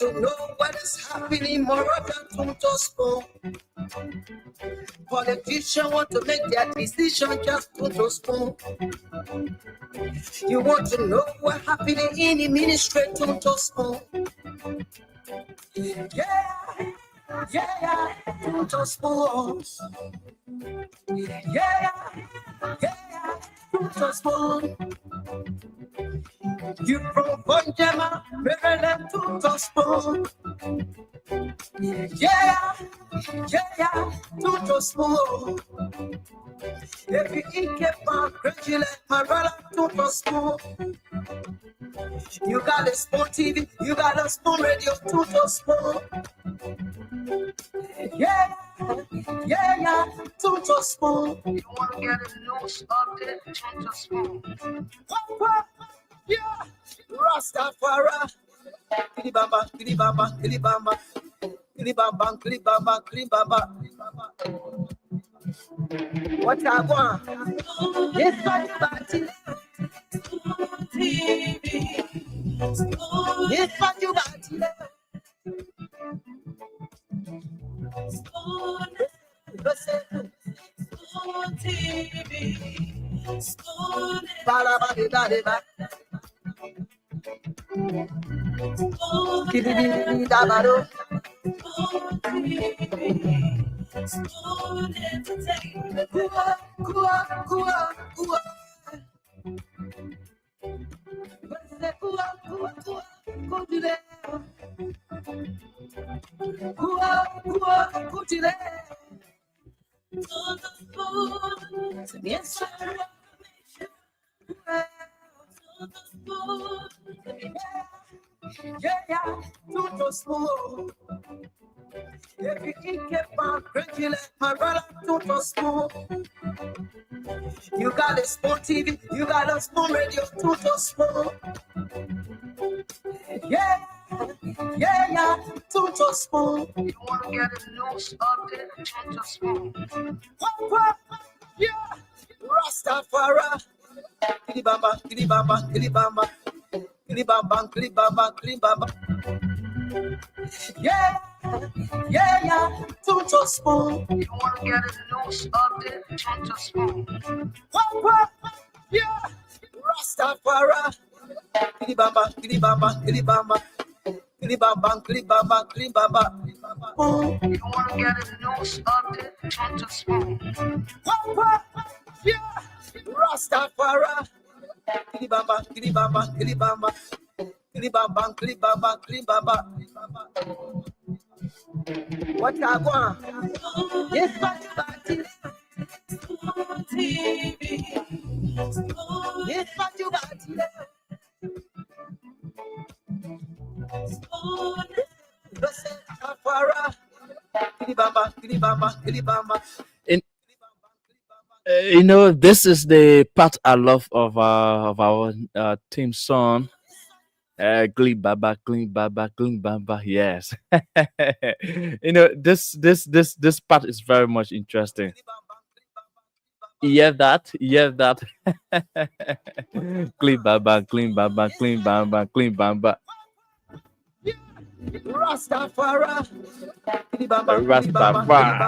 To know what is happening more than to spoon. Politicians want to make their decision just to spoon. You want to know what happening in the ministry to spoon. Yeah, to spoon. Yeah, to spoon. You from Bonjama, Maryland to spoon. Yeah, to spoon. If you eat keep credulous, my brother to spoon. You got a spoon TV, you got a spoon radio to spoon. Yeah, to spoon. You want to get a news update, to spoon. Yeah, Rastafari. Kilibamba, kilibamba, kilibamba. Kilibamba, kilibamba, kilibamba. What I want? It's not about TV. It's not about TV. To spoon. If you keep on drinking, my brother, to spoon. You got a spoon TV, you got a spoon radio, to spoon. Yeah, to spoon. You want to get a news update, to spoon. Yeah, Rastafari. Kilibamba, kilibamba, kilibamba. Kilibamba, kilibamba, kilibamba. Yeah, to spoon. You want to get a news update, to spoon. Yeah, Rastafari. Kilibamba, kilibamba, kilibamba. Kilibamba, kilibamba, kilibamba. You want to get a news update, to spoon. Yeah, Rastafari. Kilibamba, kilibamba, kilibamba. Kilibamba, kilibamba, kilibamba. What I want? Yes, but TV. Yes, but you got You know, this is the part I love of our theme song. Glee Baba, Glee Baba, Glee Baba. Yes. You know, this part is very much interesting. You hear that? You hear that? Glee Baba, Glee Baba, Glee Baba, Glee Baba. Rastafari. Rastafari.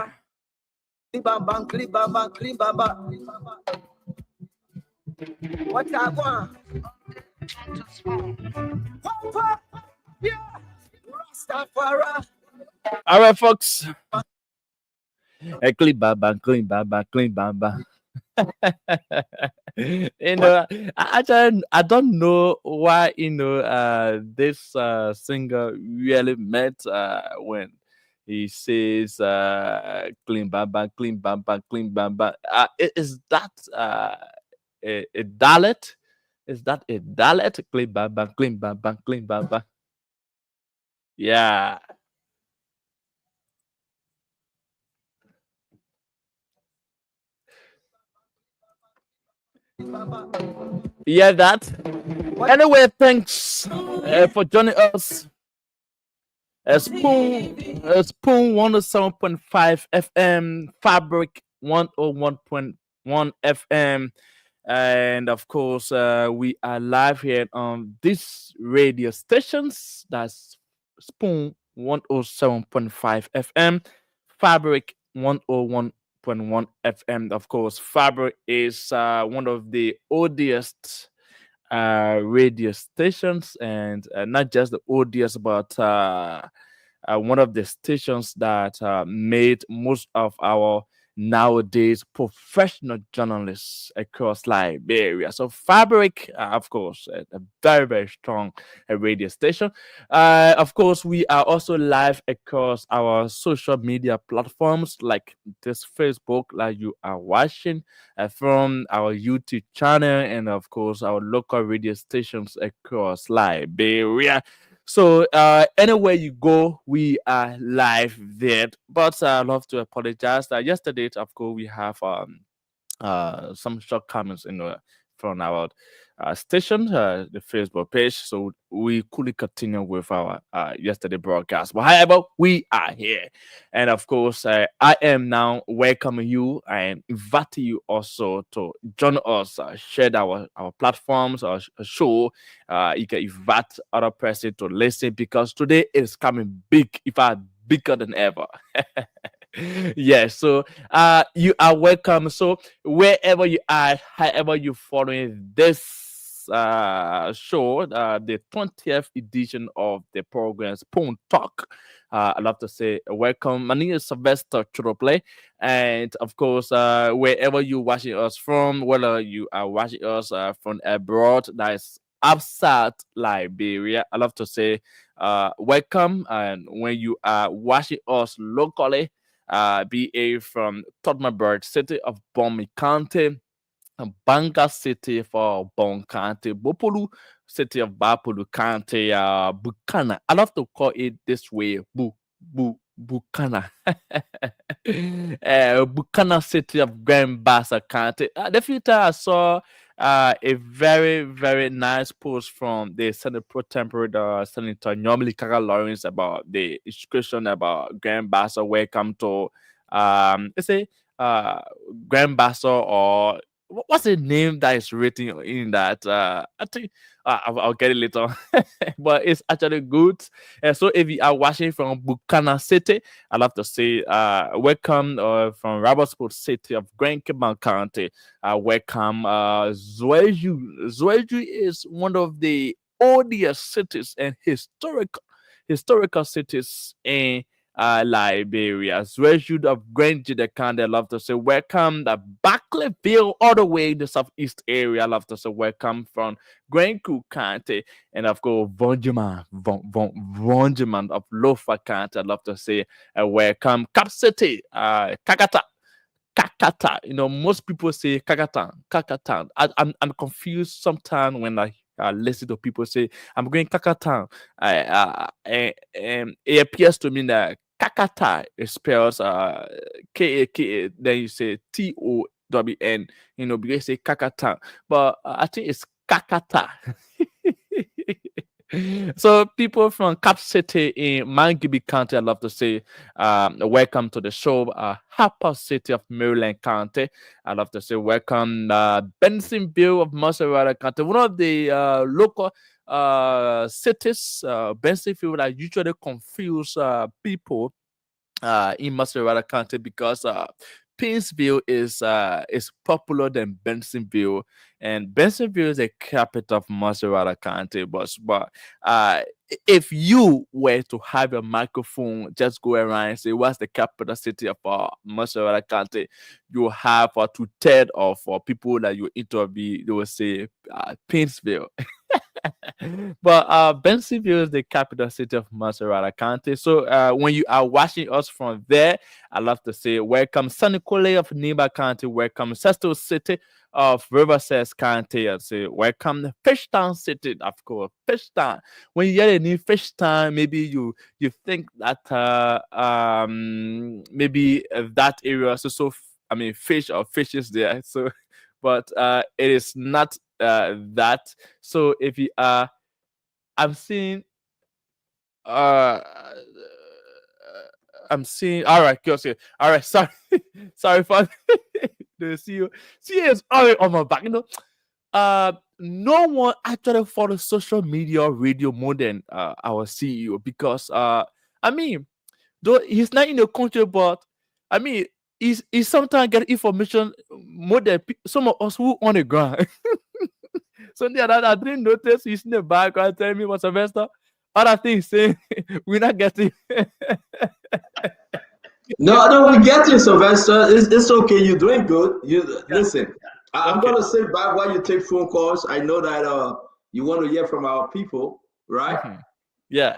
What I want? Yeah, Rastafari. All right, folks. Clean Baba, Clean Baba, Clean Baba. You know, I don't know why this singer really meant when he says clean bamba, clean bamba, clean bamba. Is that a dalet? Is that a dalet? Clean bamba, clean bamba, clean bamba. Yeah. Yeah, that. Anyway, thanks for joining us. Spoon 107.5 FM, Fabric 101.1 FM. And of course, we are live here on these radio stations. That's Spoon 107.5 FM, Fabric 101.1 FM. Of course, Fabric is one of the oldest radio stations, and not just the oldest, but one of the stations that made most of our nowadays professional journalists across Liberia. So Fabric, of course, a very, very strong radio station. Of course, we are also live across our social media platforms like this Facebook, like you are watching from our YouTube channel, and of course, our local radio stations across Liberia. So anywhere you go, we are live there. But I love to apologize that yesterday, of course, we have some shortcomings from our station, the Facebook page. So we couldn't continue with our yesterday broadcast. But however, we are here. And of course, I am now welcoming you and inviting you also to join us, share our platforms, our show. You can invite other person to listen because today is coming big, in fact, bigger than ever. Yes, so you are welcome. So wherever you are, however you following this show, the 20th edition of the program Spoon Talk. I'd love to say welcome. My name is Sylvester Churople, and of course, wherever you're watching us from, whether you are watching us from abroad, that is outside Liberia, I love to say welcome. And when you are watching us locally, BA from Tottenham City of Bumi County, Banga City for Bon County, Bopolu City of Bapolu County, Bukana. I love to call it this way, Bukana. Bukana City of Grand Bassa County. The future I saw a very, very nice post from the Senate Pro Tempore Senator Normally Kaka Lawrence about the inscription about Grand Bassa. Welcome to let's say Grand Bassa, or what's the name that is written in that? I think I'll get it later. But it's actually good. So if you are watching from Bukana City, I'd love to say welcome from Robertsport City of Grand Caban County. Welcome Zweju. Zweju is one of the oldest cities and historical cities in Liberia. Zweshud of Grange, the county, I love to say welcome. The Barclayville, all the way in the southeast area, I love to say welcome from Granku County. And of course, Vonjaman of Lofa County, I love to say welcome. Cap City, Kakata. Kakata. Most people say Kakatan. Kakatan. I'm confused sometimes when I listen to people say, I'm going Kakatan. It appears to me that Kakata is spells K-A-K-A, then you say T-O-W-N, because you say Kakatan. But I think it's Kakata. So people from Cap City in Mangibi County, I love to say welcome to the show. Harper City of Maryland County, I love to say welcome. Bensonville of Maserati County, one of the local cities, Bensonville, that usually confuse people in Maserati County because Pinsville is popular than Bensonville, and Bensonville is the capital of Maserati County. But if you were to have a microphone, just go around and say what's the capital city of Maserati County, you have 2/3 of people that you interview, they will say Pinsville. But Bensonville is the capital city of Maserati County. So when you are watching us from there, I love to say welcome Sanicole of Niba County, welcome Sesto City of Riverside County. I say welcome Fishtown City, of course. Fishtown. When you hear the name Fishtown, maybe you think that maybe that area I mean fish or fishes there. So but it is not that. So if you are I'm seeing uh I'm seeing all right, okay. All right, sorry. Sorry for the CEO. CEO is already on my back, no one actually follows social media radio more than our CEO because I mean, though he's not in the country, but I mean, he's sometimes get information more than some of us who on the ground. So the other I didn't notice he's in the background telling me what's Sylvester. Other things saying we're not getting. No, no, we get you, Sylvester. It's okay. You're doing good. You Yeah. listen. I'm Okay. gonna sit back while you take phone calls. I know that you want to hear from our people, right? Mhm. Yeah.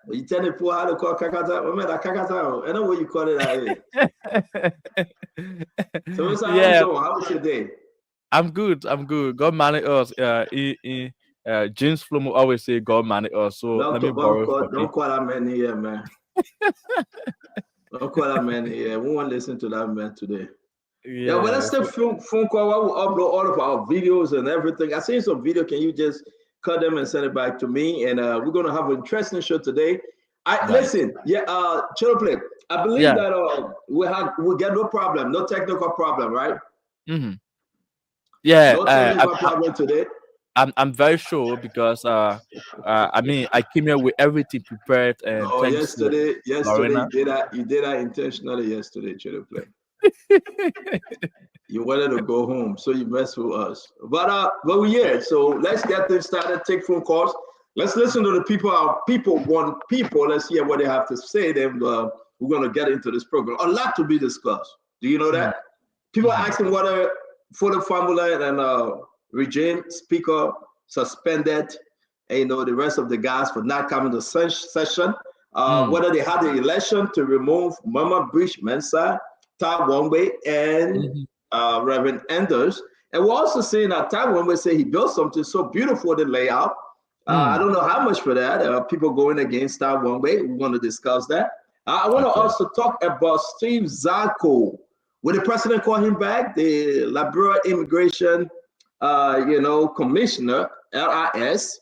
You tell people how to call Kakata. Remember that Kakata? I know what you call it. So, Mr. How you Yeah. doing? How was your day? I'm good. I'm good. God manage us. James Flomo always say God manage us. So let me borrow it from Don't him. call that man here, man. Don't call that man here. We won't listen to that man today. Yeah, well, let's Yeah. take phone call while we upload all of our videos and everything. I seen some video. Can you just cut them and send it back to me? And we're gonna have an interesting show today. I Right. listen, yeah, chill play. I believe Yeah. that we get no problem, no technical problem, right? hmm Yeah. No technical problem today. I'm very sure because I mean I came here with everything prepared and Oh, thanks to yesterday Lorena. you did that intentionally yesterday, chill play. You wanted to go home, so you messed with us. But we here. So let's get this started. Take phone calls. Let's listen to the people. Our people want people. Let's hear what they have to say. Then we're gonna get into this program. A lot to be discussed. Do you know Mhm. that? People are Mhm. asking whether for the formula and regime speaker suspended, and the rest of the guys for not coming to session. Mm. Whether they had the election to remove Mama Breach Mensah, Ta Wongwei, and Mhm. Reverend Enders. And we're also seeing that time when we say he built something so beautiful, the layout. I Mm. don't know how much for that. People going against that one way. We're going to discuss that. I want to Okay. also talk about Steve Zago. Will the president call him back? The Liberia Immigration, Commissioner, LIS.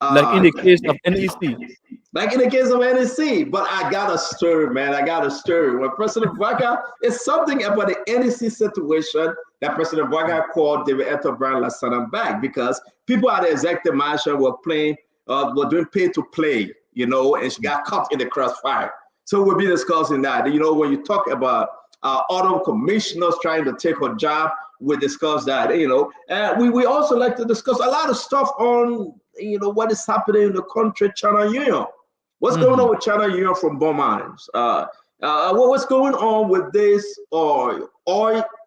Like in Uh, the case of NEC. like in the case of NEC, but I got a story, man. I got a story. When President Vaga, it's something about the NEC situation that President Vaga called David Eto Brown Lasana back because people at the executive mansion were were doing pay to play, and she got caught in the crossfire. So we'll be discussing that. When you talk about auto commissioners trying to take her job, we discuss that, and we also like to discuss a lot of stuff on, what is happening in the country, China Union. What's going on Mhm. with China Union from Beaumont? What's going on with this oil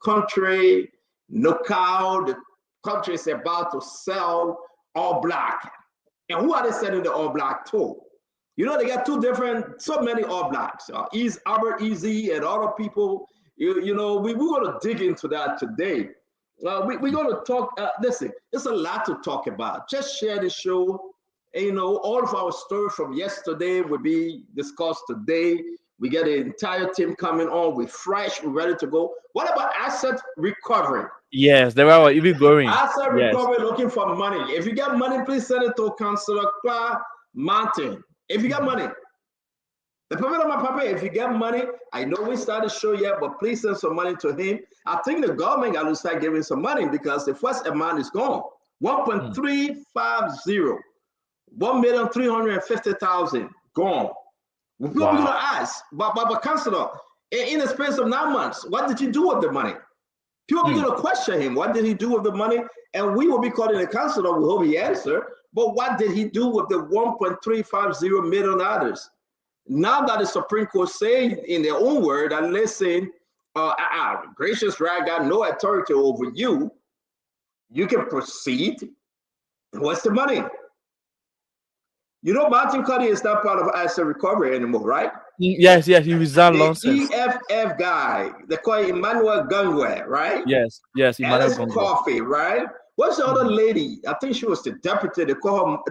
country? Knockout, the country is about to sell all black. And who are they selling the all black to? They got two different, so many all blacks. Albert Easy and other people. We're going to dig into that today. We're going to talk. Listen, there's a lot to talk about. Just share the show. And, all of our story from yesterday will be discussed today. We get the entire team coming on. We're fresh. We're ready to go. What about asset recovery? Yes, they were even going. Asset Yes. recovery looking for money. If you got money, please send it to Councillor Clark Martin. If you got Mhm. money, the payment of my papa, if you get money, I know we started the show yet, but please send some money to him. I think the government got to start giving some money because the first amount is gone. Mm. 1.350, 1,350,000 gone. People are going Wow. to ask, but Councillor, in the space of 9 months, what did you do with the money? People are Mm. going to question him. What did he do with the money? And we will be calling the councillor. We hope he answer. But what did he do with the 1.350 million others? Now that the Supreme Court say in their own word that listen, gracious right got no authority over you. You can proceed. What's the money? Martin Cuddy is not part of asset recovery anymore, right? Yes, yes, he resigned The nonsense. EFF guy, they call Emmanuel Gangwe, right? Yes, yes, Emmanuel Alice Gongo. Coffee, right? What's the other Mhm. lady? I think she was the deputy. They call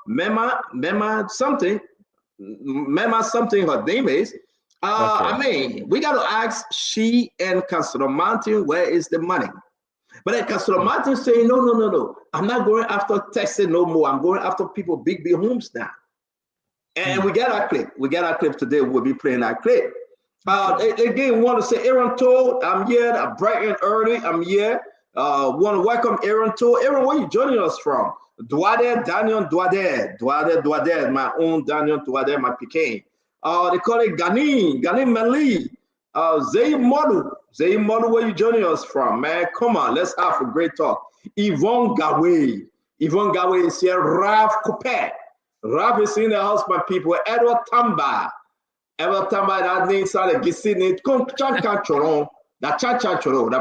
Mema something. Mema something her name is. Okay. I mean, we got to ask she and Councilor Martin, where is the money? But then Councilor Mm. Martin saying, no. I'm not going after Texas no more. I'm going after people, big homes now. And Mm. we got our clip. We got our clip today. We'll be playing our clip. Okay. Again, we want to say Aaron told, I'm here, bright and early. I'm here. Want to welcome Aaron too. Aaron, where you joining us from? Duade, Daniel Duade, my own Daniel Duade, my Peking. They call it Gani Mali. Zay Modu, where you joining us from, man? Come on, let's have a great talk. Yvonne Gawe is here. Rav Coupe. Rav is in the house, my people. Edward Tamba, that name started Gisini. That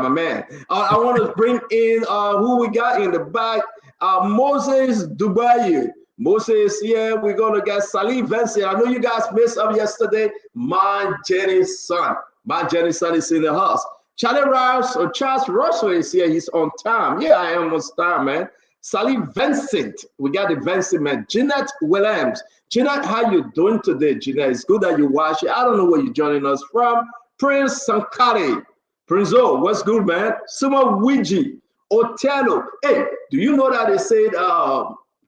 my man. I want to bring in who we got in the back. Moses Dubai. Moses here. We're gonna get Salih Vincent. I know you guys missed up yesterday. My Jenny's son is in the house. Charlie Rouse or Charles Russell is here. He's on time. Yeah, I am on time, man. Salih Vincent. We got the Vincent, man. Jeanette Williams. Jeanette, how you doing today, Jeanette? It's good that you watch it. I don't know where you're joining us from. Prince Sankari. Prince O, what's good, man? Suma Wiji. Otelo. Hey, do you know that they said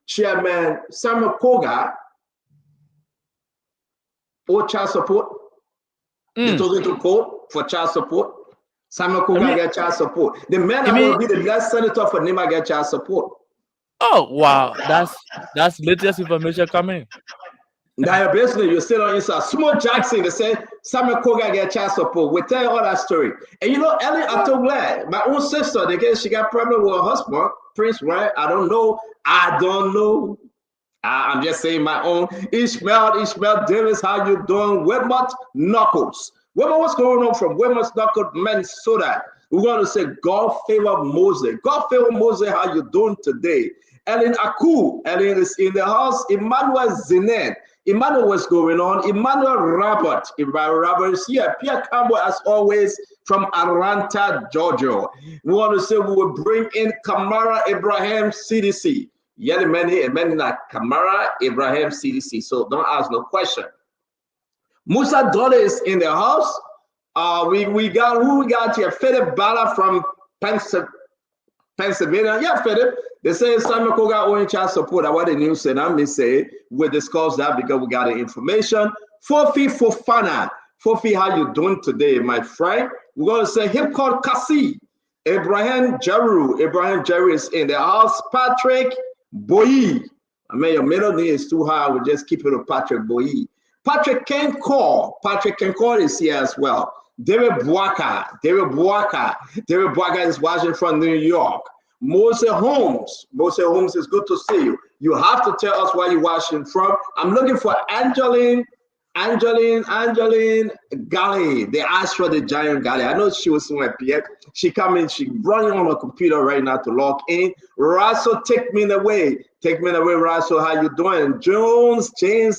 Chairman Samuel Koga or child support? They told him to court for child support. Samuel Koga get child support. The man that will be the last senator for Nima get child support. Oh wow, that's latest information coming. Now basically you're still on inside. Small Jackson, they say Samuel Koga get child support. We tell you all that story. And you know, Ellie Atogla, my own sister, they guess she got problem with her husband, Prince, right? I don't know. I'm just saying my own. Ishmael Davis, how you doing? Webmont Knuckles. Webmont, what's going on from Webmont Knuckles, Minnesota? We're going to say God favor Moses. God favor Moses, how you doing today? Ellen Aku, Ellen is in the house. Emmanuel Zinen. Emmanuel, what's going on? Emmanuel Robert is here. Pierre Campbell, as always, from Atlanta, Georgia. We want to say we will bring in Kamara Ibrahim CDC. Yeah, the many like Kamara Ibrahim CDC. So don't ask no question. Musa Dole is in the house. We got who we got here? Philip Bala from Pennsylvania. Yeah, Philip. They say Simon Koga owing child support. That's what the news said. I may say we'll discuss that because we got the information. Fofi Fofana. Fofi, how you doing today, my friend? We're going to say him called Kasi. Ibrahim Jeru is in the house. Patrick Boyi. I mean, your middle name is too high. We'll just keep it to Patrick Boyi. Patrick Kenkor is here as well. David Buaka is watching from New York. Moses Holmes, it's good to see you. You have to tell us where you're watching from. I'm looking for Angeline Galley. They asked for the giant Galley. I know she was somewhere here. She coming, she running on her computer right now to log in. Russell, take me away, Russell. How you doing? James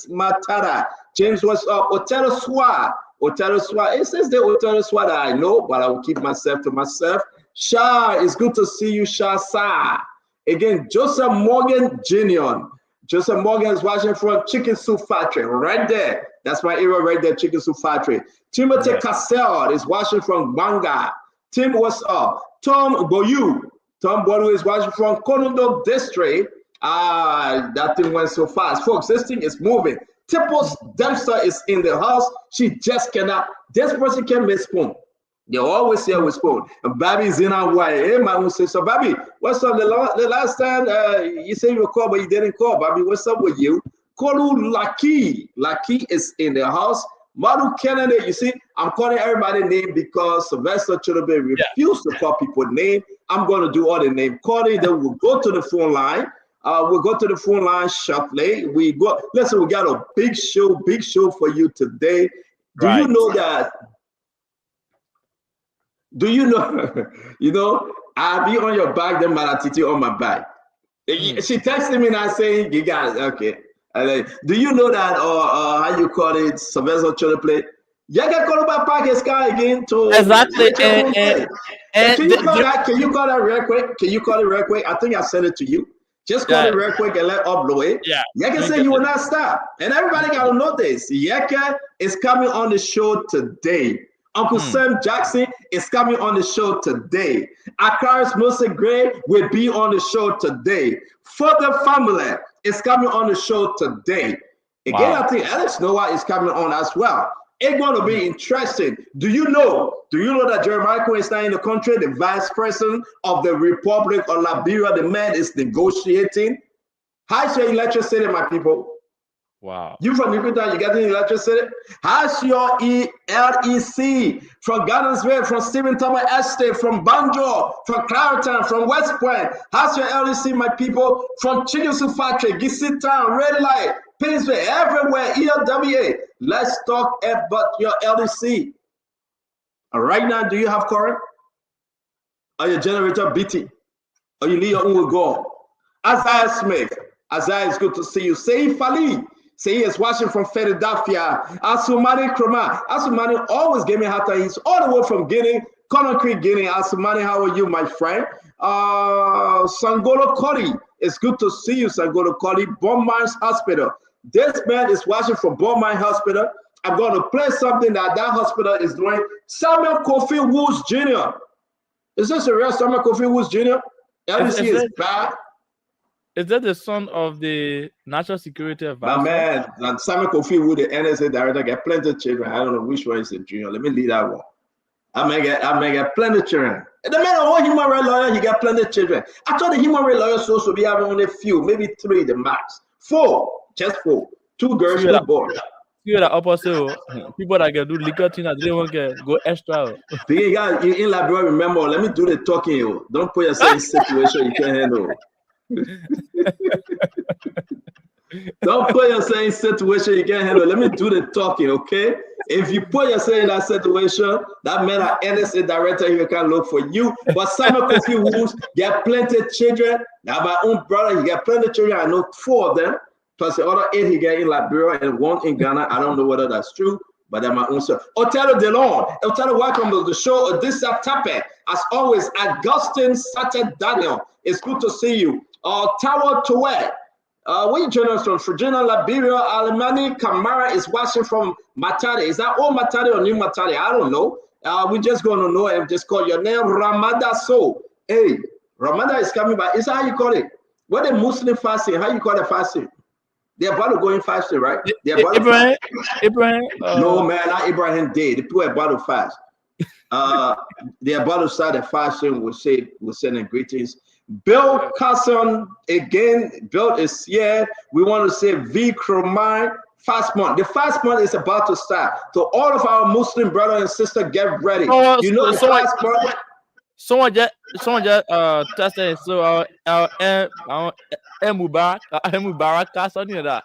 Matara. James, what's up? Otero Swa. It says the Otero Swa that I know, but I will keep myself to myself. Shah, it's good to see you, Shah Sa. Again, Joseph Morgan Jr. Joseph Morgan is watching from Chicken Soup Factory, right there. That's my area right there, Chicken Soup Factory. Timothy Cassell is watching from Banga. Tim, what's up? Tom Boyu is watching from Konondo District. That thing went so fast. Folks, this thing is moving. Tippos Dempster is in the house. She just cannot. This person can miss spoon. They always here with spoon. And Baby's in our way. Hey, my own sister. Baby, what's up? The last time you said you were called, but you didn't call. Baby, what's up with you? Kolu Laki is in the house. Madu Kennedy, you see, I'm calling everybody name because Sylvester Chudebe refused to call people name. I'm going to do all the name calling. Then we'll go to the phone line. We'll go to the phone line shortly. Listen, we got a big show for you today. Do you know that? Do you know, I'll be on your back, then Malatiti on my back. She texted me now saying, you guys, okay. Do you know that, or how you call it, Sylvester Chudebe? You can call about Park Sky again to exactly. Can you call that real quick? Can you call it real quick? I think I sent it to you. Just call it real quick and let upload it. Yeah. Yeka said you will not stop. And everybody got to know this. Yeka is coming on the show today. Uncle Sam Jackson is coming on the show today. Akaris Musa Gray will be on the show today. Further Family is coming on the show today. Again, I think Alex Noah is coming on as well. It's going to be interesting. Do you know that Jeremiah Quinn is not in the country? The vice president of the Republic of Liberia, the man is negotiating. How's your electricity, my people? Wow. You from Equator, you got the electricity? How's your LEC from Gardensville, from Stephen Thomas Estate, from Banjo, from Clariton, from West Point? How's your LEC, my people? From Chigosu Factory, Gissy Town, Red Light, Painesville, everywhere, ELWA. Let's talk about your LEC. Right now, do you have current? Are your generator BT? Or you need your own go? Isaiah Smith, Isaiah, it's good to see you. Say Fali. Say he is watching from Philadelphia. Asumani Kroma. Asumani always gave me a hard time. He's all the way from Guinea, Conakry, Guinea. Asumani, how are you, my friend? Sangolo Koli. It's good to see you, Sangolo Koli. Beaumont's Hospital. This man is watching from Beaumont Hospital. I'm going to play something that hospital is doing. Samuel Kofi Woods Jr. Is this a real Samuel Kofi Woods Jr.? LEC is bad. Is that the son of the National Security Advisor? My man, Samuel Kofi Wood, the NSA director, get plenty of children. I don't know which one is the junior. Let me leave that one. I may get plenty of children. The man of human rights lawyer, he got plenty of children. I thought the human rights lawyer supposed to be having only a few, maybe 3 the max. 4, just 4. 2 girls, 2 boys. You are the opposite. People that can do liquor thing that they won't get go extra. You guys in Liberia, remember, let me do the talking. Don't put yourself in a situation you can't handle. Don't put yourself in a situation you can't handle. Let me do the talking, okay? If you put yourself in that situation, that man an NSA director here can look for you. But Samuel Kofi Woods get plenty of children. Now my own brother, he got plenty of children. I know 4 of them. Plus the other 8 he got in Liberia and 1 in Ghana. I don't know whether that's true, but they're my own son. Otelo DeLon. Otelo, welcome to the show. Odessa Tape. As always, Augustine Sate Daniel. It's good to see you. Tawa Towe. Where you joining us from? Virginia, Liberia, Alemani Kamara is watching from Matadi. Is that old Matadi or new Matadi? I don't know. We're just going to know and just call your name Ramada So. Hey, Ramada is coming back. Is that how you call it? What the Muslim fasting? How you call it fasting? They're about to go in fasting, right? Ibrahim? No, man, not Ibrahim Day. The people are about to fast. They're about to start a fasting. We're sending greetings. Bill Carson, again, Bill is here. We want to say V. Kromai, fast month. The fast month is about to start. So all of our Muslim brothers and sisters, get ready. You know the fast month? Someone just tested so our Mubarak cast on you that.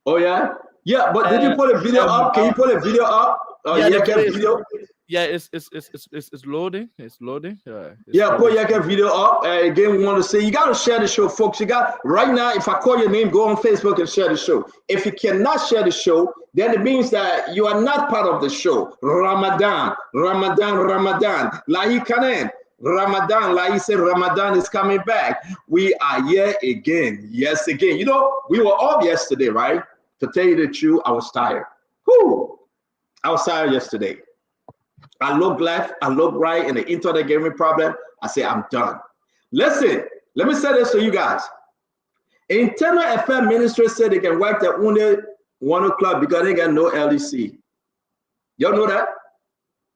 Oh yeah? Yeah, but did you put a video up? Can you put a video up? Yeah, video. Yeah, it's loading. It's loading. Put your video up. Again, we want to say you got to share the show, folks. You got right now. If I call your name, go on Facebook and share the show. If you cannot share the show, then it means that you are not part of the show. Ramadan. Lahi Kanem. Ramadan, like you said, Ramadan is coming back. We are here again. Yes, again. You know, we were off yesterday, right? To tell you the truth, I was tired. Whew. I was tired yesterday. I look left, I look right, and the internet gave me a problem. I say, I'm done. Listen, let me say this to you guys. Internal FM ministry said they can work at only 1 o'clock because they got no LEC. Y'all know that?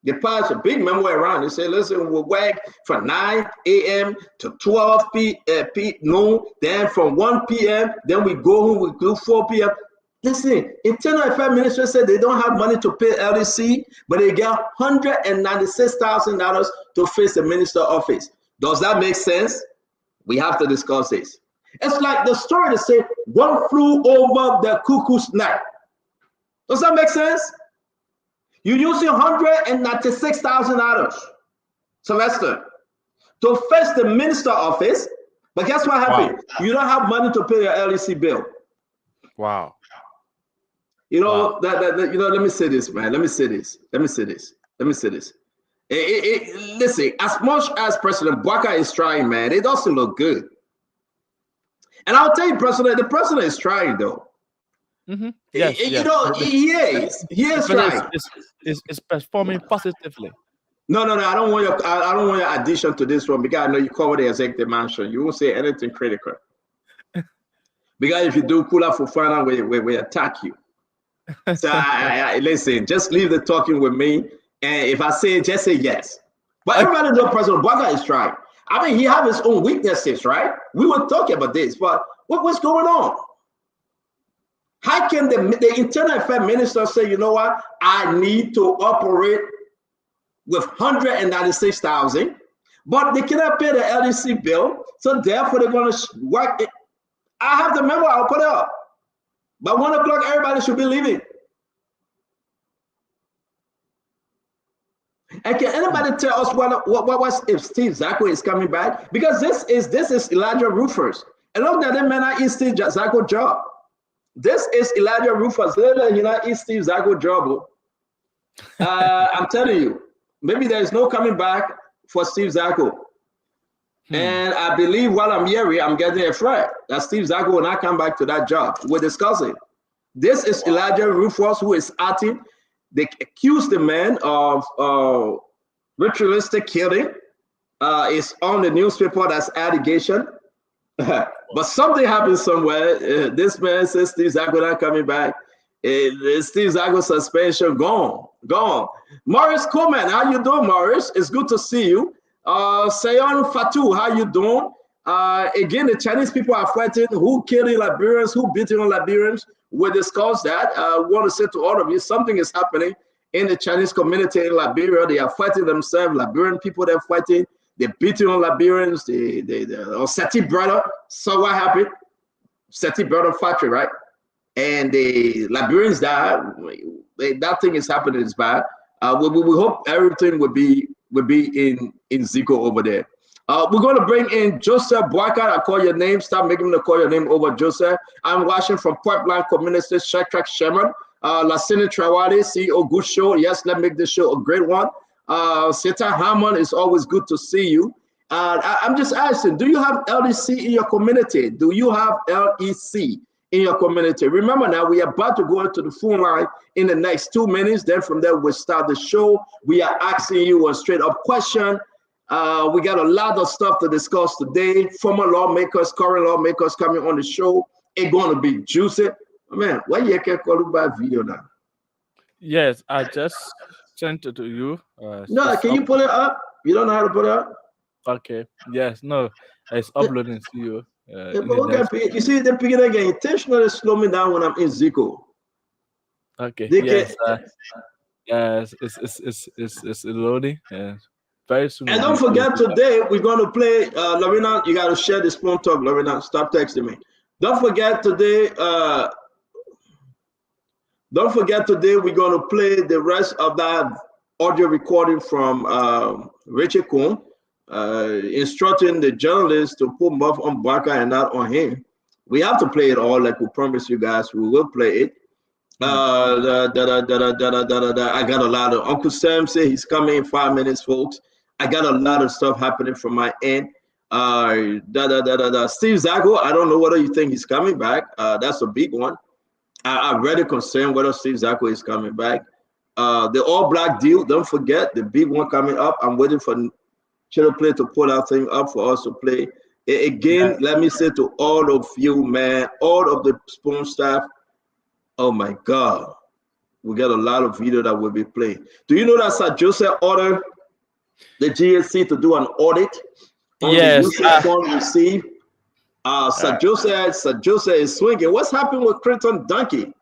They passed a big memo around. They say, listen, we'll work from 9 a.m. to 12 noon. Then from 1 p.m., then we go home, we do 4 p.m. Listen, Internal Affairs Ministry said they don't have money to pay LEC, but they get $196,000 to face the minister office. Does that make sense? We have to discuss this. It's like the story that say one flew over the cuckoo's nest. Does that make sense? You're using $196,000, Sylvester, to face the minister office, but guess what happened? Wow. You don't have money to pay your LEC bill. Wow. You know, you know, let me say this, man. Let me say this. Listen, as much as President Bwaka is trying, man, it doesn't look good. And I'll tell you, the president is trying, though. Mm-hmm. Yes, you know, he is trying. It's performing positively. No. I don't want your addition to this one because I know you cover the executive mansion. You won't say anything critical. Because if you do, Kula Fufana will attack you. So listen, just leave the talking with me, and if I say it, just say yes. But everybody knows President Bwaga is trying. I mean, he have his own weaknesses, right? We were talking about this, but what's going on? How can the internal affairs minister say, you know what, I need to operate with 196,000, but they cannot pay the LDC bill, so therefore they're going to work it. I have the memo, I'll put it up. By 1 o'clock, everybody should be leaving. And can anybody tell us what was if Steve Zago is coming back? Because this is Elijah Rufus. And look at them, man, I eat Steve Zago job. This is Elijah Rufus. You know, eat Steve Zago job. I'm telling you, maybe there is no coming back for Steve Zago. And I believe while I'm hearing, I'm getting a threat that Steve Zago will not come back to that job. We're discussing. This is Elijah Rufus who is acting. They accuse the man of ritualistic killing. It's on the newspaper, that's allegation. But something happened somewhere. This man says Steve Zago not coming back. Steve Zago suspension gone. Maurice Coleman, how you doing, Maurice? It's good to see you. Sayon Fatou, how you doing? Again, the Chinese people are fighting. Who killing Liberians? Who beating on Liberians? We'll discuss that. I want to say to all of you, something is happening in the Chinese community in Liberia. They are fighting themselves. Liberian people, they're fighting. They're beating on Liberians. Seti brother. So what happened? Seti brother factory, right? And the Liberians died. That thing is happening. It's bad. We hope everything will be in Zago over there. We're going to bring in Joseph Boycott. I call your name. Stop making me to call your name over, Joseph. I'm watching from Point Blank Community, Shadrach Sherman, Lasini Trawadi, CEO, good show. Yes, let's make this show a great one. Seta Hammond, it's always good to see you. I'm just asking, do you have LEC in your community? Do you have LEC in your community? Remember now, we are about to go into the phone line in the next 2 minutes. Then from there, we'll start the show. We are asking you a straight up question. We got a lot of stuff to discuss today. Former lawmakers, current lawmakers coming on the show. It's going to be juicy. Man, why you can't call about video now? Yes, I just sent it to you. No, can you pull it up? You don't know how to put it up? Okay. Yes, no, it's uploading to you. You see, they're picking again. Intentionally slow me down when I'm in Zago. Okay. Yes, it's loading. Yeah. Very soon. And don't forget, today we're going to play. Lorena, you got to share the spoon talk. Lorena, stop texting me. Don't forget today. We're going to play the rest of that audio recording from Richard Kuhn, instructing the journalists to put muff on Baka and not on him. We have to play it all, like we promised you guys. We will play it. I got a lot of Uncle Sam say he's coming in 5 minutes, folks. I got a lot of stuff happening from my end. Steve Zago, I don't know whether you think he's coming back. That's a big one. I'm really concerned whether Steve Zago is coming back. The All Black deal, don't forget the big one coming up. I'm waiting for Channel Play to pull that thing up for us to play. Again, let me say to all of you, man, all of the Spoon staff, oh my God, we got a lot of video that will be played. Do you know that Sir Joseph ordered the GSC to do an audit on the usage fund received? Sir Joseph is swinging. What's happened with Creighton Donkey?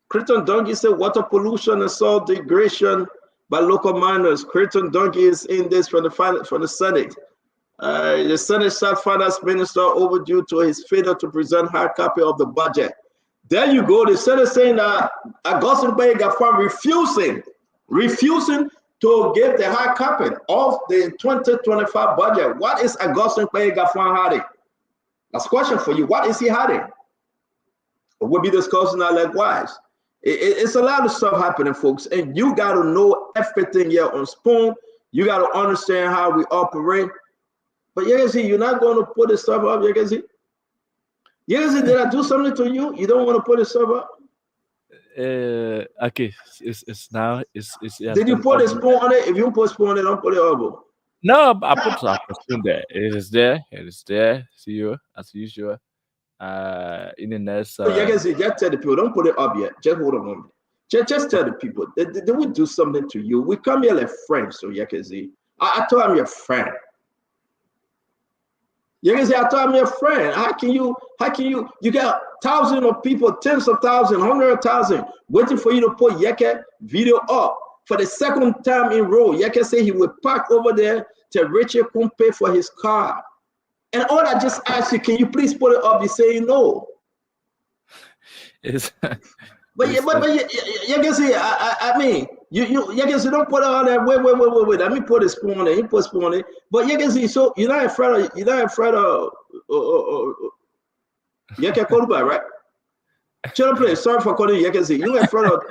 Creighton Donkey said water pollution and soil degradation by local miners. Creighton Donkey is in this from the Senate. The Senate shot finance minister overdue to his failure to present hard copy of the budget. There you go. The Senate saying that Augustine Bayagafan refusing to give the hard copy of the 2025 budget. What is Augustine Bayagafan hiding? That's a question for you. What is he hiding? We'll be discussing that likewise. It's a lot of stuff happening, folks, and you got to know everything here on Spoon. You got to understand how we operate. But you can see, you're not going to put this stuff up. You can see, did I do something to you? You don't want to put this stuff up? Okay, it's now. Did you put a spoon on it? If you put a spoon on it, don't put it up. No, I put a spoon there. It is there. See you as usual. in the next. So you can see, just tell the people, don't put it up yet. Just hold on a moment. Just tell the people, they will do something to you. We come here like friends, so you can see. I told him your friend. You can say, I told him your friend. How can you, you got thousands of people, tens of thousands, 100,000 waiting for you to put Yeke video up. For the second time in a row, Yeke say he will park over there till Richard couldn't pay for his car. And all I just asked you, can you please put it up? You say no. But you can see, I mean, you can see, don't put it on there. Wait. Let me put a spoon on it. You put a spoon on it. But you can see, so you're not afraid of you can call back, right? Children play. Sorry for calling you. You can see, you're afraid of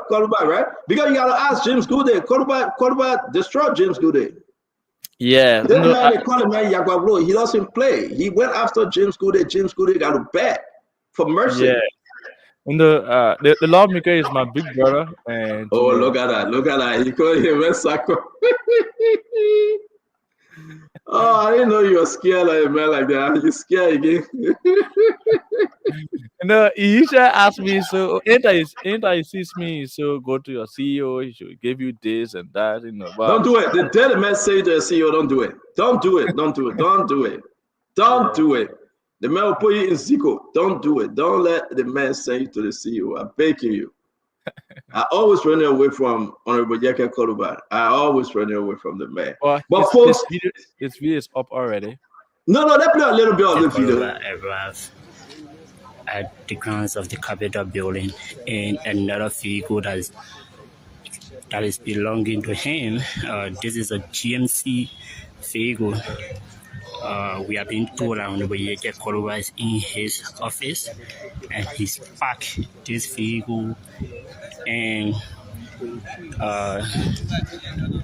Columbine, right? Because you gotta ask James Goodey. Columbine destroyed James Goodey. Yeah. This man, they call him man Yaguablo. He doesn't play. He went after James Goodey. James Goodey got a bet for mercy. Yeah. And the lawmaker is my big brother. And oh, look at that. He called him a Zago. Oh, I didn't know you were scared like a man like that. You scared again? He usually asks me, so anytime he sees me, so go to your CEO, he should give you this and that, But don't do it. The dead man say to the CEO, don't do it. Don't do it. Don't do it. Don't do it. Don't do it. The man will put you in Zago. Don't do it. Don't let the man send you to the CEO. I'm begging you. I always run away from Honorable Yeke Koluba. I always run away from the man. But folks, his video is up already. No, they play a little bit of the video. Arrived at the grounds of the Capitol building in another vehicle that is belonging to him. This is a GMC vehicle. We have been told that Honorable Yeke Koluba is in his office and he's parked this vehicle and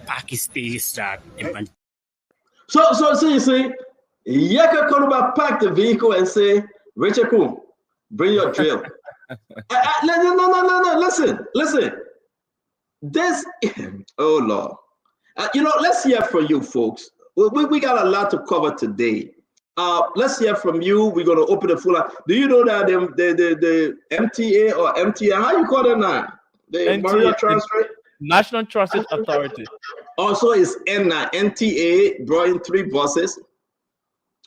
parking space that. So you see, Yeke Koluba parked the vehicle and say, Richard Kuhn, bring your drill. No, listen. This, oh Lord. Let's hear from you folks. We got a lot to cover today. Let's hear from you. We're going to open the full line. Do you know that the MTA or MTA, how you call it now? The Maria Transit? National Transit Authority. Also, it's NTA brought in 3 buses.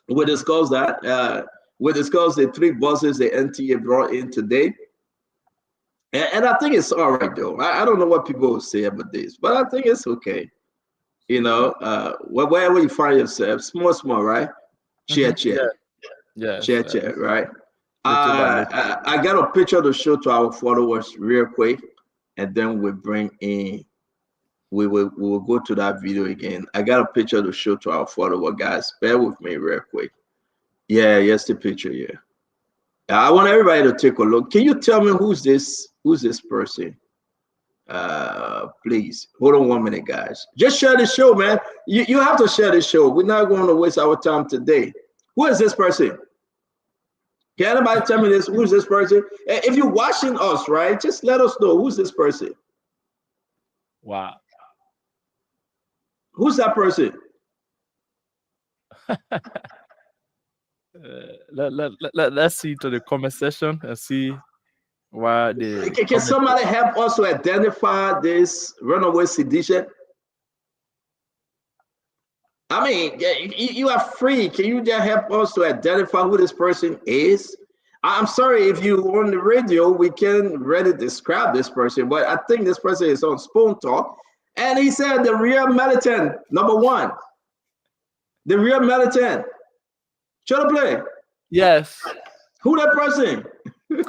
We discussed that. We discussed the 3 buses the NTA brought in today. And I think it's all right, though. I don't know what people will say about this, but I think it's okay. Wherever you find yourself, small, right? Chair. Yeah. Chair, right? I got a picture to show to our followers real quick, and then we bring in. We will go to that video again. I got a picture to show to our followers, guys. Bear with me real quick. Yeah, yes, the picture. Yeah. I want everybody to take a look. Can you tell me who's this person? Please hold on 1 minute, guys. Just share the show, man. You have to share the show. We're not going to waste our time today. Who is this person? Can anybody tell me this? Who's this person? If you're watching us, right, just let us know who's this person. Wow. Who's that person? Let's see to the comment section and see why they. Can somebody help us to identify this runaway sedition? I mean, you are free. Can you just help us to identify who this person is? I'm sorry if you on the radio, we can't really describe this person, but I think this person is on Spoon Talk. And he said the real militant, #1. The real militant. Show the play. Yes. Who that person?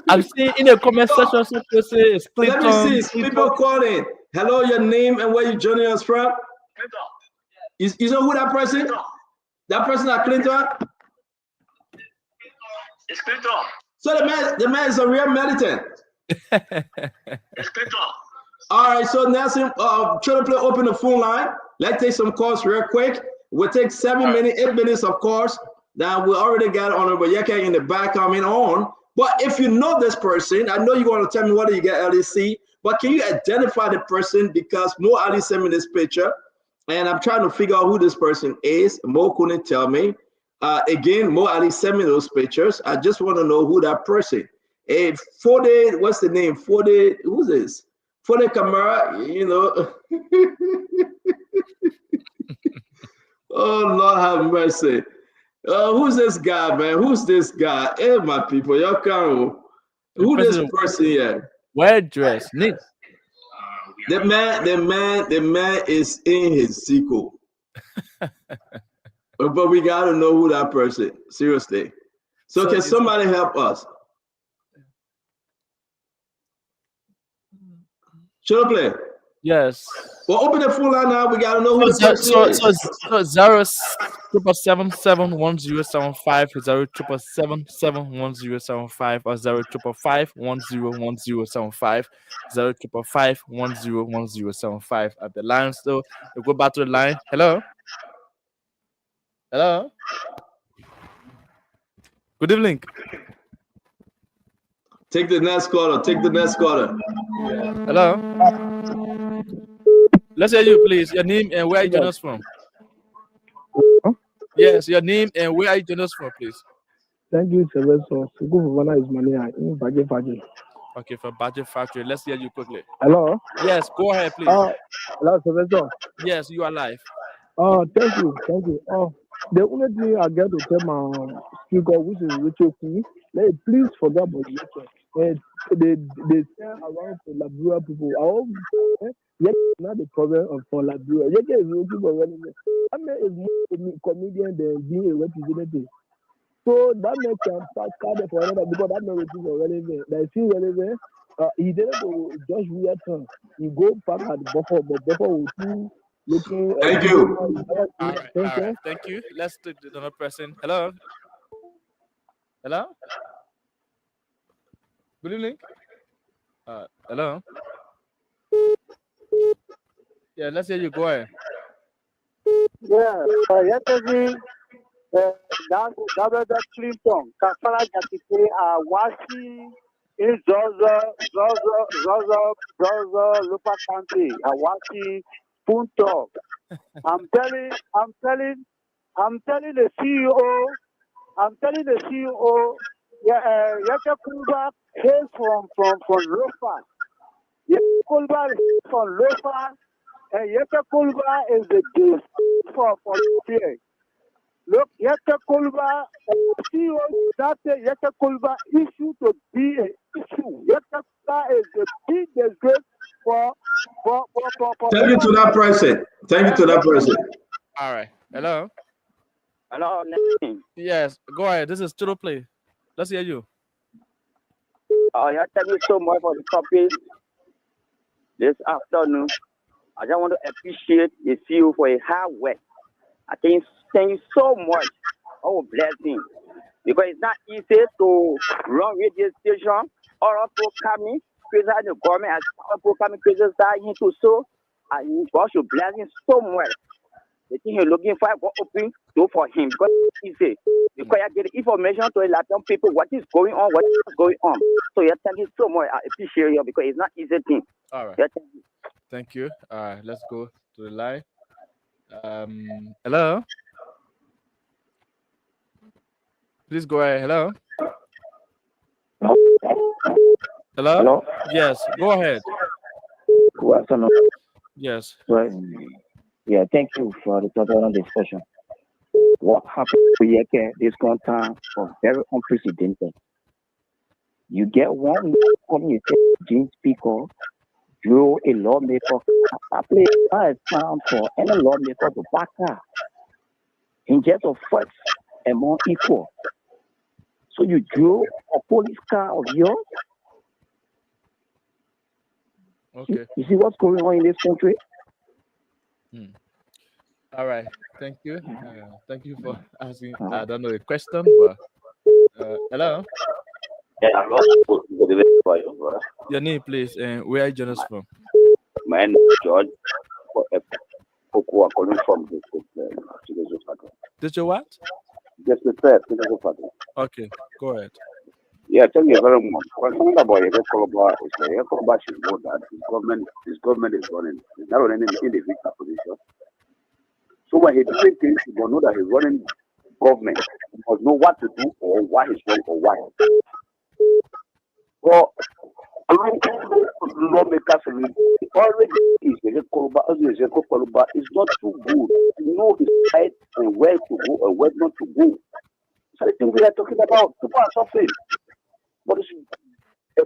I'm seeing in the comment section, some people say it's Clinton. Let me see. People calling. Hello, your name and where you joining us from? Clinton. You know who that person? Clinton. That person at Clinton? It's Clinton. So the man is a real militant. It's Clinton. All right, so now try to play open the phone line. Let's take some calls real quick. We'll take 7 minutes, 8 minutes of course. Now we already got Honorable Yeke in the back coming on. But if you know this person, I know you're going to tell me whether you get LEC, but can you identify the person? Because Mo Ali sent me this picture, and I'm trying to figure out who this person is. Mo couldn't tell me. Again, Mo Ali sent me those pictures. I just want to know who that person. Hey, Fode, what's the name? Fode, who's this? Fode Kamara, you know. Oh, Lord have mercy. Who's this guy, man? Who's this guy? Hey, my people, y'all can't. Who this person here? Wear dress, neat. The man is in his sequel. But we gotta know who that person. Seriously. So can somebody help us? Should I play? Yes. Well, open the phone line now. We gotta know who the person is. So 077771075 077771075 or 05551011075 05551011075 at the line. So we go back to the line. Hello. Hello. Good evening. Take the next caller. Take the next caller. Hello. Let's hear you, please. Your name and where you join us from. Yes, your name and where are you joining us from, please? Thank you, Sylvester. Sugu is money in Baje Factory. Okay, from Baje Factory. Let's hear you quickly. Hello? Yes, go ahead, please. Hello, Sylvester. Yes, you are live. Thank you. The only thing I get to tell my speaker, which is Richard Key, please forget about Richard. They send around for Liberia people. Not the problem for Liberia. Yeke is looking for relevant. That man is more comedian than being a representative. So that man can pass card for another because that man is relevant. That is relevant. He didn't go just weird thing. He go back at the buffer, but buffer will do looking. Thank you. All right. Thank you. Let's take another person. Hello. Good evening. Hello. Yeah, let's hear you. Go ahead. Yeah, yesterday, that Clinton, Kafara Jakite, Washi, in Zozo, Lupa County, Washi, Punto. I'm telling the CEO, Yaka Kulba hails from Lofa. Yaka Kulba is from Lofa. And Yaka Kulba is the gift for fear. Look, Yaka Kulba, CEO that Yaka Kulba issue to be an issue. Yaka Kulba is the big disgrace for. Thank you to that person. All right. Hello. Hello. Yes, go ahead. This is Chiro Play. Let's hear you. Thank you so much for the topic this afternoon. I just want to appreciate the CEO for a hard work. Thank you so much. Oh, blessing. Because it's not easy to run radio station or also coming, criticize the government as people coming criticize him to so. And God should bless him so much. The thing you're looking for, God open door for him. Because it's easy. Because I get information to a lot of people what is going on. So thank you so much. I appreciate you because it's not easy thing. All right. Thank you. All right, let's go to the line. Hello. Please go ahead. Hello. Hello. Yes, go ahead. Good afternoon. Yes. Well, yeah, thank you for the total discussion. What happened to Yeke this content was very unprecedented. You get one communication speaker, drew a lawmaker. I play a sound for any lawmaker to back up in just a fight among equal. So you drew a police car of yours. Okay. You see what's going on in this country? All right. Thank you. Thank you for asking. I don't know the question, but hello. Yeah, I'm not good evening for you, brother. Your name, please, and where are you joining us from? My name is George. Calling from the Did you what? Just the third, Okay, go ahead. Yeah, thank you very much. When talking about Yeke Koloba, it's like Yeke Koloba should know that his government is running. He's not running in the victor position. So when he's doing things, he will know that he's running government. You must know what to do or why is wrong or why. Well, lawmakers already is not too good. You know his right and where to go and where not to go. So I think we are talking about people are suffering. But it's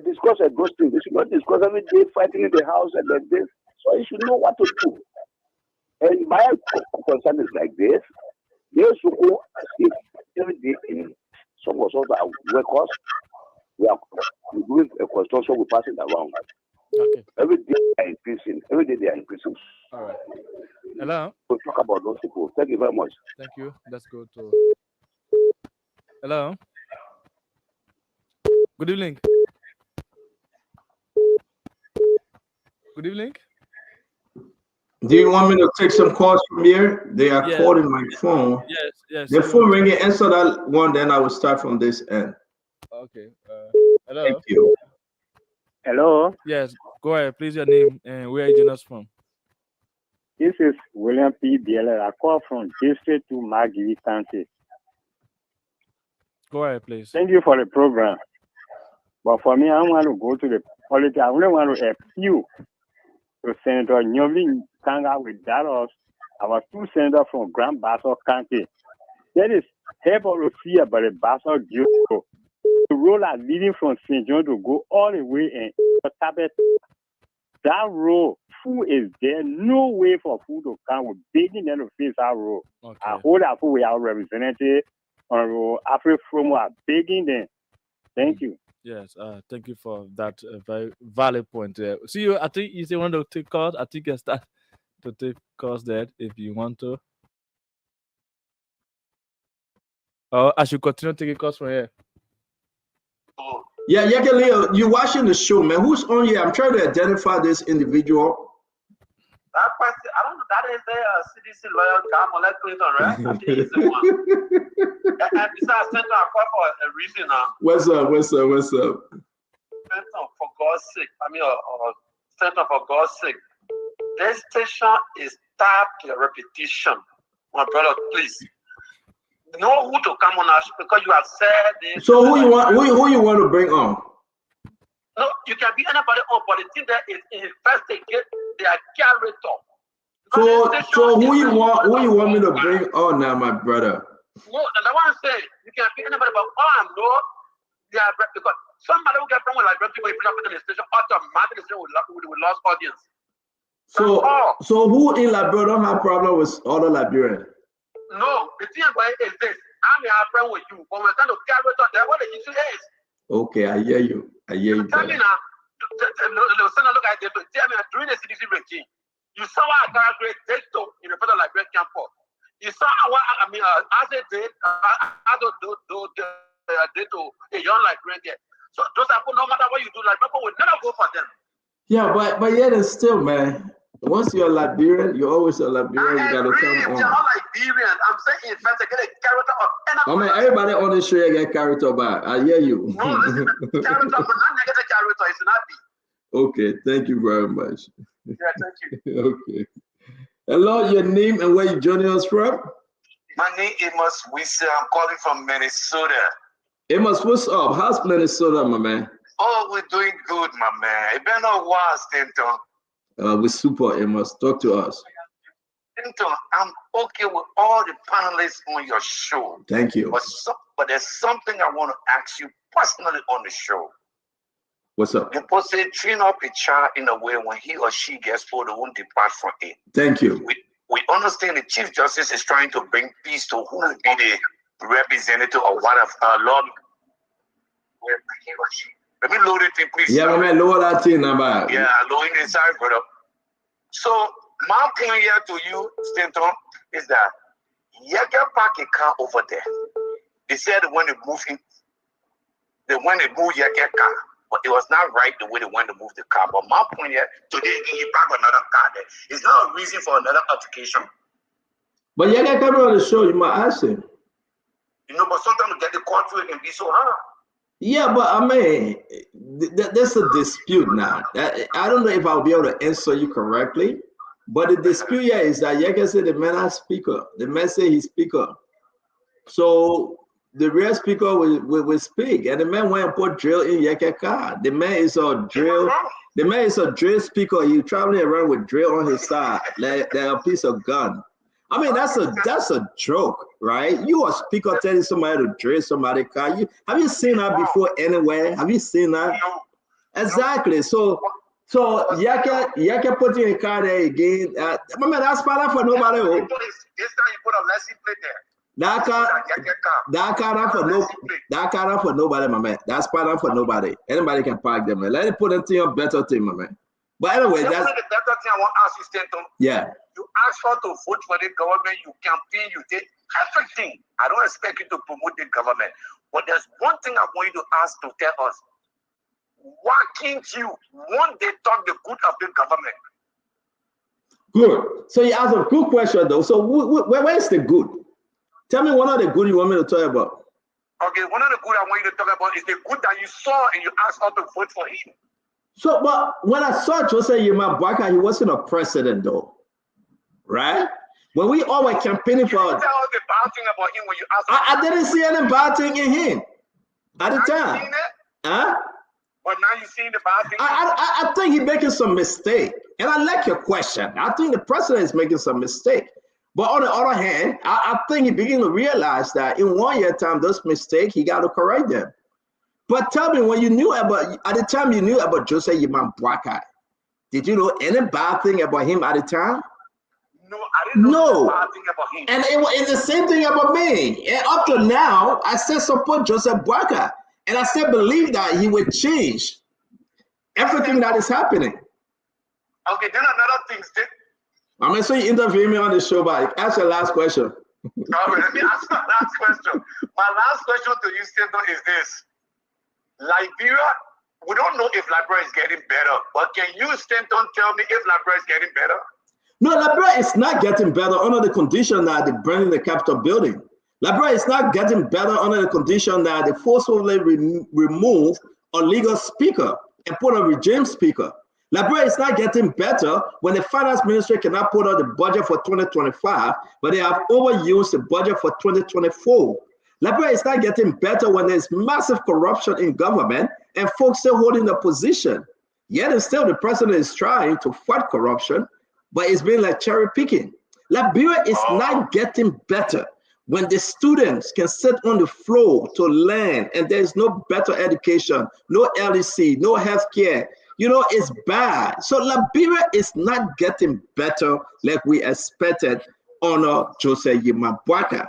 discuss a those things. They should not discuss every day fighting in the house and like this. So you should know what to do. And my concern is like this. They should go every day in some of us are workers. We are doing a construction, we pass it around. Okay. Every day they are increasing. Every day they are increasing. All right. Hello. We'll talk about those people. Thank you very much. Thank you. Let's go to. Hello. Good evening. Good evening. Do you want me to take some calls from here? They are Yes. calling my phone. Yes. Yes. The phone ringing. Answer that one, then I will start from this end. Okay. Hello. Thank you. Hello, Yes. Go ahead, please. Your name and where are you joining us from? this is William P. Bieler. I call from District 2 Maggie County. Go ahead, please. Thank you for the program. But for me, I don't want to go to the politics. I only want to appeal to Senator Nyovin Kanga with that of our two senators from Grand Bassa County. That is help us to see about the Bassa Geo. The road are leading from St. John to go all the way and that road, food is there. No way for food to come. We're begging them to face our road. Okay. I hold that food we are represented on road. Africa from are begging them. Thank you. Yes. Thank you for that very valid point. See you. I think you want to take calls. I think you start to take calls there if you want to. I should continue taking calls from here. Yeah, Leo, you watching the show, man. Who's on here? I'm trying to identify this individual. That question, I don't know. That is the CDC lawyer, Kamala Clinton, right? I think he's the one. And besides, Center, I call for a reason now. What's up? Center, for God's sake. Center, for God's sake. This station is tapped your repetition. My brother, please. Know who to come on us because you have said this. So who you want to bring on? No, you can be anybody on, but the thing that is investigate their character. So who you want me to bring on now, my brother? No, the one say you can be anybody, but all I know they are because somebody will get from like people if you not put in the station automatically will lost audience. So who in Liberia don't have problem with other Liberians? No, the thing about it is this. I'm a friend with you, but we're trying to carry on there. What the issue is? Okay, I hear you. Tell me now, look at them. Tell me, during the CDC regime, you saw our graduate dictator in the federal Liberia campus. You saw our, as they did, did to a young Liberian. So those people, no matter what you do, like people will never go for them. Yeah, but yet it's still, man. Once you're a Liberian, you're always a Liberian. You gotta come on. They're all Liberians. I'm saying, in fact, they get a character of everybody on the show get character back. I hear you. No, listen, character, but not negative character. It's not be. Okay, thank you very much. Yeah, thank you. Okay. Hello, your name and where you joining us from? My name is Amos Wisse. I'm calling from Minnesota. Amos, what's up? How's Minnesota, my man? Oh, we're doing good, my man. It's been a while, Stanton. We're super, Amos. Talk to us. Stanton, I'm okay with all the panelists on your show. Thank you. But there's something I want to ask you personally on the show. What's up? People say train up a child in a way when he or she gets old, they won't depart from it. Thank you. We understand the Chief Justice is trying to bring peace to who will be the representative of what Lord where he or she. Let me load it in, please. Yeah, man, lower that thing about. Yeah, lowering the inside, brother. So my point here to you, Stanton, is that you can park a car over there. They said when they move in, you get car. But it was not right the way they went to move the car. But my point here, today he park another car there. It's not a reason for another altercation. But you can come on the show, you might ask him. You know, but sometimes to get the court through it can be so hard. Yeah, but I mean, there's a dispute now. I don't know if I'll be able to answer you correctly, but the dispute here is that you can say the man has speaker. The man say he's speaker. So the real speaker will speak, and the man went and put drill in Yeke car. The man is a drill. The man is a drill speaker. He traveling around with drill on his side, like a piece of gun. I mean, that's a joke, right? You a speaker telling somebody to drill somebody's car. Have you seen that before anywhere? Have you seen that? No. Exactly. So Yeke put in a car there again. I mean, that's part for nobody. This time you put a lesson plate there. That car for nobody, my man. That's part for nobody. Anybody can park them, man. Let it put into your better thing, my man. But anyway, that's the better thing I want to ask you, Stanton. Yeah. You ask her to vote for the government, you campaign, you did everything. I don't expect you to promote the government. But there's one thing I want you to ask to tell us. Why can't you one day talk the good of the government? Good. So you asked a good question, though. So where's the good? Tell me one of the good you want me to talk about. Okay, one of the good I want you to talk about is the good that you saw and you asked her to vote for him. So, but when I saw Joseph Yema Bwaka, he wasn't a president, though. Right? When we all were campaigning for... You tell us the bad thing about him when you asked I didn't see any bad thing in him at the time. Huh? But now you see the bad thing? I think he's making some mistake. And I like your question. I think the president is making some mistake. But on the other hand, I think he began to realize that in 1 year time, those mistakes, he got to correct them. But tell me, when you knew about, at the time you knew about Joseph Yema Bwaka, did you know any bad thing about him at the time? No, I didn't know bad thing about him. And it's the same thing about me. And up to now, I still support Joseph Bwaka. And I still believe that he will change everything that is happening. Okay, then another thing, I'm going to interview me on the show, but ask your last question. All right, let me ask my last question. My last question to you, Stanton, is this. Liberia, we don't know if Liberia is getting better, but can you, Stanton, tell me if Liberia is getting better? No, Liberia is not getting better under the condition that they're burning the Capitol building. Liberia is not getting better under the condition that they forcefully remove a legal speaker and put a regime speaker. Liberia is not getting better when the finance ministry cannot put out the budget for 2025, but they have overused the budget for 2024. Liberia is not getting better when there's massive corruption in government and folks still holding the position. Yet and still the president is trying to fight corruption, but it's been like cherry picking. Liberia is not getting better when the students can sit on the floor to learn and there's no better education, no LEC, no healthcare. You know, it's bad. So Liberia is not getting better like we expected under Joseph Yema Bwaka.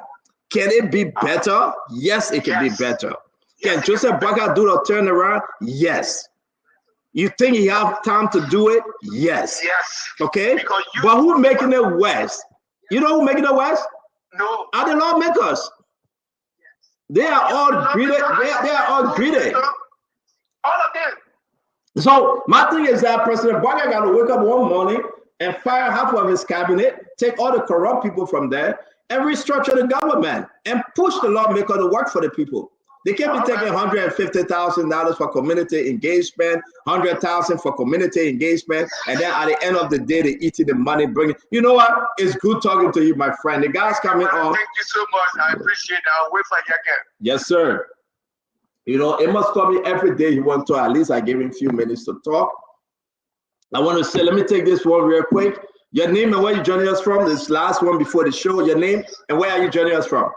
Can it be better? Yes, it can be better. Can Joseph Bwaka do the turnaround? Yes. You think he have time to do it? Yes. Yes. Okay. But who making it worse? You know who making it worse? No. Are the lawmakers? They are all greedy. They are all greedy. All of them. So my thing is that President Bwaka got to wake up one morning and fire half of his cabinet, take all the corrupt people from there, and restructure the government and push the lawmaker to work for the people. They can't be taking $150,000 for community engagement, $100,000 for community engagement, and then at the end of the day, they eating the money, bringing. You know what? It's good talking to you, my friend. The guy's coming on. Thank you so much. I appreciate it. I'll wait for Yeke. Yes, sir. You know, it must call me every day he wants to. At least I give him a few minutes to talk. I want to say, let me take this one real quick. Your name and where you joining us from. This last one before the show. Your name and where are you joining us from?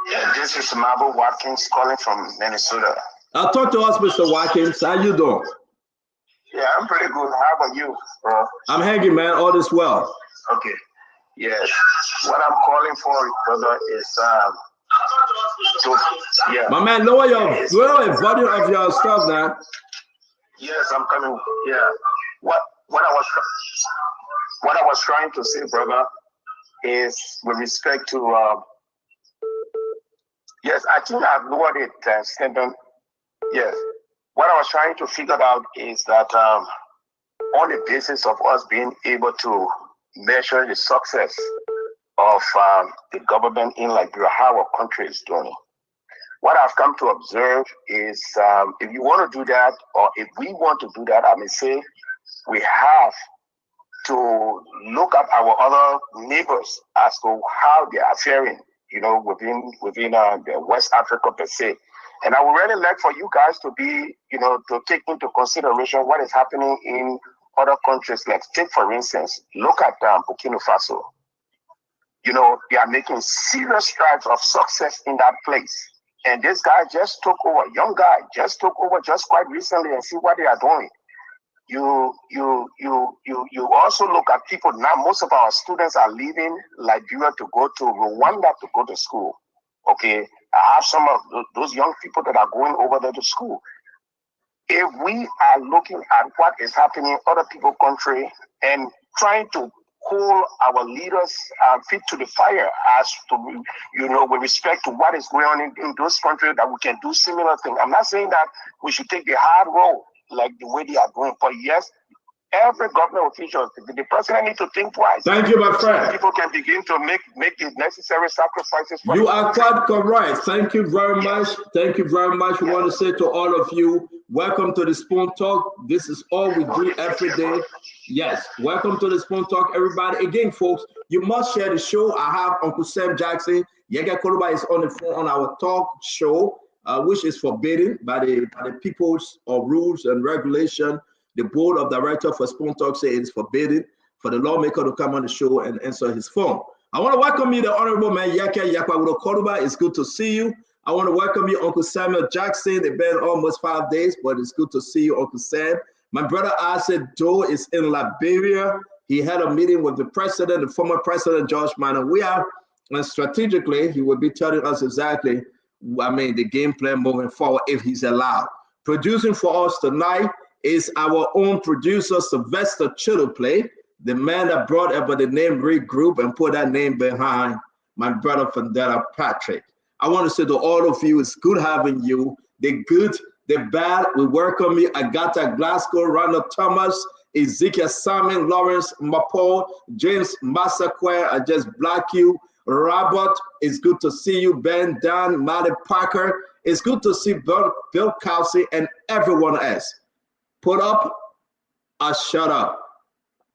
Yeah, this is Marble Watkins calling from Minnesota. Talk to us, Mr. Watkins. How you doing? Yeah, I'm pretty good. How about you, bro? I'm hanging, man. All is well. Okay. Yes. What I'm calling for, brother, is yeah. My man, lower the volume of your stuff now. Yes, I'm coming. Yeah. What I was trying to say, brother, is with respect to yes, I think I've lowered it, Stanton. Yes. What I was trying to figure out is that on the basis of us being able to measure the success of the government in Liberia, how our country is doing. What I've come to observe is if you want to do that, or if we want to do that, I may say we have to look at our other neighbors as to how they are faring within the West Africa per se. And I would really like for you guys to be, to take into consideration what is happening in other countries. Like, take for instance, look at Burkina Faso. They are making serious strides of success in that place. And this guy just took over, young guy, just took over just quite recently, and see what they are doing. You also look at people now. Most of our students are leaving Liberia to go to Rwanda to go to school. Okay, I have some of those young people that are going over there to school. If we are looking at what is happening in other people's country and trying to hold our leaders' feet to the fire as to, with respect to what is going on in those countries, that we can do similar things. I'm not saying that we should take the hard road like the way they are doing, but yes, every government official, the president needs to think twice. Thank you, my friend. So people can begin to make the necessary sacrifices. You are quite correct. Thank you very much. Thank you very much. We want to say to all of you, welcome to the Spoon Talk. This is all we do every day. Yes, welcome to the Spoon Talk, everybody. Again, folks, you must share the show. I have Uncle Sam Jackson. Yega Koluba is on the phone on our talk show, which is forbidden by the people's rules and regulation. The board of directors for Spoon Talk say it's forbidden for the lawmaker to come on the show and answer his phone. I want to welcome you, the Honorable Man Yaka Koluba. It's good to see you. I want to welcome you, Uncle Samuel Jackson. It's been almost 5 days, but it's good to see you, Uncle Sam. My brother Isaac Joe is in Liberia. He had a meeting with the president, the former president, George Manawia, and strategically, he will be telling us exactly, the game plan moving forward if he's allowed. Producing for us tonight is our own producer, Sylvester Chittleplay, the man that brought up the name Regroup and put that name behind my brother Fandela Patrick. I want to say to all of you, it's good having you. The good, the bad, we welcome you. Agatha Glasgow, Ronald Thomas, Ezekiel Simon, Lawrence Mapo, James Massaquare, I just block you. Robert, it's good to see you. Ben, Dan, Maddie Parker, it's good to see Bill Kelsey and everyone else. Put up or shut up.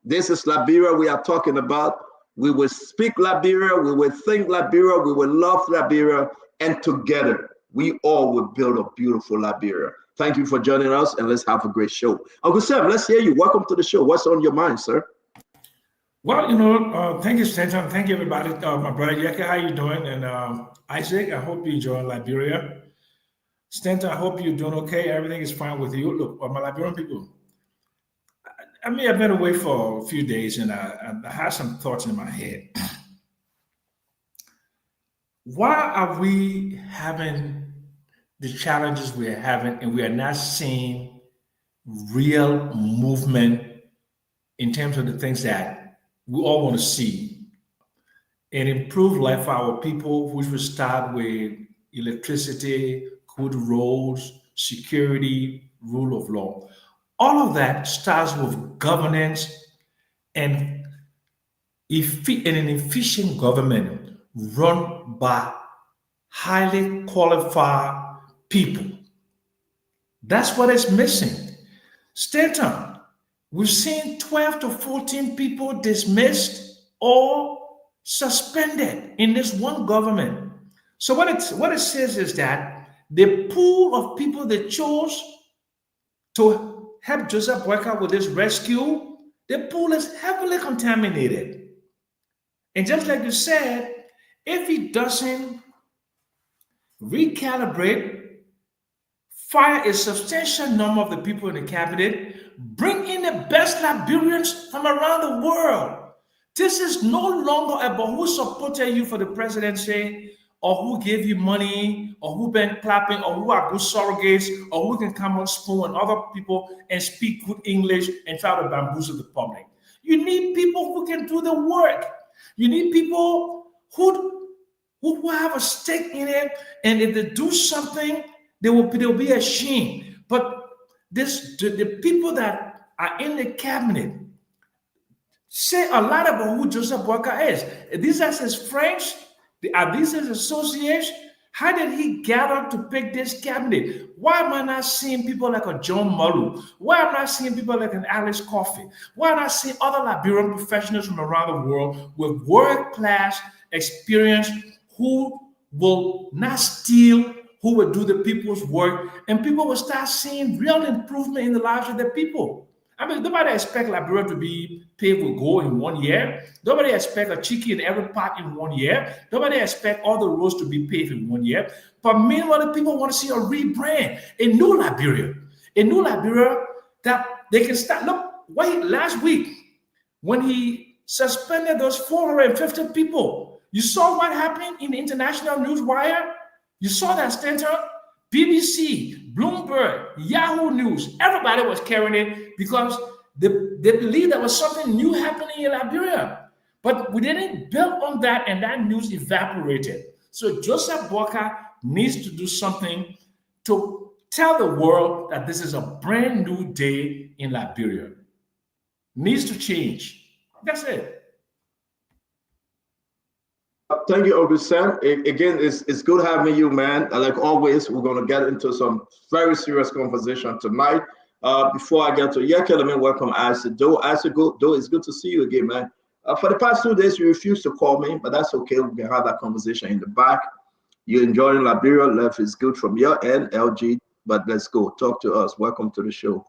This is Liberia we are talking about. We will speak Liberia, we will think Liberia, we will love Liberia, and together we all will build a beautiful Liberia. Thank you for joining us, and let's have a great show. Uncle Sam, let's hear you. Welcome to the show. What's on your mind, sir? Well, thank you, Stanton. Thank you, everybody. My brother Yaka, how you doing? And Isaac, I hope you enjoy Liberia. Stanton, I hope you're doing okay. Everything is fine with you. Look, my Liberian people, I've been away for a few days, and I had some thoughts in my head. Why are we having the challenges we're having, and we are not seeing real movement in terms of the things that we all want to see and improve life for our people, which will start with electricity, good roads, security, rule of law. All of that starts with governance and an efficient government run by highly qualified people. That's what is missing. Stanton, we've seen 12 to 14 people dismissed or suspended in this one government. So what it says is that the pool of people they chose to help Joseph Boyka with this rescue, the pool is heavily contaminated. And just like you said, if he doesn't recalibrate, fire a substantial number of the people in the cabinet, bring in the best Liberians from around the world. This is no longer about who supported you for the presidency, or who gave you money, or who been clapping, or who are good surrogates, or who can come on spoon and other people and speak good English and try to bamboozle the public. You need people who can do the work. You need people who have a stake in it, and if they do something, they'll be ashamed. But the people that are in the cabinet say a lot about who Joseph Boyka is. These are his friends. Are these his associates? How did he gather to pick this cabinet? Why am I not seeing people like a John Malu? Why am I not seeing people like an Alex Coffey? Why am I not seeing other Liberian professionals from around the world with world-class experience who will not steal, who will do the people's work, and people will start seeing real improvement in the lives of the people. I mean, nobody expect Liberia to be paved with gold in 1 year. Nobody expect a chicken in every pot in 1 year. Nobody expect all the roads to be paved in 1 year. But meanwhile, the people want to see a rebrand, a new Liberia that they can start. Look, wait, last week when he suspended those 450 people, you saw what happened in the international news wire. You saw that center, BBC, Bloomberg, Yahoo News, everybody was carrying it because they believed there was something new happening in Liberia. But we didn't build on that, and that news evaporated. So Joseph Boakai needs to do something to tell the world that this is a brand new day in Liberia. Needs to change. That's it. Thank you, Augustin. Again, it's good having you, man. Like always, we're going to get into some very serious conversation tonight. Before I get to Yeke, let me welcome Isaac Doe. Isaac Doe, it's good to see you again, man. For the past 2 days, you refused to call me, but that's okay. We can have that conversation in the back. You're enjoying Liberia. Life is good from your end, LG. But let's go. Talk to us. Welcome to the show.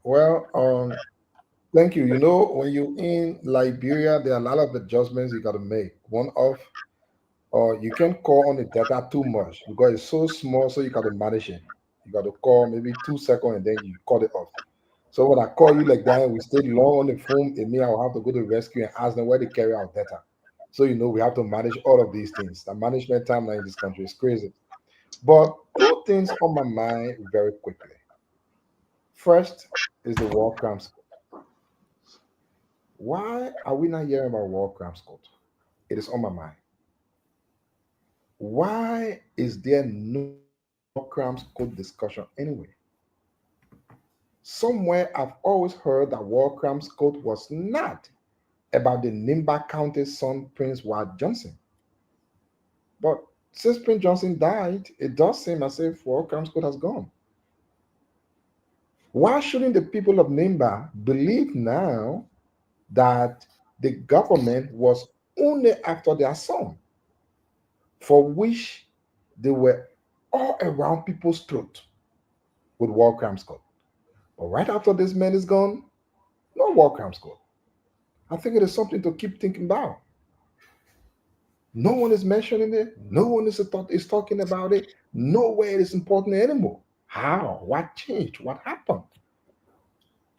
Well, thank you. You know, when you're in Liberia, there are a lot of adjustments you got to make. One of, you can't call on the data too much because it's so small, so you got to manage it. You got to call maybe 2 seconds and then you cut it off. So when I call you like that and we stay long on the phone, it means I'll have to go to rescue and ask them where they carry out data. So you know we have to manage all of these things. The management timeline in this country is crazy. But two things on my mind very quickly. First is the war crimes. Why are we not hearing about war crimes court? It is on my mind. Why is there no war crimes court discussion anyway? Somewhere I've always heard that war crimes court was not about the Nimba County son Prince Ward Johnson. But since Prince Johnson died, it does seem as if war crimes court has gone. Why shouldn't the people of Nimba believe now that the government was only after their son, for which they were all around people's throat with war crimes court? But right after this man is gone, no war crimes court. I think it is something to keep thinking about. No one is mentioning it. No one is talking about it. Nowhere it is important anymore. How? What changed? What happened?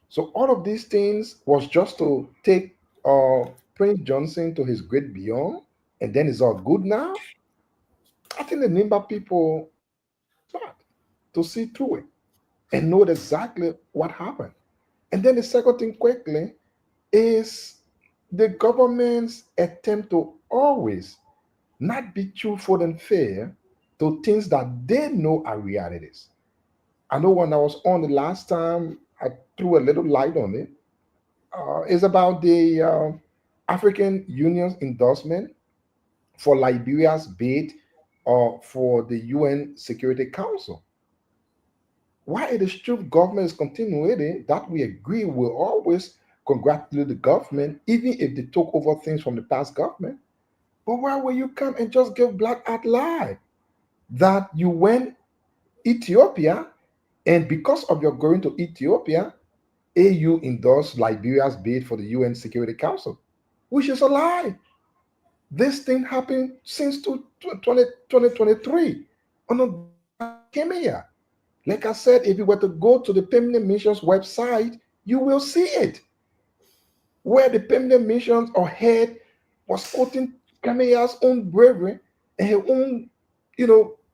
So all of these things was just to take Prince Johnson to his great beyond, and then it's all good now. I think the Nimba people start to see through it and know exactly what happened. And then the second thing quickly is the government's attempt to always not be truthful and fair to things that they know are realities. I know when I was on the last time, I threw a little light on it. It's about the African Union's endorsement for Liberia's bid for the UN Security Council. Why it is true government is continuing that we agree will always congratulate the government, even if they took over things from the past government. But why will you come and just give black out lie that you went Ethiopia, and because of your going to Ethiopia, AU endorsed Liberia's bid for the UN Security Council, which is a lie. This thing happened since 2023. Came here. Like I said, if you were to go to the Permanent Missions website, you will see it. Where the Permanent Missions or head was quoting Kenya's own bravery and her own,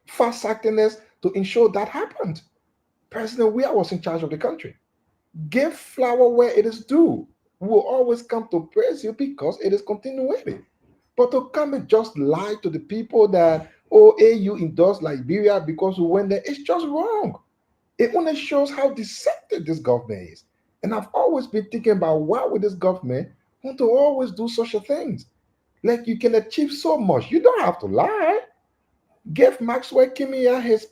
fast-actingness to ensure that happened. President Weah was in charge of the country. Give flower where it is due. We will always come to praise you because it is continuity. But to come and just lie to the people that, AU endorsed Liberia because we went there, it's just wrong. It only shows how deceptive this government is. And I've always been thinking about why would this government want to always do such a things? Like you can achieve so much. You don't have to lie. Give Maxwell Kimia his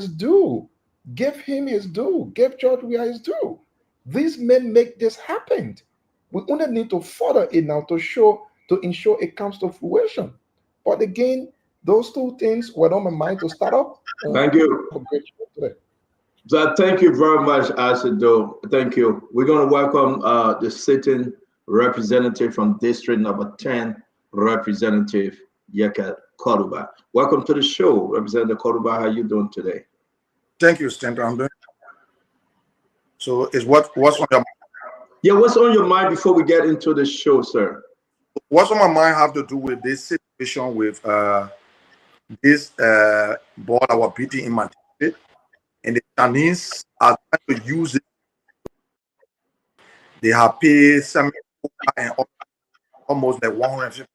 due. Give him his due. Give George Weah his due. These men make this happen. We only need to further it now to show to ensure it comes to fruition. But again, those two things were on my mind to start up. Thank you. So thank you very much, Asido. Thank you. We're going to welcome the sitting representative from District Number 10, Representative Yeka Koruba. Welcome to the show, Representative Koruba. How are you doing today? Thank you, Stanton. I'm doing. So, is what's on your mind? Yeah, what's on your mind before we get into the show, sir? What's on my mind have to do with this situation with this ball that were beating in my state, and the Chinese are trying to use it. They have paid some and almost like 150,000.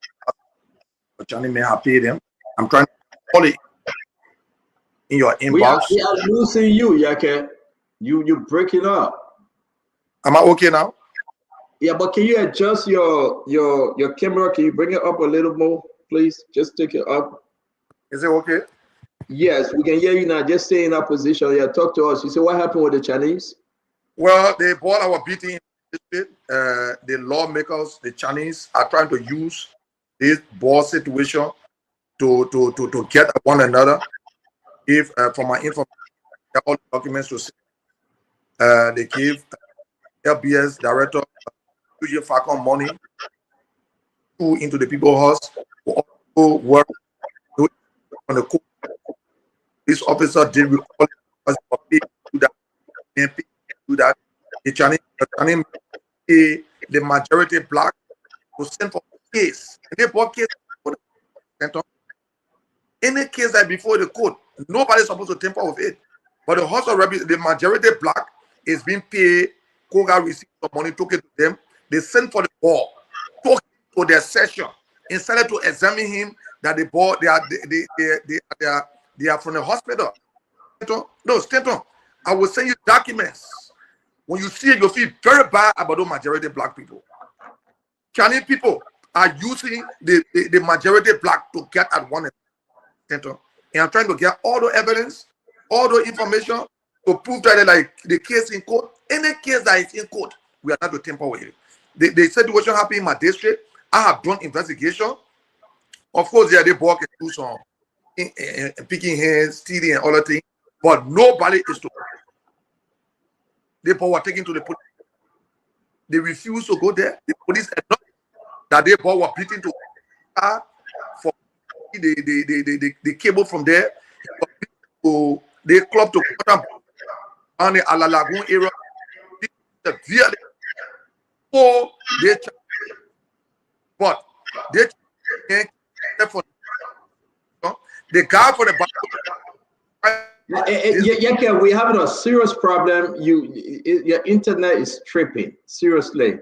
The Chinese may have paid them. I'm trying to call it in your inbox. We are losing you, Yake. You breaking up. Am I okay now? Yeah, but can you adjust your camera? Can you bring it up a little more, please? Just take it up. Is it okay? Yes, we can hear you now. Just stay in that position. Yeah, talk to us. You say what happened with the Chinese? Well, the ball our beating, the lawmakers, the Chinese are trying to use this ball situation to get at one another. If from my information, all the documents to see, they give LBS director Eugene Falcon money into the people's house who also work on the court. This officer did recall do that. Do that. The Chinese the majority black to send for case. And they brought case. Any case that before the court, nobody's supposed to tamper with it. But the House of Representatives, the majority black is being paid. Koga received some money, took it to them. They sent for the ball, took it to their session, instead of to examine him that the ball they are from the hospital. No, Stanton, I will send you documents. When you see it, you'll feel very bad about the majority black people. Chinese people are using the majority black to get at one another. And I'm trying to get all the evidence, all the information to prove that like the case in court, any case that is in court, we are not to tamper with it. The situation happened in my district. I have done investigation. Of course, yeah, they work and do some picking hands, stealing and other things, but nobody is to. They were taken to the police. They refused to go there. The police acknowledged that they were beaten to for the cable from there. To the club to on the Ala Lagoon area. Severely. For they, but they can't for the guy for the yeah, we're having a serious problem. Your internet is tripping. Seriously,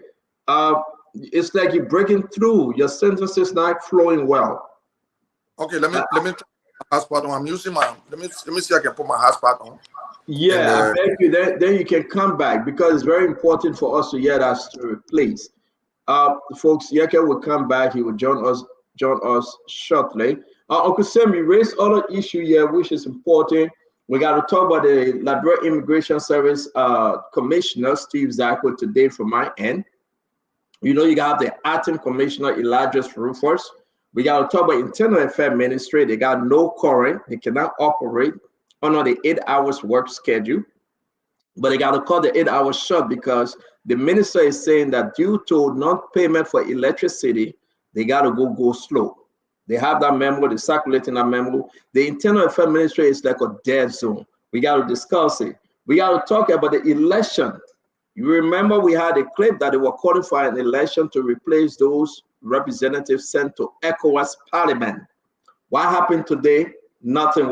it's like you're breaking through. Your sentences not flowing well. Okay, let me hotspot on. I'm using my. Let me see if I can put my hotspot on. Yeah, I beg you. Then you can come back because it's very important for us to hear that story, please. Folks, Yeke will come back. He will join us shortly. Uncle Sam, you raised other issue here, which is important. We got to talk about the Liberia Immigration Service Commissioner, Steve Zago, today from my end. You know, you got the acting commissioner, Elijah Rufus. We got to talk about Internal Affairs Ministry. They got no current. They cannot operate under the 8 hours work schedule. But they got to cut the 8 hours short because the minister is saying that due to non-payment for electricity, they got to go slow. They have that memo, they're circulating that memo. The Internal Affairs Ministry is like a dead zone. We got to discuss it. We got to talk about the election. You remember we had a clip that they were calling for an election to replace those representatives sent to ECOWAS Parliament. What happened today? Nothing.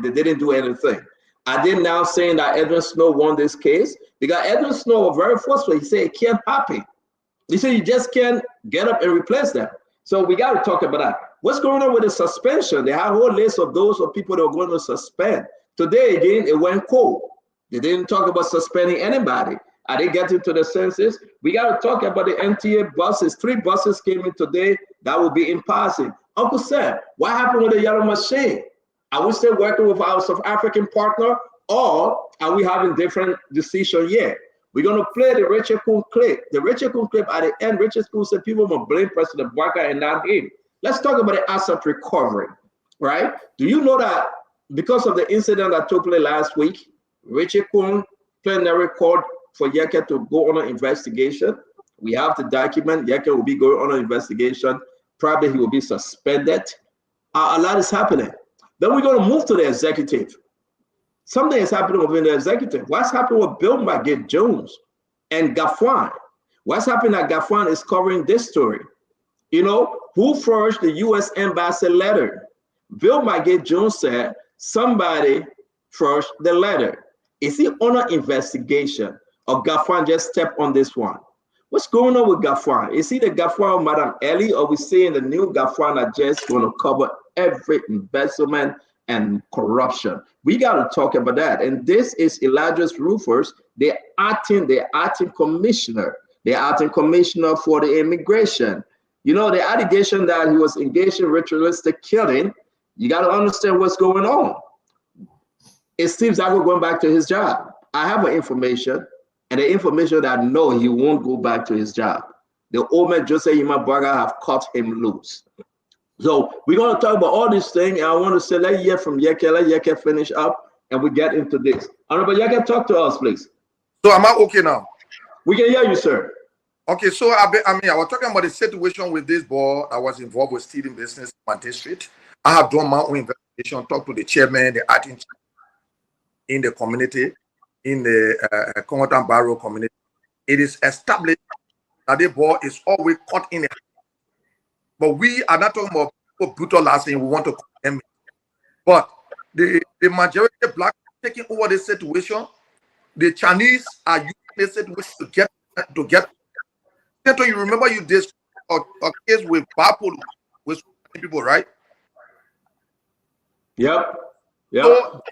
They didn't do anything. Are they now saying that Edwin Snow won this case? Because Edwin Snow was very forceful. He said it can't happen. He said you just can't get up and replace them. So we got to talk about that. What's going on with the suspension? They have a whole list of those people that are going to suspend. Today, again, it went cold. They didn't talk about suspending anybody. Are they getting to the census? We got to talk about the NTA buses. 3 buses came in today that will be in passing. Uncle Sam, what happened with the yellow machine? Are we still working with our South African partner, or are we having different decisions yet? We're going to play the Richard Kuhn clip. The Richard Kuhn clip at the end, Richard Kuhn said people will blame President Barker and not him. Let's talk about the asset recovery, right? Do you know that because of the incident that took place last week, Richard Kuhn playing the record for Yeke to go on an investigation? We have the document. Yeke will be going on an investigation. Probably he will be suspended. A lot is happening. Then we're going to move to the executive. Something is happening within the executive. What's happening with Bill Magid Jones and Gafwan? What's happening at Gafwan is covering this story. You know, who forged the U.S. Embassy letter? Bill Magid Jones said somebody forged the letter. Is he on an investigation or Gafwan just stepped on this one? What's going on with Gafwan? Is he the Gafwan of Madam Ellie, or we seeing the new Gafwan that just going to cover every investment and corruption? We got to talk about that. And this is Elijah's Rufus, the acting commissioner. The acting commissioner for the immigration. You know, the allegation that he was engaged in ritualistic killing, you got to understand what's going on. Is Steve Zago going back to his job? I have an information, and the information that no, he won't go back to his job. The old man Jose Imabaga have cut him loose. So we're going to talk about all these things. And I want to say, let's hear from Yeke. Let Yeke finish up, and we get into this. Honorable Yeke, talk to us, please. So am I okay now? We can hear you, sir. Okay, so I was talking about the situation with this boy. I was involved with stealing business in my district. I have done my own investigation, talked to the chairman, the acting in the community, in the Congotan Barrow community. It is established that the boy is always caught in it. But we are not talking about brutalizing. We want to condemn it. But the majority of black taking over this situation, the Chinese are using this situation to get. You remember you did a case with Bapolo with people, right? Yep. So,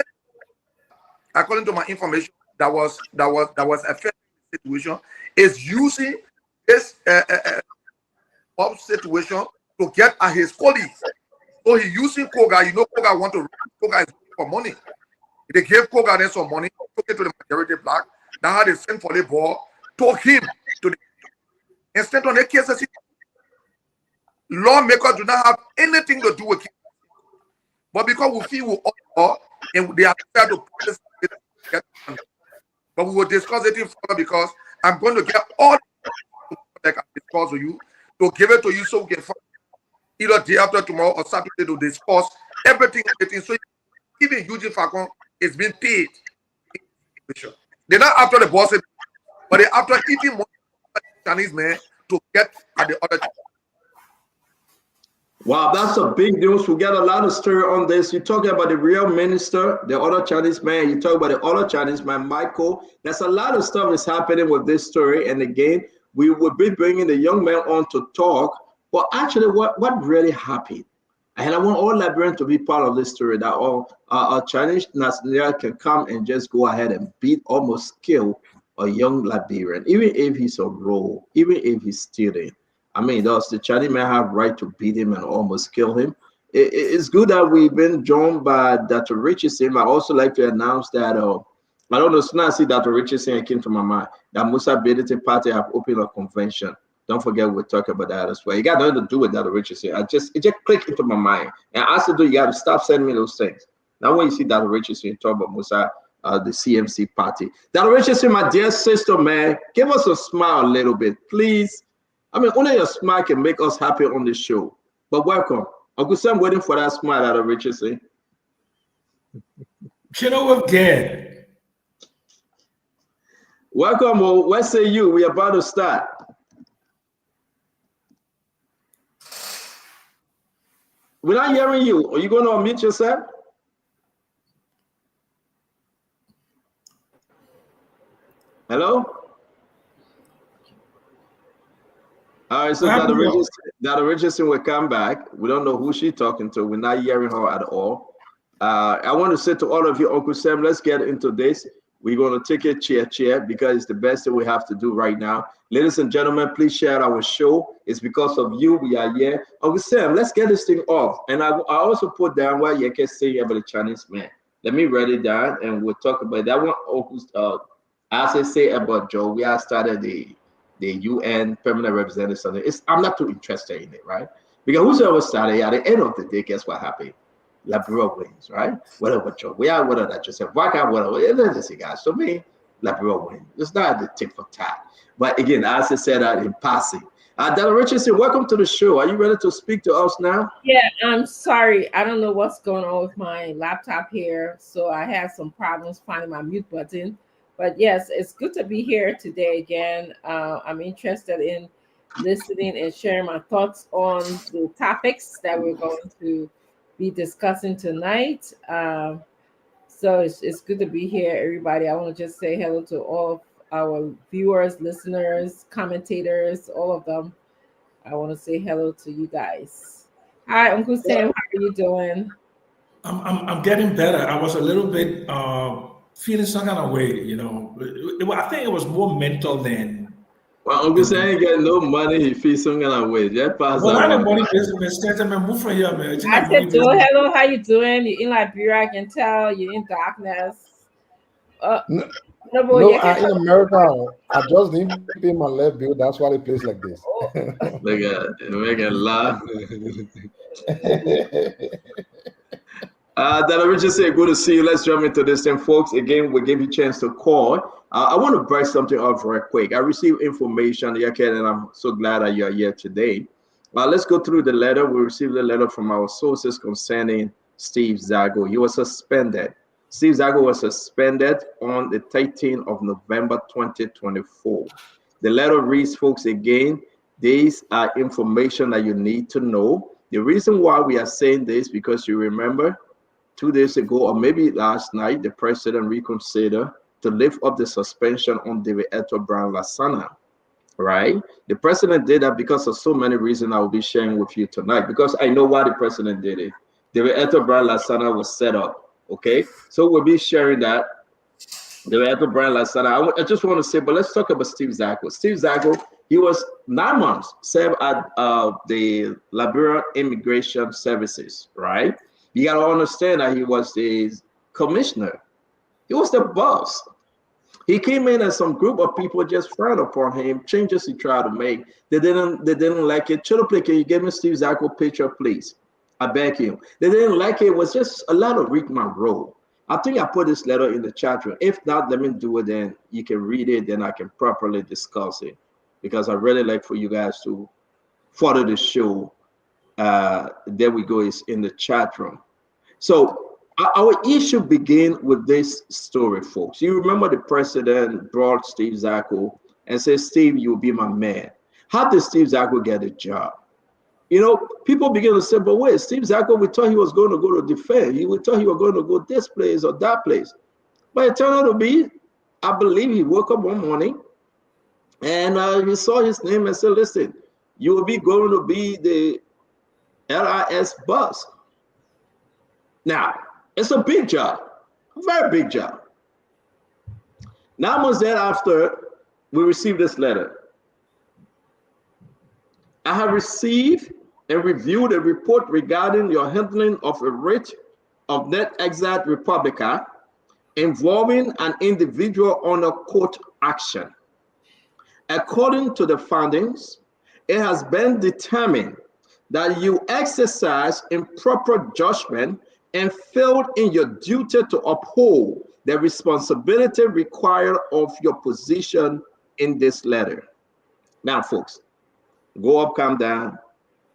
according to my information, that was affecting the situation, is using this situation to get at his colleagues. So he using Koga. You know, Koga is looking for money. They gave Koga then some money, took it to the majority black. Now they sent for the ball, took him to the instead on the cases. Lawmakers do not have anything to do with it. But because we feel we all and they are prepared to put this, but we will discuss it further because I'm going to get all that I can discuss with you to give it to you so we can find either day after tomorrow or Saturday to discuss everything. So even Eugene Falcon is being paid. They're not after the boss, but they're after eating more Chinese men to get at the other. Wow, that's a big news. We get a lot of story on this. You're talking about the real minister, the other Chinese man. You talk about the other Chinese man, Michael. There's a lot of stuff is happening with this story. And again, we will be bringing the young man on to talk. But actually, what really happened? And I want all Liberians to be part of this story, that all Chinese nationals can come and just go ahead and beat, almost kill a young Liberian, even if he's a role, even if he's stealing. I mean, does the Chinese man have right to beat him and almost kill him? It's good that we've been joined by Dr. Richardson. I also like to announce that, I don't know, as soon as I see Dr. Richardson, it came to my mind that Musa Bedete Party have opened a convention. Don't forget we'll talk about that as well. You got nothing to do with Dr. Richardson. It just clicked into my mind. And I said, you got to stop sending me those things. Now when you see Dr. Richardson, you talk about Musa, the CMC party. Dr. Richardson, my dear sister, man, give us a smile a little bit, please. I mean, only your smile can make us happy on this show. But welcome. Uncle Sam waiting for that smile out of Richardson. You know what, good. Welcome. Well, what say you? We're about to start. We're not hearing you. Are you going to unmute yourself? Hello? All right, so Dr. Richardson will come back. We don't know who she's talking to. We're not hearing her at all. I want to say to all of you, Uncle Sam, let's get into this. We're going to take a chair because it's the best thing we have to do right now. Ladies and gentlemen, please share our show. It's because of you we are here. Uncle Sam, let's get this thing off. And I also put down what you can say about the Chinese man. Let me write it down and we'll talk about that one. As I say about Joe, we have started the UN permanent representative something. I'm not too interested in it, right? Because whosoever started, at the end of the day, guess what happened? Liberia wins, right? Whatever Joe, we are whatever that Joseph, whatever. Let's see, guys. So me, Liberia wins. It's not the tick for tat. But again, as I said that in passing. Della Richardson, welcome to the show. Are you ready to speak to us now? Yeah, I'm sorry. I don't know what's going on with my laptop here. So I had some problems finding my mute button. But yes, it's good to be here today again. I'm interested in listening and sharing my thoughts on the topics that we're going to be discussing tonight. So it's good to be here, everybody. I want to just say hello to all of our viewers, listeners, commentators, all of them. I want to say hello to you guys. Hi, Uncle Sam. How are you doing? I'm getting better. I was a little bit feeling some kind of way, you know. I think it was more mental than. Well, Uncle Sam ain't getting no money. He feels some kind of way. Just pass Well, that not the one. money business. Man, move from here, man. It's I not money said, "Joe, business. hello. How you doing? You're in Liberia. I can tell you're in darkness." No, No, boy, no, you can. in America, I just didn't pay my left bill. That's why they place like this. Look at it, make it laugh. Della Richard said, good to see you. Let's jump into this thing, folks. Again, we give you a chance to call. I want to break something up real quick. I received information, and I'm so glad that you're here today. Let's go through the letter. We received a letter from our sources concerning Steve Zago. He was suspended. Steve Zago was suspended on the 13th of November 2024. The letter reads, folks, again, these are information that you need to know. The reason why we are saying this, because you remember 2 days ago, or maybe last night, the president reconsidered to lift up the suspension on David Eto Brown Lasana, right? The president did that because of so many reasons I will be sharing with you tonight, because I know why the president did it. David Eto Brown Lasana was set up, okay? So we'll be sharing that. David Eto Brown Lasana. I just want to say, but let's talk about Steve Zago. Steve Zago, he was 9 months served at the Liberia Immigration Services, right? You got to understand that he was the commissioner. He was the boss. He came in and some group of people just frowned upon him, changes he tried to make. They didn't like it. Cholople, can you give me Steve Zago picture, please? I beg you. They didn't like it. It was just a lot of Rick Monroe. I think I put this letter in the chat room. If not, let me do it, then you can read it, then I can properly discuss it. Because I really like for you guys to follow the show. There we go, it's in the chat room. So our issue begins with this story, folks. You remember the president brought Steve Zago and said, Steve, you'll be my man. How did Steve Zago get a job? You know, people begin to say, but wait, Steve Zago, we thought he was going to go to defense. We thought he was going to go this place or that place. But it turned out to be, I believe he woke up one morning and he saw his name and said, listen, you will be going to be the LIS boss. Now, it's a big job, a very big job. 9 months thereafter, we received this letter. I have received and reviewed a report regarding your handling of a writ of net exile Republica involving an individual under court action. According to the findings, it has been determined that you exercise improper judgment and failed in your duty to uphold the responsibility required of your position in this letter. Now, folks, go up, calm down.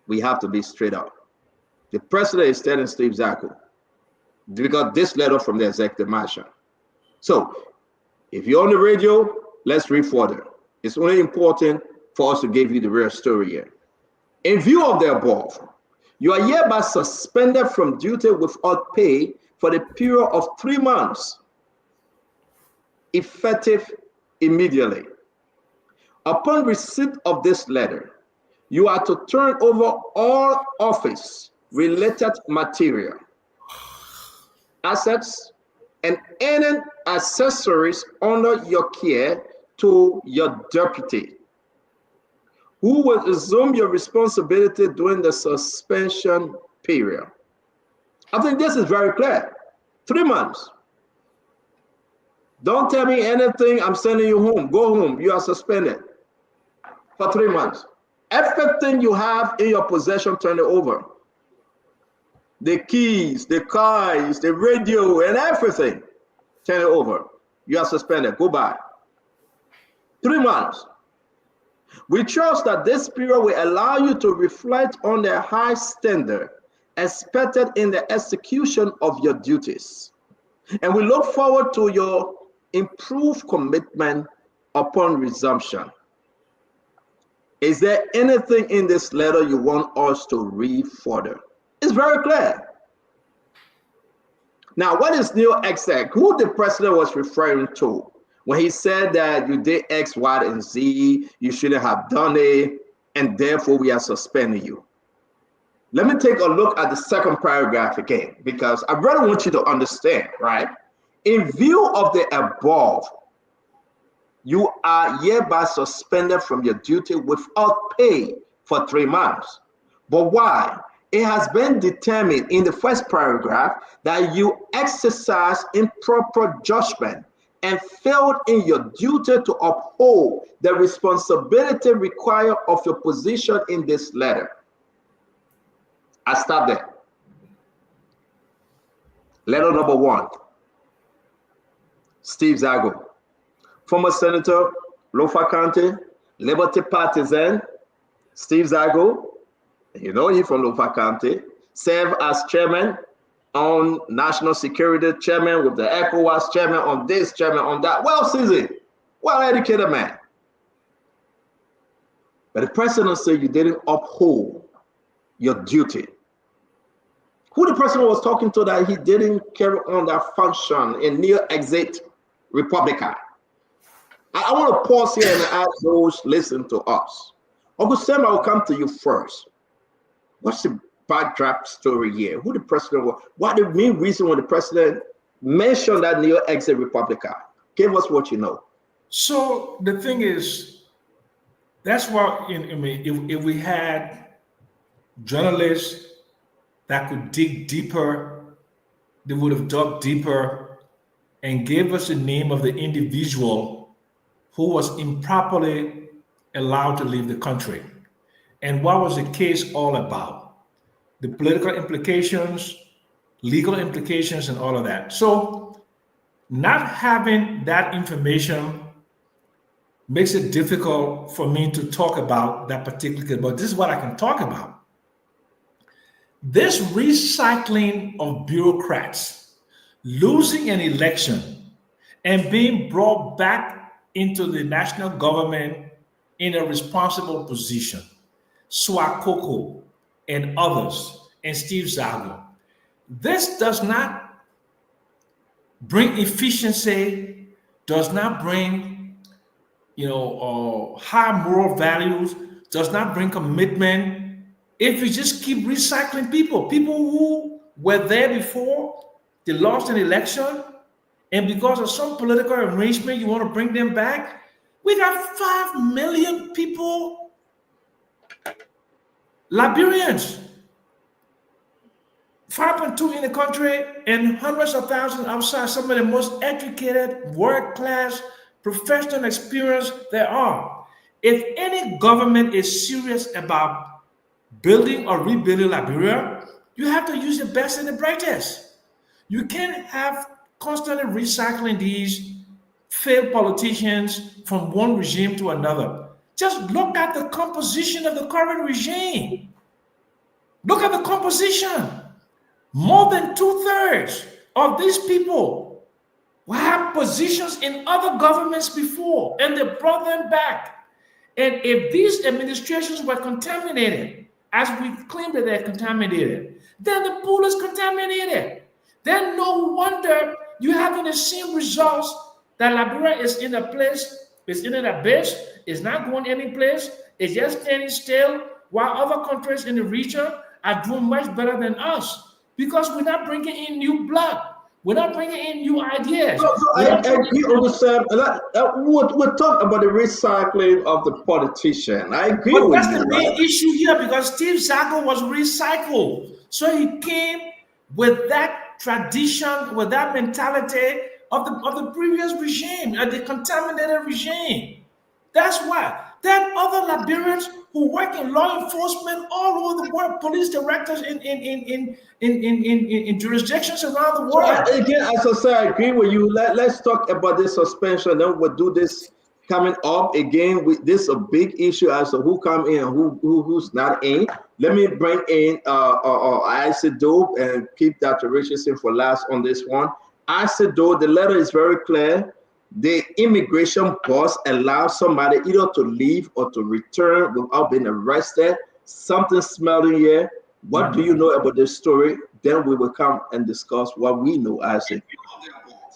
We have to be straight up. The president is telling Steve Zago, we got this letter from the executive marshal. So, if you're on the radio, let's read further. It's only important for us to give you the real story here. In view of the above, you are hereby suspended from duty without pay for the period of 3 months, effective immediately. Upon receipt of this letter, you are to turn over all office-related material, assets, and any accessories under your care to your deputy, who will assume your responsibility during the suspension period. I think this is very clear. 3 months. Don't tell me anything. I'm sending you home. Go home. You are suspended for 3 months. Everything you have in your possession, turn it over. The keys, the cars, the radio, and everything. Turn it over. You are suspended. Goodbye. 3 months. We trust that this period will allow you to reflect on the high standard expected in the execution of your duties. And we look forward to your improved commitment upon resumption. Is there anything in this letter you want us to read further? It's very clear. Now, what is new exec? Who the president was referring to when he said that you did X, Y, and Z, you shouldn't have done it, and therefore we are suspending you? Let me take a look at the second paragraph again, because I really want you to understand, right? In view of the above, you are hereby suspended from your duty without pay for 3 months. But why? It has been determined in the first paragraph that you exercise improper judgment and failed in your duty to uphold the responsibility required of your position in this letter. I stop there. Letter number 1. Steve Zago, former Senator, Lofa County, Liberty partisan. Steve Zago, you know him from Lofa County, served as chairman on national security, chairman with the ECOWAS, chairman on this, chairman on that. Well seasoned, well-educated man. But the president said you didn't uphold your duty. Who the president was talking to that he didn't carry on that function in near exit Republican? I want to pause here and ask those listening to us. Uncle Sam, I will come to you first. What's the backdrop story here? Who the president was? What the main reason when the president mentioned that near exit Republican? Give us what you know. So the thing is, that's why if we had journalists that could dig deeper, they would have dug deeper and gave us the name of the individual who was improperly allowed to leave the country. And what was the case all about? The political implications, legal implications, and all of that. So not having that information makes it difficult for me to talk about that particular case, but this is what I can talk about. This recycling of bureaucrats, losing an election and being brought back into the national government in a responsible position, Swakoko and others, and Steve Zago. This does not bring efficiency, does not bring high moral values, does not bring commitment. If you just keep recycling people who were there before, they lost an election, and because of some political arrangement, you want to bring them back. We got 5 million people, Liberians, 5.2 in the country, and hundreds of thousands outside, some of the most educated, world-class, professional experience there are. If any government is serious about building or rebuilding Liberia, you have to use the best and the brightest. You can't have constantly recycling these failed politicians from one regime to another. Just look at the composition of the current regime. Look at the composition. More than 2/3 of these people have positions in other governments before, and they brought them back. And if these administrations were contaminated, as we claim that they're contaminated, then the pool is contaminated. Then no wonder you're having the same results that Liberia is in a place, is in an abyss, is not going any place, is just standing still, while other countries in the region are doing much better than us because we're not bringing in new blood. We're not bringing in new ideas. So I agree on the same. We're talking about the recycling of the politician. I agree but with that's you. the main issue here because Steve Zago was recycled. So he came with that tradition, with that mentality of the previous regime, the contaminated regime. That's why. There are other Liberians who work in law enforcement all over the world, police directors in jurisdictions around the So world. again, as I say, I agree with you. Let's talk about this suspension. Then we'll do this coming up again. This is a big issue as to who come in and who's not in. Let me bring in Isaac Dope and keep Dr. Richardson for last on this one. Isaac Dope, the letter is very clear. The immigration boss allows somebody either to leave or to return without being arrested. Something smelling here. What do you know about this story? Then we will come and discuss what we know, Isaac.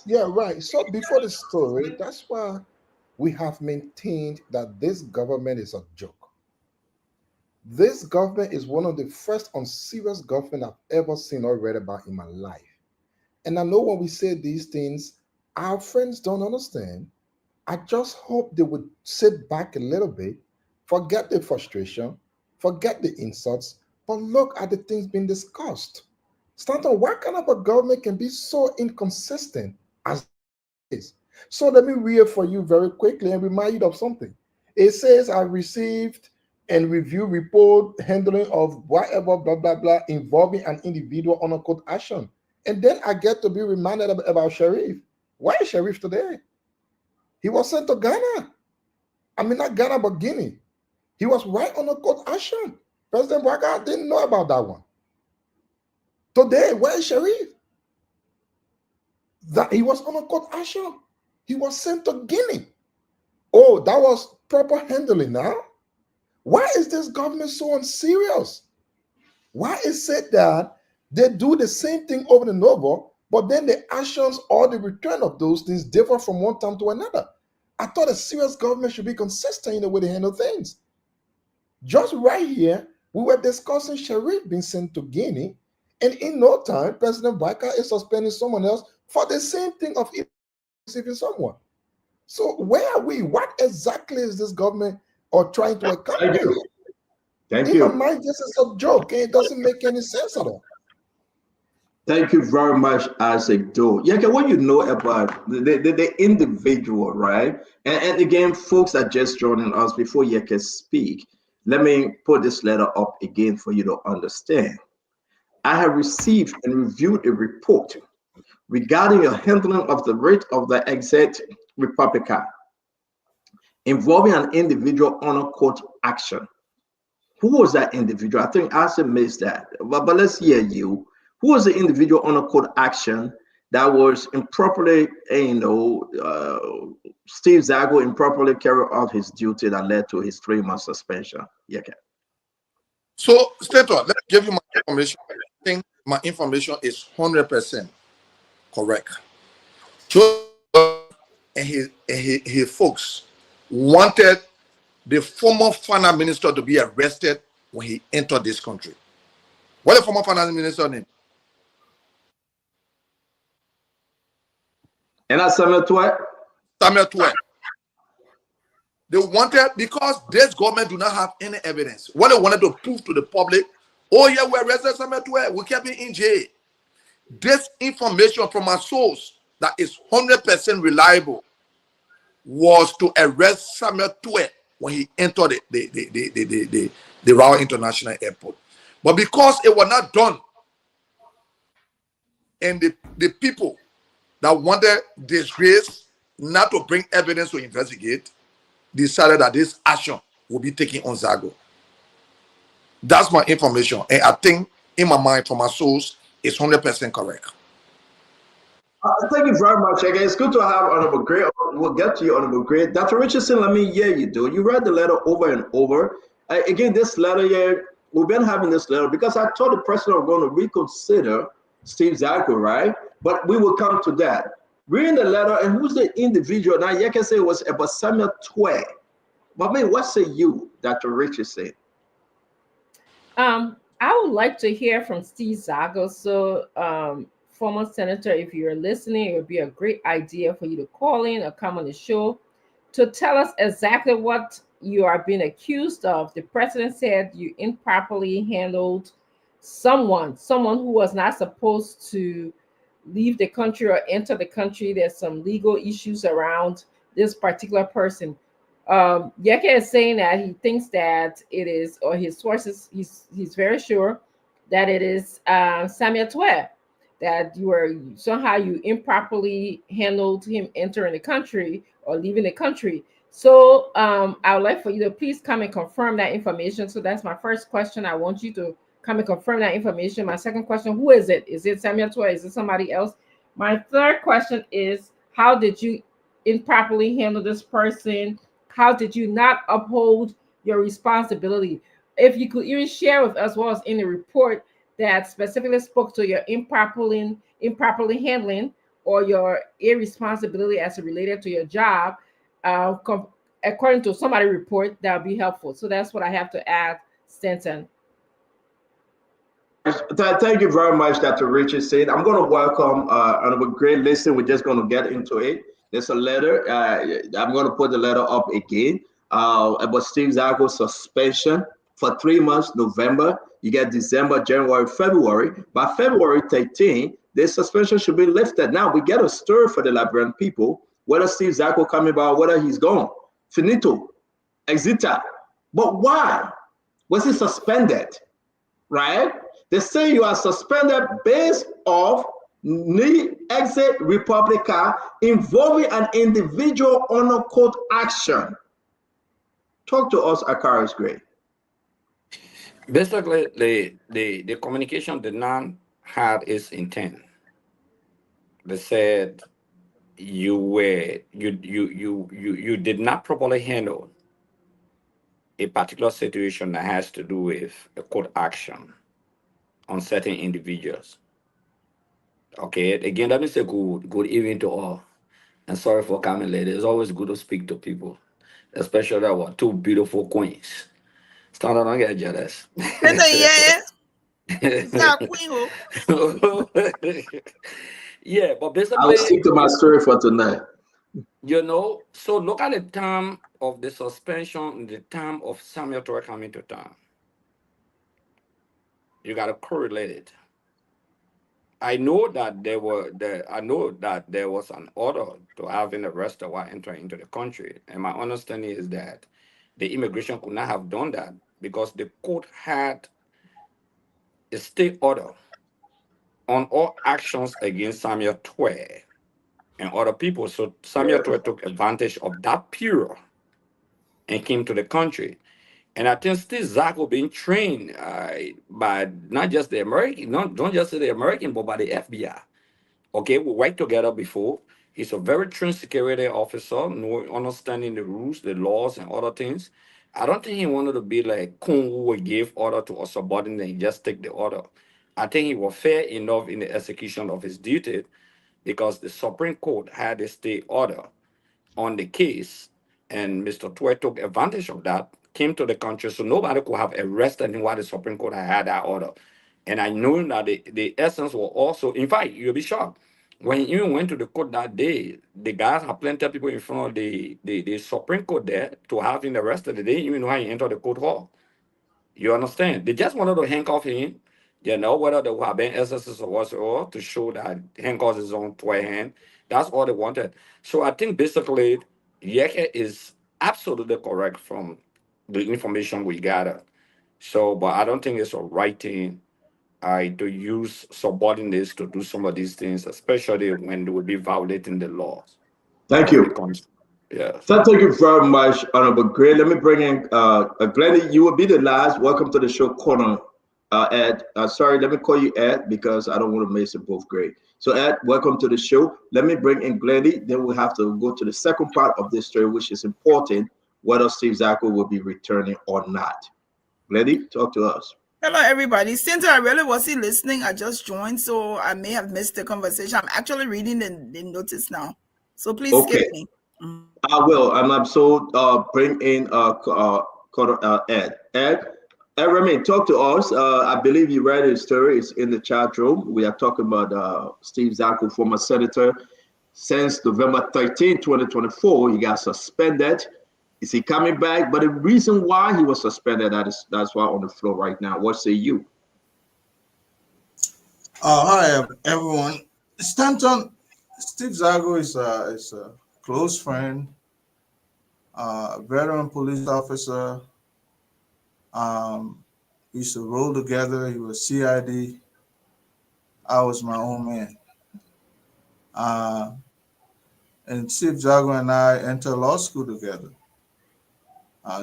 Yeah, right. So before the story, that's why we have maintained that this government is a joke. This government is one of the first unserious government I've ever seen or read about in my life. And I know when we say these things, our friends don't understand. I just hope they would sit back a little bit, forget the frustration, forget the insults, but look at the things being discussed. Stanton, what kind of a government can be so inconsistent as this? So let me read for you very quickly and remind you of something. It says, I received and review report handling of whatever, blah, blah, blah, involving an individual on a court action. And then I get to be reminded about Sharif. Why is Sharif today? He was sent to Ghana. I mean, not Ghana, but Guinea. He was right on a court action. President Waka didn't know about that one. Today, where is Sharif? That he was on a court action. He was sent to Guinea. Oh, that was proper handling now. Why is this government so unserious? Why is it that they do the same thing over and over, but then the actions or the return of those things differ from one time to another? I thought a serious government should be consistent in the way they handle things. Just right here, we were discussing Sharif being sent to Guinea, and in no time, President Baka is suspending someone else for the same thing of receiving someone. So where are we? What exactly is this government or trying to accomplish? Thank In my you. mind, this is a joke. It doesn't make any sense at all. Thank you very much, Isaac Do. Yeah, okay, what you know about the individual, right? And again, folks are just joining us before you can speak. Let me put this letter up again for you to understand. I have received and reviewed a report regarding a handling of the rate of the exit Republica involving an individual on a court action. Who was that individual? I think Asa missed that. But let's hear you. Who was the individual on a court action that was improperly, Steve Zago improperly carried out his duty that led to his 3-month suspension? Yeah. Okay. So, Stator, let me give you my information. I think my information is 100% correct. Joe and his folks wanted the former finance minister to be arrested when he entered this country. What the former finance minister name? And that's Samuel Tuet? Samuel Tuet. They wanted, because this government do not have any evidence. What they wanted to prove to the public, oh yeah, we arrested Samuel Tuet, we kept him in jail. This information from our source that is 100% reliable was to arrest Samuel Tuet when he entered the Royal International Airport. But because it was not done, and the people that wanted disgrace not to bring evidence to investigate decided that this action will be taken on Zago. That's my information. And I think, in my mind, from my source, it's 100% correct. Thank you very much. Again, it's good to have Honorable Gray. We'll get to you, Honorable Gray. Dr. Richardson, let me hear you do. You read the letter over and over. Again, this letter here, we've been having this letter because I told the president we're going to reconsider Steve Zago, right? But we will come to that. Reading the letter, and who's the individual? Now, you can say it was about Samuel Tuet. But man, what say you, Dr. Richardson? I would like to hear from Steve Zago. So, former senator, if you're listening, it would be a great idea for you to call in or come on the show to tell us exactly what you are being accused of. The president said you improperly handled someone who was not supposed to leave the country or enter the country. There's some legal issues around this particular person. Yeke is saying that he thinks that it is, or his sources, he's very sure that it is Samuel Twe, that you improperly handled him entering the country or leaving the country. So I would like for you to please come and confirm that information. So that's my first question. I want you to come and confirm that information. My second question, who is it? Is it Samuel Twe? Is it somebody else? My third question is, how did you improperly handle this person? How did you not uphold your responsibility? If you could even share with us what was in the report that specifically spoke to your improperly handling or your irresponsibility as it related to your job, according to somebody report, that would be helpful. So that's what I have to add, Stanton. Thank you very much, Dr. Richard said. I'm going to welcome Honorable Great Listen. We're just going to get into it. There's a letter. I'm going to put the letter up again about Steve Zago suspension for 3 months, November. You get December, January, February. By February 13, this suspension should be lifted. Now, we get a stir for the Liberian people, whether Steve Zago coming back, whether he's gone. Finito. Exita. But why was he suspended? Right? They say you are suspended based off the exit Republica involving an individual on a court action. Talk to us, Akaris Gray. Basically, the communication did not have its intent. They said you did not properly handle a particular situation that has to do with a court action on certain individuals. Okay, again, let me say good evening to all. And sorry for coming late. It's always good to speak to people, especially our two beautiful queens. Stand on, don't get jealous. Yeah, but basically, I'll stick to my story for tonight. So look at the time of the suspension, the time of Samuel Twe coming to town. You got to correlate it. I know that there was an order to have an arrested while entering into the country, and my understanding is that the immigration could not have done that because the court had a stay order on all actions against Samuel Twe and other people. So Samuel Twe took advantage of that period and came to the country. And I think Steve Zago being trained by not just the American, don't just say the American, but by the FBI. Okay, we worked together before. He's a very trained security officer, understanding the rules, the laws, and other things. I don't think he wanted to be like Kung who would give order to a subordinate and just take the order. I think he was fair enough in the execution of his duty because the Supreme Court had a stay order on the case, and Mr. Twe took advantage of that, came to the country, so nobody could have arrested him while the Supreme Court had that order. And I know that the essence will also, in fact, you'll be shocked. When he even went to the court that day, the guys had plenty of people in front of the Supreme Court there to have him arrested. They didn't even know how he entered the court hall. You understand? They just wanted to handcuff him. Whether there would have been excesses or whatsoever to show that handcuffs is on Twe hand. That's all they wanted. So I think basically, Yeke is absolutely correct from the information we gathered. So, but I don't think it's a right thing to use subordinates to do some of these things, especially when they will be violating the laws. Thank you. Yes. So thank you very much, Honorable Gray. Let me bring in Glennie. You will be the last. Welcome to the show, Corner. Ed, sorry, let me call you Ed because I don't want to mess it both great. So Ed, welcome to the show. Let me bring in Glennie. Then we'll have to go to the second part of this story, which is important, whether Steve Zago will be returning or not. Glennie, talk to us. Hello, everybody. Since I really wasn't listening, I just joined, so I may have missed the conversation. I'm actually reading the notice now. So please skip me. I will. And I'm so bring in Ed. Ed Remy, talk to us. I believe you read his story. It's in the chat room. We are talking about Steve Zago, former senator. Since November 13, 2024, he got suspended. Is he coming back? But the reason why he was suspended, that's why on the floor right now. What say you? Hi, everyone. Stanton, Steve Zago is a close friend, veteran police officer. We used to roll together. He was CID. I was my own man. Uh, and Steve Zago and I entered law school together.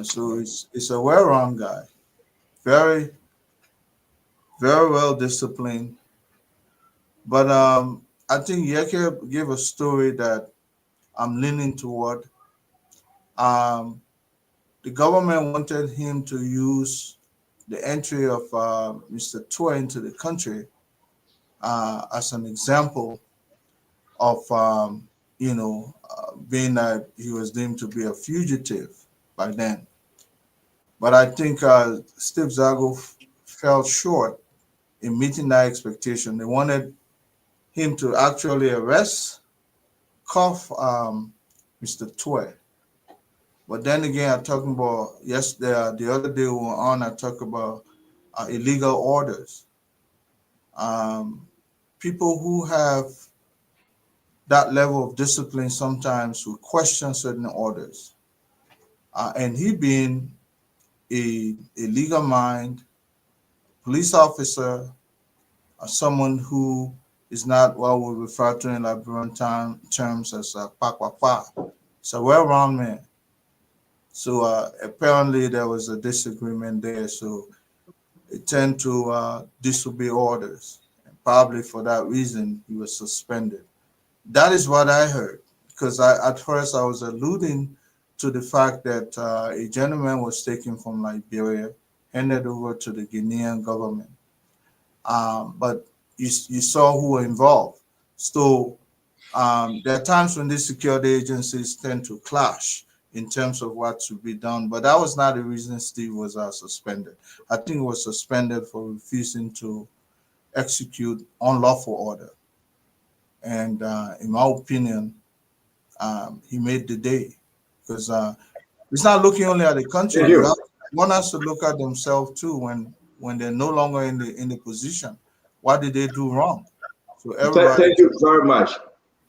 So it's a well-rounded guy, very, very well disciplined. But I think Yeke gave a story that I'm leaning toward. Um, the government wanted him to use the entry of Mr. Tua into the country as an example of, being that he was deemed to be a fugitive by then. But I think Steve Zago fell short in meeting that expectation. They wanted him to actually arrest, cuff Mr. Tua. But then again, I'm talking about yesterday, the other day we were on, I talked about illegal orders. People who have that level of discipline sometimes will question certain orders. And he being a legal mind, police officer, someone who is not what we refer to in Liberian terms as a pakwa. It's a well-rounded man. So apparently there was a disagreement there. So it tend to disobey orders. And probably for that reason, he was suspended. That is what I heard. Because at first I was alluding to the fact that a gentleman was taken from Liberia, handed over to the Guinean government. But you saw who were involved. So there are times when these security agencies tend to clash in terms of what should be done. But that was not the reason Steve was suspended. I think he was suspended for refusing to execute unlawful order. And in my opinion, he made the day because it's not looking only at the country. Thank you. One has to look at themselves too when they're no longer in the position. What did they do wrong? So everybody. Thank you very much.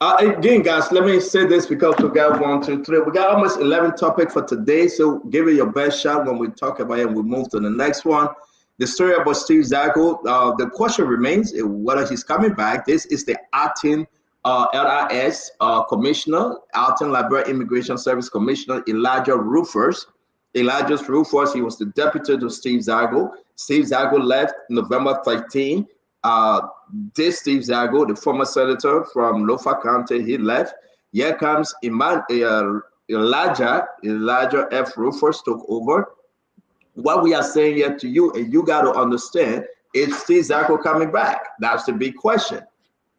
Again, guys, let me say this because we got 1, 2, 3. We got almost 11 topics for today. So give it your best shot when we talk about it and we move to the next one. The story about Steve Zago, the question remains whether he's coming back. This is the acting LIS commissioner, acting Liberia Immigration Service Commissioner, Elijah Rufus. Elijah Rufus, he was the deputy to Steve Zago. Steve Zago left November 13. This Steve Zago, the former senator from Lofa County, he left. Here comes Elijah F. Rufus took over. What we are saying here to you, and you got to understand, is Steve Zago coming back? That's the big question.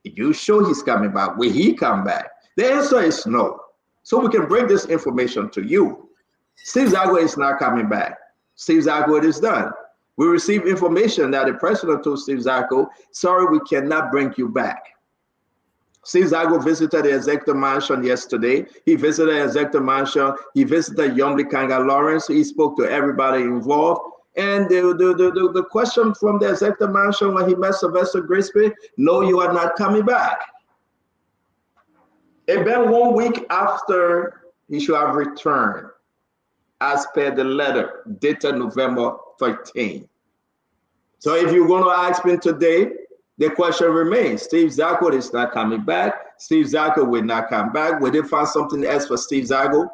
You sure he's coming back? Will he come back? The answer is no. So we can bring this information to you. Steve Zago is not coming back. Steve Zago, it is done. We received information that the president told Steve Zago, sorry, we cannot bring you back. Steve Zago visited the executive mansion yesterday. He visited the executive mansion. He visited Yomli Kanga Lawrence. He spoke to everybody involved. And the question from the executive mansion when he met Sylvester Grisby, no, you are not coming back. About 1 week after he should have returned, as per the letter dated November 13. So if you're going to ask me today, the question remains, Steve Zago is not coming back. Steve Zago will not come back. Will they find something else for Steve Zago?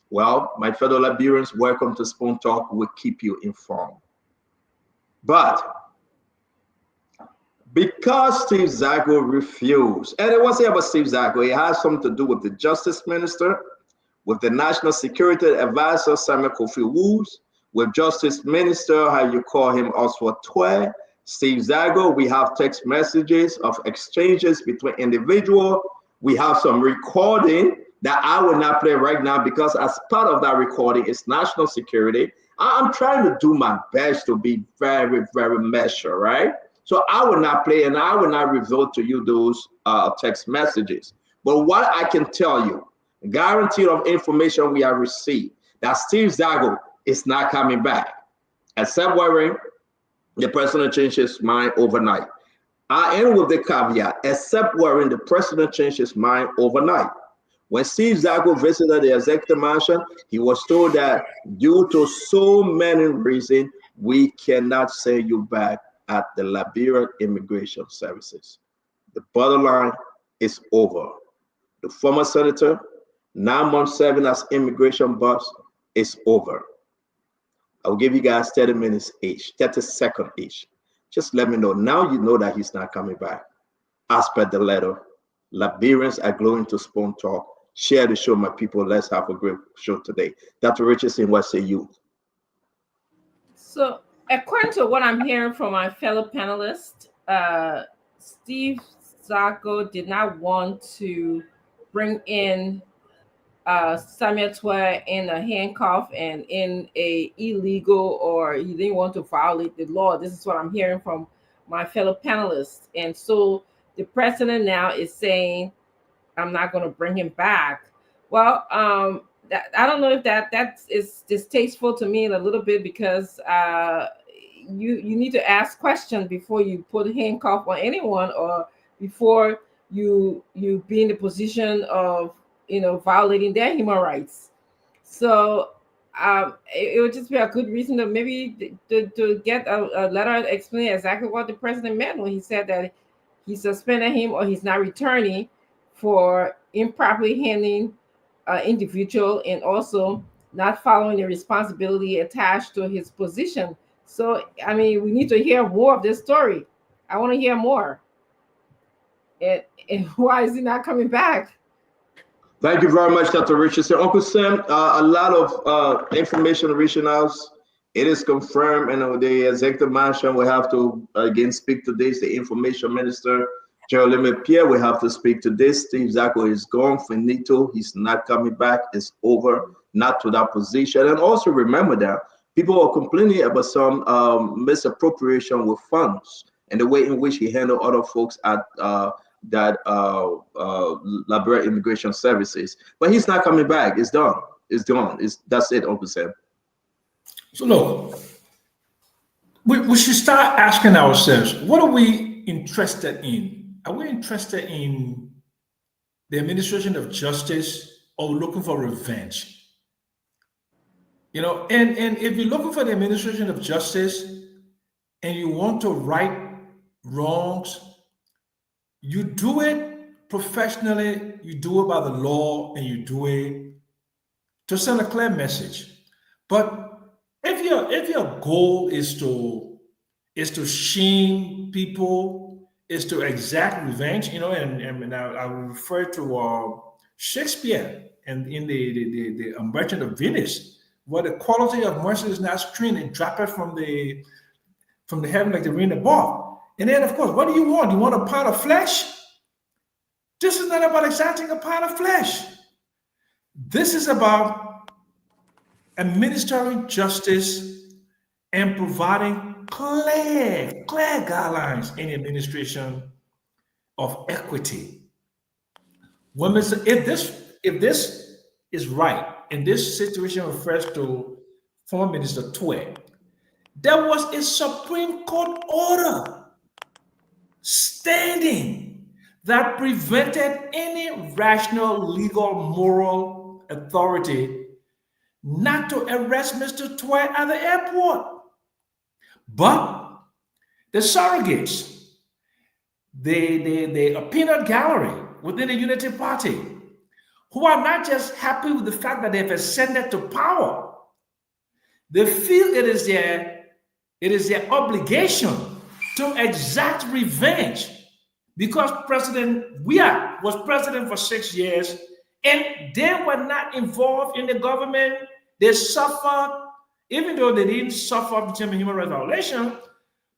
Well, my fellow Liberians, welcome to Spoon Talk. We'll keep you informed. But because Steve Zago refused, and it wasn't about Steve Zago, it has something to do with the Justice Minister, with the National Security Advisor, Samuel Kofi Woods, with Justice Minister, how you call him, Oswald Twe, Steve Zago. We have text messages of exchanges between individuals. We have some recording that I will not play right now because as part of that recording is national security. I'm trying to do my best to be very, very measured, right? So I will not play and I will not reveal to you those text messages. But what I can tell you, guaranteed of information we have received, that Steve Zago is not coming back, except worrying the president changed his mind overnight. I end with the caveat, except wherein the president changed his mind overnight. When Steve Zago visited the executive mansion, he was told that due to so many reasons, we cannot send you back at the Liberian Immigration Services. The bottom line is over. The former senator, 9 months serving as immigration boss, is over. I'll give you guys 30 minutes each, 30 seconds each. Just let me know. Now you know that he's not coming back. As per the letter, Liberians are going to Spoon Talk. Share the show, my people. Let's have a great show today. Dr. Richardson, what say you? So, according to what I'm hearing from my fellow panelists, Steve Zago did not want to bring in Samuel Twe in a handcuff and in a illegal, or he didn't want to violate the law. This is what I'm hearing from my fellow panelists. And so the president now is saying, I'm not going to bring him back. Well, I don't know if that is distasteful to me a little bit, because you need to ask questions before you put a handcuff on anyone, or before you be in the position of violating their human rights. So it would just be a good reason to maybe to get a letter explaining exactly what the president meant when he said that he suspended him or he's not returning for improperly handling individual, and also not following the responsibility attached to his position. So, I mean, we need to hear more of this story. I want to hear more. And why is he not coming back? Thank you very much, Dr. Richardson. Uncle Sam, a lot of information reaching out. It is confirmed, and the executive mansion will have to again speak to this. The information minister, Geraldine Pierre, will have to speak to this. Steve Zago is gone. Finito, he's not coming back. It's over, not to that position. And also remember that people are complaining about some misappropriation with funds and the way in which he handled other folks at Liberian Immigration Services. But he's not coming back. It's done. It's done. That's it, Uncle Sam. So look, we should start asking ourselves, what are we interested in? Are we interested in the administration of justice, or looking for revenge? And if you're looking for the administration of justice and you want to right wrongs, you do it professionally, you do it by the law, and you do it to send a clear message. But if your goal is to shame people, is to exact revenge, and I will refer to Shakespeare and in the Merchant of Venice, where the quality of mercy is not strained and drop it from the heaven like the rain above. And then, of course, what do you want? You want a pound of flesh? This is not about exacting a pound of flesh. This is about administering justice and providing clear guidelines in the administration of equity. If this is right, and this situation refers to former Minister Twe, there was a Supreme Court order standing that prevented any rational, legal, moral authority not to arrest Mr. Twe at the airport. But the surrogates, the peanut gallery within the Unity Party, who are not just happy with the fact that they've ascended to power, they feel it is their obligation to exact revenge, because President Weah was president for 6 years and they were not involved in the government. They suffered, even though they didn't suffer in terms of human rights violation,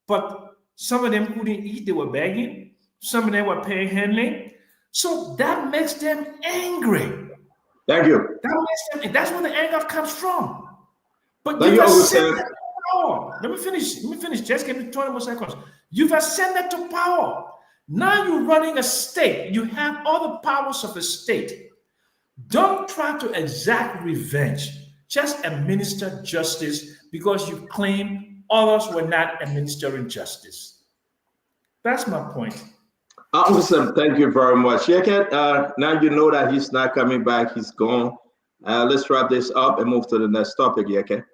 but some of them couldn't eat, they were begging, some of them were panhandling. So that makes them angry. Thank you. That's where the anger comes from. But Thank you've you, ascended to power. Let me finish. Just give me 20 more seconds. You've ascended to power. Now you're running a state. You have all the powers of a state. Don't try to exact revenge. Just administer justice, because you claim others were not administering justice. That's my point. Awesome. Thank you very much. Yeket, now you know that he's not coming back. He's gone. Let's wrap this up and move to the next topic, Yeket.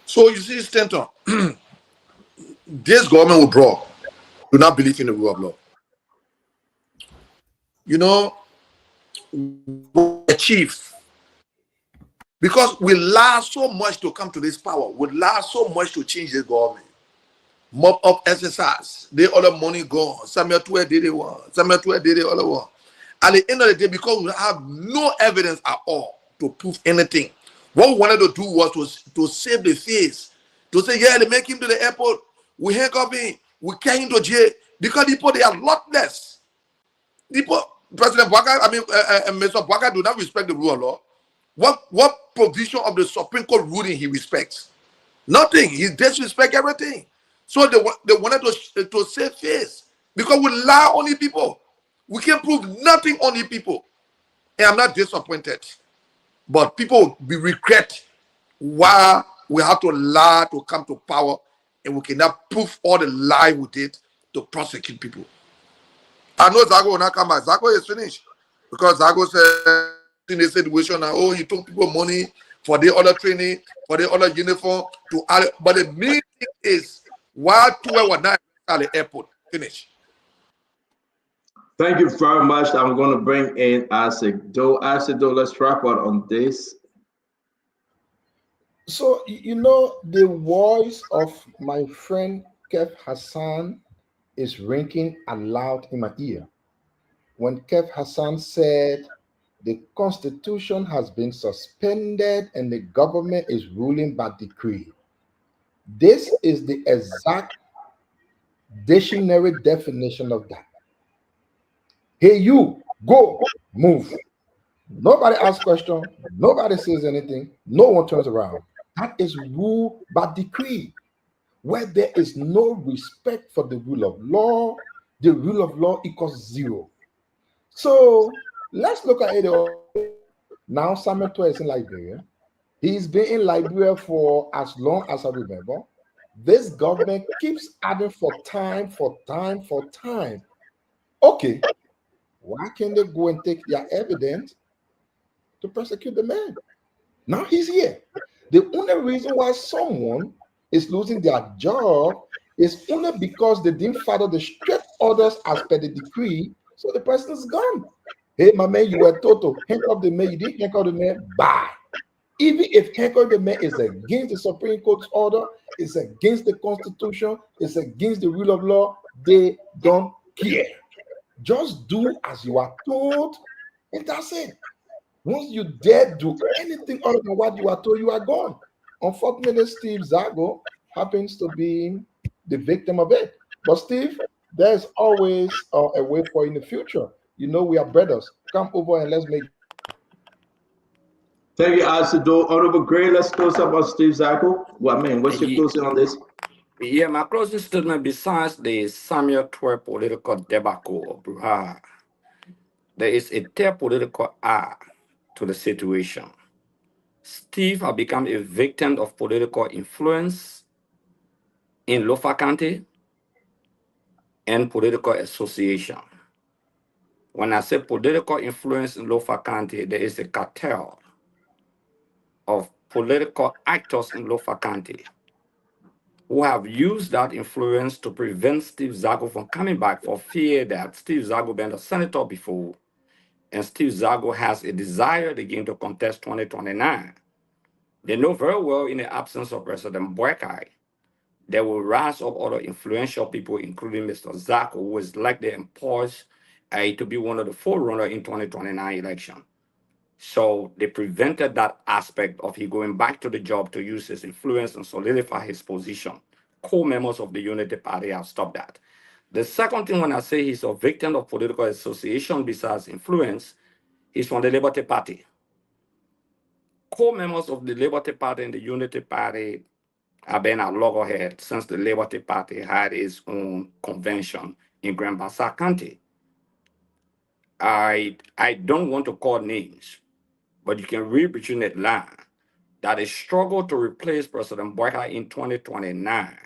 So you see, Stanton, this government will brought do not believe in the rule of law. You know, achieve because we last so much to come to this power. We last so much to change the government. Mop up exercise. They all the money gone. Samuel 12 did it one. Samuel 12 did it all the one. At the end of the day, because we have no evidence at all to prove anything, what we wanted to do was to save the face. To say, yeah, they make him to the airport. We handcuff him. We carry him to jail. Because people, they are lawless. People, President Bwaka, Mr. Bwaka do not respect the rule of law. What provision of the Supreme Court ruling he respects? Nothing. He disrespects everything. So they wanted to save face because we lie on the people. We can prove nothing on the people. And I'm not disappointed. But people will regret why we have to lie to come to power and we cannot prove all the lie we did to prosecute people. I know Zago will not come back. Zago is finished. Because Zago said in a situation now, oh, he took people money for the other training, for the other uniform to add. But the main thing is why 12 were not at the airport. Finish. Thank you very much. I'm going to bring in Asido. Asido, let's wrap up on this. So, you know, the voice of my friend Kev Hassan is ringing aloud in my ear. When Kev Hassan said the constitution has been suspended and the government is ruling by decree. This is the exact dictionary definition of that. Hey, you, go, move. Nobody asks questions. Nobody says anything. No one turns around. That is rule by decree. Where there is no respect for the rule of law, the rule of law equals zero. So let's look at it. Now Samuel Toy is in Liberia. He's been in Liberia for as long as I remember. This government keeps adding for time. Okay, why can't they go and take their evidence to prosecute the man? Now he's here. The only reason why someone is losing their job is only because they didn't follow the strict orders as per the decree, so the person is gone. Hey, my man, you were told to handcuff the man, you didn't handcuff the man, bye. Even if handcuff the man is against the Supreme Court's order, it's against the Constitution, it's against the rule of law, they don't care. Just do as you are told, and that's it. Once you dare do anything other than what you are told, you are gone. Unfortunately, Steve Zago happens to be the victim of it. But Steve, there's always a way for in the future. You know, we are brothers. Come over and let's make. Thank you, Asido. Honorable Gray, let's close up on Steve Zago. Well, man, what's your closing on this? Yeah, my closing statement, besides the Samuel 12 political debacle, there is a third political eye to the situation. Steve has become a victim of political influence in Lofa County and political association. When I say political influence in Lofa County, there is a cartel of political actors in Lofa County who have used that influence to prevent Steve Zago from coming back for fear that Steve Zago been a senator before, and Steve Zago has a desire again to contest 2029. They know very well in the absence of President Boakai, there will rise up other influential people, including Mr. Zago, who is likely poised to be one of the forerunners in 2029 election. So they prevented that aspect of he going back to the job to use his influence and solidify his position. Co-members of the Unity Party have stopped that. The second thing, when I say he's a victim of political association besides influence, he's from the Liberty Party. Co-members of the Liberty Party and the Unity Party have been at loggerhead since the Liberty Party had its own convention in Grand Bassa County. I don't want to call names, but you can read between that line that a struggle to replace President Boakai in 2029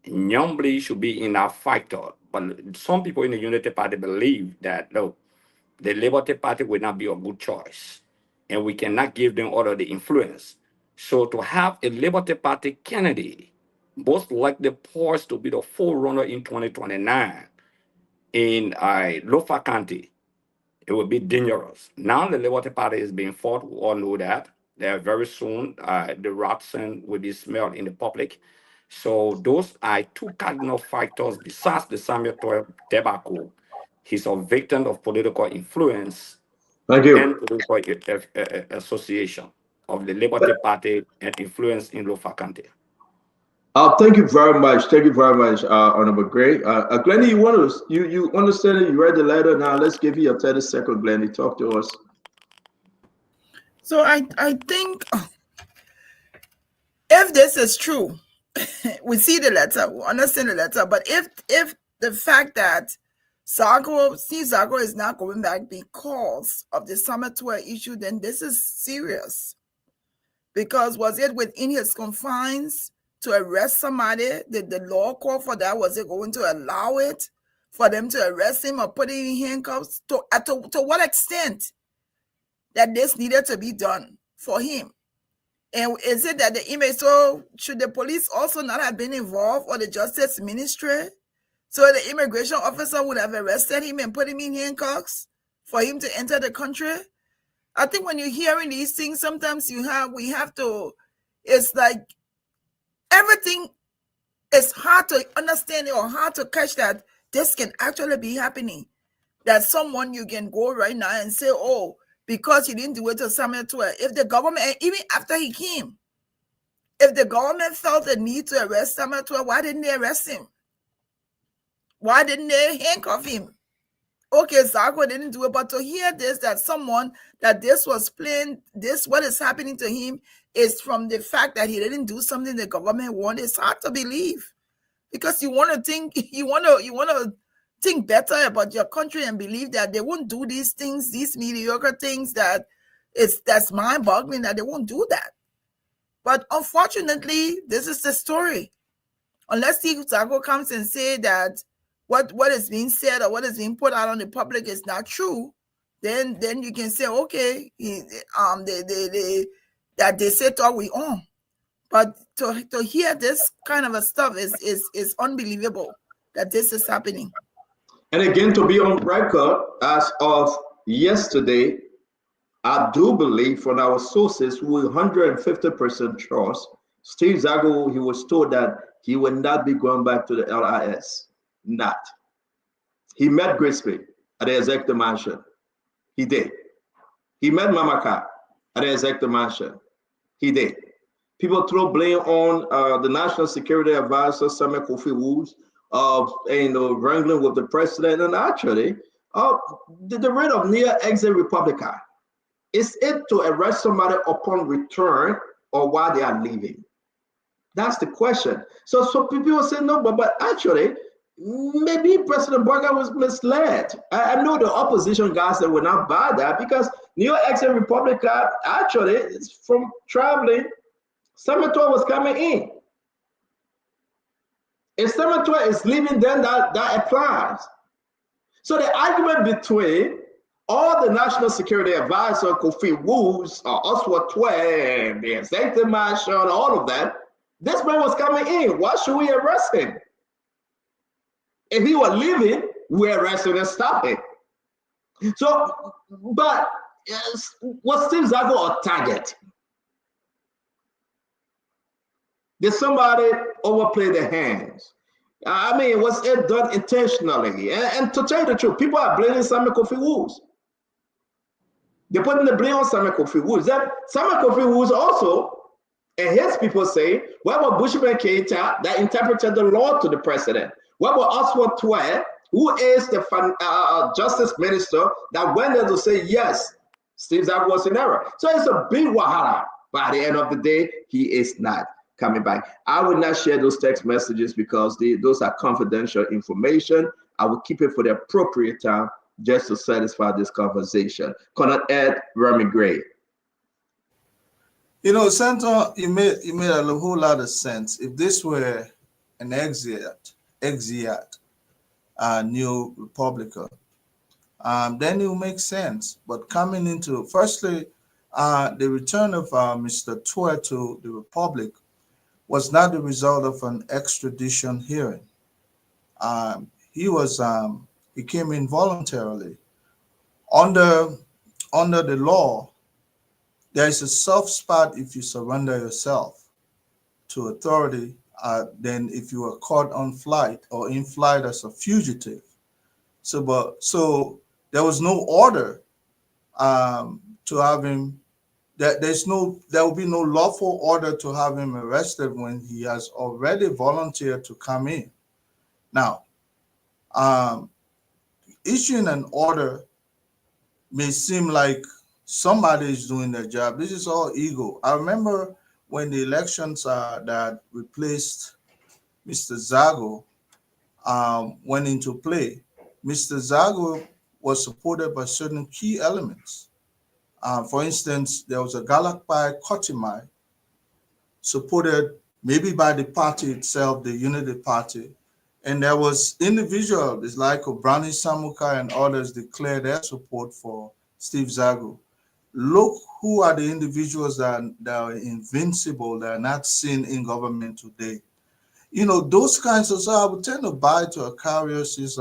Nyambly should be in that factor. But some people in the Unity Party believe that, look, the Liberty Party will not be a good choice, and we cannot give them all of the influence. So to have a Liberty Party candidate, most likely poised to be the forerunner in 2029 in Lofa County, it would be dangerous. Now the Liberty Party is being fought. We all know that. There very soon, the rotten will be smelled in the public. So those are two cardinal factors besides the Samuel tobacco. He's a victim of political influence Thank you. and political association of the Liberty Party and influence in Lofa County. Thank you very much. Thank you very much, Honorable Gray. Glenny, you understand it? You read the letter. Now let's give you a 30-second, Glenny. Talk to us. So I think if this is true, we see the letter, we understand the letter. But if the fact that Zago is not going back because of the summer tour issue, then this is serious. Because was it within his confines to arrest somebody? Did the law call for that? Was it going to allow it for them to arrest him or put him in handcuffs? To what extent that this needed to be done for him? And is it that the image, so should the police also not have been involved, or the Justice Ministry? So the immigration officer would have arrested him and put him in handcuffs for him to enter the country? I think when you're hearing these things, sometimes we have to, it's like everything is hard to understand or hard to catch that this can actually be happening. That someone you can go right now and say, oh, because he didn't do it to Samuel 12. If the government, and even after he came, if the government felt the need to arrest Samuel 12, why didn't they arrest him? Why didn't they handcuff him? Okay, Zago didn't do it, but to hear this, that this was plain, what is happening to him is from the fact that he didn't do something the government wanted. It's hard to believe, because you want to think better about your country and believe that they won't do these things, these mediocre things that's mind-boggling that they won't do that. But unfortunately, this is the story. Unless Steve Zago comes and say that what is being said or what is being put out on the public is not true, then you can say, okay, that they said all we own. But to hear this kind of a stuff is unbelievable that this is happening. And again, to be on record, as of yesterday, I do believe from our sources who 150% trust, Steve Zago, he was told that he would not be going back to the LIS. Not. He met Grisby at the executive mansion. He did. He met Mamaka at the executive mansion. He did. People throw blame on the National Security Advisor, Samuel Kofi Woods, of wrangling with the president. And actually, the rate of near exit Republican, is it to arrest somebody upon return or while they are leaving? That's the question. So people say no, but actually, maybe President Burger was misled. I know the opposition guys that will not buy that, because New Exit Republican actually is from traveling. Senator was coming in. If Senator is leaving, then that applies. So the argument between all the National Security Advisor, Kofi Woods, Oswald Twain, the executive marshal, all of that, this man was coming in. Why should we arrest him? If he were leaving, we arrest him and stop him. So, but was Steve Zago a target? Did somebody overplay their hands? I mean, was it done intentionally? And to tell you the truth, people are blaming Samuel Kofi Woods. They're putting the blame on Samuel Kofi Woods. Then Samuel Kofi Woods also, and his people say, what about Bushman Keita that interpreted the law to the president? What about Oswald Twain, who is the justice minister that went there to say, yes, Steve Zago was in error? So it's a big wahala. But at the end of the day, he is not coming back. I will not share those text messages because those are confidential information. I will keep it for the appropriate time just to satisfy this conversation. Cannot add Remy Gray. You know, Senator, you made a whole lot of sense. If this were an exit New Republican, then it will make sense. But coming into, firstly, the return of Mr. Tuer to the Republic was not the result of an extradition hearing. He came in voluntarily. Under the law, there is a soft spot if you surrender yourself to authority than if you are caught on flight or in flight as a fugitive. So there was no order to have him. There will be no lawful order to have him arrested when he has already volunteered to come in. Now, issuing an order may seem like somebody is doing their job. This is all ego. I remember when the elections that replaced Mr. Zago went into play. Mr. Zago was supported by certain key elements. For instance, there was a Galakpai Kotimai supported maybe by the party itself, the Unity Party, and there was individuals like Obrani Samuka and others declared their support for Steve Zago. Look who are the individuals that are invincible, that are not seen in government today. Those kinds of, so I would tend to buy to Akarius's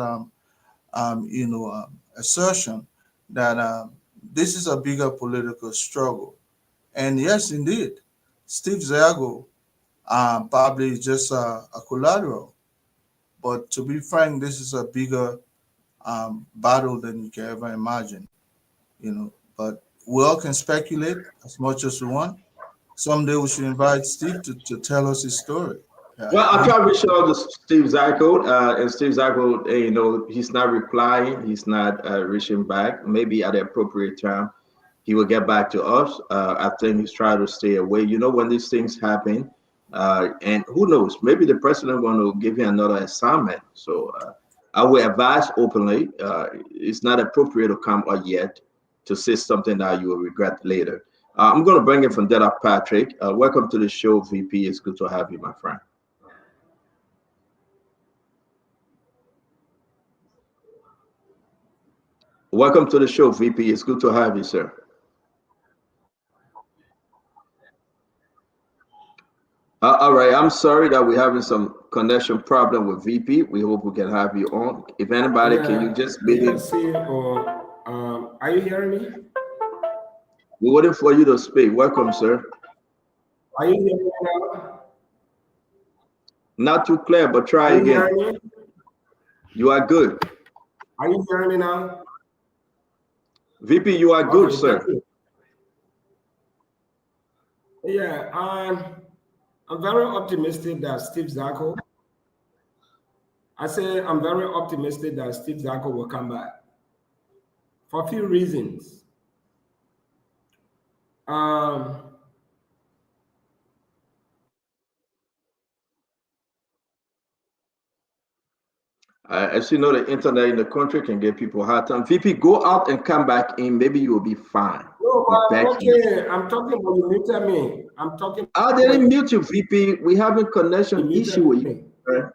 assertion that this is a bigger political struggle. And yes, indeed, Steve Zago probably is just a collateral. But to be frank, this is a bigger battle than you can ever imagine. But we all can speculate as much as we want. Someday we should invite Steve to tell us his story. Well, I try to reach out to Steve Zago, and Steve Zago, he's not replying, he's not reaching back. Maybe at the appropriate time, he will get back to us. I think he's trying to stay away. When these things happen, and who knows, maybe the president want to give you another assignment. So I will advise openly, it's not appropriate to come out yet to say something that you will regret later. I'm going to bring in from Della Patrick. Welcome to the show, VP. It's good to have you, my friend. Welcome to the show, VP. It's good to have you, sir. All right. I'm sorry that we're having some connection problem with VP. We hope we can have you on. If anybody, can you just maybe... Are you hearing me? We're waiting for you to speak. Welcome, sir. Are you hearing me now? Not too clear, but try again. Hearing me? You are good. Are you hearing me now? VP, you are good, sir. Yeah, I'm very optimistic that Steve Zago. I say I'm very optimistic that Steve Zago will come back for a few reasons. As you know, the internet in the country can give people a hard time. VP, go out and come back in. Maybe you will be fine. No, but okay. I'm talking about you muted me. I'm talking. I didn't mute you, VP. We having connection issue with you. Right?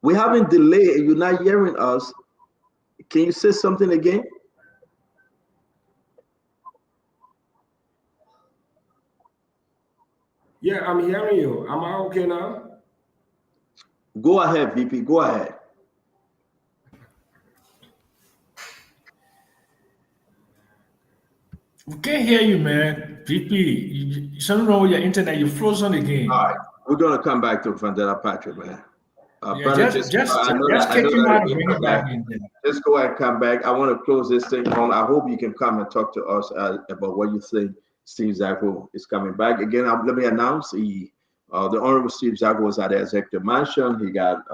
We having delay and you're not hearing us. Can you say something again? Yeah, I'm hearing you. Am I okay now? Go ahead, VP. Go ahead. We can't hear you, man. VP, something wrong with your internet. You frozen again. All right. We're going to come back to Vandela Patrick, man. Yeah, just kick him out and bring him back in. Just go ahead and come back. I want to close this thing on. I hope you can come and talk to us about what you think Steve Zago is coming back. Again, let me announce the Honorable Steve Zago was at the executive mansion. He got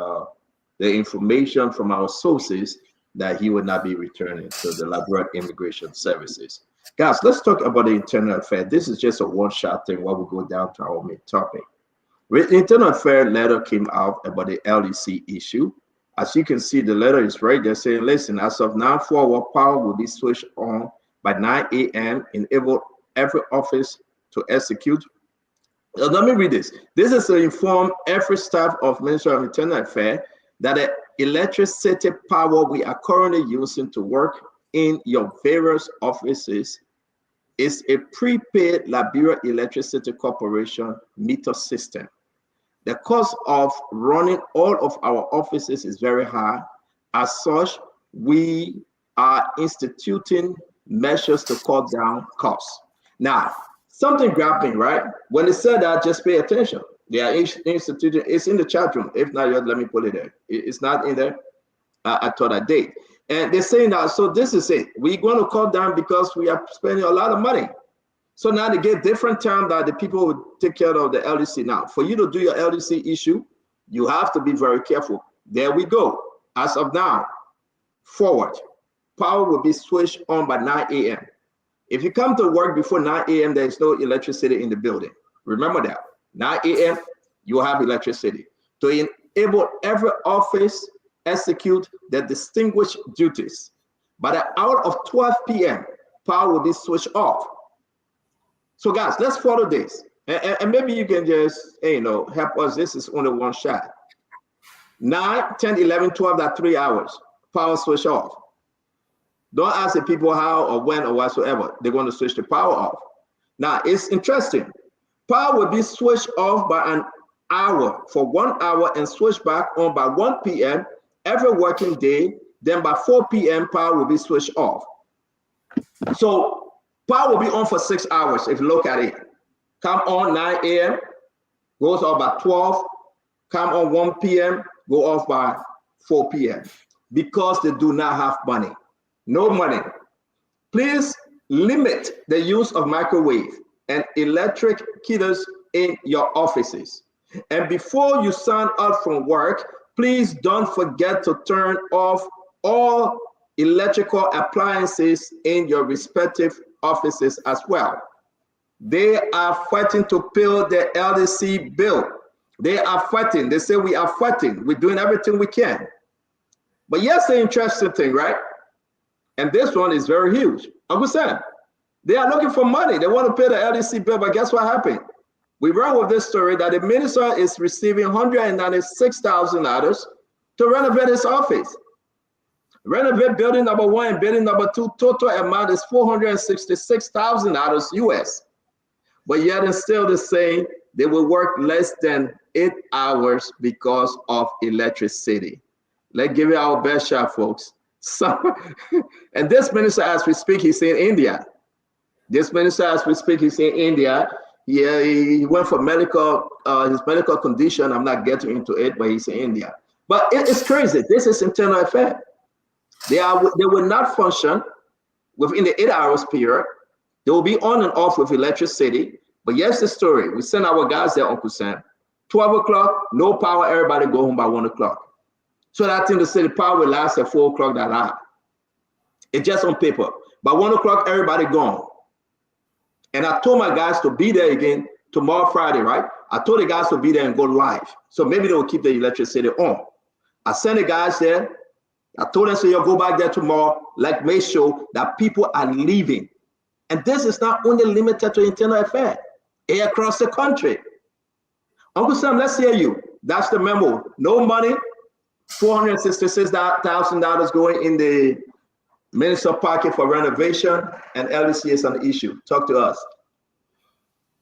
the information from our sources that he would not be returning to the Labrador Immigration Services. Guys, let's talk about the internal affair. This is just a one-shot thing while we go down to our main topic. The internal affair letter came out about the LEC issue. As you can see, the letter is right there saying, listen, as of now, forward power will be switched on by 9 a.m. enable every office to execute Let me read this. This is to inform every staff of Ministry of Internal Affairs that the electricity power we are currently using to work in your various offices is a prepaid Liberia Electricity Corporation meter system. The cost of running all of our offices is very high. As such, we are instituting measures to cut down costs. Now, something grabbed me, right? When they said that, just pay attention. They are instituting, it's in the chat room. If not, let me put it there. It's not in there. I thought I did. And they're saying that, so this is it. We're going to cut down because we are spending a lot of money. So now they get different terms that the people would take care of the LDC. Now, for you to do your LDC issue, you have to be very careful. There we go. As of now, forward, power will be switched on by 9 a.m. If you come to work before 9 a.m., there is no electricity in the building. Remember that. 9 a.m., you have electricity. To enable every office execute their distinguished duties. By the hour of 12 p.m., power will be switched off. So guys, let's follow this. And maybe you can just, help us. This is only one shot. 9, 10, 11, 12, that 3 hours, power switch off. Don't ask the people how or when or whatsoever. They're going to switch the power off. Now, it's interesting. Power will be switched off by an hour for 1 hour and switched back on by 1 p.m. every working day. Then by 4 p.m., power will be switched off. So power will be on for 6 hours if you look at it. Come on 9 a.m., goes off by 12. Come on 1 p.m., go off by 4 p.m. because they do not have money. No money. Please limit the use of microwave and electric kettles in your offices. And before you sign up from work, please don't forget to turn off all electrical appliances in your respective offices as well. They are fighting to pay the LDC bill. They are fighting. They say we are fighting. We're doing everything we can. But here's the interesting thing, right? And this one is very huge. Uncle Sam, they are looking for money. They want to pay the LDC bill, but guess what happened? We run with this story that the minister is receiving $196,000 to renovate his office. Renovate building number 1 and building number 2, total amount is $466,000 US. But yet and still the same, they will work less than 8 hours because of electricity. Let's give it our best shot, folks. So, and this minister, as we speak, he's in India. This minister, as we speak, he's in India. Yeah, he went for medical, his medical condition. I'm not getting into it, but he's in India. But it's crazy. This is internal affair. They will not function within the 8 hours period. They will be on and off with electricity. But here's the story. We send our guys there, Uncle Sam. 12 o'clock, no power, everybody go home by 1 o'clock. So that thing to say the power will last at 4 o'clock that hour. It's just on paper. By 1 o'clock, everybody gone. And I told my guys to be there again tomorrow, Friday, right? I told the guys to be there and go live. So maybe they will keep the electricity on. I sent the guys there. I told them, so you'll go back there tomorrow, like make sure that people are leaving. And this is not only limited to internal affairs, across the country. Uncle Sam, let's hear you. That's the memo. No money, $466,000 going in the minister pocket for renovation, and LDC is an issue. Talk to us.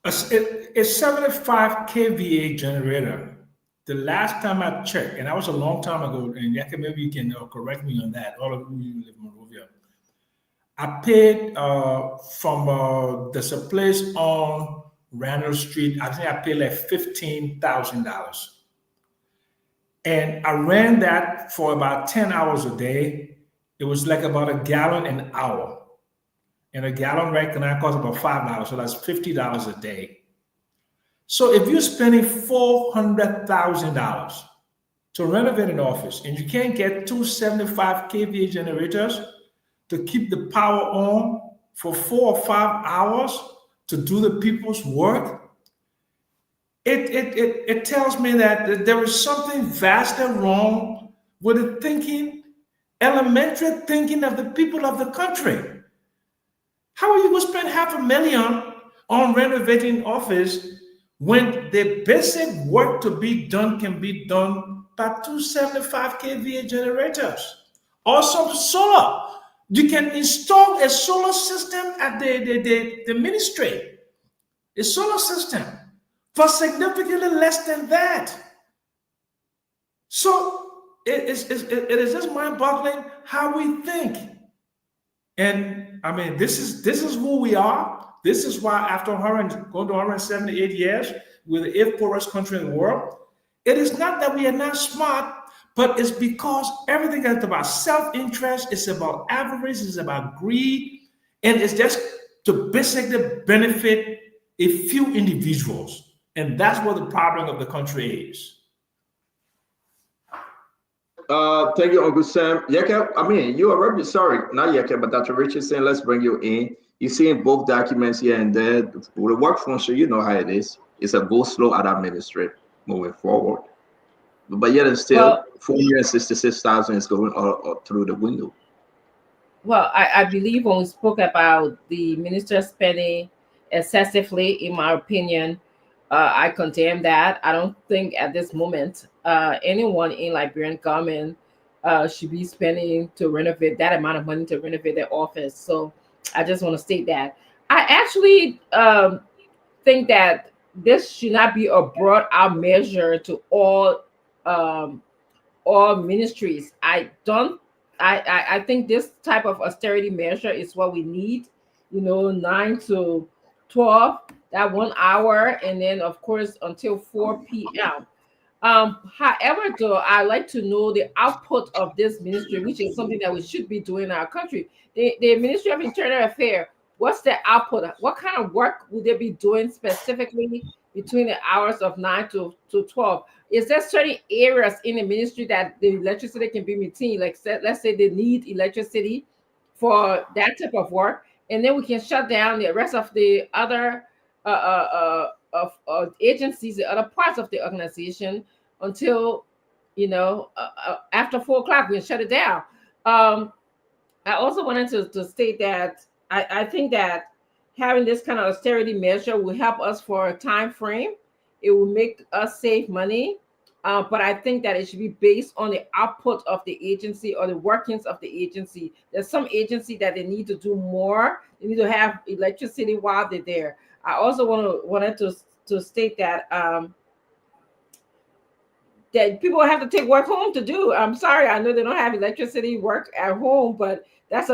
A 75 kVA generator. The last time I checked, and that was a long time ago, and maybe you can correct me on that, all of you who live in Monrovia. I paid from there's a place on Randall Street, I think I paid like $15,000. And I ran that for about 10 hours a day. It was like about a gallon an hour. And a gallon right now costs about $5, so that's $50 a day. So if you're spending $400,000 to renovate an office and you can't get 275 kVA generators to keep the power on for 4 or 5 hours to do the people's work, it tells me that there is something vastly wrong with the thinking, elementary thinking of the people of the country. How are you going to spend $500,000 on renovating office when the basic work to be done can be done by 275 kVA generators or some solar. You can install a solar system at the ministry, a solar system for significantly less than that. So it is just mind-boggling how we think. And I mean, this is who we are. This is why after going to 178 years, we're the eighth poorest country in the world. It is not that we are not smart, but it's because everything is about self-interest, it's about avarice, it's about greed, and it's just to basically benefit a few individuals. And that's what the problem of the country is. Thank you, Uncle Sam. Yeke, I mean, you already sorry, not Yeke, but Dr. Richardson. Let's bring you in. You see in both documents here and there, with the work function, you know how it is. It's a go slow at administrative moving forward. But yet and still, Well, 466,000 is going all through the window. Well, I believe when we spoke about the minister spending excessively, in my opinion, I condemn that. I don't think at this moment anyone in Liberian government should be spending to renovate that amount of money to renovate their office. So I just want to state that. I actually think that this should not be a brought out measure to um, all ministries. I think this type of austerity measure is what we need. 9 to 12, that 1 hour, and then of course until 4 p.m. However, though, I like to know the output of this ministry, which is something that we should be doing in our country. The Ministry of Internal Affairs, what's the output? What kind of work would they be doing specifically between the hours of 9 to 12? Is there certain areas in the ministry that the electricity can be maintained? Like, let's say they need electricity for that type of work, and then we can shut down the rest of the other agencies, the other parts of the organization until after 4 o'clock we can shut it down. I also wanted to state that I think that having this kind of austerity measure will help us for a time frame. It will make us save money, but I think that it should be based on the output of the agency or the workings of the agency. There's some agency that they need to do more. They need to have electricity while they're there. I also wanted to state that that people have to take work home to do. I'm sorry, I know they don't have electricity work at home, but that's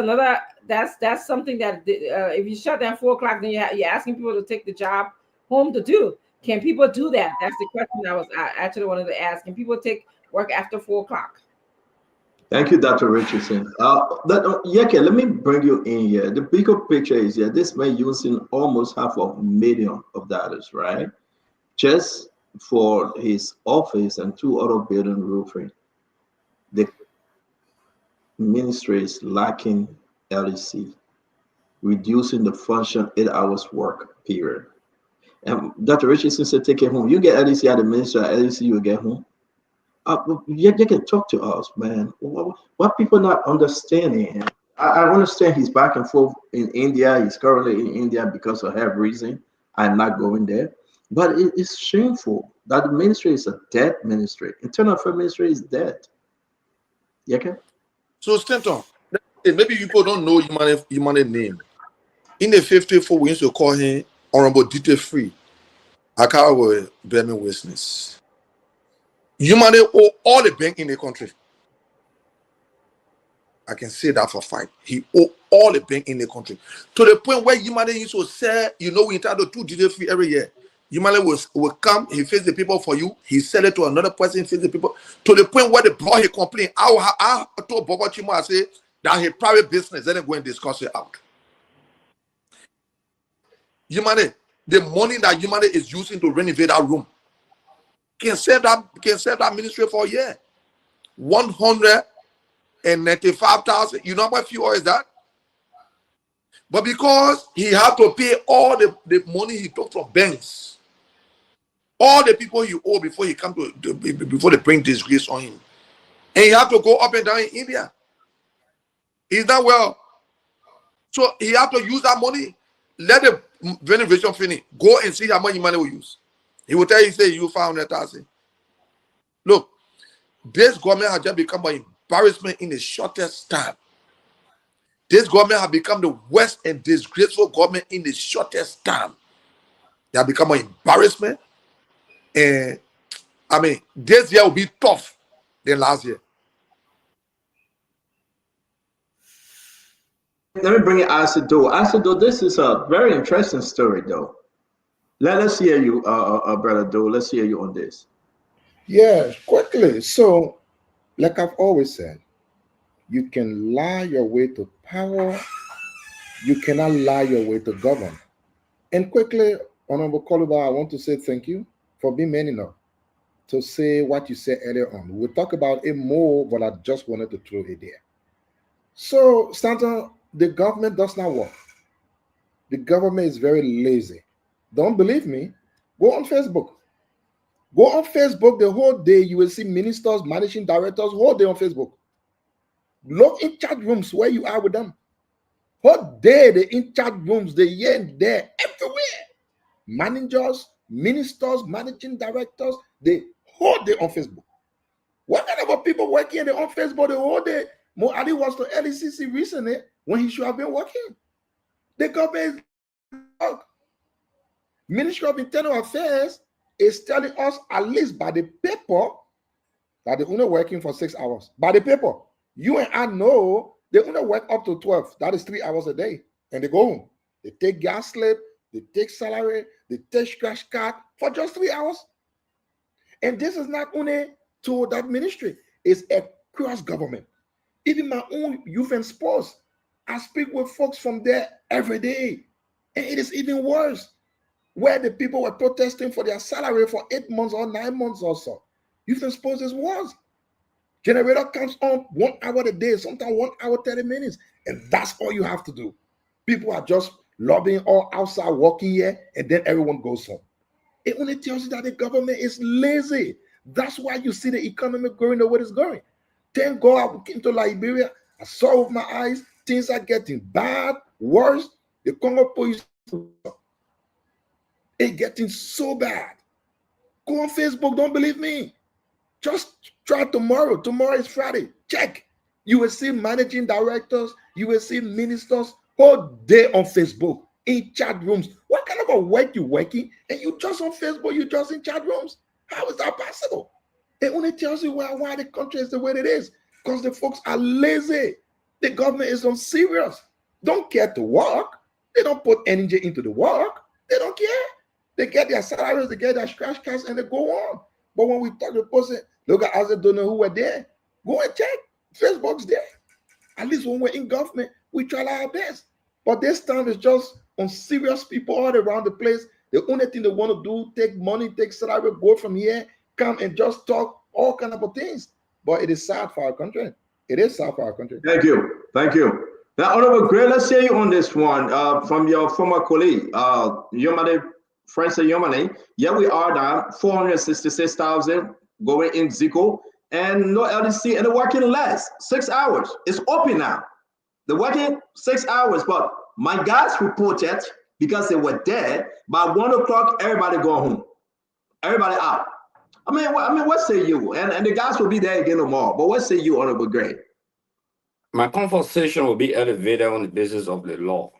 something that if you shut down 4 o'clock, then you're asking people to take the job home to do. Can people do that? That's the question I actually wanted to ask. Can people take work after 4 o'clock? Thank you, Dr. Richardson. Yeke, let me bring you in here. The bigger picture is here. This man using almost $500,000, right? Just for his office and 2 other building roofing. The ministry is lacking LEC, reducing the function 8 hours work period. And Dr. Richardson said, take it home. You get LEC at the ministry, at LEC you get home. You can talk to us, man. What people not understanding? I understand he's back and forth in India. He's currently in India because of health reason. I'm not going there. But it is shameful that the ministry is a dead ministry. Internal Affairs Ministry is dead. Yeah, okay? So, Stanton, maybe people don't know Yumane name. In the 54, we used to call him Honorable Dite Free. I can't bear me witness. Yumane owe all the bank in the country. I can say that for a fact. He owe all the bank in the country. To the point where Yumane used to say, we entitled to Dite Free every year. Yumane will come, he face the people for you, he sell it to another person, face the people. To the point where they brought his complaint. I told Bobo Chimo, I say that his private business, then they go and discuss it out. Yumane, the money that Yumane is using to renovate that room can save that ministry for a year. 195,000. You know how much fuel is that? But because he had to pay all the money he took from banks, all the people he owe before he come before they bring disgrace on him, and he had to go up and down in India. He's not well, so he had to use that money. Let the renovation finish. Go and see how much money we use. He will tell you, say, you found that taxi. Look, this government has just become an embarrassment in the shortest time. This government has become the worst and disgraceful government in the shortest time. They have become an embarrassment. And I mean, this year will be tough than last year. Let me bring it Asido. Asido, this is a very interesting story, though. Let's hear you, brother Do. Let's hear you on this. Yeah, quickly. So, like I've always said, you can lie your way to power, you cannot lie your way to govern. And quickly, Honorable Koluba, I want to say thank you for being man enough to say what you said earlier on. We'll talk about it more, but I just wanted to throw it there. So, Stanton, the government does not work. The government is very lazy. Don't believe me? Go on Facebook. Go on Facebook the whole day. You will see ministers, managing directors, whole day on Facebook. Look in chat rooms where you are with them. Whole day they in chat rooms, they here and there, everywhere. Managers, ministers, managing directors, they whole day on Facebook. What kind of people working on Facebook the whole day? Mo Ali was to LECC recently when he should have been working. The government work. Ministry of Internal Affairs is telling us at least by the paper that they're only working for 6 hours. By the paper, you and I know they only work up to 12. That is 3 hours a day. And they go home. They take gas slip, they take salary, they take scratch card for just 3 hours. And this is not only to that ministry, it's across government. Even my own youth and sports, I speak with folks from there every day. And it is even worse, where the people were protesting for their salary for 8 months or 9 months or so. Youth and sports is worse. Generator comes on 1 hour a day, sometimes 1 hour, 30 minutes. And that's all you have to do. People are just lobbying all outside, working here, and then everyone goes home. It only tells you that the government is lazy. That's why you see the economy going the way it's going. Thank God I came to Liberia. I saw with my eyes, things are getting bad, worse. The Congo police, it's getting so bad. Go on Facebook, don't believe me. Just try tomorrow. Tomorrow is Friday. Check. You will see managing directors, you will see ministers whole day on Facebook, in chat rooms. What kind of a work you working? And you just on Facebook, you just in chat rooms. How is that possible? It only tells you why the country is the way it is. Because the folks are lazy. The government is unserious. Don't care to work. They don't put energy into the work. They don't care. They get their salaries, they get their scratch cards, and they go on. But when we talk to the person, look at us that don't know who were there. Go and check. Facebook's there. At least when we're in government, we try our best. But this time is just on serious people all around the place. The only thing they want to do, take money, take salary, go from here, come and just talk all kind of things. But it is sad for our country. It is sad for our country. Thank you. Thank you. Now, Honorable Gray, let's hear you on this one from your former colleague, Yomane, Francis Yomane. Yeah, we are down 466,000 going in Zago and no LDC and they're working less, 6 hours. It's open now. They're working 6 hours, but my guys reported because they were there. By 1 o'clock, everybody go home. Everybody out. I mean, what say you? And the guys will be there again tomorrow. But what say you, Honorable Gray? My conversation will be elevated on the basis of the law,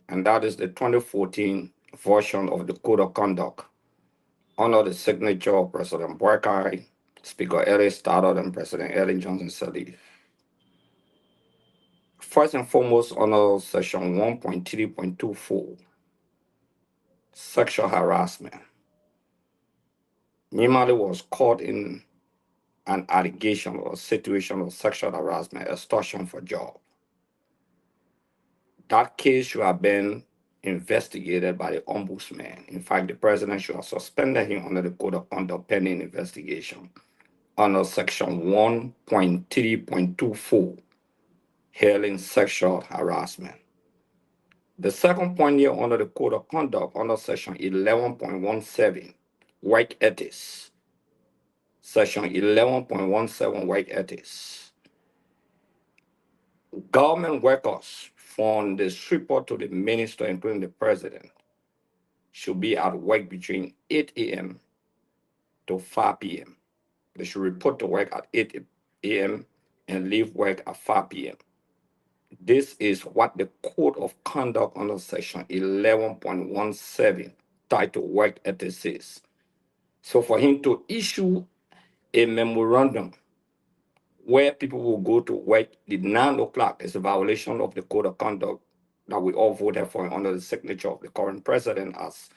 and that is the 2014 version of the Code of Conduct under the signature of President Boakai, Speaker Ellis Stoddard, and President Ellen Johnson Sirleaf. First and foremost, under Section 1.3.24, sexual harassment. Nimali was caught in an allegation or situation of sexual harassment, extortion for job. That case should have been investigated by the ombudsman. In fact, the president should have suspended him under the Code of Conduct pending investigation under Section 1.3.24, hailing sexual harassment. The second point here under the Code of Conduct, under Section 11.17, work ethics. Section 11.17, work ethics. Government workers from the sweeper to the minister, including the president, should be at work between 8 a.m. to 5 p.m. They should report to work at 8 a.m. and leave work at 5 p.m. This is what the Code of Conduct under Section 11.17 titled Work Ethics says. So for him to issue a memorandum where people will go to work at 9 o'clock is a violation of the Code of Conduct that we all voted for under the signature of the current president as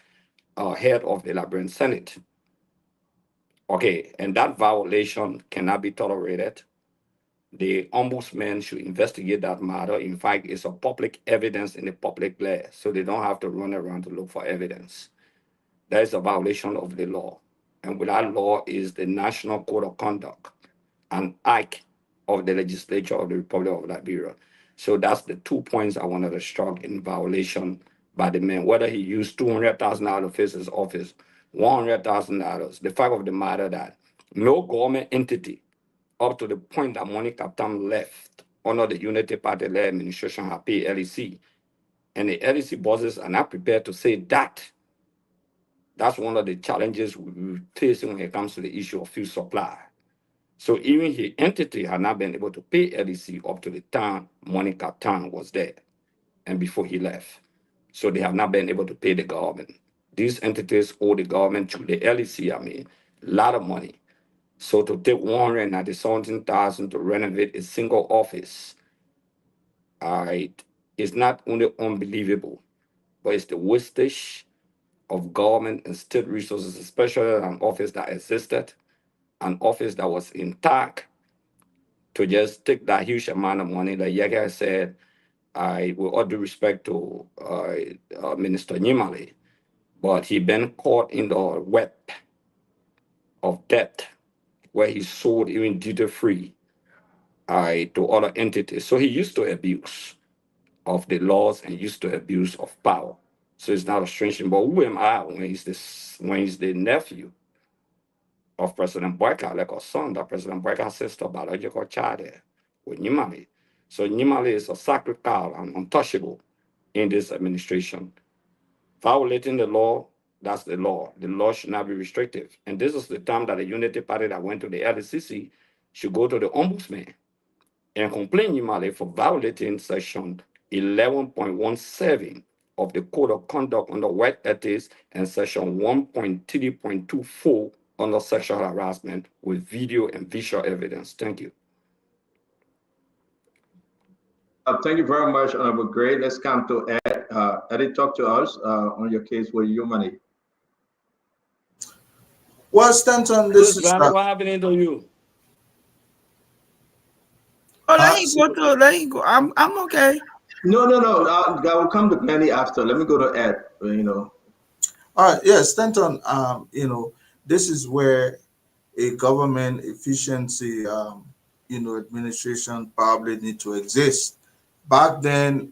head of the Liberian Senate. Okay, and that violation cannot be tolerated. The ombudsman should investigate that matter. In fact, it's a public evidence in the public layer, so they don't have to run around to look for evidence. That is a violation of the law. And with that law is the National Code of Conduct, an act of the legislature of the Republic of Liberia. So that's the 2 points I wanted to strike in violation by the man, whether he used $200,000 for his office, $100,000. The fact of the matter that no government entity up to the point that Monica Tam left under the Unity Party-led administration had paid LEC. And the LEC bosses are not prepared to say that. That's one of the challenges we're facing when it comes to the issue of fuel supply. So even his entity had not been able to pay LEC up to the time Monica Tam was there and before he left. So they have not been able to pay the government. These entities owe the government through the LEC, a lot of money. So to take 197,000 to renovate a single office, all right, is not only unbelievable, but it's the wastage of government and state resources, especially an office that existed, an office that was intact, to just take that huge amount of money. Like Yega said, I with all due respect to Minister Nimale, but he been caught in the web of debt where he sold even duty-free to other entities. So he used to abuse of the laws and used to abuse of power. So it's not a strange thing. But who am I when he's the nephew of President Boyka, like a son that President Boyka's sister biological child there with Nimale. So Nimale is a sacred cow and untouchable in this administration. Violating the law, that's the law. The law should not be restrictive. And this is the time that the Unity Party that went to the LCC should go to the ombudsman and complain Nimale for violating section 11.17 of the Code of Conduct under work ethics and section 1.3.24 under sexual harassment with video and visual evidence. Thank you. Thank you very much, Honorable Gray. Let's come to Ed. Eddie, talk to us on your case with your money. Well, Stanton, this is what happening to you? Oh, let him go. I'm okay. No. I will come to Glenny after. Let me go to Ed. All right, yeah, Stanton. This is where a government efficiency, administration probably need to exist. Back then,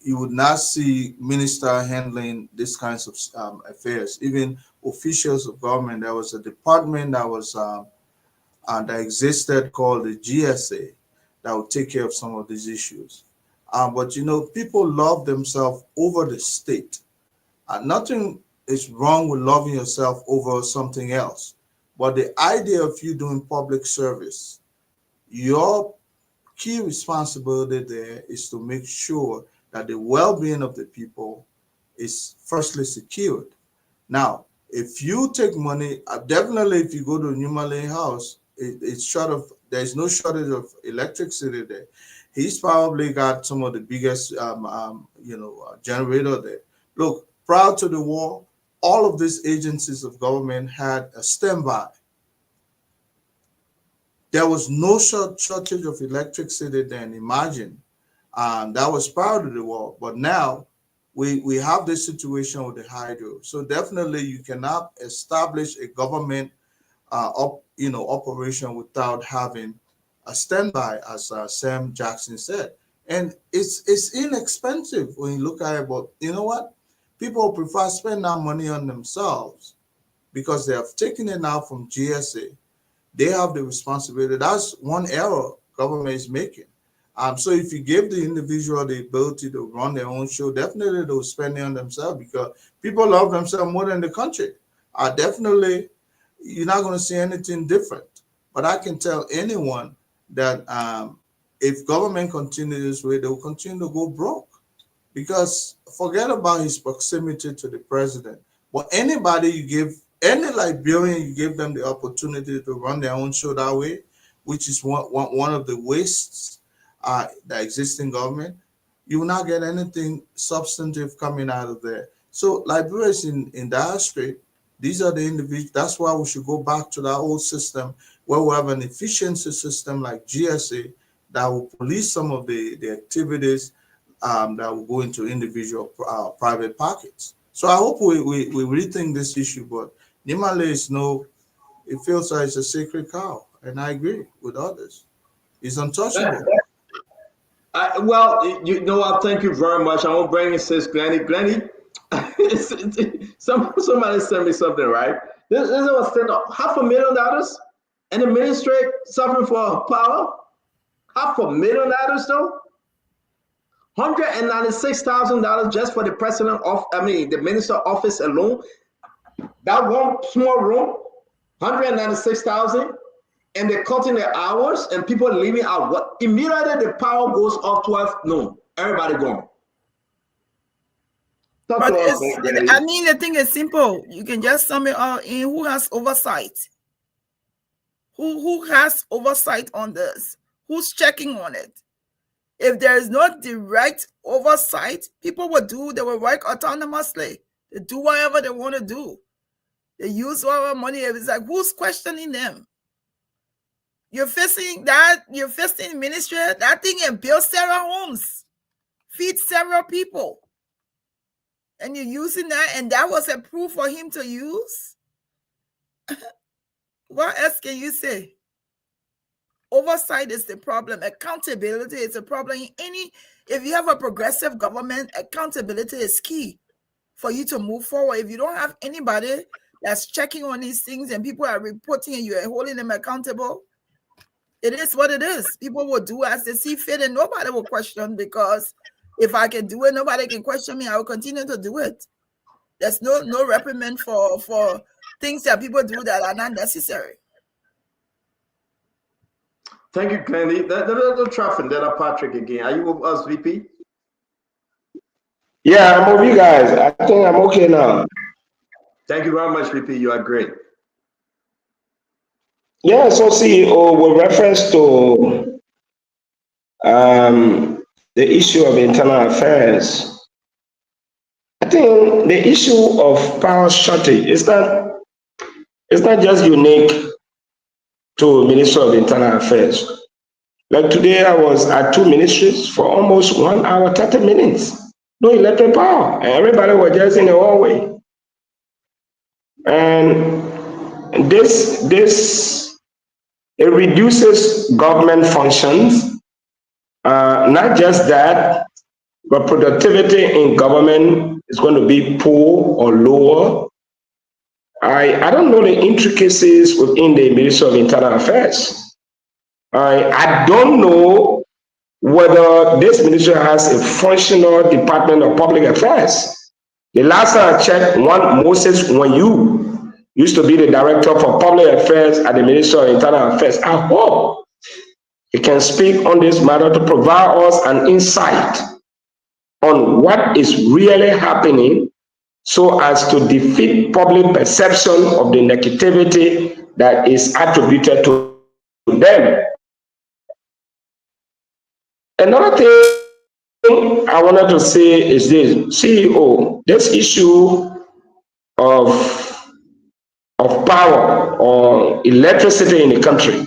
you would not see minister handling these kinds of affairs. Even officials of government. There was a department that was that existed called the GSA that would take care of some of these issues. But people love themselves over the state. Nothing is wrong with loving yourself over something else. But the idea of you doing public service, your key responsibility there is to make sure that the well-being of the people is firstly secured. Now, if you take money, definitely if you go to Nimale house, it's there's no shortage of electricity there. He's probably got some of the biggest, generator there. Look, prior to the war, all of these agencies of government had a standby. There was no shortage of electricity then, imagine. That was prior to the war. But now we have this situation with the hydro. So definitely you cannot establish a government operation without having a standby, as Sam Jackson said. And it's inexpensive when you look at it, but you know what? People prefer spend that money on themselves because they have taken it now from GSA. They have the responsibility. That's one error government is making. So if you give the individual the ability to run their own show, definitely they'll spend it on themselves because people love themselves more than the country. Definitely, you're not going to see anything different. But I can tell anyone that if government continues this way, they will continue to go broke. Because forget about his proximity to the president. But anybody you give, any Liberian, you give them the opportunity to run their own show that way, which is one of the wastes the existing government, you will not get anything substantive coming out of there. So Liberia is in dire strait. These are the individuals. That's why we should go back to that old system where we have an efficiency system like GSA that will police some of the activities that will go into individual private pockets. So I hope we rethink this issue, but Nimale is it feels like it's a sacred cow, and I agree with others. It's untouchable. Well, you know what? Thank you very much. I won't bring in sis Glenny. Glenny, somebody sent me something, right? This was $500,000 and the ministry suffering for power. $500,000 though. $196,000 just for the president of, the minister office alone. That one small room, $196,000, and they're cutting the hours and people leaving out. What immediately the power goes off 12 noon, everybody gone. But the thing is simple. You can just sum it all in. Who has oversight? Who has oversight on this? Who's checking on it? If there is no direct oversight, people they will work autonomously. They do whatever they want to do. They use whatever money. It's like, who's questioning them? You're facing ministry, that thing and build several homes, feed several people. And you're using that, and that was a proof for him to use? What else can you say? Oversight is the problem. Accountability is a problem. If you have a progressive government, accountability is key for you to move forward. If you don't have anybody that's checking on these things and people are reporting and you are holding them accountable, it is what it is. People will do as they see fit and nobody will question, because if I can do it, nobody can question me. I will continue to do it. There's no reprimand for things that people do that are not necessary. Thank you, Glenny. The traffic, Patrick again. Are you with us, VP? Yeah, I'm with you guys. I think I'm okay now. Thank you very much, VP. You are great. Yeah, so CEO, with reference to the issue of internal affairs, I think the issue of power shortage is not just unique to Ministry of Internal Affairs. Like today, I was at 2 ministries for almost 1 hour, 30 minutes. No electric power. And everybody was just in the hallway. And it reduces government functions. Not just that, but productivity in government is going to be poor or lower. I don't know the intricacies within the Ministry of Internal Affairs. I don't know whether this ministry has a functional Department of Public Affairs. The last time I checked, Moses Wanyu used to be the Director for Public Affairs at the Ministry of Internal Affairs. I hope he can speak on this matter to provide us an insight on what is really happening so as to defeat public perception of the negativity that is attributed to them. Another thing I wanted to say is this, CEO, this issue of power or electricity in the country,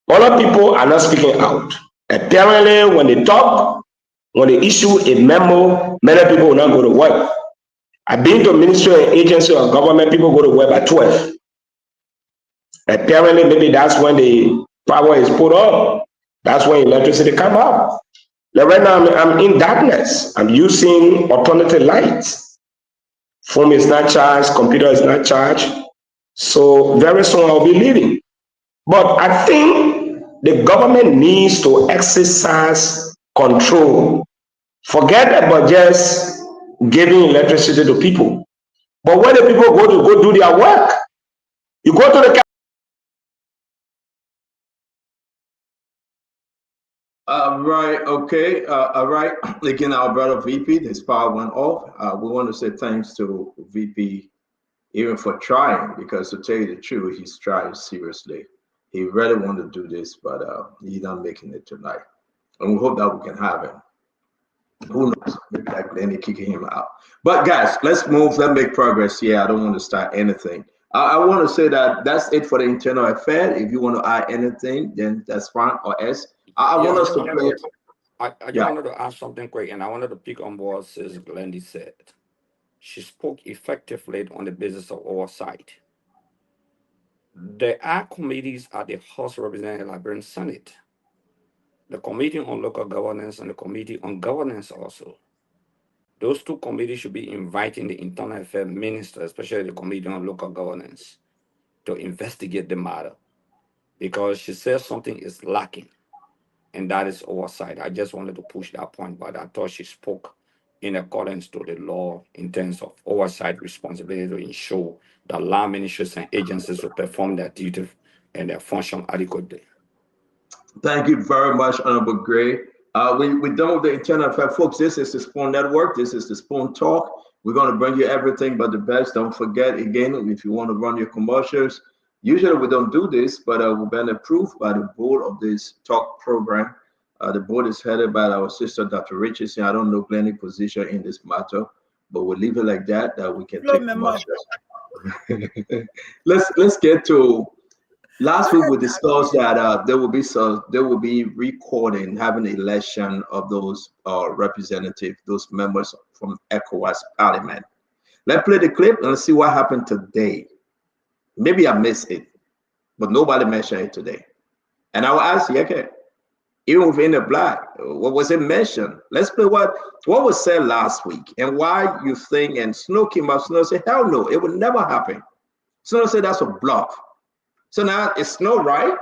other people are not speaking out. Apparently, when they talk, when they issue a memo, many people will not go to work. I've been to ministry and agency or government, people go to work at 12. Apparently, maybe that's when the power is put on. That's when electricity come up. Like right now, I'm in darkness. I'm using alternative lights. Phone is not charged, computer is not charged. So very soon I'll be leaving. But I think the government needs to exercise control. Forget about just giving electricity to people. But when the people go do their work, you go to the Right, okay. All right. Again, our brother VP, his power went off. We want to say thanks to VP even for trying, because to tell you the truth, he's trying seriously. He really wanted to do this, but he's not making it tonight. And we hope that we can have him. Who knows? Maybe like Lenny kicking him out. But guys, let's move. Let's make progress here. I don't want to start anything. I want to say that that's it for the internal affair. If you want to add anything, then that's fine. Or else, I want us to play. I just Yeah. wanted to ask something quick, and I wanted to pick on what Sis Glendy said. She spoke effectively on the basis of oversight. There are committees at the House of Representatives Liberian Senate, the Committee on Local Governance and the Committee on Governance also. Those two committees should be inviting the Internal Affairs Minister, especially the Committee on Local Governance, to investigate the matter, because she says something is lacking, and that is oversight. I just wanted to push that point, but I thought she spoke in accordance to the law in terms of oversight responsibility to ensure that land ministries and agencies will perform their duty and their function adequately. Thank you very much, Honorable Gray. We're done with the internal affair. Folks, this is the Spoon Network. This is the Spoon Talk. We're going to bring you everything but the best. Don't forget, again, if you want to run your commercials, usually we don't do this, but we've been approved by the board of this talk program. The board is headed by our sister, Dr. Richardson. I don't know Glennie's position in this matter, but we'll leave it like that, that we can take commercials. Let's get to last week. We discussed that there will be recording, having an election of those representatives, those members from ECOWAS Parliament. Let's play the clip and let's see what happened today. Maybe I missed it, but nobody mentioned it today. And I will ask Yeke, even within the black, what was it mentioned? Let's play what was said last week and why you think. And Snow came up. Snow said, "Hell no, it would never happen." Snow said that's a bluff. So now it's Snow right.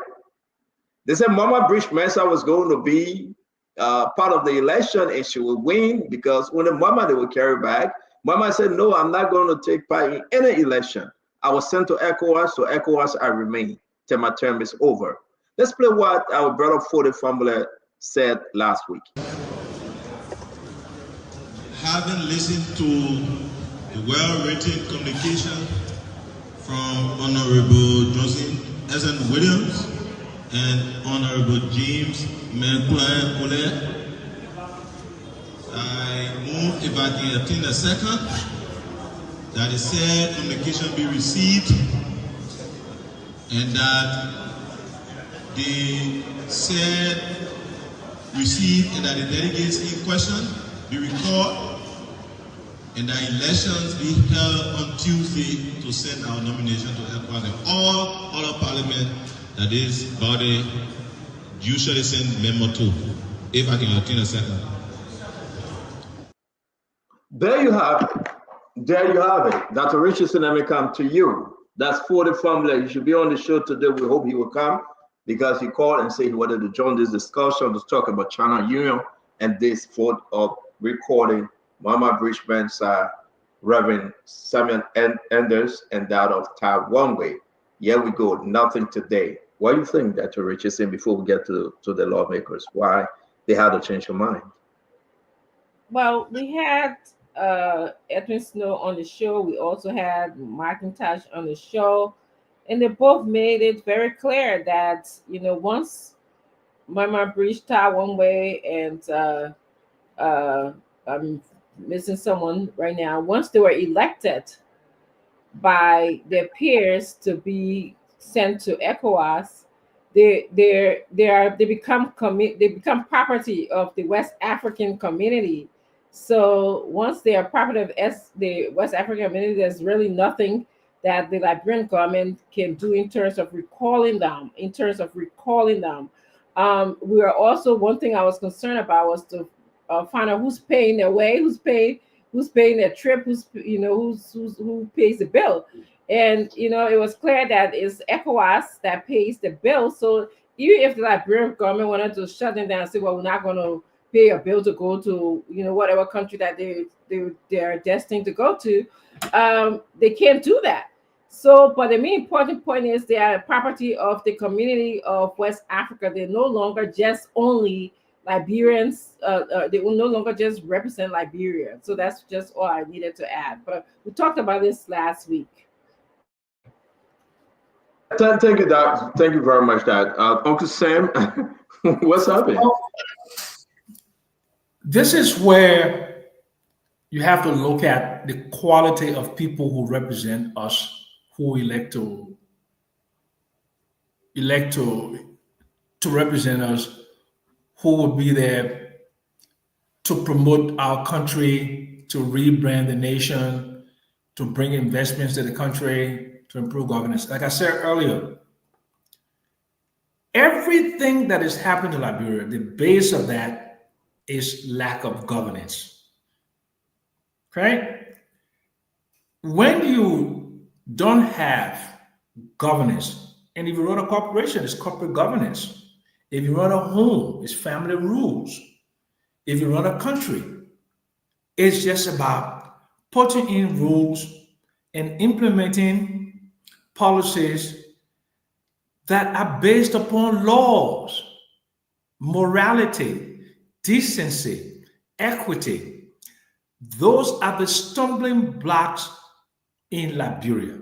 They said Mama Bridge Mesa was going to be part of the election and she would win, because when the Mama they would carry back, Mama said, "No, I'm not going to take part in any election. I was sent to ECOWAS, so ECOWAS I remain till my term is over." Let's play what our brother Fode Famble said last week. Having listened to the well-written communication from Honorable Johnson S.N. Williams and Honorable James Menkule Ole, I move, if I can obtain a second, that the said communication be received and that the said received and that the delegates in question be recalled and that elections be held on Tuesday to send our nomination to ECOWAS and all other parliament that this body usually send memo to, if I can obtain a second. There you have it. There you have it. Dr. Richardson, let me come to you. That's Fode Famble. You should be on the show today. We hope he will come, because he called and said he wanted to join this discussion to talk about China Union and this vote of recording Mama Bridgman's Reverend Samuel Enders and that of Tai One-Way. Here we go. Nothing today. What do you think, Dr. Richardson, before we get to the lawmakers? Why they had to change their mind? Well, we had Edwin Snow on the show. We also had McIntosh on the show. And they both made it very clear that, once Mama Bridge Tai One-Way and I'm missing someone right now, once they were elected by their peers to be sent to ECOWAS, they become property of the West African community. So once they are property of the West African community, there's really nothing that the Liberian government can do in terms of recalling them. We are also, one thing I was concerned about was to find out who's paying their way, who's paying their trip, who pays the bill. And it was clear that it's ECOWAS that pays the bill. So even if the Liberian government wanted to shut them down and say, well, we're not going to pay a bill to go to, whatever country that they're destined to go to, they can't do that. So, but the main important point is they are a property of the community of West Africa. They're no longer just only Liberians. They will no longer just represent Liberia. So that's just all I needed to add. But we talked about this last week. Thank you, Doc. Thank you very much, Dad. Uncle Sam, what's happening? This is where you have to look at the quality of people who represent us, who elect to represent us, who would be there to promote our country, to rebrand the nation, to bring investments to the country, to improve governance. Like I said earlier, everything that is happening to Liberia, the base of that is lack of governance. Okay? When you don't have governance, and if you run a corporation, it's corporate governance. If you run a home, it's family rules. If you run a country, it's just about putting in rules and implementing policies that are based upon laws, morality, decency, equity. Those are the stumbling blocks in Liberia.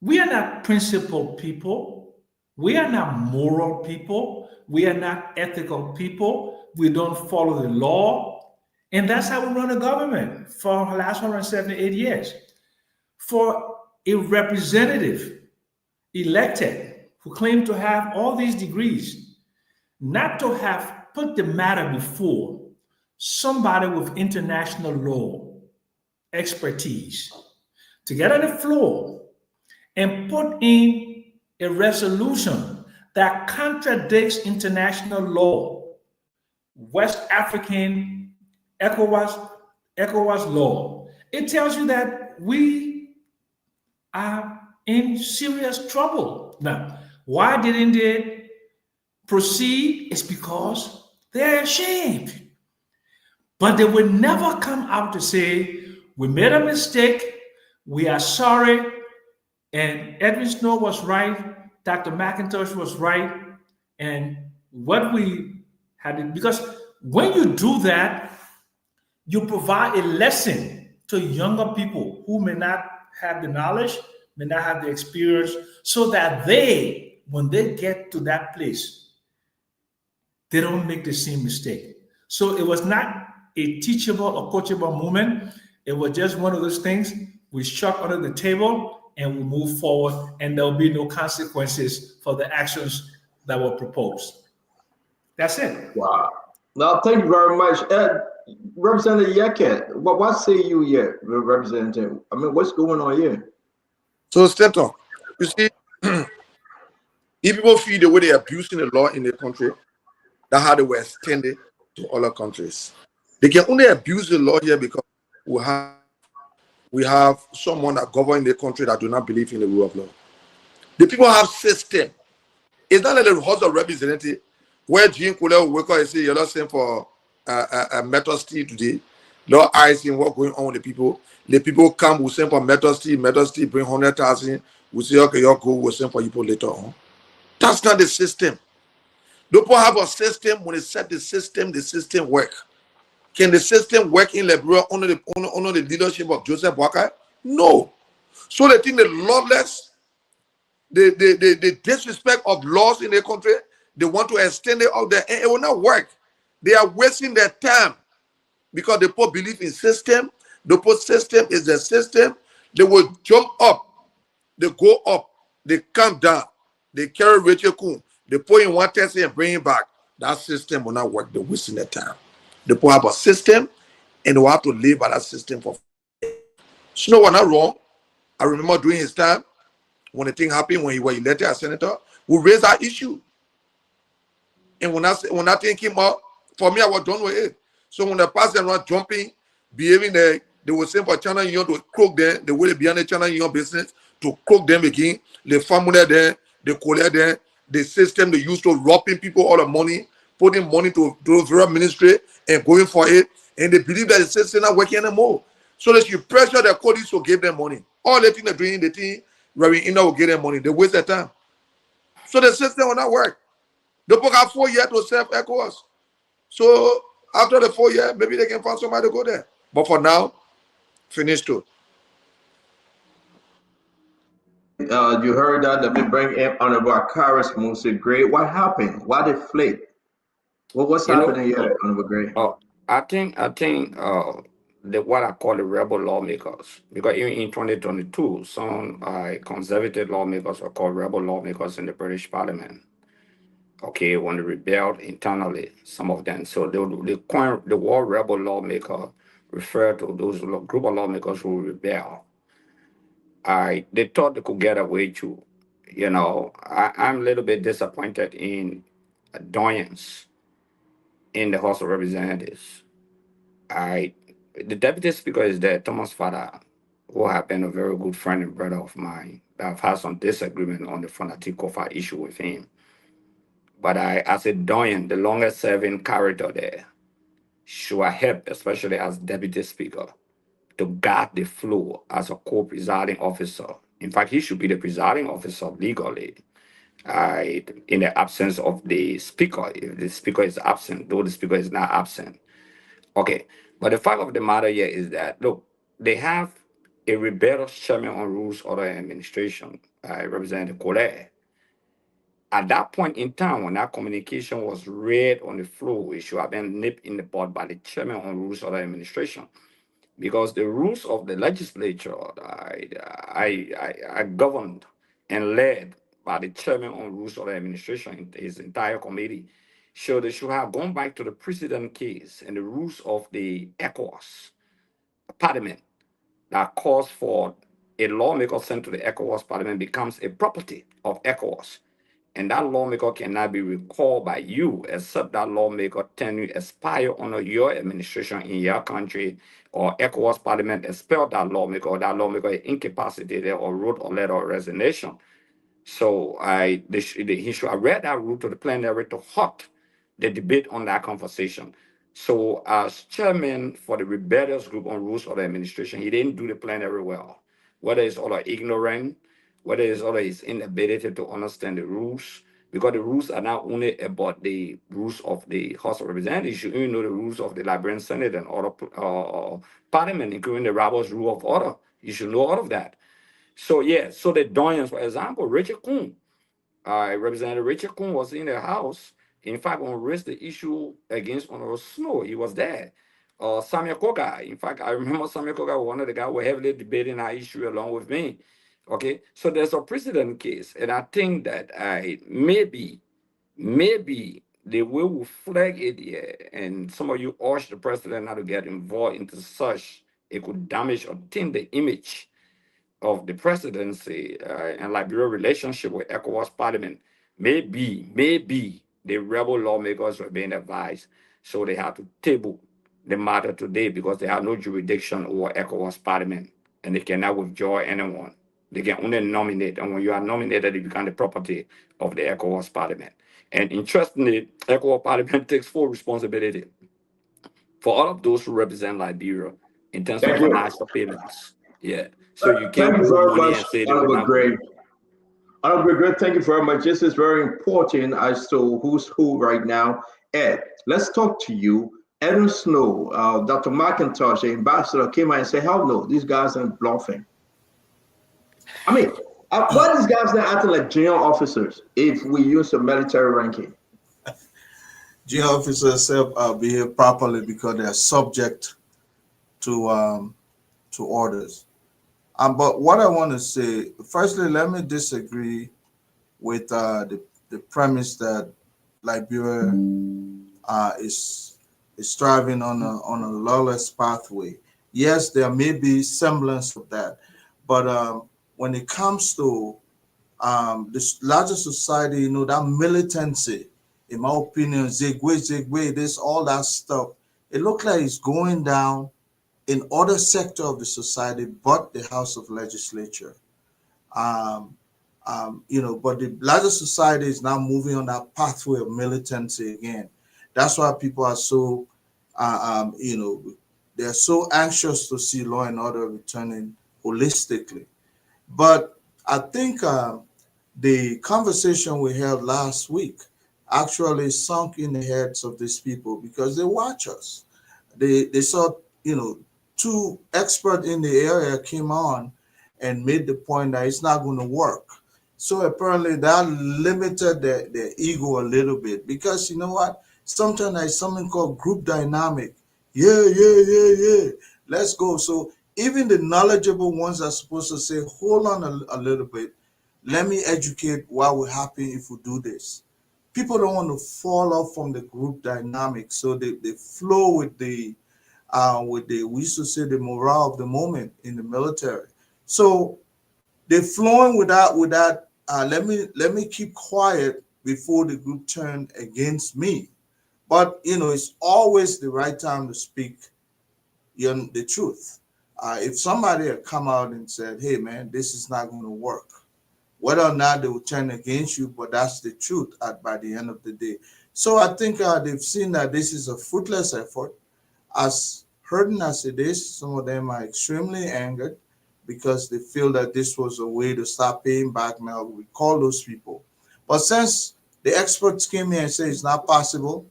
We are not principled people. We are not moral people. We are not ethical people. We don't follow the law. And that's how we run a government for the last 178 years. For a representative elected who claim to have all these degrees, not to have put the matter before somebody with international law expertise to get on the floor and put in a resolution that contradicts international law, West African ECOWAS law. It tells you that we are in serious trouble. Now, why didn't they proceed? It's because they're ashamed. But they will never come out to say, we made a mistake, we are sorry, and Edwin Snow was right, Dr. McIntosh was right, and what we had, because when you do that, you provide a lesson to younger people who may not have the knowledge, may not have the experience, so that they, when they get to that place, they don't make the same mistake. So it was not a teachable or coachable moment. It was just one of those things we chuck under the table and we move forward, and there will be no consequences for the actions that were proposed. That's it. Wow. Now, thank you very much. Representative Yeket, what say you here, Representative? I mean, what's going on here? So, Stanton, you see, if people feel the way they're abusing the law in the country, that's how they were extended to other countries. They can only abuse the law here because we have someone that governs the country that do not believe in the rule of law. The people have system. It's not like the House of Representatives where Jean Couleur will wake up and say, you're not saying for a metal steel today. No eyes in what's going on with the people. The people come, we send for metal steel bring 100,000. We say, okay, you'll go, we'll send for you later on. That's not the system. The people have a system. When they set the system work. Can the system work in Liberia under the leadership of Joseph Boakai? No. So they think the lawless, the disrespect of laws in the country, they want to extend it out there, and it will not work. They are wasting their time because the people believe in system. The people system is the system. They will jump up, they go up, they come down, they carry Rachel Kuhn, they put in one test and bring it back. That system will not work. They're wasting their time. The people have a system, and they will have to live by that system for. Snow was not wrong. I remember during his time, when the thing happened, when he was elected as senator, we raised that issue. And when that thing came out, for me, I was done with it. So when the person was jumping, behaving there, they were saying for China Union to croak them, the way they behind the China Union business, to croak them again, the family there, the colleague there, the system they used to robbing people all the money, putting money to the very ministry and going for it, and they believe that the system not working anymore. So they should pressure the colleagues to give them money. All the thing they're doing, the thing where we will give them money. They waste their time. So the system will not work. The people have 4 years to serve ECOWAS. So after the 4 years, maybe they can find somebody to go there. But for now, finish too. You heard that. Let me bring in Honorable Akaris Musa Gray. What happened? Why they fled? What's You know, happening here, Honorable Gray? I think the what I call the rebel lawmakers, because even in 2022, some conservative lawmakers are called rebel lawmakers in the British Parliament. Okay, when they rebelled internally, some of them. So the word rebel lawmaker refer to those group of lawmakers who rebel. They thought they could get away to. I'm a little bit disappointed in Doyens in the House of Representatives. The deputy speaker is there, Thomas Father, who have been a very good friend and brother of mine. I've had some disagreement on the Fanati Kofa issue with him. But as a Doyen, the longest serving character there, should help, especially as deputy speaker, to guard the flow as a co-presiding officer. In fact, he should be the presiding officer legally. In the absence of the speaker, if the speaker is absent, though the speaker is not absent. Okay, but the fact of the matter here is that, look, they have a rebellious chairman on rules of the administration, Representative Colette. At that point in time, when that communication was read on the floor, it should have been nipped in the bud by the chairman on rules of the administration. Because the rules of the legislature are governed and led by the chairman on rules of the administration, his entire committee. So they should have gone back to the precedent case and the rules of the ECOWAS parliament that calls for a lawmaker sent to the ECOWAS parliament becomes a property of ECOWAS. And that lawmaker cannot be recalled by you except that lawmaker tenure expire under your administration in your country, or ECOWAS parliament expel that lawmaker, or that lawmaker is incapacitated or wrote a letter of resignation. So he should have read that rule to the plenary to halt the debate on that conversation. So as chairman for the rebellious group on rules of the administration, he didn't do the plenary well. Whether it's all ignorant, whether it's all his inability to understand the rules, because the rules are not only about the rules of the House of Representatives, you should even know the rules of the Liberian Senate and other parliament, including the Robert's Rule of Order. You should know all of that. So yeah, so the Doyens, for example, Richard Kuhn, Representative Richard Kuhn was in the House. In fact, when we raised the issue against Honorable Snow, he was there. Samuel Koga, in fact, I remember Samuel Koga was one of the guys who were heavily debating our issue along with me. Okay, so there's a precedent case, and I think that maybe the way we flag it here, and some of you urge the president not to get involved into such, it could damage or tint the image of the presidency and Liberia relationship with ECOWAS Parliament. Maybe the rebel lawmakers were being advised, so they had to table the matter today because they have no jurisdiction over ECOWAS Parliament and they cannot withdraw anyone. They can only nominate, and when you are nominated, it becomes the property of the ECOWAS Parliament. And interestingly, ECOWAS Parliament takes full responsibility for all of those who represent Liberia in terms of Thank you. financial payments. Yeah. So you Thank can't you hold very money much, and say they will Honorable not go. Gray. Honorable Gray, thank you very much. This is very important as to who's who right now. Ed, let's talk to you. Edwin Snow, Dr. McIntosh, the ambassador, came out and said, hell no, these guys are bluffing. I mean, why these guys not acting like junior officers if we use the military ranking? Junior officers behave properly because they are subject to orders. But what I want to say, firstly, let me disagree with the premise that Liberia is striving on a lawless pathway. Yes, there may be semblance of that, but when it comes to this larger society, that militancy, in my opinion, Zigwe, this all that stuff, it looks like it's going down in other sector of the society, but the House of Legislature. But the larger society is now moving on that pathway of militancy again. That's why people are so, they're so anxious to see law and order returning holistically. But I think the conversation we held last week actually sunk in the heads of these people because they watch us. They saw, two experts in the area came on and made the point that it's not going to work. So apparently that limited their ego a little bit because you know what? Sometimes there's something called group dynamic. Yeah. Let's go. So even the knowledgeable ones are supposed to say, hold on a little bit. Let me educate what will happen if we do this. People don't want to fall off from the group dynamic. So they flow with the we used to say the morale of the moment in the military. So they're flowing without let me keep quiet before the group turn against me. But it's always the right time to speak the truth. If somebody had come out and said, hey man, this is not going to work, whether or not they will turn against you, but that's the truth by the end of the day. So I think they've seen that this is a fruitless effort. As hurting as it is, some of them are extremely angered because they feel that this was a way to start paying back now. We call those people. But since the experts came here and said it's not possible,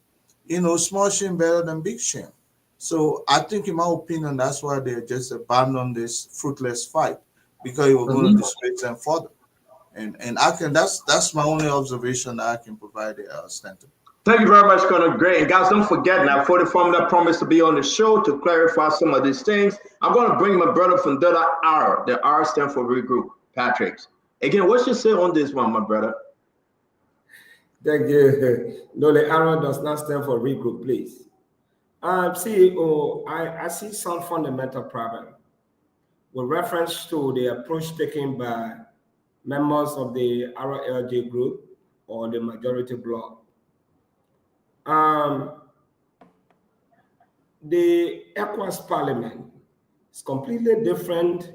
small shame better than big shame. So I think, in my opinion, that's why they just abandoned this fruitless fight because it was going to disgrace them further. And I can that's my only observation that I can provide there, Stanton. Thank you very much, Colonel Gray. And guys, don't forget now, for the formula promised to be on the show to clarify some of these things, I'm going to bring my brother from the other R. The R stands for regroup, Patrick. Again, what's your say on this one, my brother? Thank you. No, the R does not stand for regroup, please. CEO, I see some fundamental problem with reference to the approach taken by members of the RLJ group or the majority bloc. The ECOWAS Parliament is completely different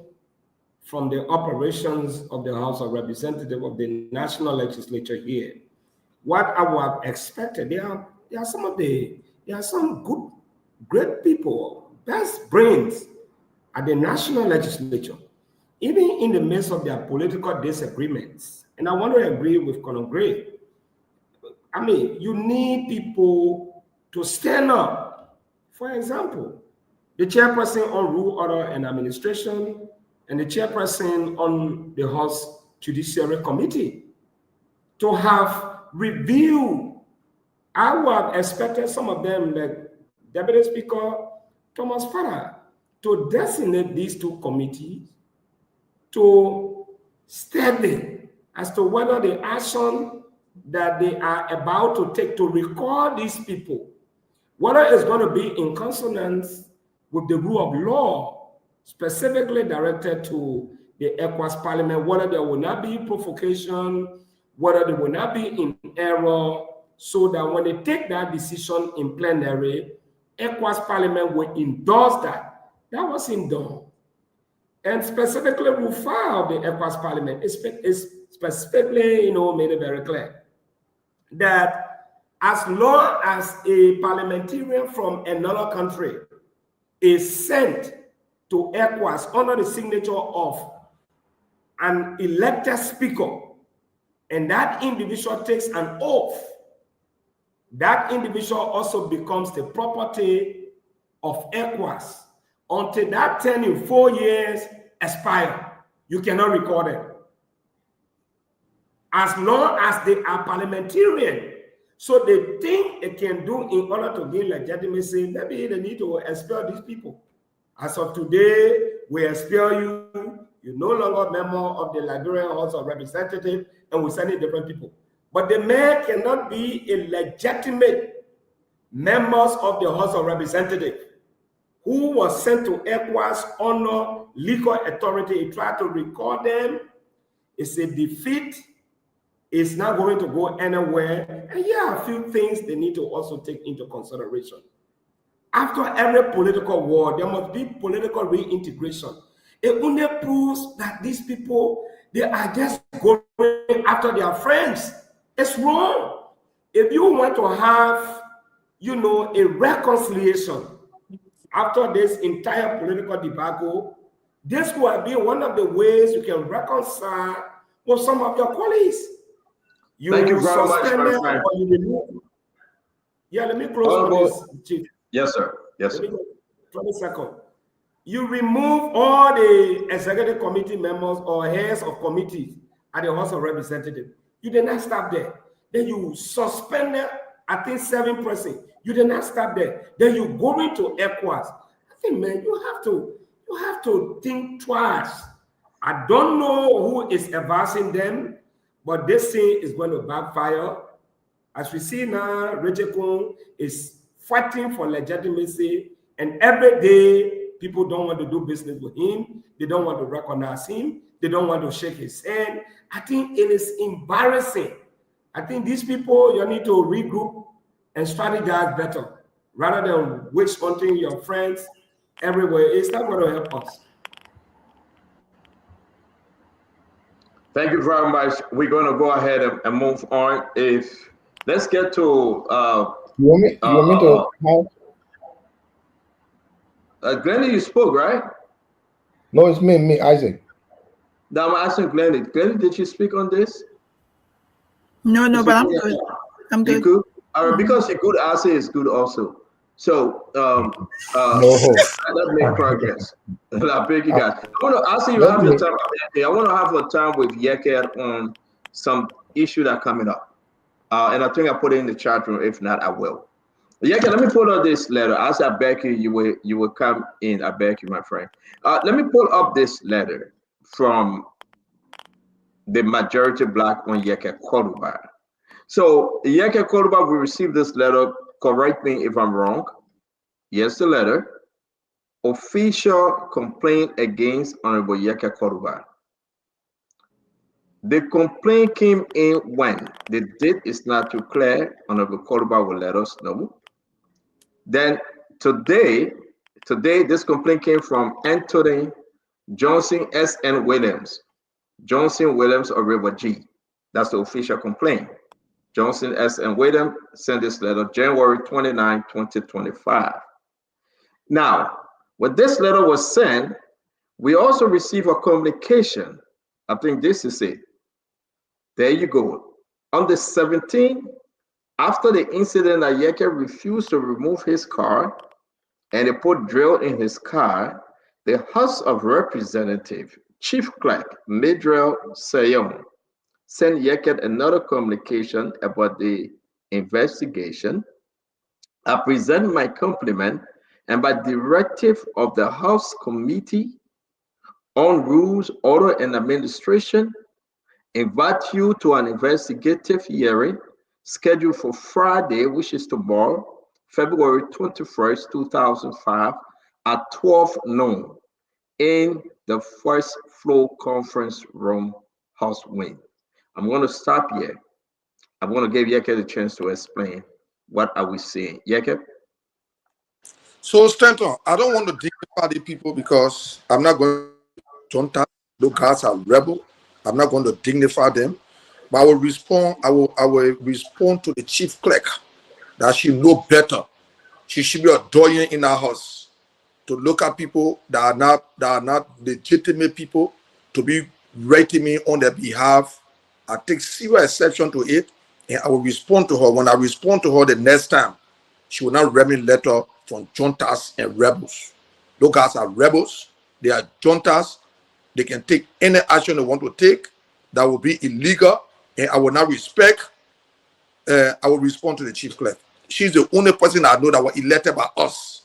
from the operations of the House of Representatives of the national legislature here. What I would have expected, there are some good, great people, best brains at the national legislature, even in the midst of their political disagreements. And I want to agree with Colonel Gray. I mean, you need people to stand up. For example, the chairperson on Rule, Order, and Administration, and the chairperson on the House Judiciary Committee to have reviewed. I would have expected some of them, like Deputy Speaker Thomas Farah, to designate these two committees to study as to whether the action that they are about to take to recall these people, whether it's going to be in consonance with the rule of law specifically directed to the ECOWAS Parliament, whether there will not be provocation, whether they will not be in error, so that when they take that decision in plenary, ECOWAS Parliament will endorse that. That wasn't done. And specifically, Rule 5 of the ECOWAS Parliament is specifically, made it very clear that as long as a parliamentarian from another country is sent to ECOWAS under the signature of an elected speaker, and that individual takes an oath, that individual also becomes the property of ECOWAS until that term in 4 years expire. You cannot record it. As long as they are parliamentarian, so they think they can do in order to gain legitimacy, maybe they need to expel these people. As of today, we expel you. You're no longer a member of the Liberian House of Representatives, and we send in different people. But the man cannot be a legitimate members of the House of Representatives who was sent to ECOWAS under legal authority. He tried to record them. It's a defeat. It's not going to go anywhere. And a few things they need to also take into consideration. After every political war, there must be political reintegration. It only proves that these people, They are just going after their friends. It's wrong. If you want to have, a reconciliation after this entire political debacle, this will be one of the ways you can reconcile with some of your colleagues. Thank you very much, suspend my them friend. or you remove. Yeah, let me close on this, Chief. Yes, sir. Yes, sir. 20 seconds. You remove all the executive committee members or heads of committees at the House of Representatives. You did not stop there. Then you suspend them, I think 7%. You did not stop there. Then you go into ECOWAS. I think, man, you have to think twice. I don't know who is advising them, but this thing is going to backfire. As we see now, Rachel Kuhn is fighting for legitimacy, and every day people don't want to do business with him. They don't want to recognize him. They don't want to shake his hand. I think it is embarrassing. I think these people, you need to regroup and strategize better rather than witch hunting your friends everywhere. It's not going to help us. Thank you very much. We're going to go ahead and move on. Let's get to you want me to Glenny, you spoke, right? No, it's me, Isaac. Now I'm asking Glenny. Glenny, did you speak on this? No, but I'm good. I'm good. You good? All right, because you're good, I say it's good also. So let's make progress. I beg you guys. I want to ask you have your time. I want to have a time with Yeket on some issue that coming up. And I think I put it in the chat room. If not, I will. Yeket, let me pull up this letter. As I beg you, you will come in. I beg you, my friend. Let me pull up this letter from the majority black on Yeket Cordoba. So Yeke Cordoba, we received this letter. Correct me if I'm wrong. Yes, the letter. Official complaint against Honorable Yeke Cordoba. The complaint came in when? The date is not too clear. Honorable Cordoba will let us know. Then today, this complaint came from Anthony Johnson S.N. Williams. Johnson Williams or River G. That's the official complaint. Johnson S.N. Williams sent this letter January 29, 2025. Now, when this letter was sent, we also received a communication. I think this is it. There you go. On the 17th, after the incident, Ayeke refused to remove his car and they put drill in his car, the House of Representatives, Chief Clerk Midrell Sayon, sent Yeket another communication about the investigation. I present my compliment and by directive of the House Committee on Rules, Order and Administration, invite you to an investigative hearing scheduled for Friday, which is tomorrow, February 21st, 2005 at 12 noon in the first floor conference room, House Wing. I'm going to stop here. I'm going to give Yeke the chance to explain what are we seeing. Yeke? So, Stanton, I don't want to dignify the people because I'm not going to those guys are rebel. I'm not going to dignify them. But I will respond. I will respond to the chief clerk that she know better. She should be a doyen in our house to look at people that are not legitimate people to be writing me on their behalf. I take serious exception to it, and I will respond to her. When I respond to her the next time, she will not read me letter from juntas and rebels. Those guys are rebels. They are juntas. They can take any action they want to take that will be illegal, and I will not respect. I will respond to the chief clerk. She's the only person I know that was elected by us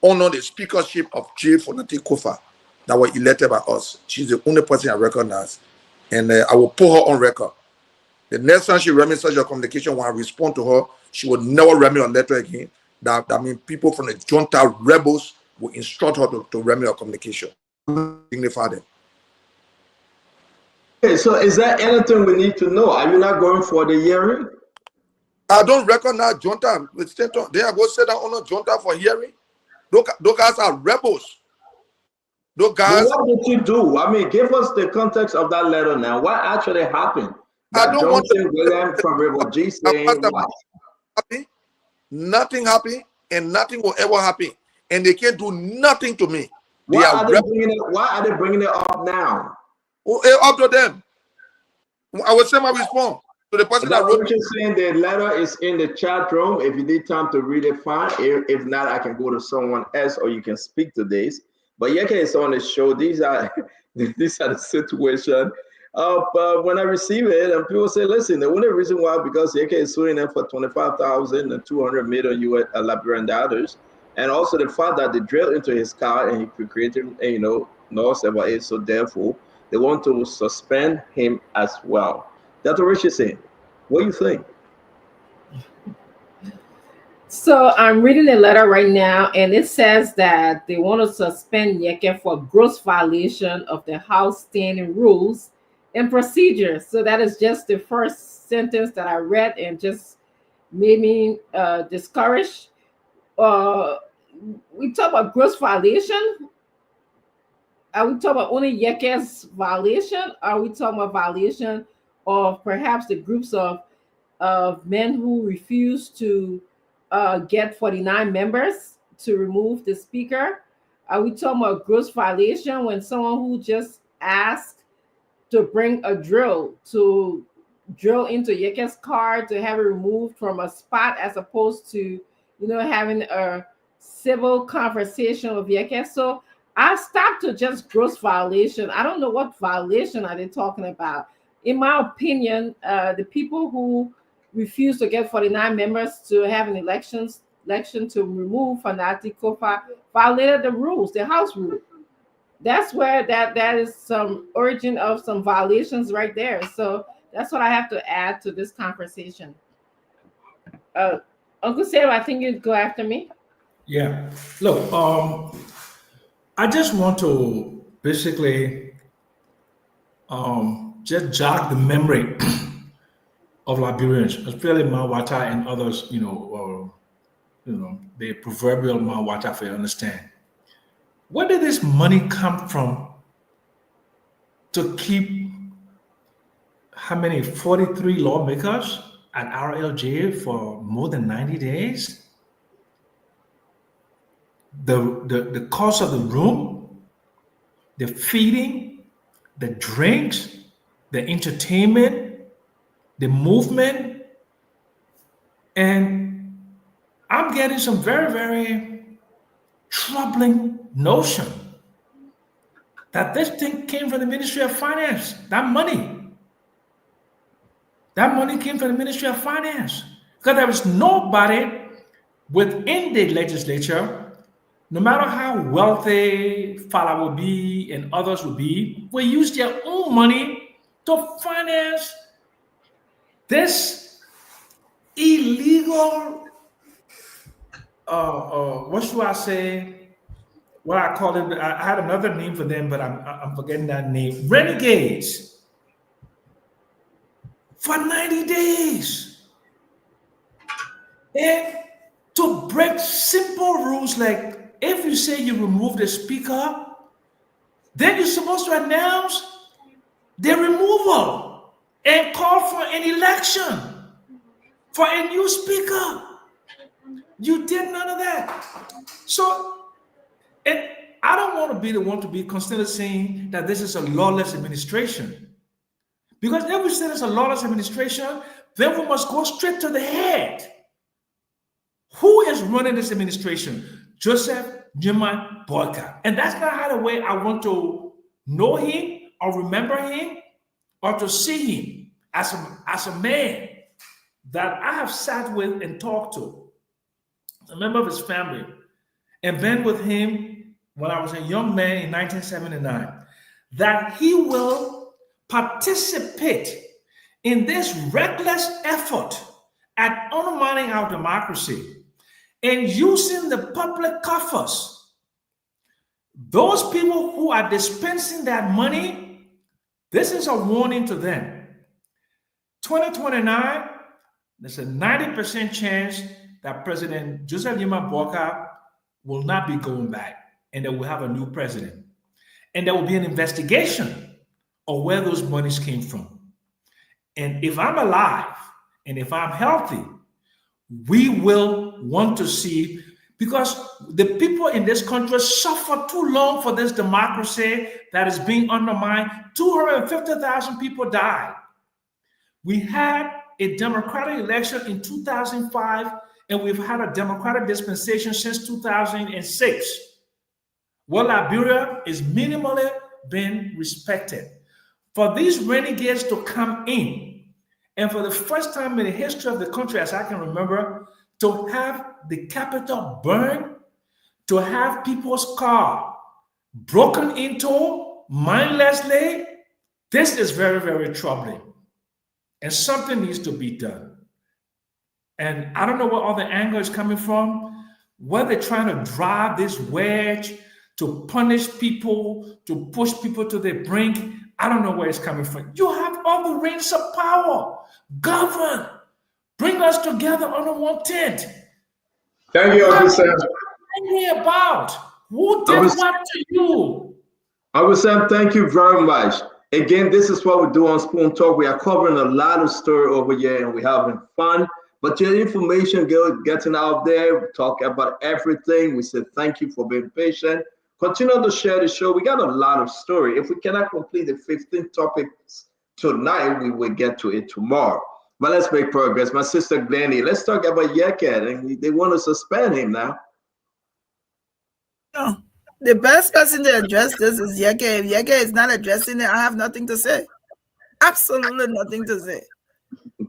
under the speakership of J. Fonate Kofa that was elected by us. She's the only person I recognize, and I will put her on record. The next time she read me such a communication, when I respond to her, she will never read me a letter again. That means people from the junta rebels will instruct her to read me a communication. Dignify them. Okay, so is there anything we need to know? Are you not going for the hearing? I don't recognize junta. They are going to sit down on a junta for hearing. Those guys are rebels. Those guys. Well, what did you do? I mean, give us the context of that letter now. What actually happened? I That don't want Johnson William from River G saying what? Happy, nothing happy, and nothing will ever happen, and they can't do nothing to me. Why are they bringing it up now? Up to them. I will send my response to the person that wrote. What you're saying, the letter is in the chat room. If you need time to read it, fine. If not, I can go to someone else, or you can speak to this. But Yeke is on the show. These are the situation. But when I receive it, and people say, listen, the only reason why, because Yeke is suing them for 25,000 and 200 million US Liberian dollars, and also the fact that they drilled into his car and he created, noise about it. So therefore, they want to suspend him as well. That's what Rich is saying. What do you think? So I'm reading the letter right now, and it says that they want to suspend Yeke for gross violation of the House standing rules and procedures. So that is just the first sentence that I read and just made me discouraged. We talk about gross violation. Are we talking about only Yeke's violation? Are we talking about violation of perhaps the groups of men who refuse to get 49 members to remove the speaker? Are we talking about gross violation when someone who just asked to bring a drill to drill into Yeke's car to have it removed from a spot, as opposed to having a civil conversation with Yeke? So I stopped to just gross violation. I don't know what violation are they talking about. In my opinion, the people who refused to get 49 members to have an election to remove Fanati Kofa violated the rules, the House rule. That's where that is some origin of some violations right there. So that's what I have to add to this conversation. Uncle Sarah, I think you'd go after me. Yeah. Look, I just want to basically just jog the memory of Liberians, especially Mawata and others, the proverbial Mawata, if you understand. Where did this money come from to keep how many 43 lawmakers at RLJ for more than 90 days? The cost of the room, the feeding, the drinks, the entertainment, the movement, and I'm getting some very, very troubling notion that this thing came from the Ministry of Finance. That money came from the Ministry of Finance, because there was nobody within the legislature, no matter how wealthy Fala would be and others would be, will use their own money to finance this illegal, what should I say? What I call it, I had another name for them, but I'm forgetting that name. Renegades for 90 days. And to break simple rules like, if you say you remove the speaker, then you're supposed to announce the removal and call for an election for a new speaker. You did none of that. So, and I don't want to be the one to be constantly saying that this is a lawless administration. Because if we say it's a lawless administration, then we must go straight to the head. Who is running this administration? Joseph Newman Boyka. And that's not how the way I want to know him or remember him or to see him as a man that I have sat with and talked to, a member of his family, and been with him when I was a young man in 1979, that he will participate in this reckless effort at undermining our democracy and using the public coffers. Those people who are dispensing that money, this is a warning to them. 2029, there's a 90% chance that President Joseph Newman Boyka will not be going back and that we'll have a new president. and there will be an investigation of where those monies came from. And if I'm alive and if I'm healthy, we will want to see, because the people in this country suffer too long for this democracy that is being undermined. 250,000 people died. We had a democratic election in 2005, and we've had a democratic dispensation since 2006. Well, Liberia is minimally been respected. For these renegades to come in, and for the first time in the history of the country, as I can remember, to have the Capitol burned, to have people's car broken into mindlessly, this is very, very troubling. And something needs to be done. And I don't know where all the anger is coming from, where they're trying to drive this wedge to punish people, to push people to the brink. I don't know where it's coming from. You have all the reins of power. Govern. Bring us together under one tent. Thank you, What are Officer. you angry about? Who did what to you? Officer, thank you very much. Again, this is what we do on Spoon Talk. We are covering a lot of story over here and we're having fun. But your information getting out there, we talk about everything. We say thank you for being patient. Continue to share the show. We got a lot of story. If we cannot complete the 15 topics tonight, we will get to it tomorrow. But let's make progress. My sister Glennie, let's talk about Yeket. And they want to suspend him now. No. The best person to address this is Yeke. If Yeke is not addressing it, I have nothing to say. Absolutely nothing to say.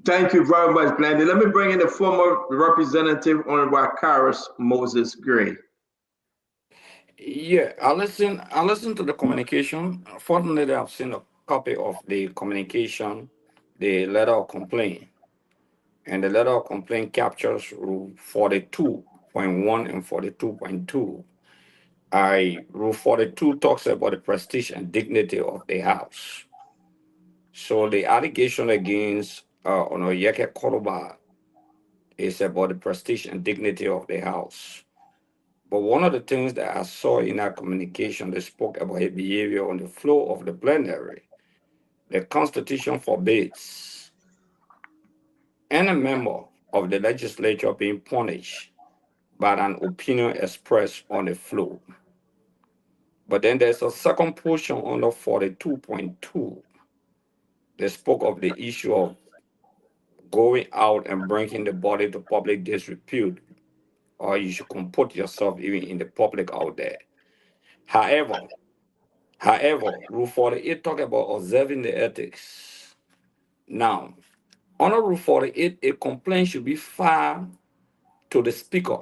Thank you very much, Glendy. Let me bring in the former representative on Wakaris, Moses Gray. Yeah, I listen to the communication. Fortunately, I've seen a copy of the communication, the letter of complaint. And the letter of complaint captures Rule 42.1 and 42.2. Rule 42 talks about the prestige and dignity of the house. So the allegation against Onoyeke Koroba is about the prestige and dignity of the house. But one of the things that I saw in our communication, they spoke about his behavior on the floor of the plenary. The Constitution forbids any member of the legislature being punished by an opinion expressed on the floor. But then there's a second portion under 42.2. They spoke of the issue of going out and bringing the body to public disrepute, or you should comport yourself even in the public out there. However, Rule 48 talk about observing the ethics. Now, under Rule 48, a complaint should be filed to the speaker.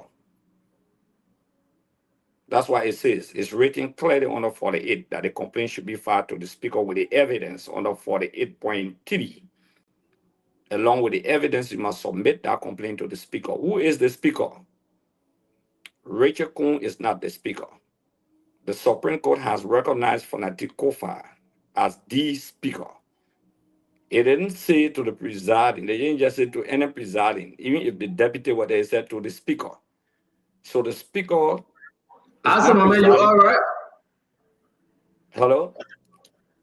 That's why it says it's written clearly under 48 that the complaint should be filed to the speaker with the evidence under 48.3. Along with the evidence, you must submit that complaint to the speaker. Who is the speaker? Rachel Kuhn is not the speaker. The Supreme Court has recognized Fanatic Kofa as the speaker. It didn't say to the presiding, they didn't just say to any presiding, even if the deputy were there, said to the speaker. So the speaker I said, man, you all right? Hello?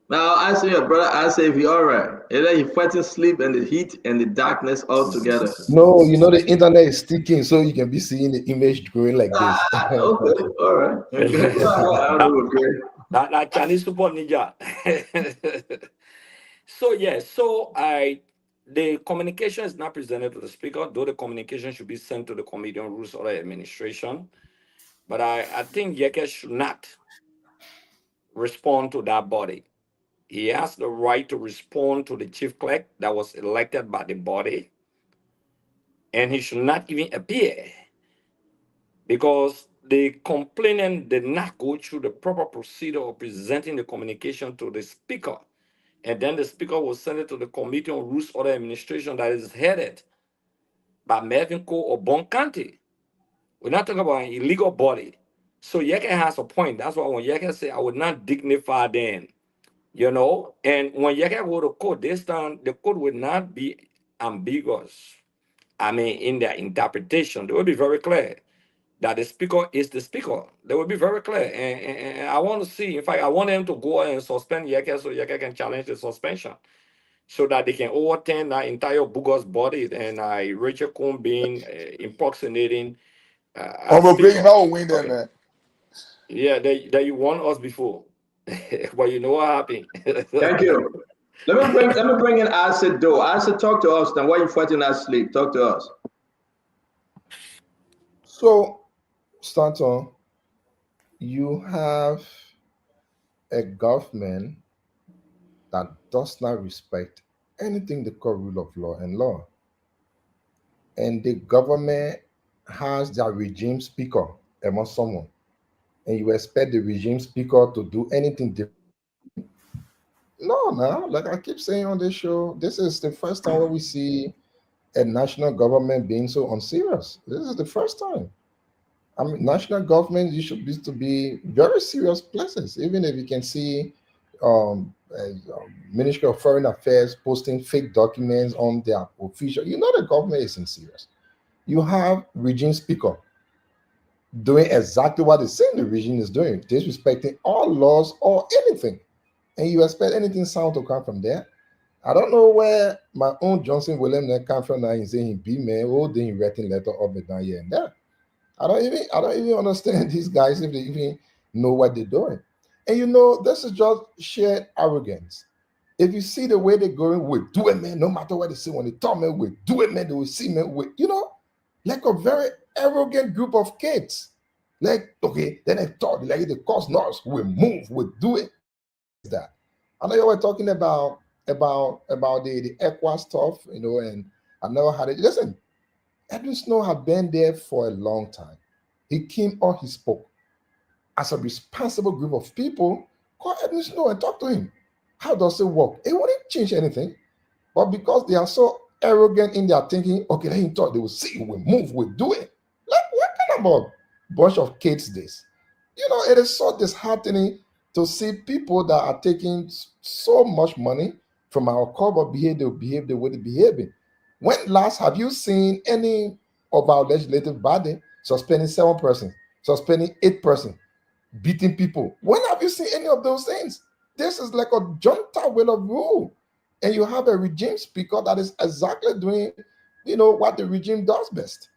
Now, I say, brother, I say, if you're all right. You're fighting sleep and the heat and the darkness all together. No, you know, the internet is sticking, so you can be seeing the image going like this. Okay, all right. Okay. That Chinese support ninja. So, the communication is not presented to the speaker, though the communication should be sent to the Committee on Rules of Administration. But I think Yeke should not respond to that body. He has the right to respond to the chief clerk that was elected by the body, and he should not even appear because the complainant did not go through the proper procedure of presenting the communication to the speaker. And then the speaker will send it to the Committee on Rules of Administration that is headed by Melvin Cole or Bon County. We're not talking about an illegal body. So Yeke has a point. That's why when Yeke say, I would not dignify them, and when Yeke go to court, this time the court would not be ambiguous. I mean, in their interpretation, they will be very clear. that the speaker is the speaker. They will be very clear. And I want to see, in fact, I want them to go and suspend Yeke so Yeke can challenge the suspension so that they can overturn that entire bogus body and Rachel Cohn being impersonating I'm as gonna bring speaker. now win then, Okay. man. Yeah, that you won us before. But you know what happened. Thank you. Let me bring in Acid though. Acid, talk to us. Then why you fighting that sleep? Talk to us. So, Stanton, you have a government that does not respect anything they call rule of law and law. And the government has their regime speaker among someone. And you expect the regime speaker to do anything different? No, no. Like I keep saying on this show, this is the first time where we see a national government being so unserious. This is the first time. I mean, national government you should be to be very serious places. Even if you can see Ministry of Foreign Affairs posting fake documents on their official, you know the government isn't serious. You have regime speaker doing exactly what the same the regime is doing, disrespecting all laws or anything, and you expect anything sound to come from there. I don't know where my own Johnson William there come from now. He's saying be man, oh, then he writing letter up and down here and there. I don't even understand these guys if they even know what they're doing. And you know, this is just sheer arrogance. If you see the way they're going with do it, man, no matter what they say, when they talk man with do it, man, they will see man with, like a very arrogant group of kids. Like, okay, then I thought like the cause us, we move, we do it. What is that? I know you were talking about the Equa stuff, and I know how they listen. Edwin Snow had been there for a long time. He came on, he spoke. As a responsible group of people, call Edwin Snow and talk to him. How does it work? It wouldn't change anything. But because they are so arrogant in their thinking, okay, let him talk, they will see, we move, we do it. Like, what kind of a bunch of kids this? It is so disheartening to see people that are taking so much money from our corporate behave the way they're behaving. When last have you seen any of our legislative body suspending 7 persons, suspending 8 persons, beating people? When have you seen any of those things? This is like a junta will of rule. And you have a regime speaker that is exactly doing, what the regime does best.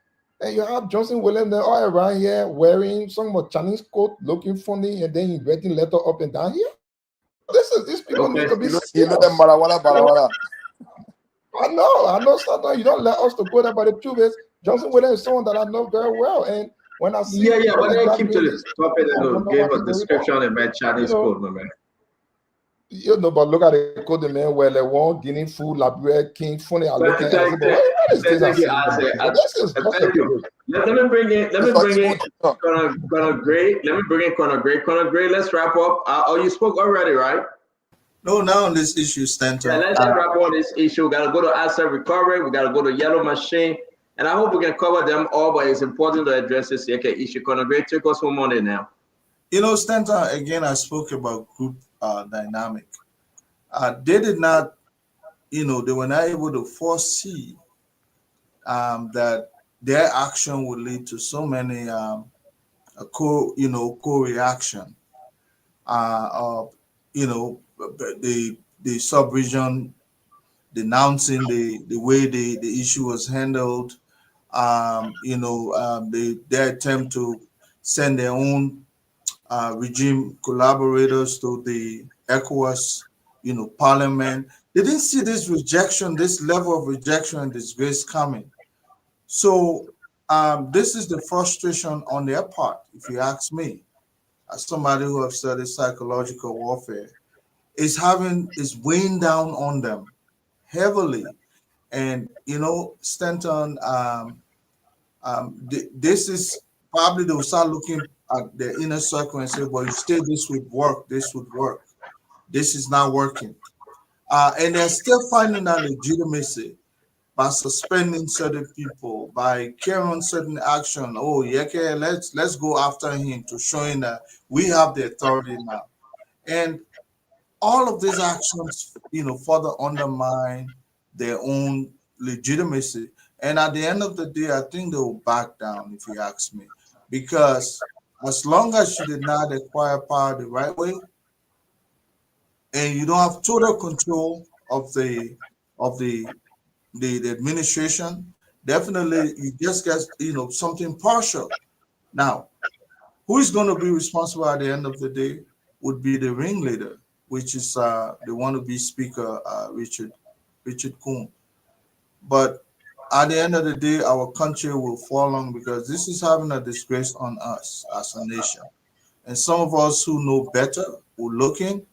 And you have Johnson William there all around here wearing some of Chinese coat, looking funny, and then he writing letter up and down here. These people need to be You know them serious. barawala. I know sometimes you don't let us to go there, but the truth is Johnson William is someone that I know very well. And when I see Yeah, people but like then that keep to doing the this, topic I and wonder give what a is going description on. in my You Chinese know, code, my man. but look at the code, the man where they want Guinea food, Liberia, King, funny. I look at it and say, Thank, but thank, what is this I'm thank you, seeing here? Isaac. But this is just a Thank you. joke. Let me bring in. Let It's me like bring in smooth, huh? Conor Gray. Let me bring in Conor Gray. Conor Gray. Let's wrap up. Oh, you spoke already, right? No, now on this issue, Yeah. Stanton. Let's wrap up this issue. We gotta go to asset recovery. We gotta go to yellow machine, and I hope we can cover them all. But it's important to address this issue. Conor Gray, take us home on it now. Stanton, again, I spoke about group dynamic. They did not, they were not able to foresee that their action would lead to so many co-reaction. You know, the sub-region denouncing the way the issue was handled. Their attempt to send their own regime collaborators to the ECOWAS, parliament. They didn't see this rejection, this level of rejection and disgrace coming. So this is the frustration on their part, if you ask me, as somebody who have studied psychological warfare, is weighing down on them heavily. And Stanton, this is probably they'll start looking at the inner circle and say, well, you say this would work, this would work. This is not working. And they're still finding that legitimacy by suspending certain people, by carrying certain action. Oh, yeah, okay, let's go after him to showing that we have the authority now. And all of these actions, further undermine their own legitimacy. And at the end of the day, I think they will back down, if you ask me. because as long as you did not acquire power the right way, and you don't have total control of the administration, definitely you just get something partial. Now, who is going to be responsible at the end of the day would be the ringleader, which is the one to be Speaker Richard Kuhn. But at the end of the day, our country will fall on because this is having a disgrace on us as a nation. And some of us who know better, who looking,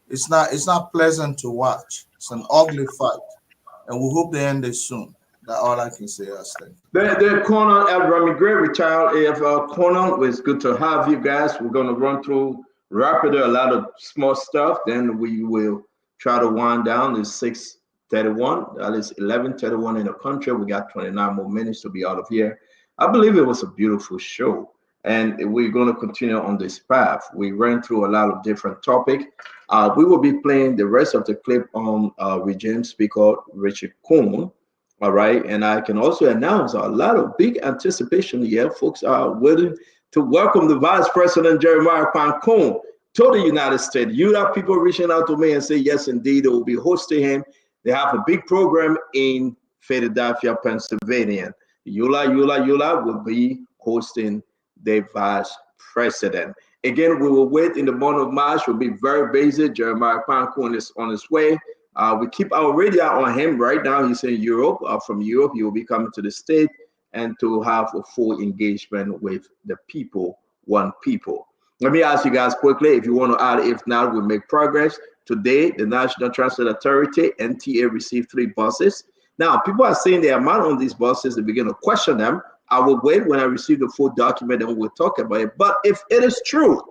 it's not pleasant to watch. It's an ugly fight, and we hope they end it soon. That's all I can say. Austin. The corner, Remy Gray, retired AFL corner. It's good to have you guys. We're going to run through rapidly a lot of small stuff. Then we will try to wind down. It's 6:31. That is 11:31 in the country. We got 29 more minutes to be out of here. I believe it was a beautiful show. And we're going to continue on this path. We ran through a lot of different topics. We will be playing the rest of the clip on Regime Speaker Richard Kuhn. All right. And I can also announce a lot of big anticipation here. Folks are waiting to welcome the Vice President Jeremiah Pancon to the United States. You have people reaching out to me and say, yes, indeed, they will be hosting him. They have a big program in Philadelphia, Pennsylvania. Yula will be hosting the Vice President. Again, we will wait in the month of March. We'll be very busy. Jeremiah Pancon is on his way. We keep our radar on him right now. He's in Europe. From Europe, he will be coming to the state and to have a full engagement with the people, one people. Let me ask you guys quickly if you want to add. If not, we'll make progress. Today, the National Transport Authority, NTA, received 3 buses. Now, people are saying the amount on these buses, they begin to question them. I will wait when I receive the full document and we'll talk about it. But if it is true,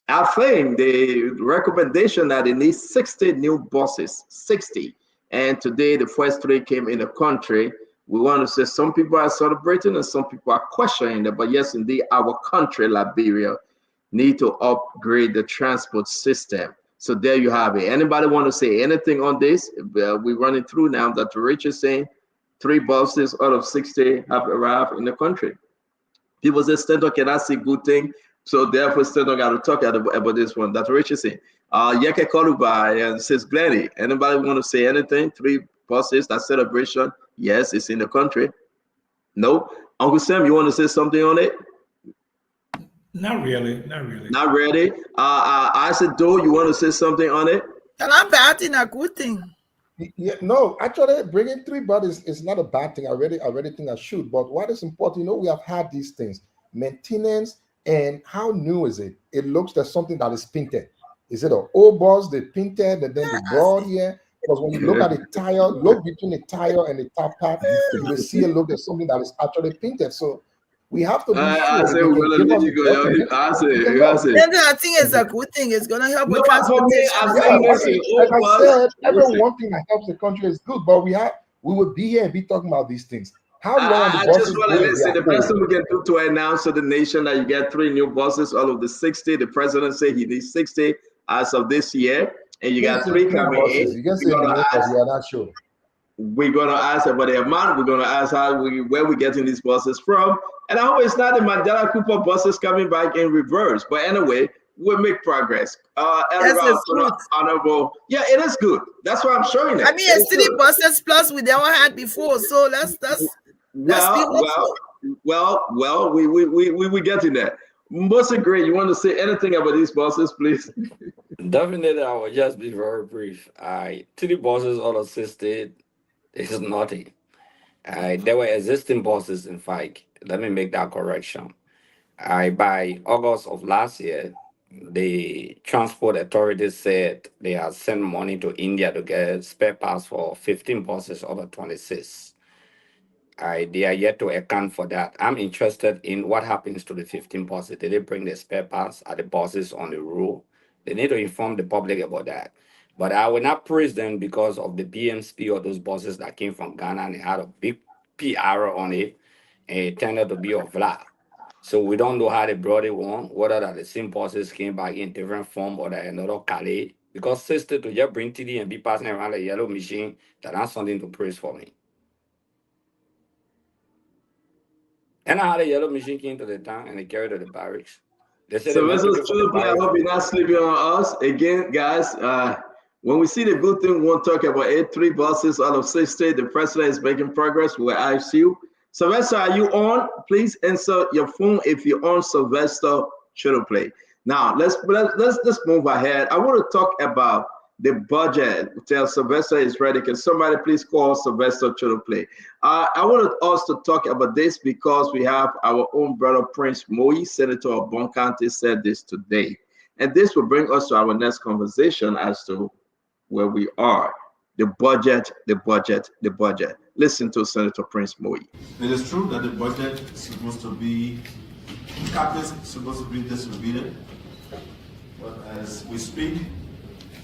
I think the recommendation that they need 60 new buses, 60. And today the first 3 came in the country. We want to say some people are celebrating and some people are questioning it. But yes, indeed, our country, Liberia, need to upgrade the transport system. So there you have it. Anybody want to say anything on this? We're running through now that Rich is saying 3 buses out of 60 have arrived in the country. People say, Stenton cannot see good thing. So therefore, Stenton got to talk about this one. That's Rich is saying. Yeke Kolubai and says, Glenny, anybody want to say anything? 3 buses, that celebration. Yes, it's in the country. No. Uncle Sam, you want to say something on it? Not really. Not really. Not ready. I said, Do you want to say something on it? And I'm bad in a good thing. Yeah, no, actually, bringing 3 bodies is not a bad thing. I already think I should. But what is important, we have had these things, maintenance, and how new is it? It looks like something that is painted. Is it an old bus they painted and then they brought here? Because when you look at the tire, look between the tire and the top part, you will see it look like something that is actually painted. So we have to be sure I that say they we're can gonna give let us you the go. document. I say. Then I think it's a good thing. It's going to help with No, for me, transportation. Like I said, every one thing that helps the country is good, but we would be here and be talking about these things. How long I the just buses want go to if they listen. The are best old? thing we can do to announce to the nation that you get 3 new buses out of the 60. The president said he needs 60 as of this year, and you got 3 coming buses. in. You can say the name, but we are not sure. We're gonna ask about the amount. We're gonna ask where we're getting these buses from. And I hope it's not the Mandela Cooper buses coming back in reverse. But anyway, we'll make progress. Yes, it's good. Honorable. Yeah, it is good. That's why I'm showing it. I mean, it's 3 buses plus we never had before. So let's be hopeful. Well, we getting there. Most great. You want to say anything about these buses, please? Definitely, I will just be very brief. 3 buses out of 60 is nothing. There were existing buses, in fact. Let me make that correction. By August of last year, the transport authorities said they had sent money to India to get spare parts for 15 buses out of 26. They are yet to account for that. I'm interested in what happens to the 15 buses. Did they bring the spare parts? Are the buses on the road? They need to inform the public about that. But I will not praise them because of the BMC or those buses that came from Ghana and they had a big PR on it, and it turned out to be a flat. So we don't know how they brought it on, whether that the same buses came back in different form or that another Calais. Because sister to just bring TD and be passing around a yellow machine, that's something to praise for me. And I had a yellow machine came to the town and they carried to the barracks. They said So they meant to Mrs. give from the Children, I barracks. hope you're not sleeping on us. Again, guys, when we see the good thing, we won't talk about 83 buses out of 60. The president is making progress. We'll ask you. Sylvester, are you on? Please answer your phone if you're on. Sylvester Children Play. Now, let's move ahead. I want to talk about the budget. Tell Sylvester is ready. Can somebody please call Sylvester Children Play? I wanted us to talk about this because we have our own brother Prince Moyi, Senator of Bon County, said this today. And this will bring us to our next conversation as to where we are. The budget, the budget, the budget. Listen to Senator Prince Moyi. It is true that the budget is supposed to be, capital is supposed to be distributed. But as we speak,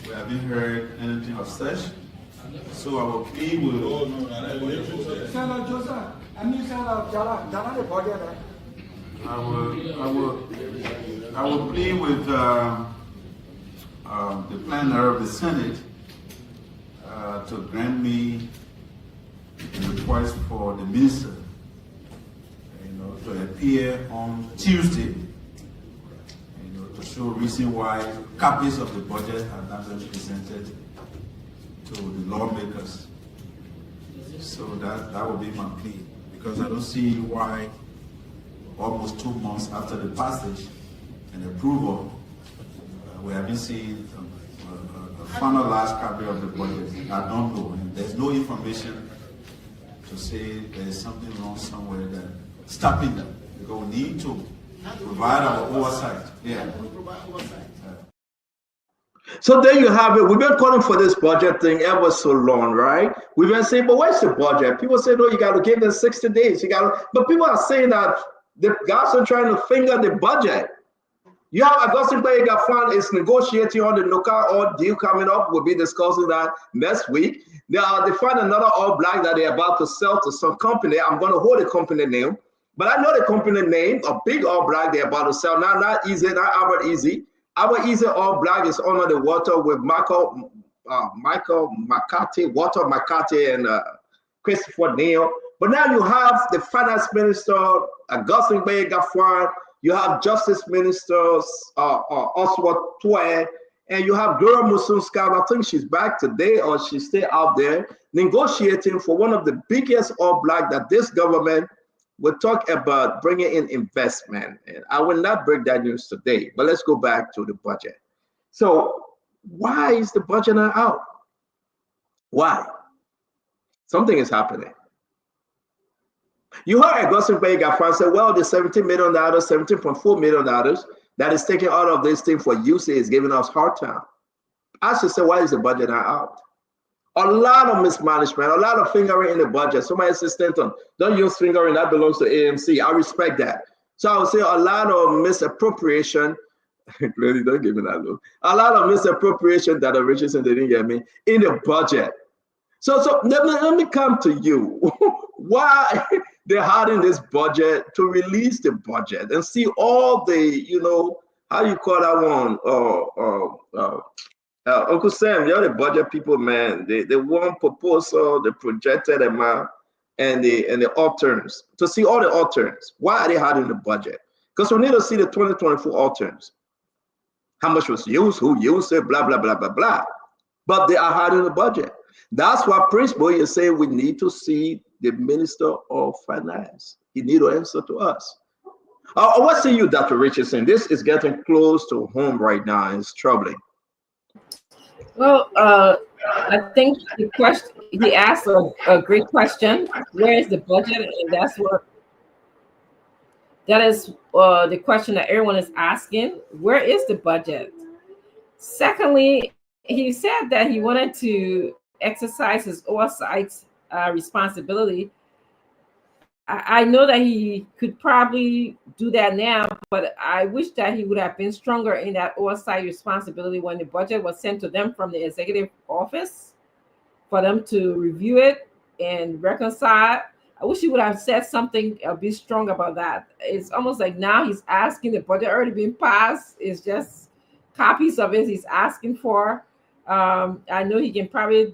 we haven't heard anything of such. So our plea will. Senator Joseph, I need Senator the budget. I will plea with the planner of the Senate to grant me a request for the minister, to appear on Tuesday, to show reason why copies of the budget have not been presented to the lawmakers. So that will be my plea, because I don't see why almost 2 months after the passage and approval, we haven't seen a finalized copy of the budget. I don't know, and there's no information to say there's something wrong somewhere that stopping them, because we need to provide our oversight. Yeah. So there you have it. We've been calling for this budget thing ever so long, right? We've been saying, but where's the budget? People say, no, you got to give them 60 days. But people are saying that the guys are trying to finger the budget. You have Augustine Bayegafan is negotiating on the Noka Oil deal coming up. We'll be discussing that next week. They find another All Black that they're about to sell to some company. I'm going to hold the company name, but I know the company name, a big All Black they're about to sell. Not Easy, not Albert Easy. Albert Easy All Black is under the water with Michael McCarthy, Walter McCarthy, and Christopher Neal. But now you have the finance minister, Augustine Bayegafan. You have Justice Ministers, Oswald Tue, and you have Dora Musunska. I think she's back today, or she's still out there negotiating for one of the biggest All Black that this government will talk about bringing in investment. And I will not break that news today, but let's go back to the budget. So why is the budget not out? Why? Something is happening. You heard Augustine Bayegafan say, well, the $17 million, $17.4 million that is taken out of this thing for use is giving us hard time. I should say, why is the budget not out? A lot of mismanagement, a lot of fingering in the budget. Somebody says, Stanton, don't use fingering, that belongs to AMC. I respect that. So I would say a lot of misappropriation. Clearly, don't give me that look. A lot of misappropriation that Richardson didn't get me in the budget. So let me come to you. Why they're hiding this budget to release the budget and see all the, how you call that one? Uncle Sam, you're the budget people, man. The one proposal, the projected amount, and the alternates. To see all the alternates. Why are they hiding the budget? Because we need to see the 2024 alternates. How much was used, who used it, blah, blah, blah, blah, blah. But they are hiding the budget. That's why Prince Boy is saying we need to see the Minister of Finance. He need to answer to us. What say you, Dr. Richardson? This is getting close to home right now, and it's troubling. Well, I think the question he asked a great question. Where is the budget? And that is the question that everyone is asking. Where is the budget? Secondly, he said that he wanted to exercise his oversight responsibility. I know that he could probably do that now, but I wish that he would have been stronger in that oversight responsibility when the budget was sent to them from the executive office for them to review it and reconcile. I wish he would have said something a bit strong about that. It's almost like now he's asking the budget already been passed. It's just copies of it he's asking for. I know he can probably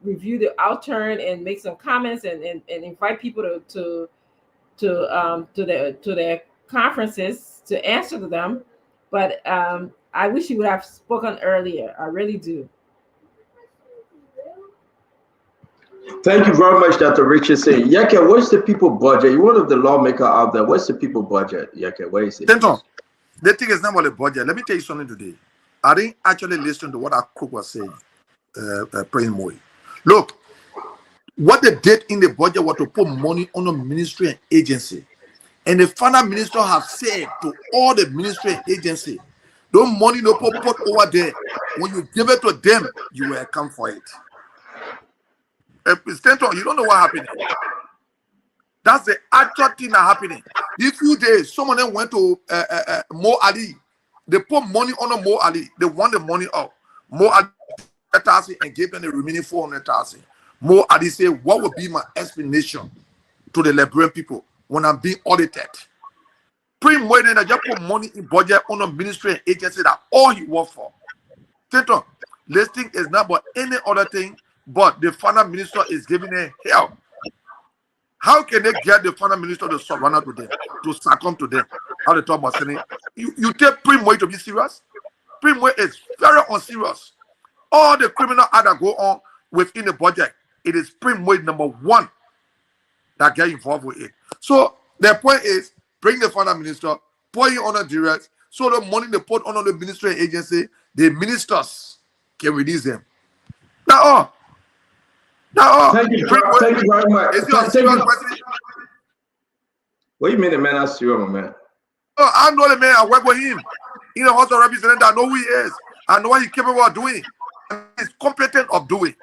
review the outturn and make some comments and invite people to to the conferences to answer to them, but I wish he would have spoken earlier. I really do. Thank you very much, Dr. Richardson. Yeke, what's the people budget? You're one of the lawmaker out there. What's the people budget? Yeke, where is it? Stenton, the thing is not about the budget. Let me tell you something today. I didn't actually listen to what our cook was saying, President Moy. Look, what they did in the budget was to put money on a ministry and agency. And the final minister has said to all the ministry and agency, don't money no put over there. When you give it to them, you will account for it. Stenton, you don't know what happened. That's the actual thing that happening. These few days, some of them went to Mo Ali. They put money on a Mo Ali. They want the money out. Mo Ali and gave them the remaining 400,000. Mo Ali said, what would be my explanation to the Liberian people when I'm being audited? Pretty much then I just put money in budget on a ministry and agency that all he worked for. Stenton, this thing is not about any other thing, but the final minister is giving them help. How can they get the final minister to surrender to them, to succumb to them? How they talk about saying, you take Primoy to be serious? Primoy is very unserious. All the criminal acts that go on within the budget, it is Primoy number one that get involved with it. So the point is, bring the final minister, put it on a direct, so the money they put on the ministry and agency, the ministers can release them. Now all. Thank you very much. Is he a serious person? What do you mean the man is serious, man? Oh, I know the man. I work with him. You know, also representative. I know who he is. I know what he's capable of doing. He's competent of doing.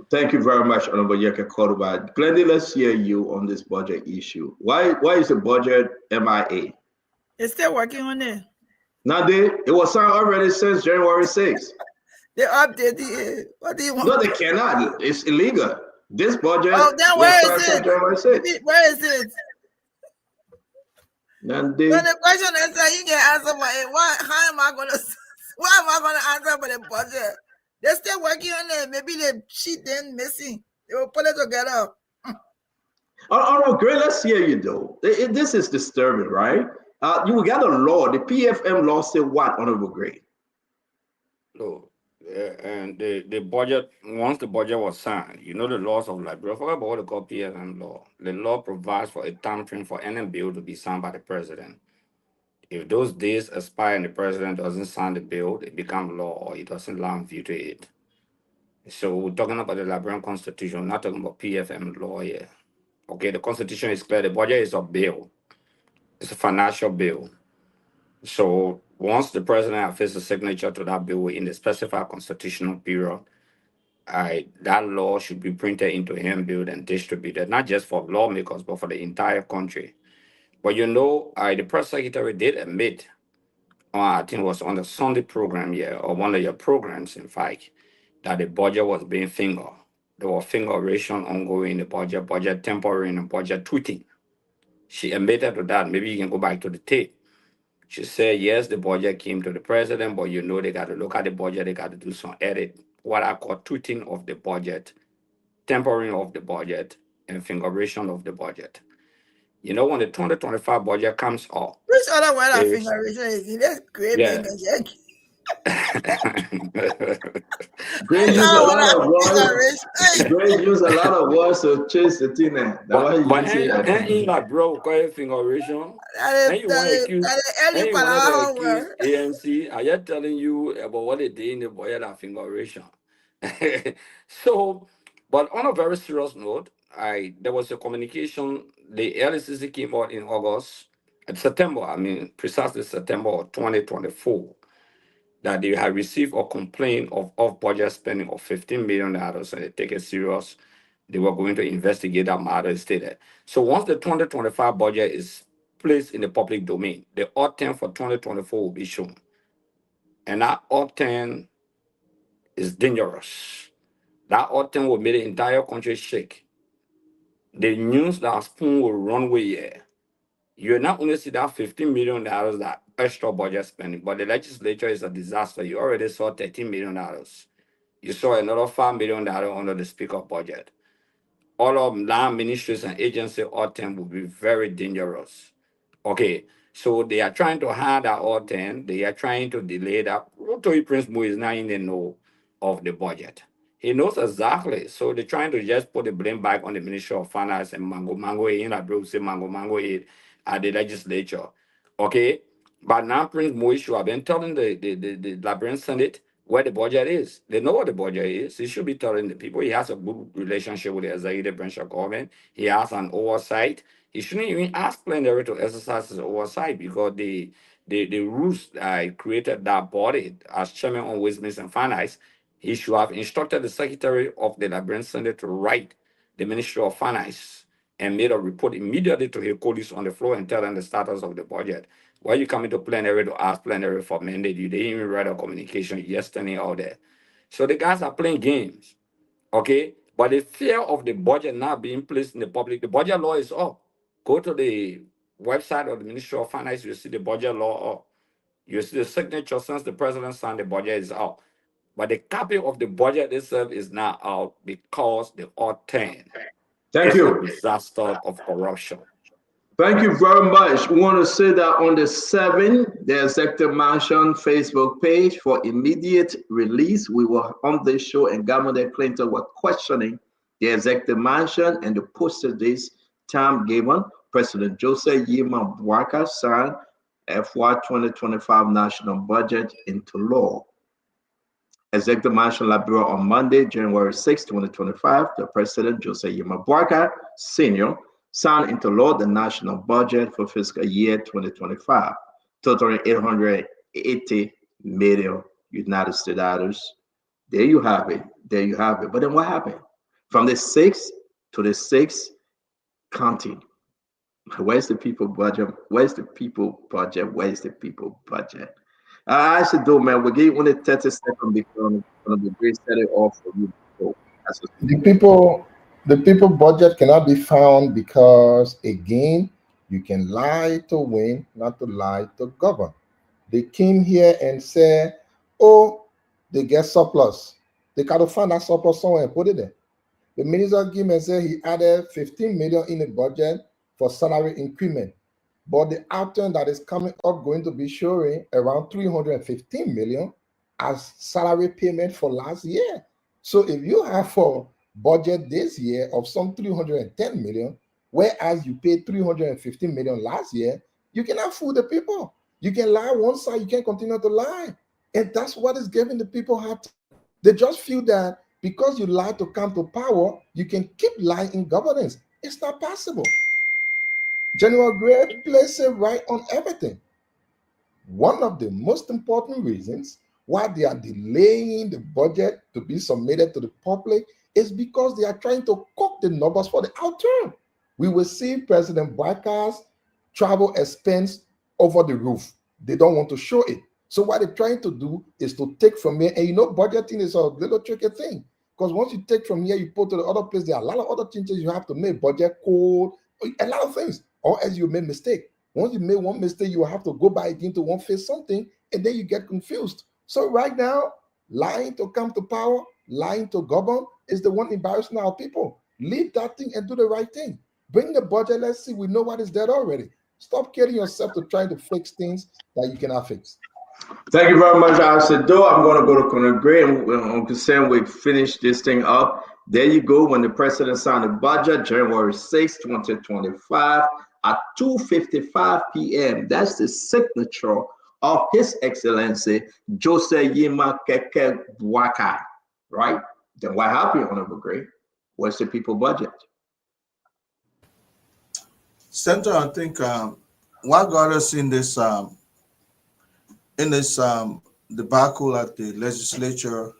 Thank you very much, Honorable Yeke Koruba. Glendy, let's hear you on this budget issue. Why is the budget MIA? It's still working on it. Now, it was signed already since January 6th. They updated it. What do you want? No, they cannot. It's illegal. This budget then where is it? January 6th. Where is it? Then the question is that you can answer for it. Why am I gonna answer for the budget? They're still working on it. Maybe the sheet then missing. They will put it together. Oh, great. Let's hear you though. This is disturbing, right? You got a law. The PFM law said what, Honorable Gray? No. And the budget, once the budget was signed, you know the laws of Liberia, forget about what they call PFM law. The law provides for a time frame for any bill to be signed by the president. If those days expire and the president doesn't sign the bill, it becomes law or it doesn't allow him veto it. So we're talking about the Liberian Constitution, not talking about PFM law here. Okay, the Constitution is clear. The budget is a bill. It's a financial bill. So once the president affixes a signature to that bill in the specified constitutional period, that law should be printed into handbill and distributed, not just for lawmakers, but for the entire country. But you know, the press secretary did admit, I think it was on the Sunday program here, or one of your programs, in fact, that the budget was being fingered. There was fingeration ongoing in the budget tampering and budget tweeting. She admitted to that. Maybe you can go back to the tape. She said, yes, the budget came to the president, but you know they got to look at the budget, they got to do some edit, what I call tweeting of the budget, tampering of the budget, and fingeration of the budget. You know, when the 2025 budget comes up. Which other word of fingeration is? That's great. Yeah. Gray use a lot of words. Gray use a lot of words to chase the thing. But ain't like bro, call it fingeration. And you want to accuse ANC. I just telling you about what they did in the budget and fingeration. So, but on a very serious note, there was a communication. The LCC came out in September, precisely September of 2024, that they had received a complaint of off-budget spending of $15 million, and they take it serious. They were going to investigate that matter stated. So once the 2025 budget is placed in the public domain, the OT10 for 2024 will be shown. And that OT10 is dangerous. That OT10 will make the entire country shake. The news that spoon will run with here. You not only see that $15 million that extra budget spending, but the legislature is a disaster. You already saw $13 million. You saw another $5 million under the speaker budget. all of land ministries and agencies, all 10 will be very dangerous. Okay, so they are trying to hide that all 10. They are trying to delay that. Rotary Prince Mo is not in the know of the budget. He knows exactly. So they're trying to just put the blame back on the Ministry of Finance and Mango in that bro say Mango at the legislature. Okay. But now Prince Moishu have been telling the Liberian Senate where the budget is. They know what the budget is. He should be telling the people. He has a good relationship with the executive branch of government. He has an oversight. He shouldn't even ask plenary to exercise his oversight because the rules created that body as chairman on Ways, Means and Finance. He should have instructed the secretary of the Liberian Senate to write the Ministry of Finance and made a report immediately to his colleagues on the floor and tell them the status of the budget. Why you coming to plenary to ask plenary for mandate? You didn't even write a communication yesterday out there. So the guys are playing games, okay? But the fear of the budget not being placed in the public, the budget law is up. Go to the website of the Ministry of Finance, you see the budget law up. You see the signature since the president signed the budget is out. But the copy of the budget itself is not out because the all-10 Thank is a you. disaster of corruption. Thank you very much. We want to say that on the 7th, the Executive Mansion Facebook page for immediate release. We were on this show and Governor Clinton were questioning the Executive Mansion and the posted this time given. President Joseph Yima Bwaka signed FY 2025 national budget into law. Executive Mansion Liberia on Monday, January 6, 2025, the President Joseph Yima Bwaka Sr. signed into law the national budget for fiscal year 2025, totaling 880 million United States dollars. There you have it. There you have it. But then what happened? From the 6th to the 6th, counting. Where's the people budget? Where's the people budget? Where's the people budget? I should do, man. We'll give you only 30 seconds before the great set it off for you. So, The people budget cannot be found because again, you can lie to win, not to lie to govern. They came here and said, oh, they get surplus. They got to find that surplus somewhere and put it there. The minister came and said he added 15 million in the budget for salary increment. But the outturn that is coming up going to be showing around 315 million as salary payment for last year. So if you have for budget this year of some 310 million, whereas you paid 315 million last year, you cannot fool the people. You can lie one side, you can continue to lie. And that's what is giving the people hard time. They just feel that because you lie to come to power, you can keep lying in governance. It's not possible. General Gray plays it right on everything. One of the most important reasons why they are delaying the budget to be submitted to the public is because they are trying to cook the numbers for the outturn. We will see President Bwaka's travel expense over the roof. They don't want to show it. So what they're trying to do is to take from here, and budgeting is a little tricky thing. Because once you take from here, you put to the other place, there are a lot of other changes you have to make, budget code, a lot of things, or else you make mistake. Once you make one mistake, you will have to go back again to one face something, and then you get confused. So right now, lying to come to power, lying to govern is the one embarrassing our people. Leave that thing and do the right thing. Bring the budget. Let's see. We know what is there already. Stop killing yourself to trying to fix things that you cannot fix. Thank you very much, Alcedo. I'm going to go to Conor Gray and I'm concerned we finish this thing up. There you go. When the president signed the budget, January 6, 2025, at 2:55 p.m. That's the signature of His Excellency Joseph Yima Keke Bwaka, right? Then what happened, Honorable Gray? What's the people budget? Senator, I think what got us in this debacle at the legislature,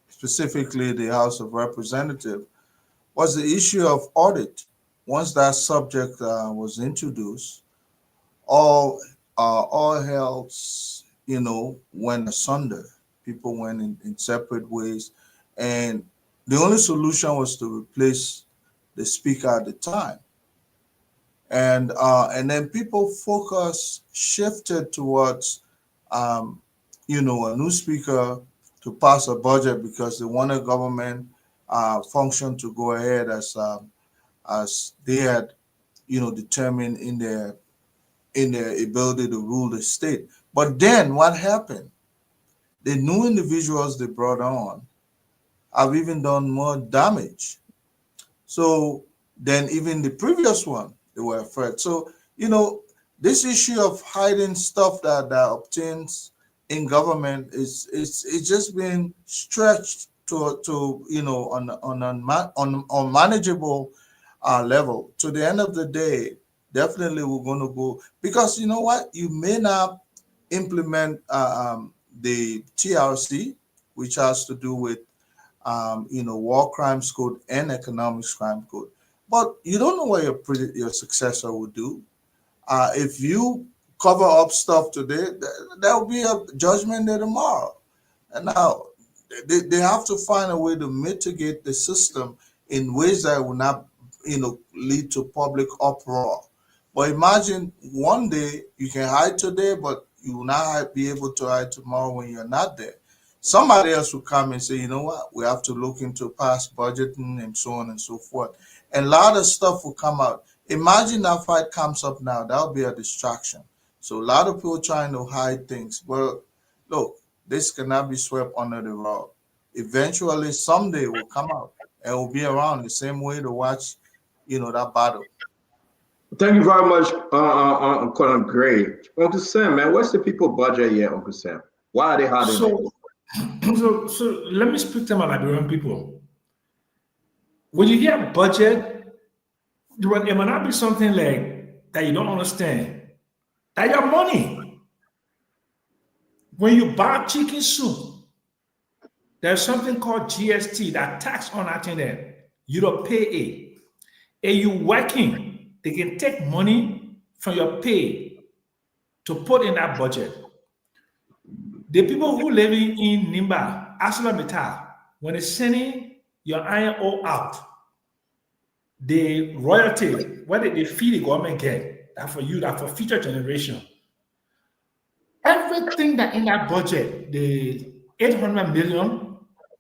specifically the House of Representatives, was the issue of audit. Once that subject was introduced, all health, went asunder. People went in separate ways, and the only solution was to replace the speaker at the time. And then people focus shifted towards a new speaker to pass a budget because they wanted government function to go ahead as they had, determined in their ability to rule the state. But then what happened? The new individuals they brought on have even done more damage. So then even the previous one, they were afraid. So, this issue of hiding stuff that obtains in government is it's just been stretched to on unmanageable level. To the end of the day, definitely we're going to go, because you know what, you may not implement the TRC, which has to do with war crimes code and economics crime code, but you don't know what your successor will do. If you cover up stuff today, there will be a judgment day tomorrow. And now they have to find a way to mitigate the system in ways that will not, lead to public uproar. But imagine one day you can hide today, but you will not be able to hide tomorrow when you're not there. Somebody else will come and say, you know what, we have to look into past budgeting and so on and so forth. And a lot of stuff will come out. Imagine that fight comes up now, that'll be a distraction. So a lot of people trying to hide things. Well, look, this cannot be swept under the rug. Eventually, someday will come out and will be around the same way to watch, that battle. Thank you very much, Uncle Gray. Uncle Sam, man, what's the people budget here, Uncle Sam? Why are they hiding it? So let me speak to my Liberian people. When you hear budget, it might not be something like that you don't understand. That your money. When you buy chicken soup, there's something called GST, that tax on that thing there. You don't pay it. And you working, they can take money from your pay to put in that budget. The people who living in Nimba, Aslamita, when they're sending your iron ore out, the royalty, what they feel the government get, that for you, that for future generation. Everything that in that budget, the 800 million,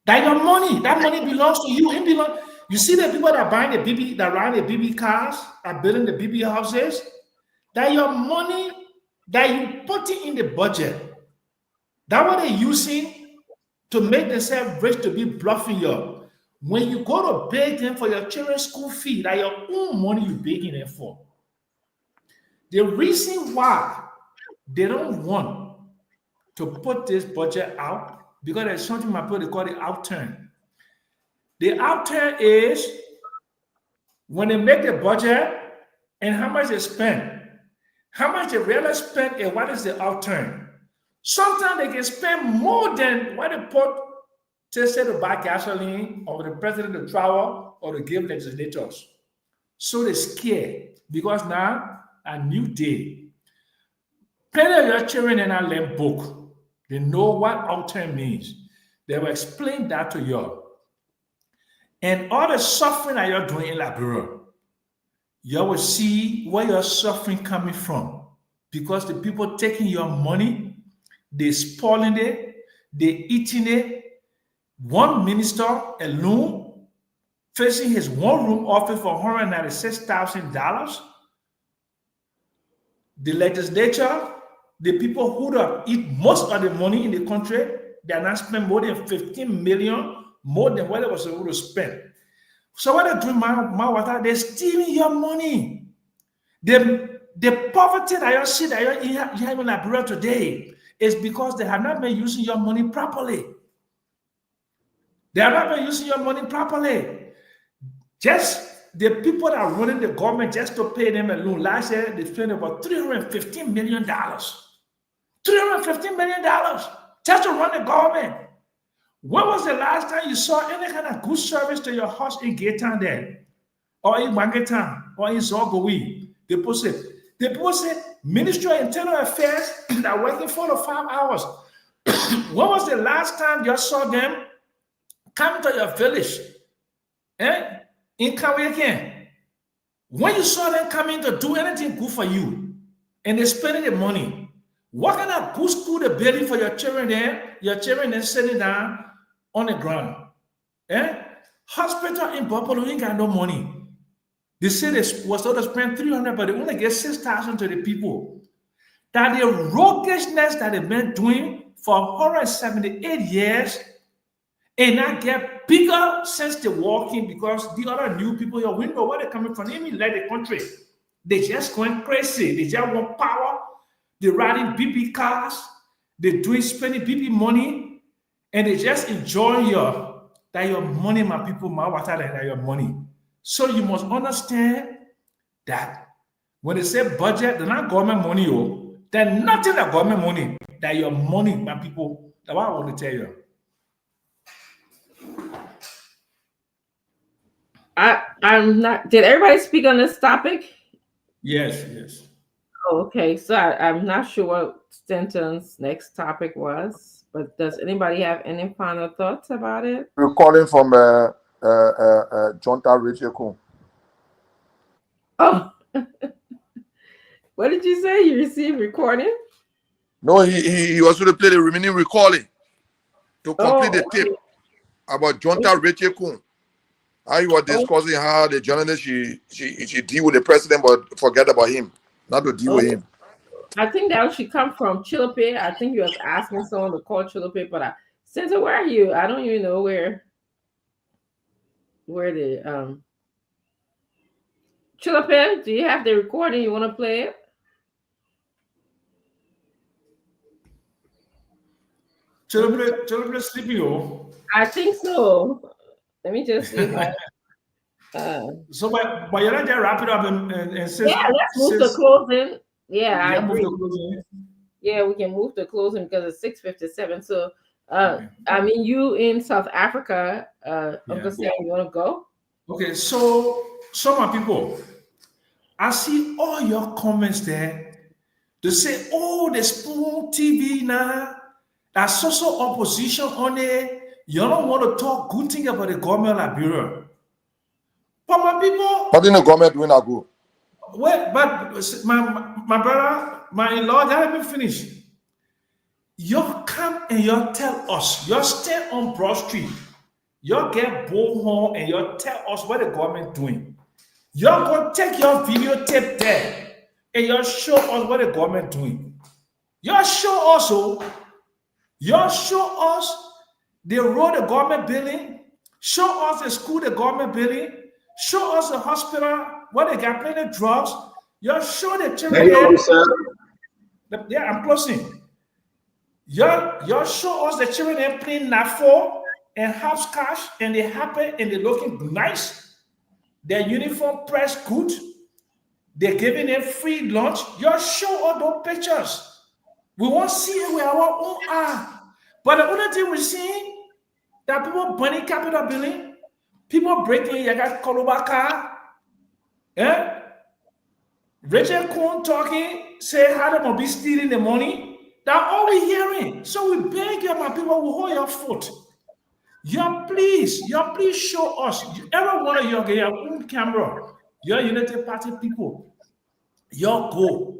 that your money, that money belongs to you. It belong. You see the people that buying the BB, that run the BB cars, are building the BB houses, that your money that you put it in the budget, that what they're using to make themselves rich, to be bluffing you. When you go to beg them for your children's school fee, that your own money you're begging them for. The reason why they don't want to put this budget out, because there's something my people they call the outturn. The outturn is when they make the budget and how much they spend, how much they really spend, and what is the outturn. Sometimes they can spend more than what they put to say to buy gasoline or the president to travel or to give legislators. So they're scared because now a new day. Plenty of your children in our learn book. They know what outturn means. They will explain that to you. And all the suffering that you're doing in Liberia, you will see where your suffering coming from. Because the people taking your money, they spoiling it, they eating it. One minister alone facing his one-room office for $196,000. The legislature, the people who eat most of the money in the country, they are not spending more than 15 million, more than what they was able to spend. So what they're doing, my water, they're stealing your money. The poverty that you see that you have in Liberia today is because they have not been using your money properly. They have not been using your money properly. Just the people that are running the government, just to pay them a loan, last year they spent about $315 million. $315 million just to run the government. When was the last time you saw any kind of good service to your house in Gaytown there? Or in Mangaton, or in Zago? The people say Ministry of Internal Affairs that are working 4 to 5 hours. When was the last time you saw them come to your village? In Kawaii? When you saw them coming to do anything good for you and they're spending the money, what kind of good school they're building for your children there? Your children are sitting down on the ground. Hospital in Buffalo ain't got no money. They say they was supposed to spend 300, but they only get 6,000 to the people. That the roguishness that they've been doing for 178 years and not get bigger since they walk in, because the other new people, your window, where they coming from, they even like the country. They just going crazy. They just want power. They riding BB cars. They doing spending BB money, and they just enjoy your money, my people, my water, that your money. So you must understand that when they say budget, they're not government money, they're nothing that government money. That your money, my people. That's what I want to tell you. I'm not. Did everybody speak on this topic? Yes, yes. Oh, okay, so I'm not sure what Stanton's next topic was, but does anybody have any final thoughts about it? We're calling from Jonta Rachel. Oh, what did you say? You received recording? No, he was going to play the remaining recording to complete the tape about Jonta Rachel. How he was discussing how the journalist she deal with the president, but forget about him, not to deal with him. I think that should come from Chilope. I think you was asking someone to call Chilope, but Santa, where are you? I don't even know where the Chilope, do you have the recording? You want to play it? Chilope sleeping, I think so. Let me just see if I. So, but you're not just wrap it up and yeah, let's move to closing. Yeah, I agree. Yeah, we can move to closing because it's 6:57. So, I mean, you in South Africa, Uncle Sam, you want to go? Okay, so some people, I see all your comments there. They say, "Oh, the Spoon TV now, there's social opposition on it. You don't want to talk good thing about the government of Liberia." But my people, what did the government doing a good? Well, but my brother, my in-law, let me finish. You come and you tell us, you stay on Broad Street, you get bullhorn and you tell us what the government doing. You're going to take your videotape there and you show us what the government doing. You show us, you show us the road the government building, show us the school the government building, show us the hospital where they got plenty of drugs. You show the children. Yeah, I'm closing. You show us the children playing NAFO and hopscotch, and they happy and they looking nice. Their uniform pressed good. They're giving them free lunch. You show all those pictures. We want to see it with our own eye. But the other thing we're seeing, that people burning Capitol building, people breaking Yagat Kolobaka, Rachel Kuhn talking, say how they must be stealing the money. That's all we're hearing. So we beg you, my people, we hold your foot. You please show us. Every one of you get your own camera. Your United Party people. Your go.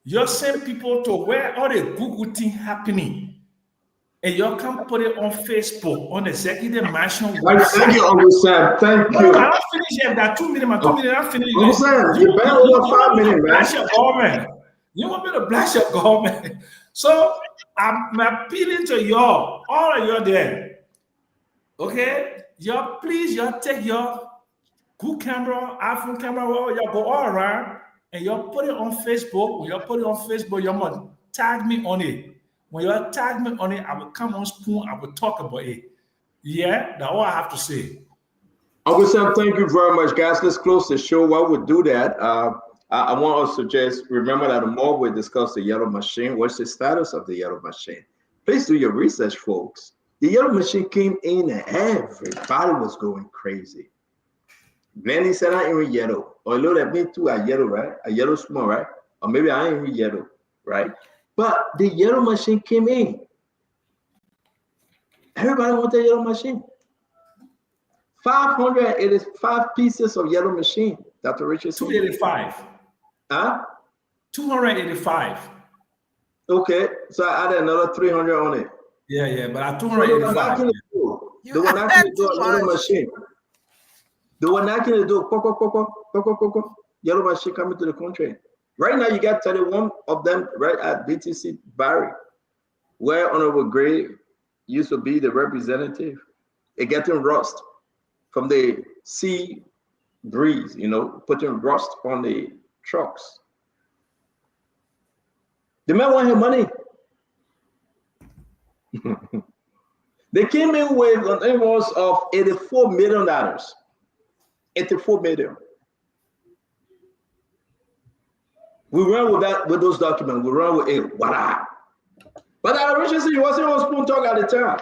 You send people to where all the good thing happening. And you can put it on Facebook, on the Executive Mansion website. Thank you, Uncle Sam. Thank you. I'm finished yet. That 2 minutes, I'm finished. Uncle Sam, you better over 5 minutes, blast your government. You want me to blast your government? So I'm appealing to y'all, all of you there. Okay? Y'all, please, y'all take your good camera, iPhone camera, y'all go all around, and y'all put it on Facebook. When y'all put it on Facebook, y'all must tag me on it. When you tag me on it, I will come on Spoon, I will talk about it. Yeah, that's all I have to say. Uncle Sam, thank you very much, guys. Let's close the show. While we do that, I want us to just remember that the more we discuss the yellow machine, what's the status of the yellow machine? Please do your research, folks. The yellow machine came in and everybody was going crazy. Glenny said, I ain't even yellow. Or you know that me too, I yellow, right? I yellow small, right? Or maybe I ain't even yellow, right? But the yellow machine came in. Everybody want the yellow machine. 585 pieces of yellow machine, Dr. Richardson. 285. Huh? 285. Okay, so I added another 300 on it. Yeah, but at 285. The one actually do a yellow machine. They were knocking the door, yellow machine coming to the country. Right now, you got 31 of them right at BTC Barry, where Honorable Gray used to be the representative. It getting rust from the sea breeze, putting rust on the trucks. The man want his money. They came in with an invoice of $84 million. 84 million. We run with that, with those documents. We run with it. Voila. But I originally you wasn't on Spoon Talk at the time.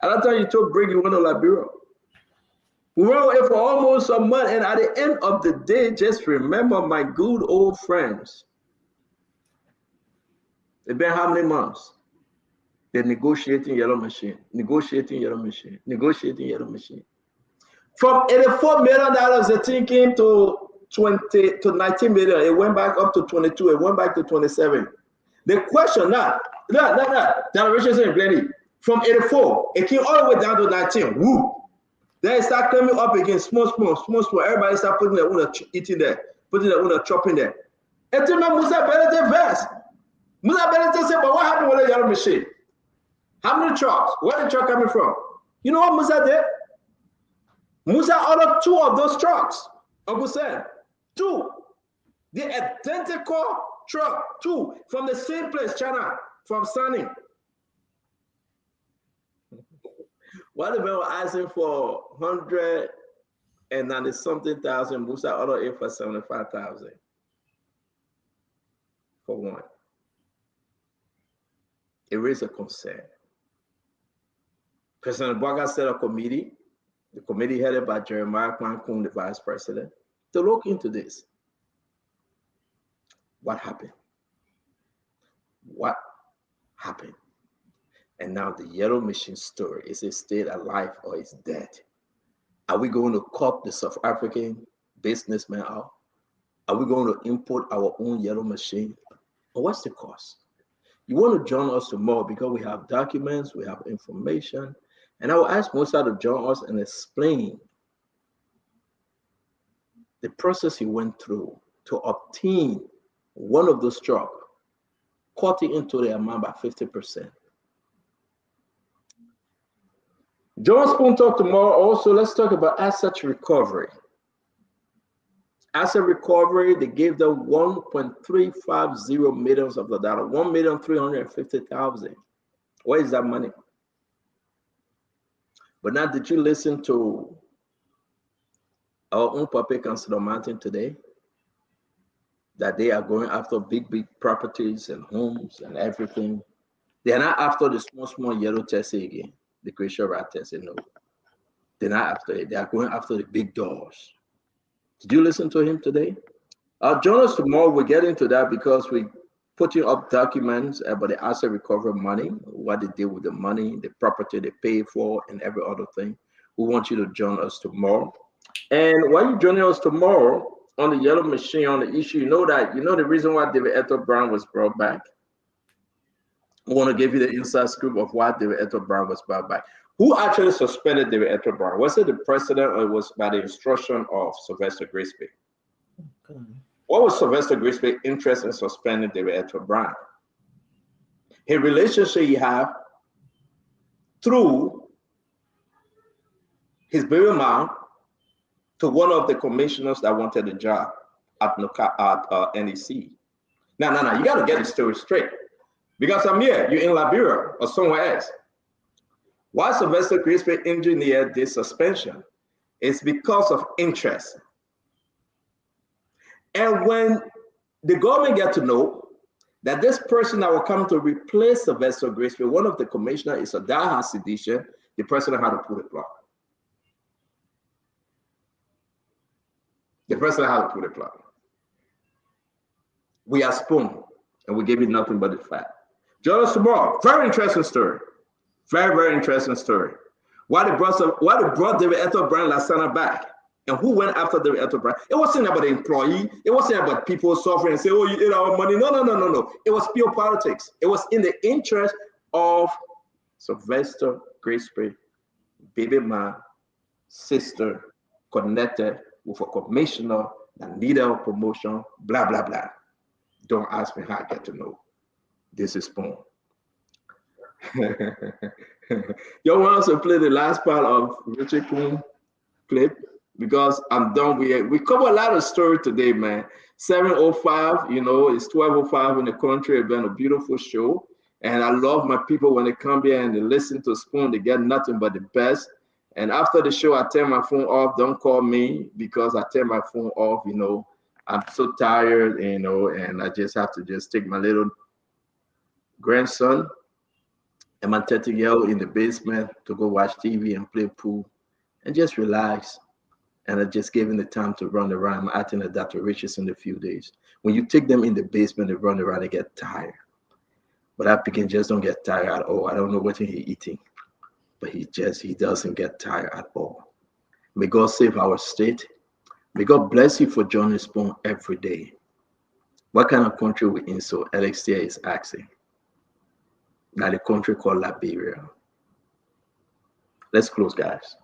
At that time, you told Brig you went to Liberia. We run with it for almost a month, and at the end of the day, just remember my good old friends. It's been how many months? They're negotiating yellow machine, negotiating yellow machine, negotiating yellow machine. From $84 million, the thing came to 19 million. It went back up to 22. It went back to 27. The question now, generation is plenty. From 84, it came all the way down to 19. Woo! Then it started coming up again, small. Everybody start putting their own eating there, putting their own chopping there. And then Musa Benedict vest. Musa Benedict said, but what happened with the yellow machine? How many trucks? Where the truck coming from? You know what Musa did? Musa ordered 2 of those trucks. Uncle Sam, 2. The identical truck, 2 from the same place, China, from Sunny. While the men were asking for 190-something thousand, Musa ordered it for 75,000 for one. It raised a concern. President Boga set a committee. The committee headed by Jeremiah Kwankun, the vice president, to look into this. What happened? What happened? And now the yellow machine story, is it still alive or is dead? Are we going to cut the South African businessmen out? Are we going to import our own yellow machine? Or what's the cost? You want to join us tomorrow because we have documents, we have information, and I will ask Musa to join us and explain the process he went through to obtain one of those trucks, cutting into the amount by 50%. John Spoon Talk tomorrow also, let's talk about asset recovery. Asset recovery, they gave them $1.350 million of the dollar, $1,350,000. Where is that money? But now, did you listen to our own Pape Councilor Martin today? That they are going after big properties and homes and everything. They are not after the small yellow Tessie again, the Christian rat Tessie, no. They're not after it. They are going after the big doors. Did you listen to him today? Join us tomorrow. We'll get into that because we're putting up documents about the asset recovery money, what they did with the money, the property they pay for, and every other thing. We want you to join us tomorrow. And while you're joining us tomorrow on the yellow machine, on the issue, you know the reason why David Ethel Brown was brought back. I want to give you the inside scoop of why David Ethel Brown was brought back. Who actually suspended David Ethel Brown? Was it the president or it was by the instruction of Sylvester Grisby? Okay. What was Sylvester Grisby's interest in suspending David Ethel Brown? His relationship he had through his burial mound to one of the commissioners that wanted the job at NEC. No, you got to get the story straight. Because I'm here, you're in Liberia or somewhere else. Why Sylvester Grisby engineered this suspension is because of interest. And when the government got to know that this person that will come to replace Sylvester Grisby, one of the commissioners, is a Daha Sidisha, the president had to pull the plug. The president had to pull the plug. We are spoon, and we give you nothing but the fact. Join us tomorrow. Very interesting story. Very interesting story. Why they brought David Ethel Brown Lasana back, and who went after David Ethel Brown? It wasn't about the employee. It wasn't about people suffering and say, "Oh, you ate our money." No. It was pure politics. It was in the interest of Sylvester Grisby, baby ma, sister, connected with a commissioner that needed a promotion, blah, blah, blah. Don't ask me how I get to know. This is Spoon. You want us to play the last part of Richard Kuhn clip? Because I'm done with it. We cover a lot of story today, man. 7:05, it's 12:05 in the country. It's been a beautiful show. And I love my people when they come here and they listen to Spoon, they get nothing but the best. And after the show, I turn my phone off. Don't call me because I turn my phone off, I'm so tired, and I just have to just take my little grandson and my 30-year-old in the basement to go watch TV and play pool and just relax. And I just gave him the time to run around. I'm acting like Dr. Richards in a few days. When you take them in the basement, they run around, they get tired. But that Pekin just don't get tired at all. I don't know what he's eating, but he doesn't get tired at all. May God save our state. May God bless you for joining Spoon every day. What kind of country we in? So Alexia is asking. Now the country called Liberia. Let's close, guys.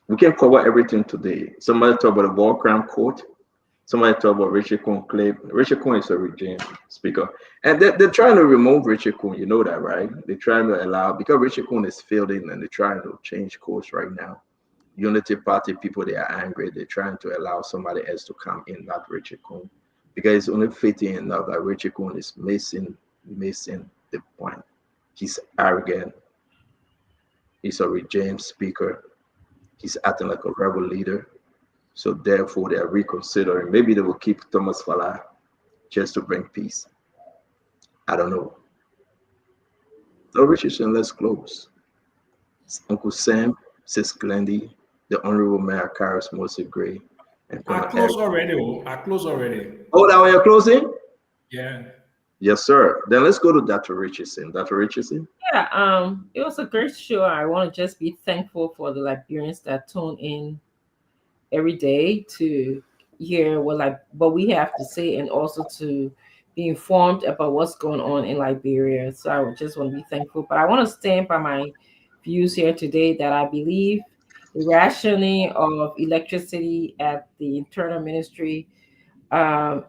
We can cover everything today. Somebody talk about the war crime court. Somebody talk about Richard Kuhn claim. Richard Kuhn is a regime speaker. And they're trying to remove Richard Kuhn. You know that, right? They're trying to allow, because Richard Kuhn is failing and they're trying to change course right now. Unity Party people, they are angry. They're trying to allow somebody else to come in, not Richard Kuhn. Because it's only fitting enough that Richard Kuhn is missing the point. He's arrogant. He's a regime speaker. He's acting like a rebel leader. So therefore, they are reconsidering. Maybe they will keep Thomas Fala just to bring peace. I don't know. So Richardson, let's close. Uncle Sam, Sis Glendy, the Honorable Mayor Karis Moses Gray, and I close already. I close already. Oh, now you're closing? Yeah. Yes, sir. Then let's go to Dr. Richardson. Dr. Richardson? Yeah, it was a great show. I want to just be thankful for the Liberians that tune in every day to hear what we have to say and also to be informed about what's going on in Liberia. So I would just want to be thankful. But I want to stand by my views here today that I believe the rationing of electricity at the internal ministry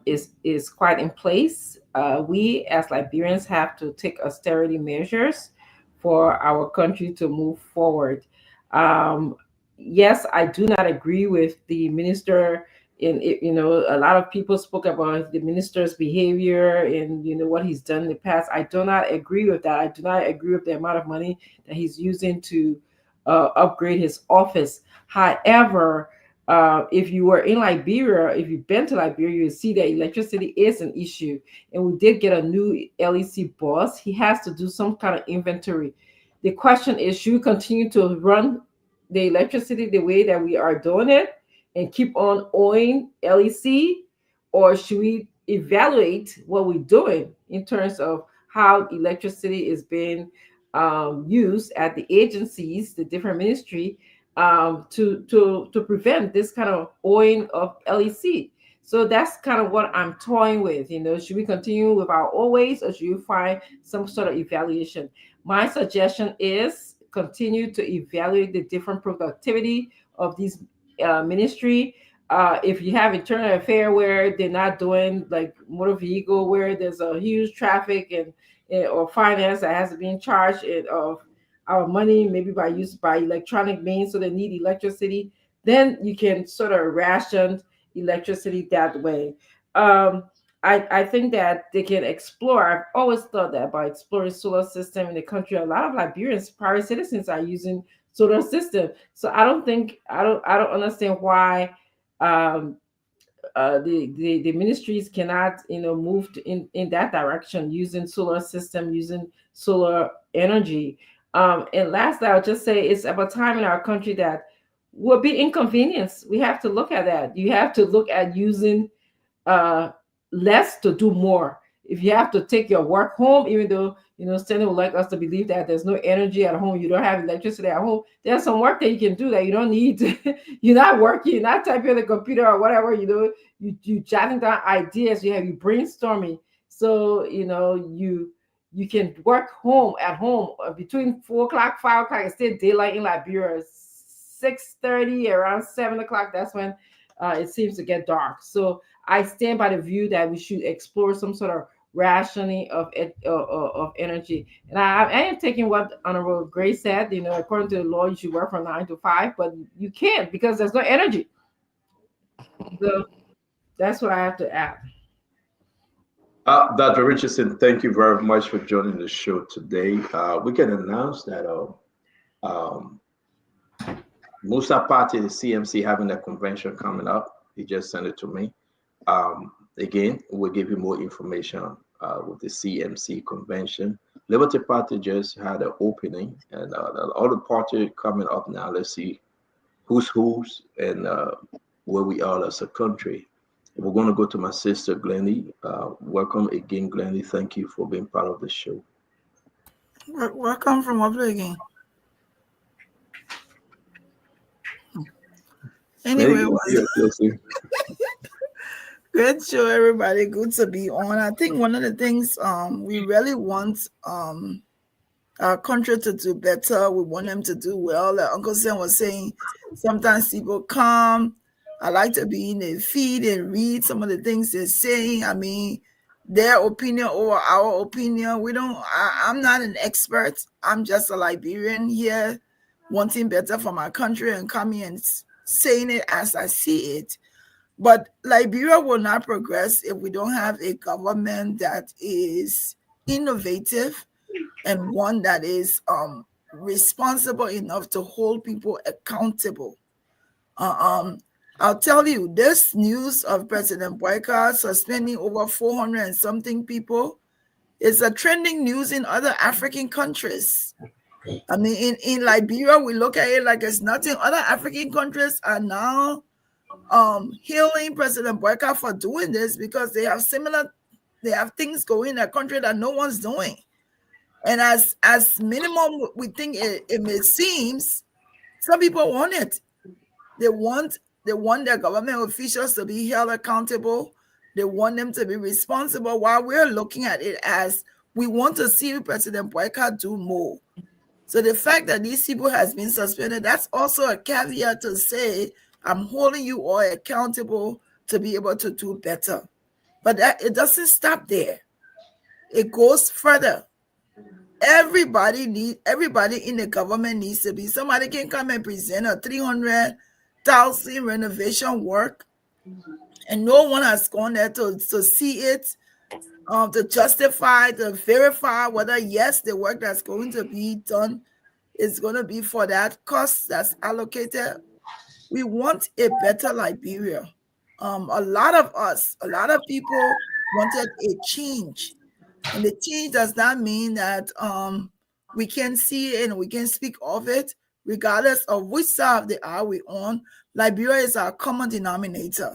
is quite in place. We as Liberians have to take austerity measures for our country to move forward. Yes, I do not agree with the minister. A lot of people spoke about the minister's behavior and what he's done in the past. I do not agree with that. I do not agree with the amount of money that he's using to upgrade his office. However, if you were in Liberia, if you've been to Liberia, you will see that electricity is an issue. And we did get a new LEC boss. He has to do some kind of inventory. The question is, should we continue to run the electricity the way that we are doing it and keep on owing LEC? Or should we evaluate what we're doing in terms of how electricity is being used at the agencies, the different ministry, to prevent this kind of owing of LEC. So that's kind of what I'm toying with. Should we continue with our old ways or should you find some sort of evaluation? My suggestion is continue to evaluate the different productivity of these ministry. If you have internal affair where they're not doing like motor vehicle, where there's a huge traffic and or finance that has to be in charge of our money, maybe by electronic means, so they need electricity, then you can sort of ration electricity that way. I think that they can explore. I've always thought that about exploring solar system in the country. A lot of Liberians, private citizens, are using solar system. So I don't understand why the ministries cannot move in that direction using solar system, using solar energy. And lastly, I'll just say it's about time in our country that will be inconvenienced. We have to look at that. You have to look at using less to do more. If you have to take your work home, even though Stanley would like us to believe that there's no energy at home, you don't have electricity at home, there's some work that you can do that you don't need to, you're not working, you're not typing on the computer or whatever, you jotting down ideas, you brainstorming. So you can work at home between 4 o'clock, 5 o'clock. It's still daylight in Liberia, 6:30, around 7 o'clock, that's when it seems to get dark. So I stand by the view that we should explore some sort of rationing of energy. And I am taking what Honorable Gray said. According to the law, you should work from 9 to 5, but you can't because there's no energy. So that's what I have to add. Dr. Richardson, thank you very much for joining the show today. We can announce that um, Musa Party, the CMC, having a convention coming up. He just sent it to me. Again, we'll give you more information with the CMC convention. Liberty Party just had an opening, and all the party coming up now. Let's see who's and where we are as a country. We're going to go to my sister, Glennie. Welcome again, Glennie. Thank you for being part of the show. Welcome from what again? Anyway, good show, everybody. Good to be on. I think one of the things we really want our country to do better. We want them to do well. Like Uncle Sam was saying, sometimes people come. I like to be in the feed and read some of the things they're saying. I mean, their opinion over our opinion. I'm not an expert. I'm just a Liberian here wanting better for my country and coming and saying it as I see it. But Liberia will not progress if we don't have a government that is innovative and one that is responsible enough to hold people accountable. I'll tell you, this news of President Boyka suspending over 400 and something people is a trending news in other African countries. I mean, in Liberia, we look at it like it's nothing. Other African countries are now hailing President Boyka for doing this because they have things going in their country that no one's doing. And as minimum, we think it seems, some people want it. They want their government officials to be held accountable. They want them to be responsible, while we're looking at it as we want to see President Boyka do more. So the fact that these people has been suspended, that's also a caveat to say, I'm holding you all accountable to be able to do better. But it doesn't stop there. It goes further. Everybody in the government needs to be, somebody can come and present a 300,000 renovation work, and no one has gone there to see it, to justify, to verify whether yes, the work that's going to be done is going to be for that cost that's allocated. We want a better Liberia. A lot of people wanted a change. And the change does not mean that we can see it and we can speak of it, regardless of which side of the aisle we're on. Liberia is our common denominator,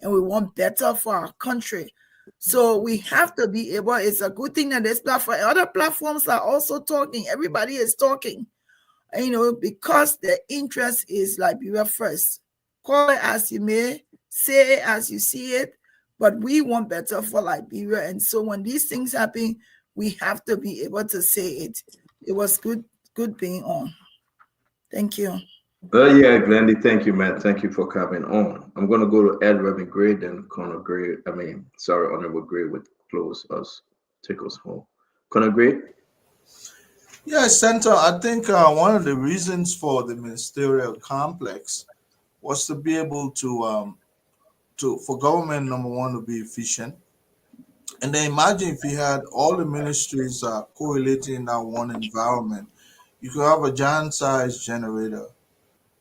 and we want better for our country. So we have to be able, it's a good thing that this platform, other platforms are also talking. Everybody is talking, because the interest is Liberia first. Call it as you may, say it as you see it, but we want better for Liberia. And so when these things happen, we have to be able to say it. It was good being on. Thank you. Yeah, Glendy, thank you, man. Thank you for coming on. I'm going to go to Ed Reverend Gray, then Conor Gray. Honorable Gray would take us home. Conor Gray? Yes, Senator, I think one of the reasons for the ministerial complex was to be able to for government, number one, to be efficient. And then imagine if you had all the ministries correlating in that one environment, you could have a giant size generator,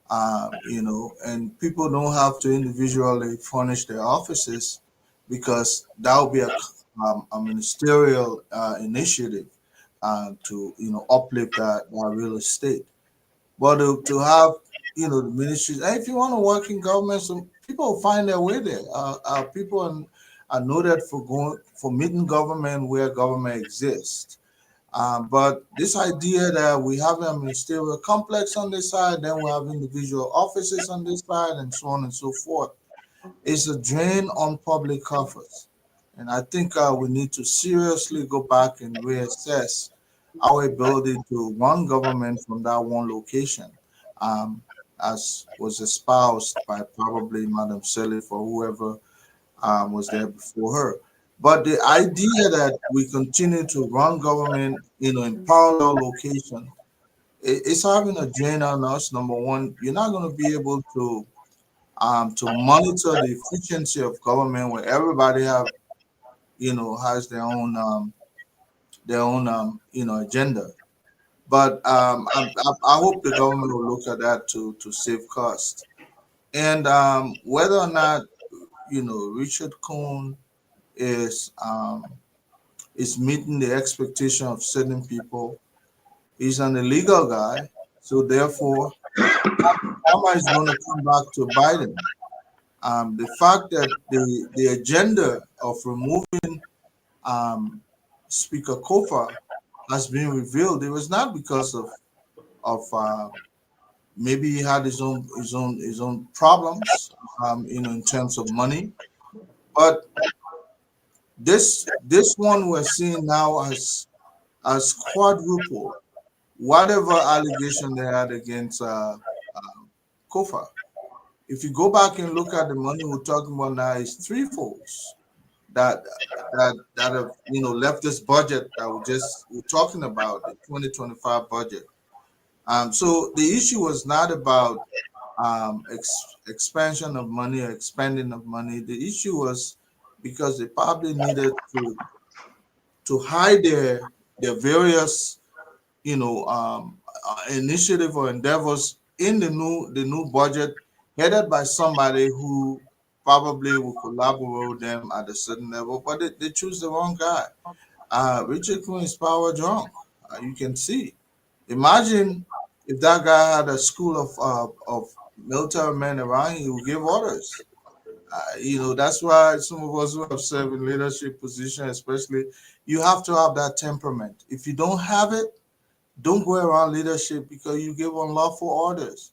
and people don't have to individually furnish their offices, because that would be a ministerial initiative to uplift that real estate. But to have the ministries, and if you want to work in government, some people find their way there. People are noted for meeting government where government exists. But this idea that we have a ministerial complex on this side, then we have individual offices on this side, and so on and so forth, is a drain on public coffers. And I think we need to seriously go back and reassess our ability to run government from that one location. as was espoused by probably Madam Shelley for whoever was there before her. But the idea that we continue to run government, in parallel location, it's having a drain on us. Number one, you're not going to be able to monitor the efficiency of government when everybody has their own agenda. But I hope the government will look at that to save cost. And whether or not Richard Cohn is meeting the expectation of certain people. He's an illegal guy, so therefore, karma is going to come back to Biden. The fact that the agenda of removing Speaker Kofa has been revealed, it was not because of maybe he had his own problems, in terms of money, but this one we're seeing now has quadrupled whatever allegation they had against Kofa. If you go back and look at the money we're talking about now, is threefolds that that have left this budget that we're talking about, the 2025 budget. So the issue was not about expansion of money or expanding of money. The issue was because they probably needed to hide their various initiative or endeavors in the new budget, headed by somebody who probably will collaborate with them at a certain level, but they choose the wrong guy. Richard Quinn is power drunk. You can see. Imagine if that guy had a school of military men around him, he would give orders. That's why some of us who have served in leadership position, especially, you have to have that temperament. If you don't have it, don't go around leadership because you give unlawful orders.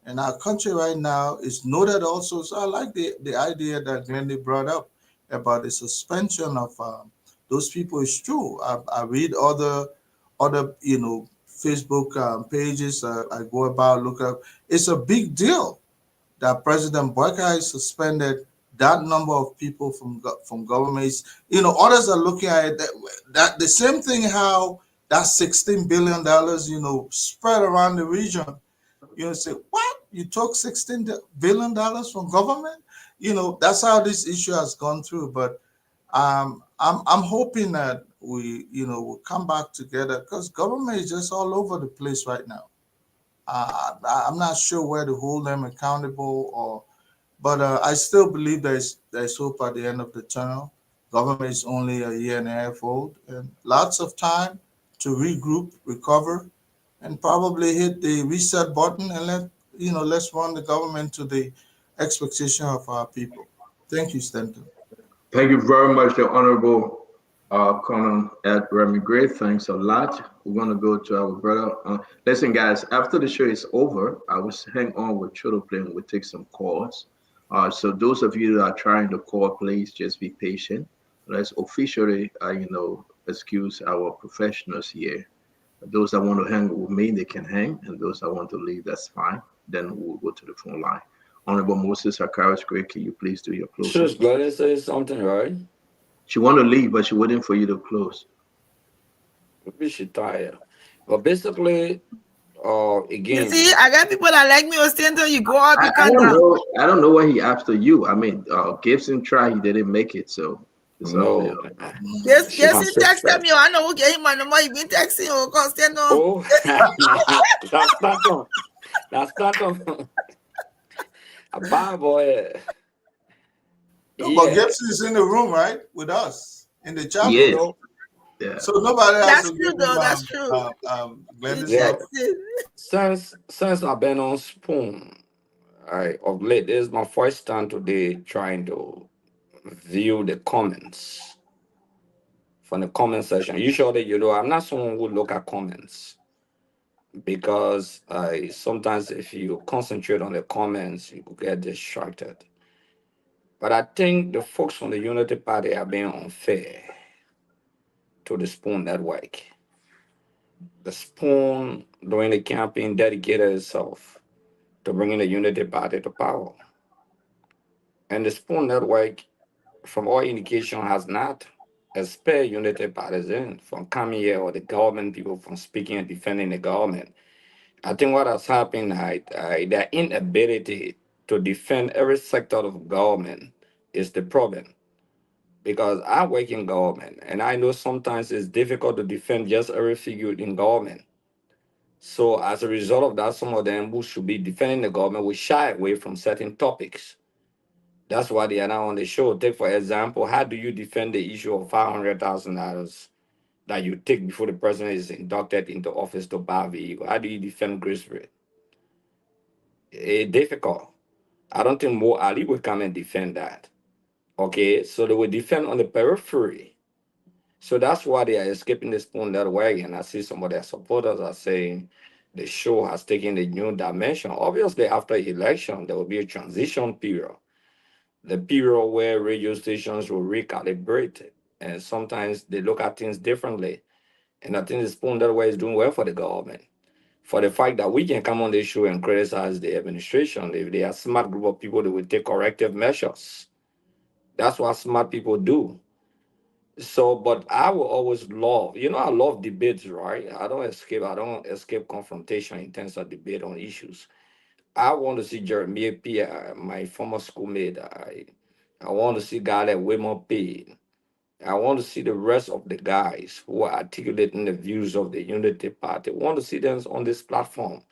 And our country right now is noted also. So I like the idea that Glendy brought up about the suspension of those people. Is true. I read other Facebook pages. I go about look up. It's a big deal that President Boyka suspended that number of people from governments. Others are looking at it that the same thing how that $16 billion, spread around the region. Say, what? You took $16 billion from government? That's how this issue has gone through. But I'm hoping that we'll come back together because government is just all over the place right now. I'm not sure where to hold them accountable, but I still believe there's hope at the end of the tunnel. Government is only a year and a half old, and lots of time to regroup, recover, and probably hit the reset button and let's run the government to the expectation of our people. Thank you, Stanton. Thank you very much, the Honorable Colonel Ed Remy Gray. Thanks a lot. We're going to go to our brother. Listen, guys, after the show is over, I will hang on with Chodo Play and we'll take some calls. So those of you that are trying to call, please just be patient. Let's officially, excuse our professionals here. Those that want to hang with me, they can hang, and those that want to leave, that's fine. Then we'll go to the phone line. Honorable Moses Akaris Gray, can you please do your closing? She's going to say something, right? She want to leave, but she waiting for you to close. Maybe she tired. But basically, again. You see, I got people that like me or Stanton. You go up, you I come don't down. know. I don't know what he after you. I mean, Gibson tried, he didn't make it, so it's No. Yes, he texted me. I know who gave him my number. He been texting you. Cause Stanton. Oh, that's not on. A bad boy. No, but Gibson is in the room, right, with us in the chat room. room. Yeah. So nobody has That's to true, give though. him, That's true. Since I've been on Spoon, of late, this is my first time today trying to view the comments from the comment section. Usually, I'm not someone who look at comments because sometimes if you concentrate on the comments, you could get distracted. But I think the folks from the Unity Party are being unfair to the Spoon Network. The Spoon, during the campaign, dedicated itself to bring the Unity Party to power. And the Spoon Network, from all indication, has not spared Unity Partisans from coming here or the government people from speaking and defending the government. I think what has happened, their inability to defend every sector of government is the problem. Because I work in government and I know sometimes it's difficult to defend just every figure in government. So as a result of that, some of them who should be defending the government will shy away from certain topics. That's why they are now on the show. Take, for example, how do you defend the issue of $500,000 that you take before the president is inducted into office to buy a vehicle? How do you defend grace period? It's difficult. I don't think Mo Ali will come and defend that. Okay, so they will defend on the periphery. So that's why they are escaping the Spoon that way. And I see some of their supporters are saying the show has taken a new dimension. Obviously, after election, there will be a transition period, the period where radio stations will recalibrate. And sometimes they look at things differently. And I think the Spoon that way is doing well for the government. For the fact that we can come on the show and criticize the administration, if they are smart group of people, they will take corrective measures. That's what smart people do. So, but I will always love, I love debates, right? I don't escape confrontation in terms of debate on issues. I want to see Jeremiah P., my former schoolmate. I want to see guy like Wilmer P. I want to see the rest of the guys who are articulating the views of the Unity Party. I want to see them on this platform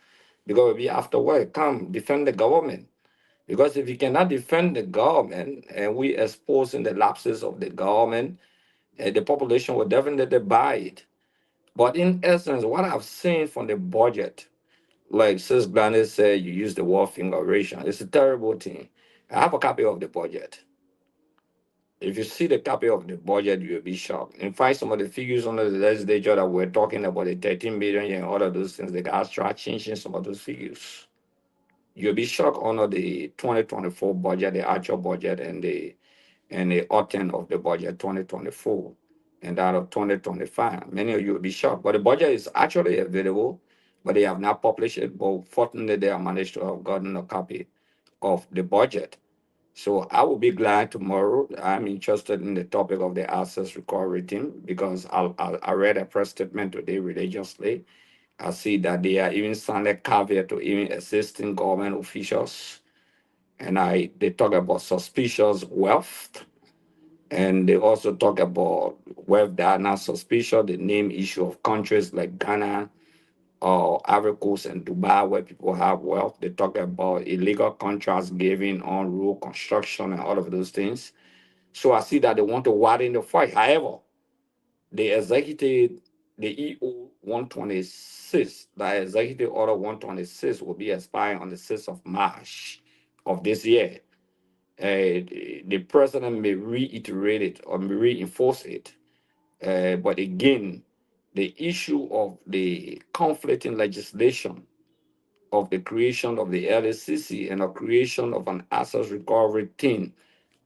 because we after work, come defend the government. Because if you cannot defend the government and we exposing the lapses of the government, the population will definitely buy it. But in essence, what I've seen from the budget, like Sis Gladys said, you use the word fingeration. It's a terrible thing. I have a copy of the budget. If you see the copy of the budget, you'll be shocked. In fact, some of the figures under the legislature that we're talking about, the 13 million and all of those things, they got start changing some of those figures. You'll be shocked under the 2024 budget, the actual budget, and the autumn of the budget 2024 and that of 2025. Many of you will be shocked. But the budget is actually available, but they have not published it. But fortunately, they have managed to have gotten a copy of the budget. So I will be glad tomorrow. I'm interested in the topic of the access recovery team because I read a press statement today religiously. I see that they are even sounded caveat to even existing government officials. And they talk about suspicious wealth. And they also talk about wealth that are not suspicious, the name issue of countries like Ghana or Ivory Coast and Dubai where people have wealth. They talk about illegal contracts given on road construction and all of those things. So I see that they want to widen the fight. However, the executive, the EO 126, the executive order 126 will be expiring on the 6th of March of this year. The president may reiterate it or may reinforce it. But again, the issue of the conflicting legislation of the creation of the LSCC and the creation of an assets recovery team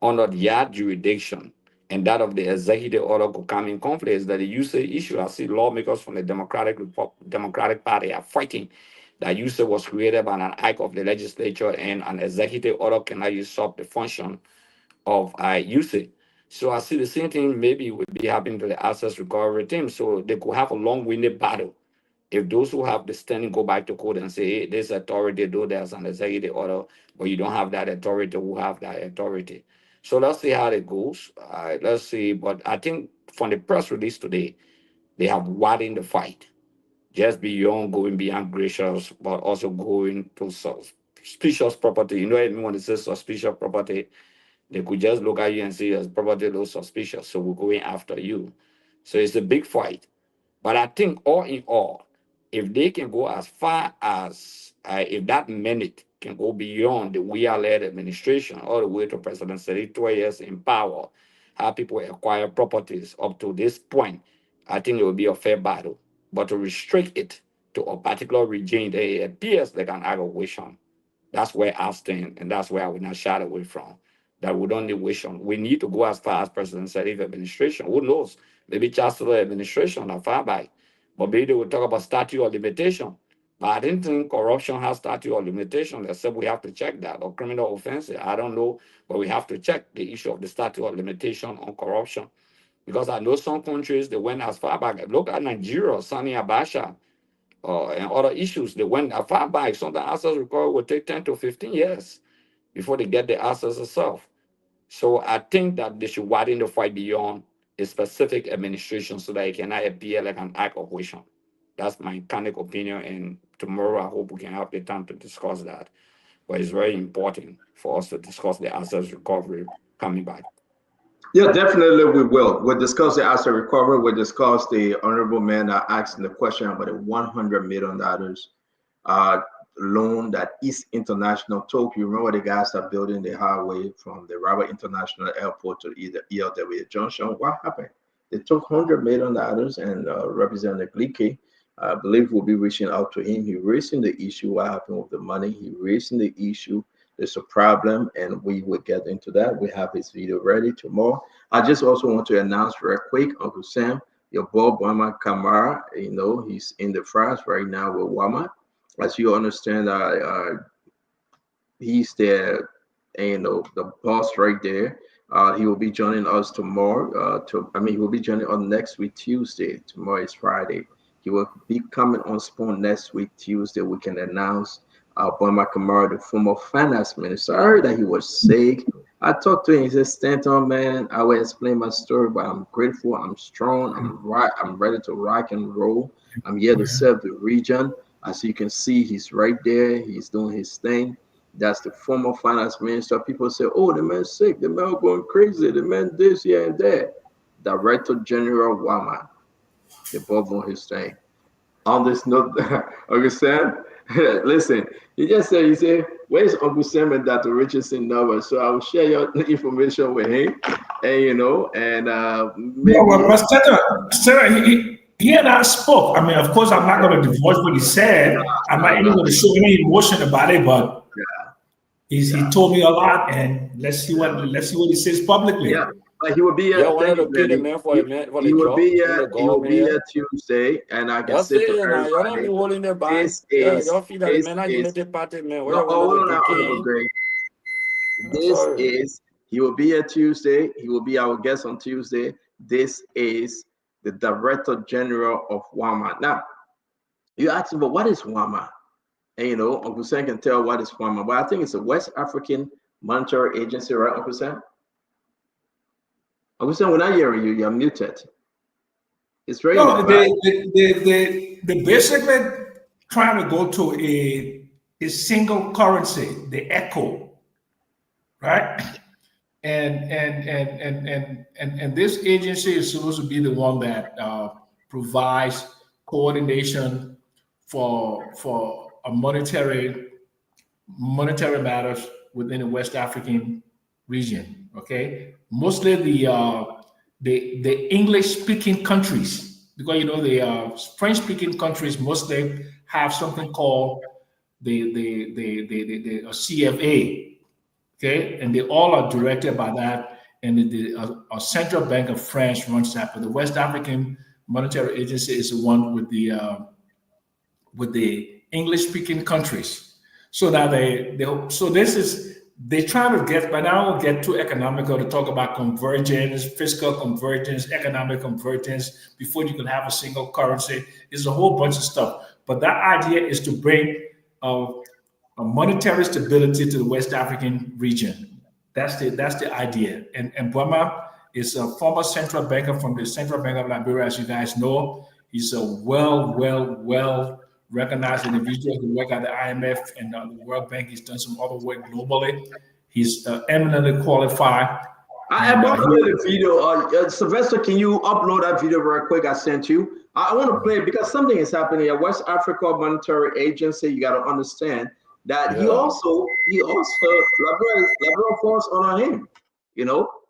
under their jurisdiction and that of the executive order could come in conflict is that the usage issue. I see lawmakers from the Democratic Party are fighting that USAID was created by an act of the legislature and an executive order cannot usurp the function of USAID. So I see the same thing maybe would be happening to the access recovery team. So they could have a long-winded battle. If those who have the standing go back to court and say, hey, this authority, though there's an executive order, but you don't have that authority, who have that authority? So let's see how it goes. Let's see. But I think from the press release today, they have widened the fight just beyond going beyond gracious, but also going to suspicious property. You know what I mean when it says suspicious property? They could just look at you and say, your property looks suspicious, so we're going after you. So it's a big fight. But I think all in all, if they can go as far as, if that minute can go beyond the we-are-led administration all the way to President 32 years in power, how people acquire properties up to this point, I think it will be a fair battle. But to restrict it to a particular regime, it appears like an aggravation. That's where I stand, and that's where I will not shy away from. That we don't need vision. We need to go as far as President Sharif administration. Who knows? Maybe Chancellor administration are far back. But maybe they will talk about statute of limitation. But I didn't think corruption has statute of limitation, except we have to check that, or criminal offenses. I don't know, but we have to check the issue of the statute of limitation on corruption. Because I know some countries, they went as far back. Look at Nigeria, Sani Abacha, and other issues. They went as far back. Sometimes access recovery will take 10 to 15 years before they get the access itself. So I think that they should widen the fight beyond a specific administration so that it cannot appear like an act of wishing. That's my candid opinion. And tomorrow I hope we can have the time to discuss that. But it's very important for us to discuss the assets recovery coming back. Yeah, definitely we will. We'll discuss the asset recovery. We'll discuss the honorable man that asked the question about the $100 million loan that East International took. You remember the guys that building the highway from the Robert International Airport to either ELW Junction. What happened? They took $100 million and Representative Gleeke, I believe, will be reaching out to him. He raising the issue. What happened with the money? He raising the issue. There's a problem, and we will get into that. We have his video ready tomorrow. I just also want to announce very quick, Uncle Sam, your boy Buma Kamara, he's in the France right now with Wama. As you understand, he's the the boss right there. He will be joining us tomorrow. He will be joining us next week Tuesday. Tomorrow is Friday. He will be coming on Spawn next week Tuesday. We can announce Buma Kamara, the former finance minister. I heard that he was sick. I talked to him. He said, "Stanton, man, I will explain my story, but I'm grateful. I'm strong. I'm ready to rock and roll. I'm here to serve the region." As you can see, he's right there. He's doing his thing. That's the former finance minister. People say, "Oh, the man's sick. The man going crazy. The man this, here, and there." Director General Wama, the Bob on his thing. On this note, Uncle Sam, listen, he said, "Where's Uncle Sam and Dr. Richardson number?" So I will share your information with him, and maybe. No, but Sarah, he and I spoke. I mean, of course, I'm not going to divulge what he said. I'm not even going to show any emotion about it, but he told me a lot, and let's see what he says publicly. Yeah. But he will be here. He will be here Tuesday, and I can say to everybody, he will be here Tuesday. He will be our guest on Tuesday. This is the Director General of WAMA. Now, you asked him, but what is WAMA? And Uncle Sam can tell what is WAMA, but I think it's a West African Monetary Agency, right, Uncle Sam? Uncle Sam, when I hear you, you're muted. It's very they basically trying to go to a single currency, the ECHO, right? And this agency is supposed to be the one that provides coordination for a monetary matters within the West African region. Okay, mostly the English-speaking countries, because the French-speaking countries mostly have something called the CFA. Okay, and they all are directed by that, and a central bank of France runs that. But the West African Monetary Agency is the one with the English-speaking countries. So now they try to get, but I won't get too economical to talk about convergence, fiscal convergence, economic convergence before you can have a single currency. There's a whole bunch of stuff, but that idea is to bring a monetary stability to the West African region. That's the idea. And Buma is a former central banker from the Central Bank of Liberia, as you guys know. He's a well recognized individual who worked at the IMF and the World Bank. He's done some other work globally. He's eminently qualified. I uploaded the video. Sylvester, can you upload that video very quick? I sent you. I want to play it because something is happening at West Africa Monetary Agency. You got to understand that he also Liberia force on him.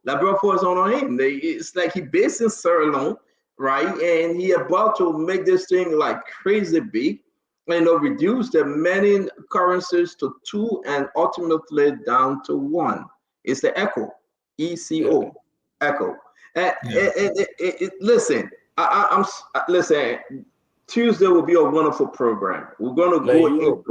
Liberia force on him. It's like he based in Sierra Leone, right? And he about to make this thing like crazy big. Reduce the many currencies to 2 and ultimately down to 1. It's the ECHO, ECO, ECHO. Listen, listen. Tuesday will be a wonderful program. We're going to go into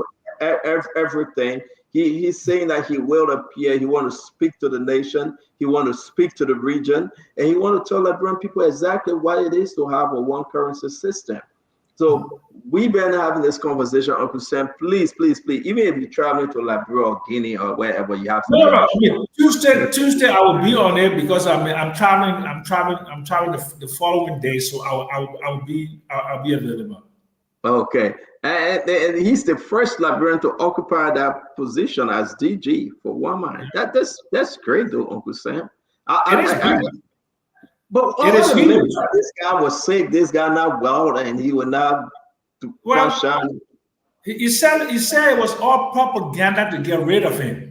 everything. He's saying that he will appear. He want to speak to the nation. He want to speak to the region, and he want to tell Liberian people exactly what it is to have a one currency system. So we've been having this conversation, Uncle Sam. Please, please, please. Even if you're traveling to Liberia or Guinea or wherever, you have to. No, I mean, Tuesday I will be on it because I'm traveling the following day, so I'll be available. Okay, and he's the first Liberian to occupy that position as DG for Wama. That's great, though, Uncle Sam. But this guy was sick. This guy not well, and he would not function. He said it was all propaganda to get rid of him.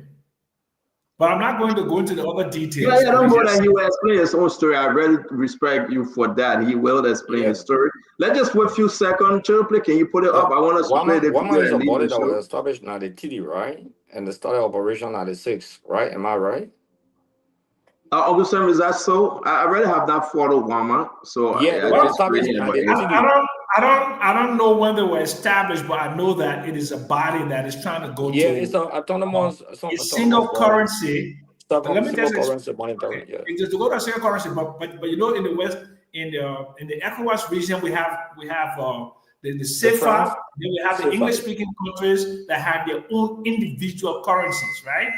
But I'm not going to go into the other details. Yeah, don't go there. He will explain his own story. I really respect you for that. He will explain his story. Let's just wait a few seconds. Children, can you put it up? I want us to play the Wama is a body that was established in 1990, right? And they started operation in 1996, right? Am I right? Uncle Sam, is that so? I already have not followed Wama, so yeah, I don't know when they were established, but I know that it is a body that is trying to go to it's an autonomous, a single currency. Let me just to go to a single currency, but you know, in the West, in the ECOWAS region, we have the CFA, then we have the English-speaking countries that have their own individual currencies, right?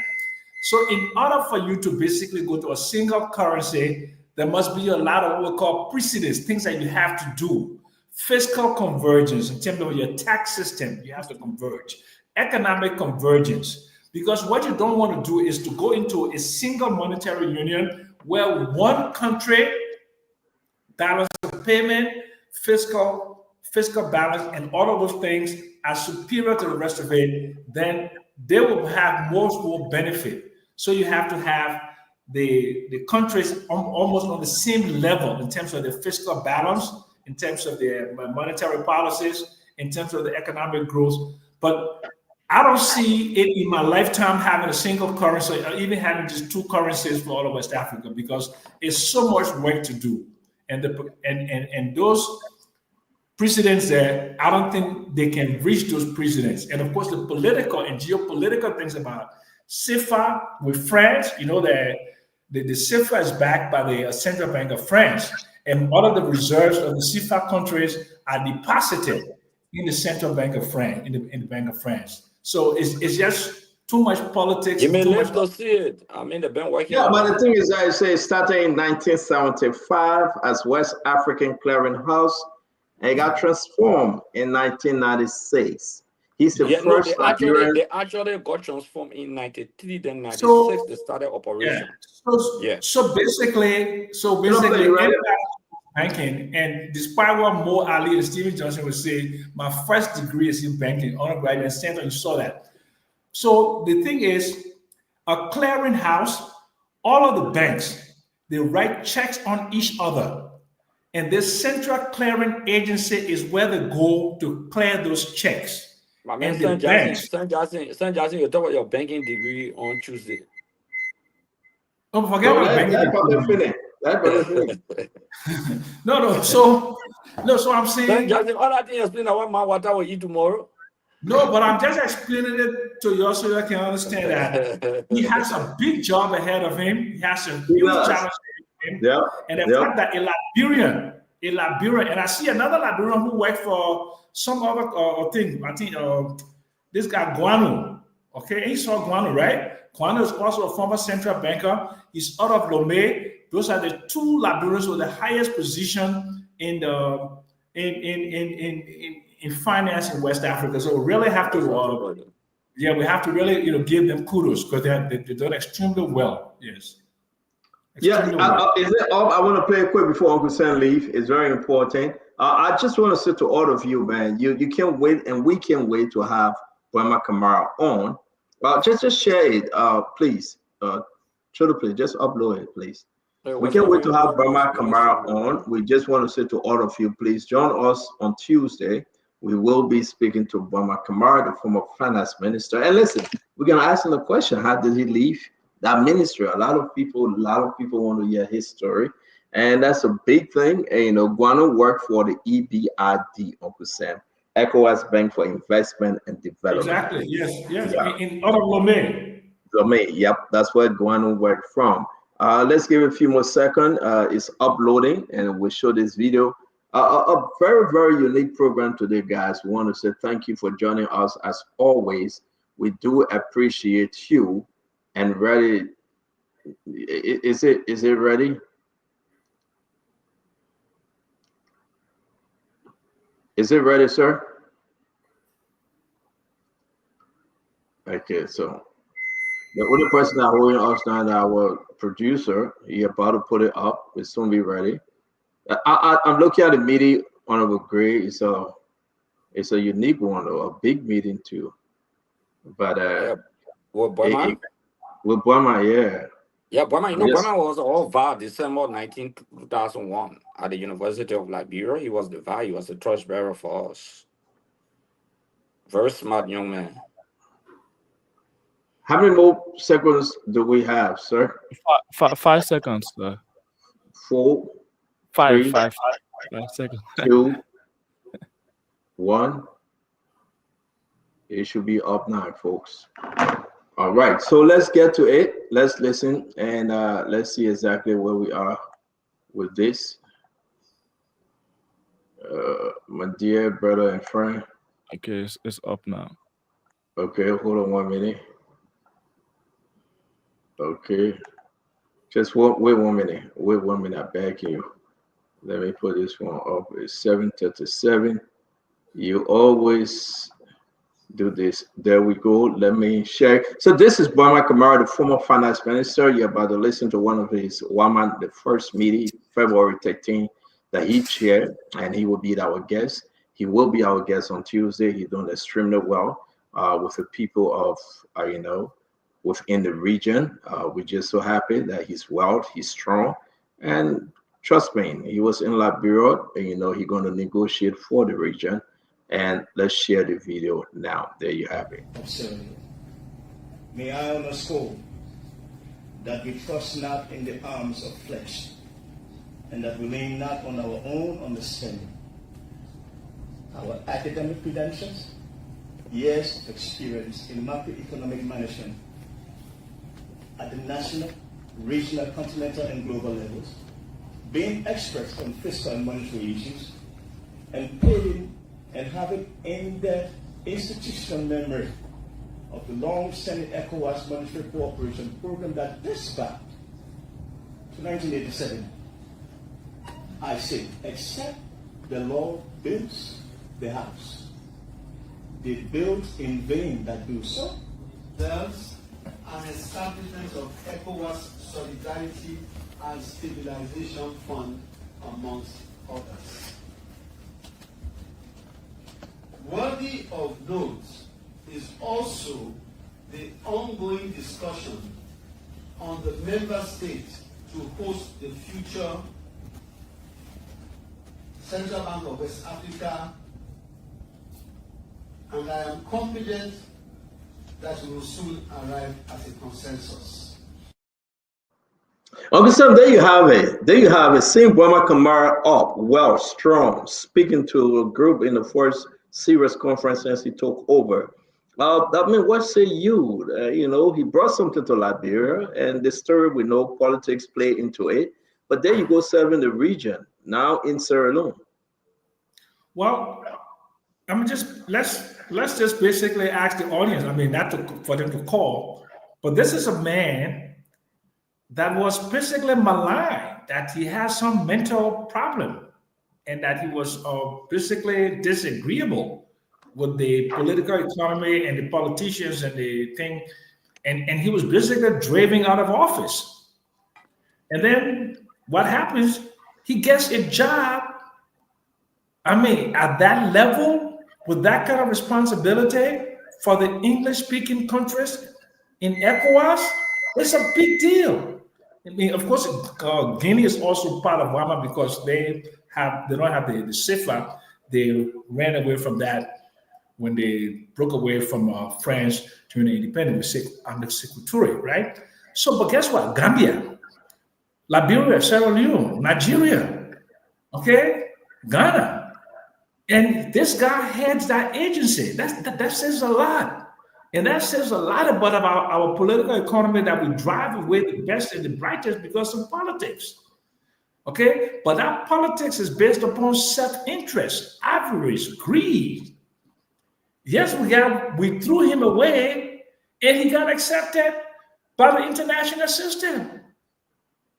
So in order for you to basically go to a single currency, there must be a lot of what we call precedents, things that you have to do. Fiscal convergence in terms of your tax system, you have to converge. Economic convergence, because what you don't want to do is to go into a single monetary union where one country balance of payment, fiscal balance, and all of those things are superior to the rest of it, then they will have more benefit. So you have to have the countries almost on the same level in terms of the fiscal balance, in terms of their monetary policies, in terms of the economic growth. But I don't see it in my lifetime having a single currency or even having just two currencies for all of West Africa, because it's so much work to do. And those precedents there, I don't think they can reach those precedents. And of course, the political and geopolitical things about CFA with France, you know, the CFA is backed by the Central Bank of France, and all of the reserves of the CFA countries are deposited in the Central Bank of France, in the Bank of France. So it's just too much politics. You may live to see it. I mean, they've been working. Yeah, but the thing is, I say it started in 1975 as West African Clearing House, and it got transformed in 1996. He's the first Liberian. They actually got transformed in 93, then 96, they started operation. So basically, banking, and despite what Mo Ali and Stephen Johnson would say, my first degree is in banking, undergraduate center, you saw that. So the thing is, a clearing house, all of the banks, they write checks on each other. And this central clearing agency is where they go to clear those checks. My man, San Jackson, you talk about your banking degree on Tuesday. Don't forget about banking degree. No. So I'm saying. San Jackson, all I think explain what my water will eat tomorrow. No, but I'm just explaining it to you so you can understand that he has a big job ahead of him. He has a huge challenge ahead of him. Yeah. And the fact that a Liberian, and I see another Liberian who worked for some other thing. I think this guy Guano. Okay, he saw Guano, right? Guano is also a former central banker. He's out of Lomé. Those are the two Liberians with the highest position in finance in West Africa. So we really have to, we have to really, give them kudos because they've done extremely well. Yes. Is it up? I want to play quick before Uncle Sam leave. It's very important. I just want to say to all of you, man, you can't wait, and we can't wait to have Buma Kamara on. Just share it, please. Please, just upload it, please. We can't wait to have Buma Kamara on. We just want to say to all of you, please join us on Tuesday. We will be speaking to Buma Kamara, the former finance minister. And listen, we're going to ask him the question: how did he leave that ministry? A lot of people want to hear his story. And that's a big thing. And, Guano worked for the EBRD, Uncle Sam, ECOWAS Bank for Investment and Development. Exactly. Yes. Yes. Yeah. In other Lomé. Lomé. Yep. That's where Guano worked from. Let's give it a few more seconds. It's uploading, and we'll show this video. A very, very unique program today, guys. We want to say thank you for joining us as always. We do appreciate you. And ready? Is it ready? Is it ready, sir? Okay, so the other person that holding us now, our producer, he about to put it up. We'll soon be ready. I'm looking at the meeting, Honorable Gray. It's a unique one, though, a big meeting too. But with Buma? With Buma, yeah. Yeah, Buma, Buma was all VAR December 2001 at the University of Liberia. He was the VAR, he was the torchbearer for us. Very smart young man. How many more seconds do we have, sir? 5 seconds, sir. 4, 5 3, 5 seconds. 2, 1. It should be up now, folks. All right, so let's get to it. Let's listen and let's see exactly where we are with this. My dear brother and friend. Okay, it's up now. Okay, hold on 1 minute. Okay, just wait 1 minute. Wait 1 minute. I beg you. Let me put this one up. It's 7:37. You always do this. There we go. Let me share. So this is Buma Kamara, the former finance minister. You're about to listen to one of his WAMAN, the first meeting, February 13, that he chaired, and he will be our guest. He will be our guest on Tuesday. He's doing extremely well with the people of, within the region. We're just so happy that he's well, he's strong, and trust me, he was in Liberia, and he's going to negotiate for the region. And let's share the video now. There you have it. May I underscore that we trust not in the arms of flesh, and that we lean not on our own understanding. Our academic credentials, years of experience in macroeconomic management at the national, regional, continental, and global levels, being experts on fiscal and monetary issues, and paying and having in-depth institutional memory of the long-standing ECOWAS monetary cooperation program that dates back to 1987. I say, except the Lord builds the house, they build in vain that do so. Thus, an establishment of ECOWAS Solidarity and Stabilization Fund, amongst others. Worthy of note is also the ongoing discussion on the member states to host the future Central Bank of West Africa, and I am confident that we will soon arrive at a consensus. Okay, so there you have it. There you have it. Seeing Buma Kamara up, well, strong, speaking to a group in the first serious conference since he took over. I mean, what say you? He brought something to Liberia, and the story we know politics play into it. But there you go, serving the region now in Sierra Leone. Well, let's just basically ask the audience. I mean, not for them to call, but this is a man that was basically maligned, that he has some mental problem, and that he was basically disagreeable with the political economy and the politicians and the thing, and he was basically driven out of office. And then what happens? He gets a job. I mean, at that level, with that kind of responsibility for the English-speaking countries in ECOWAS, it's a big deal. I mean, of course, Guinea is also part of WAMA because they don't have the CFA. They ran away from that when they broke away from France during the independence under Sekou Touré, right? So, but guess what? Gambia, Liberia, Sierra Leone, Nigeria, okay, Ghana. And this guy heads that agency. That says a lot. And that says a lot about our political economy, that we drive away the best and the brightest because of politics. Okay? But that politics is based upon self-interest, avarice, greed. Yes, we threw him away and he got accepted by the international system.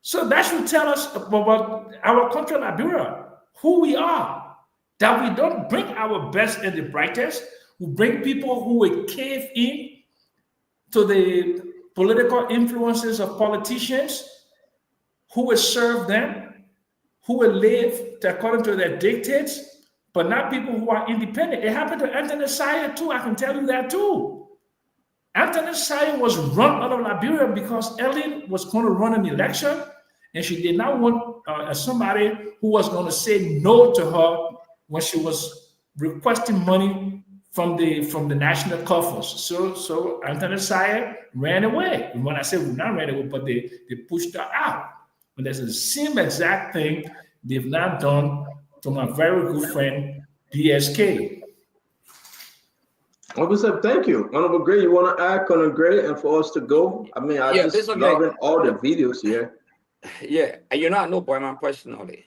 So that should tell us about our country, Liberia, who we are, that we don't bring our best and the brightest. We bring people who will cave in to the political influences of politicians, who will serve them, who will live according to their dictates, but not people who are independent. It happened to Anthony Sire too. I can tell you that too. Anthony Sire was run out of Liberia because Ellen was going to run an election, and she did not want somebody who was going to say no to her when she was requesting money from the national coffers. So Anthony Sire ran away. And when I say not ran away, but they pushed her out. And that's the same exact thing they've now done to my very good friend BSK. Officer, thank you. Honorable Gray, you want to add, Colonel Gray, and for us to go? I mean, I just loving all the videos here. Yeah, and I know Boyman personally.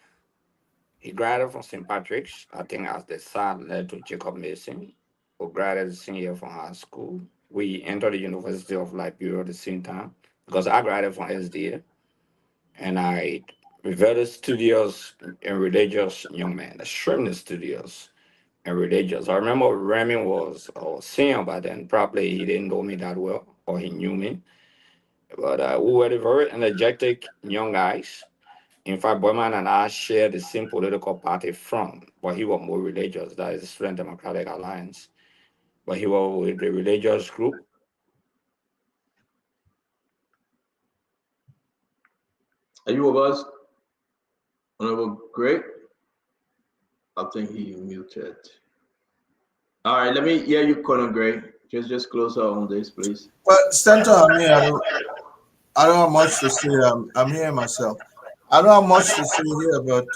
He graduated from St. Patrick's, I think, as the son led to Jacob Mason, who graduated senior from high school. We entered the University of Liberia at the same time because I graduated from SDA, and I very studious and religious young man, extremely studious and religious. I remember Remy was a senior by then. Probably he didn't know me that well, or he knew me. But we were the very energetic young guys. In fact, Boyman and I shared the same political party front, but he was more religious. That is the Student Democratic Alliance. But he was with the religious group. Are you with us? Honorable Gray? I think he muted. All right, let me hear you, Colonel Gray. Just close out on this, please. Well, Senator, I don't have much to say. I'm here myself. I don't have much to say here, but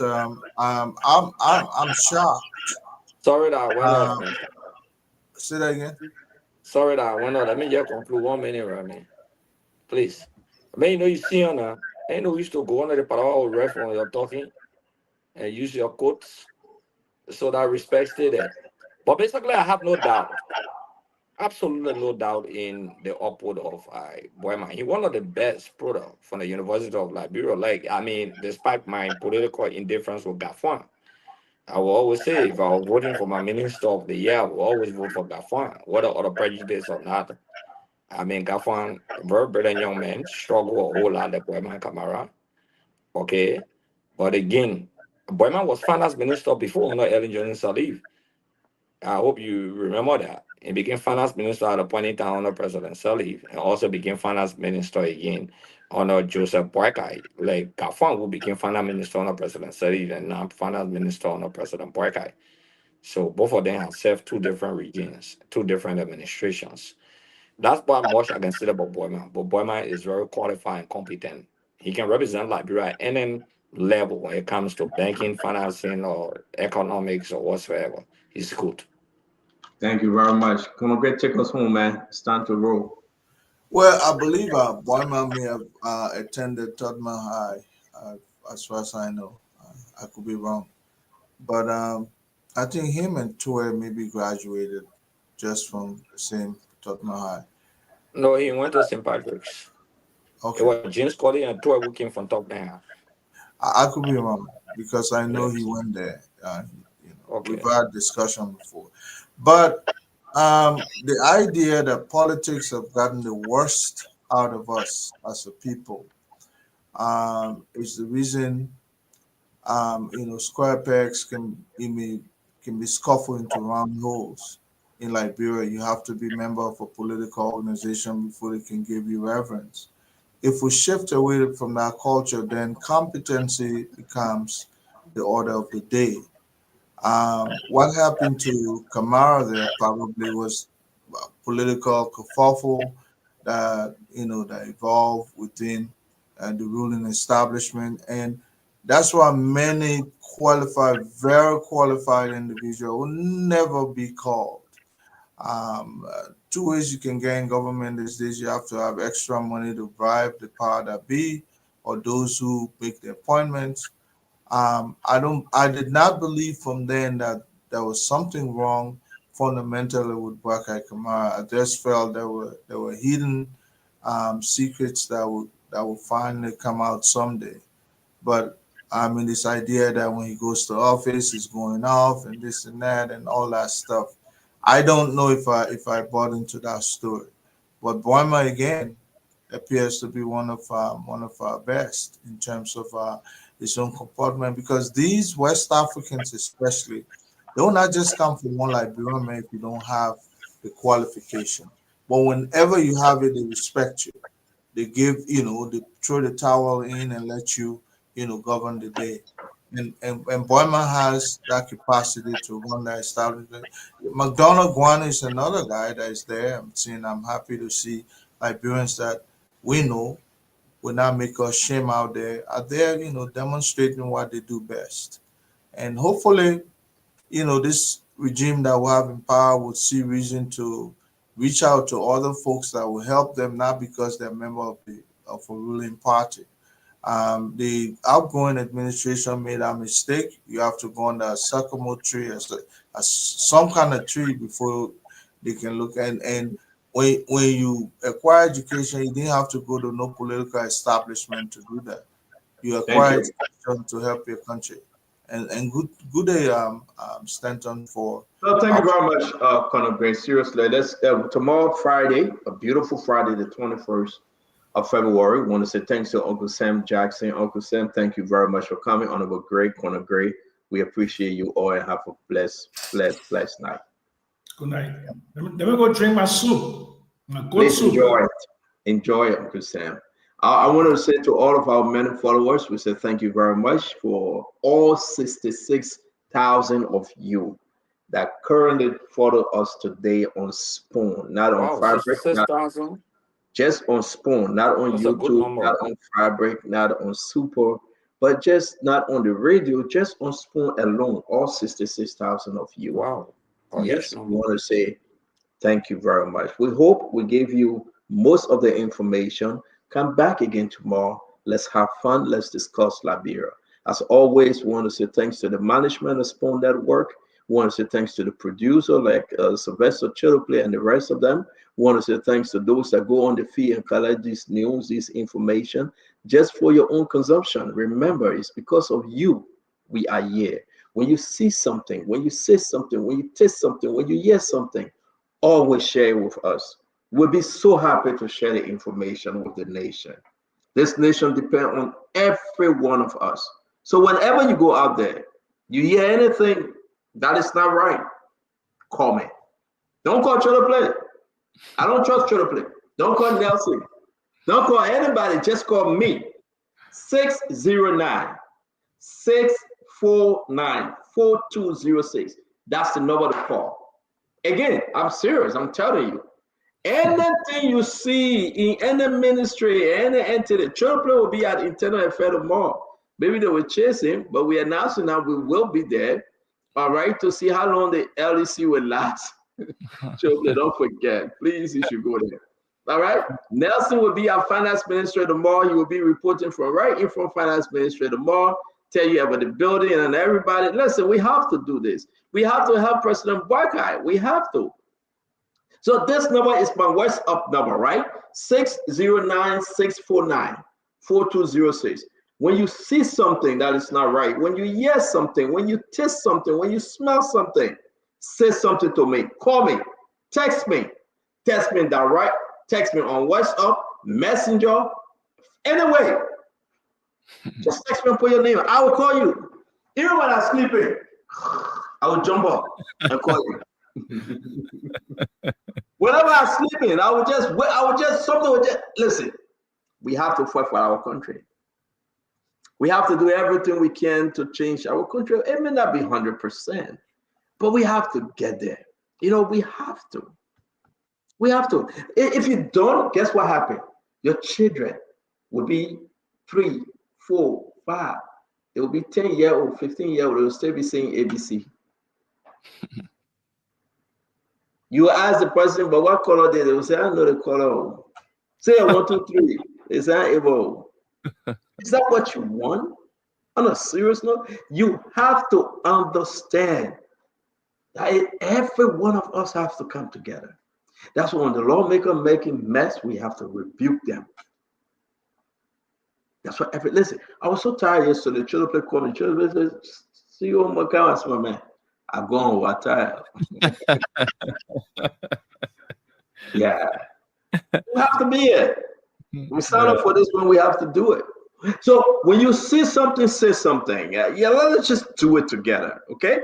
I'm shocked. Sorry that I went off. Say that again. Sorry that I went off. Let me just conclude 1 minute, Remy. Please. I mean, you see on I know you used to go on the parallel ref when you're talking and use your quotes. So that respect stay there. But basically, I have no doubt, absolutely no doubt in the upward of Boyman. He one of the best product from the University of Liberia. Like, I mean, despite my political indifference with Gafwan, I will always say if I was voting for my minister of the year, I will always vote for Gafwan, whether other prejudice or not. I mean, Gafwan, very brilliant young man, struggle a whole lot like Buma Kamara. Okay. But again, Boyman was finance minister before under Ellen Johnson Sirleaf. I hope you remember that. He became finance minister at a point in time under President Sirleaf, and also became finance minister again under Joseph Boakai. Like Gafwan, who became finance minister under President Sirleaf, and now finance minister under President Boakai. So both of them have served two different regimes, two different administrations. That's why much I can say about Boyman. But Boyman is very qualified and competent. He can represent Liberia at any level when it comes to banking, financing, or economics, or whatsoever. He's good. Thank you very much. Come on, great, take us home, man. It's time to roll. Well, I believe Boyman may have attended Tottenham High, as far as I know. I could be wrong. But I think him and Toy maybe graduated just from the same Tottenham High. No, he went to St. Patrick's. Okay. It was James Colley and Toy who came from Tottenham. I could be wrong because I know he went there. Okay. We've had discussion before. But the idea that politics have gotten the worst out of us as a people is the reason square pegs can be scuffled into round holes. In Liberia, you have to be a member of a political organization before they can give you reverence. If we shift away from that culture, then competency becomes the order of the day. What happened to Kamara there probably was political kerfuffle that that evolved within the ruling establishment. And that's why many qualified, very qualified individuals will never be called. Two ways you can get in government these days: you have to have extra money to bribe the power that be, or those who make the appointments. I did not believe from then that there was something wrong fundamentally with Buma Kamara. I just felt there were hidden secrets that would finally come out someday. But I mean, this idea that when he goes to office, he's going off and this and that and all that stuff. I don't know if I bought into that story. But Buma again appears to be one of our best in terms of his own comportment, because these West Africans especially, they will not just come from one Liberian if you don't have the qualification. But whenever you have it, they respect you. They give, they throw the towel in and let you, govern the day. And Buma has that capacity to run that establishment. McDonald Guan is another guy that is there. I'm happy to see Liberians that we know will not make us shame out there are there, demonstrating what they do best. And hopefully, this regime that we have in power will see reason to reach out to other folks that will help them, not because they're a member of a ruling party. The outgoing administration made a mistake. You have to go under a sycamore tree as some kind of tree before they can look. And when you acquire education, you didn't have to go to no political establishment to do that. You Thank acquire you. education to help your country. And good day, Stanton, for. Well, thank you very much, Colonel Gray. Seriously, let's tomorrow, Friday, a beautiful Friday, the 21st of February. We want to say thanks to Uncle Sam Jackson. Uncle Sam, thank you very much for coming. Honorable Gray, Colonel Gray, we appreciate you all and have a blessed night. Good night. Let me go drink my soup. My good Please soup. enjoy it. Enjoy it, Uncle Sam. I want to say to all of our many followers, we say thank you very much for all 66,000 of you that currently follow us today on Spoon, not on Wow, Fabric, 66,000. just on Spoon, not on That's a good YouTube, number. not on Fabric, not on Super, but just not on the radio, just on Spoon alone, all 66,000 of you. Wow. A huge Yes, we number. want to say thank you very much. We hope we gave you most of the information. Come back again tomorrow. Let's have fun. Let's discuss Liberia. As always, we want to say thanks to the management of Spoon Network. We want to say thanks to the producer like Sylvester Chidoplay and the rest of them. We want to say thanks to those that go on the feed and collect this news, this information, just for your own consumption. Remember, it's because of you we are here. When you see something, when you say something, when you taste something, when you hear something, always share it with us. We'll be so happy to share the information with the nation. This nation depends on every one of us. So whenever you go out there, you hear anything that is not right, call me. Don't call Chidoplay. I don't trust Chidoplay. Don't call Nelson. Don't call anybody. Just call me. 609 649 4206. That's the number to call. Again, I'm serious. I'm telling you. Anything you see in any ministry, any entity, Chidoplay will be at Internal Affairs tomorrow. Maybe they will chase him, but we are announcing that we will be there, all right, to see how long the LEC will last. Chidoplay, don't forget. Please, you should go there. All right. Nelson will be our finance minister tomorrow. He will be reporting from right in from finance minister tomorrow, tell you about the building and everybody. Listen, we have to do this. We have to help President Buma. We have to. So this number is my WhatsApp number, right? 609-649-4206. When you see something that is not right, when you hear something, when you taste something, when you smell something, say something to me. Call me, text me direct, text me on WhatsApp, Messenger, anyway. Just text me and put your name. I will call you. Even when I'm sleeping, I will jump up and call you. Whenever I'm sleeping, listen. We have to fight for our country. We have to do everything we can to change our country. It may not be 100%, but we have to get there. We have to. We have to. If you don't, guess what happened? Your children will be 3, 4, 5. They will be 10-year-old, 15-year-old. They will still be saying ABC. You ask the person, but what color they will say, I know the color. Say a 1, 2, 3. They say, able. Is that what you want? On a serious note, you have to understand that every one of us have to come together. That's when the lawmaker making mess, we have to rebuke them. That's what listen, I was so tired yesterday. Children play call me. Children said, see you on my camera, my man. I'm going, I'm tired. Yeah. We have to be it. We sign up for this when we have to do it. So when you see something, say something. Yeah, let's just do it together, okay?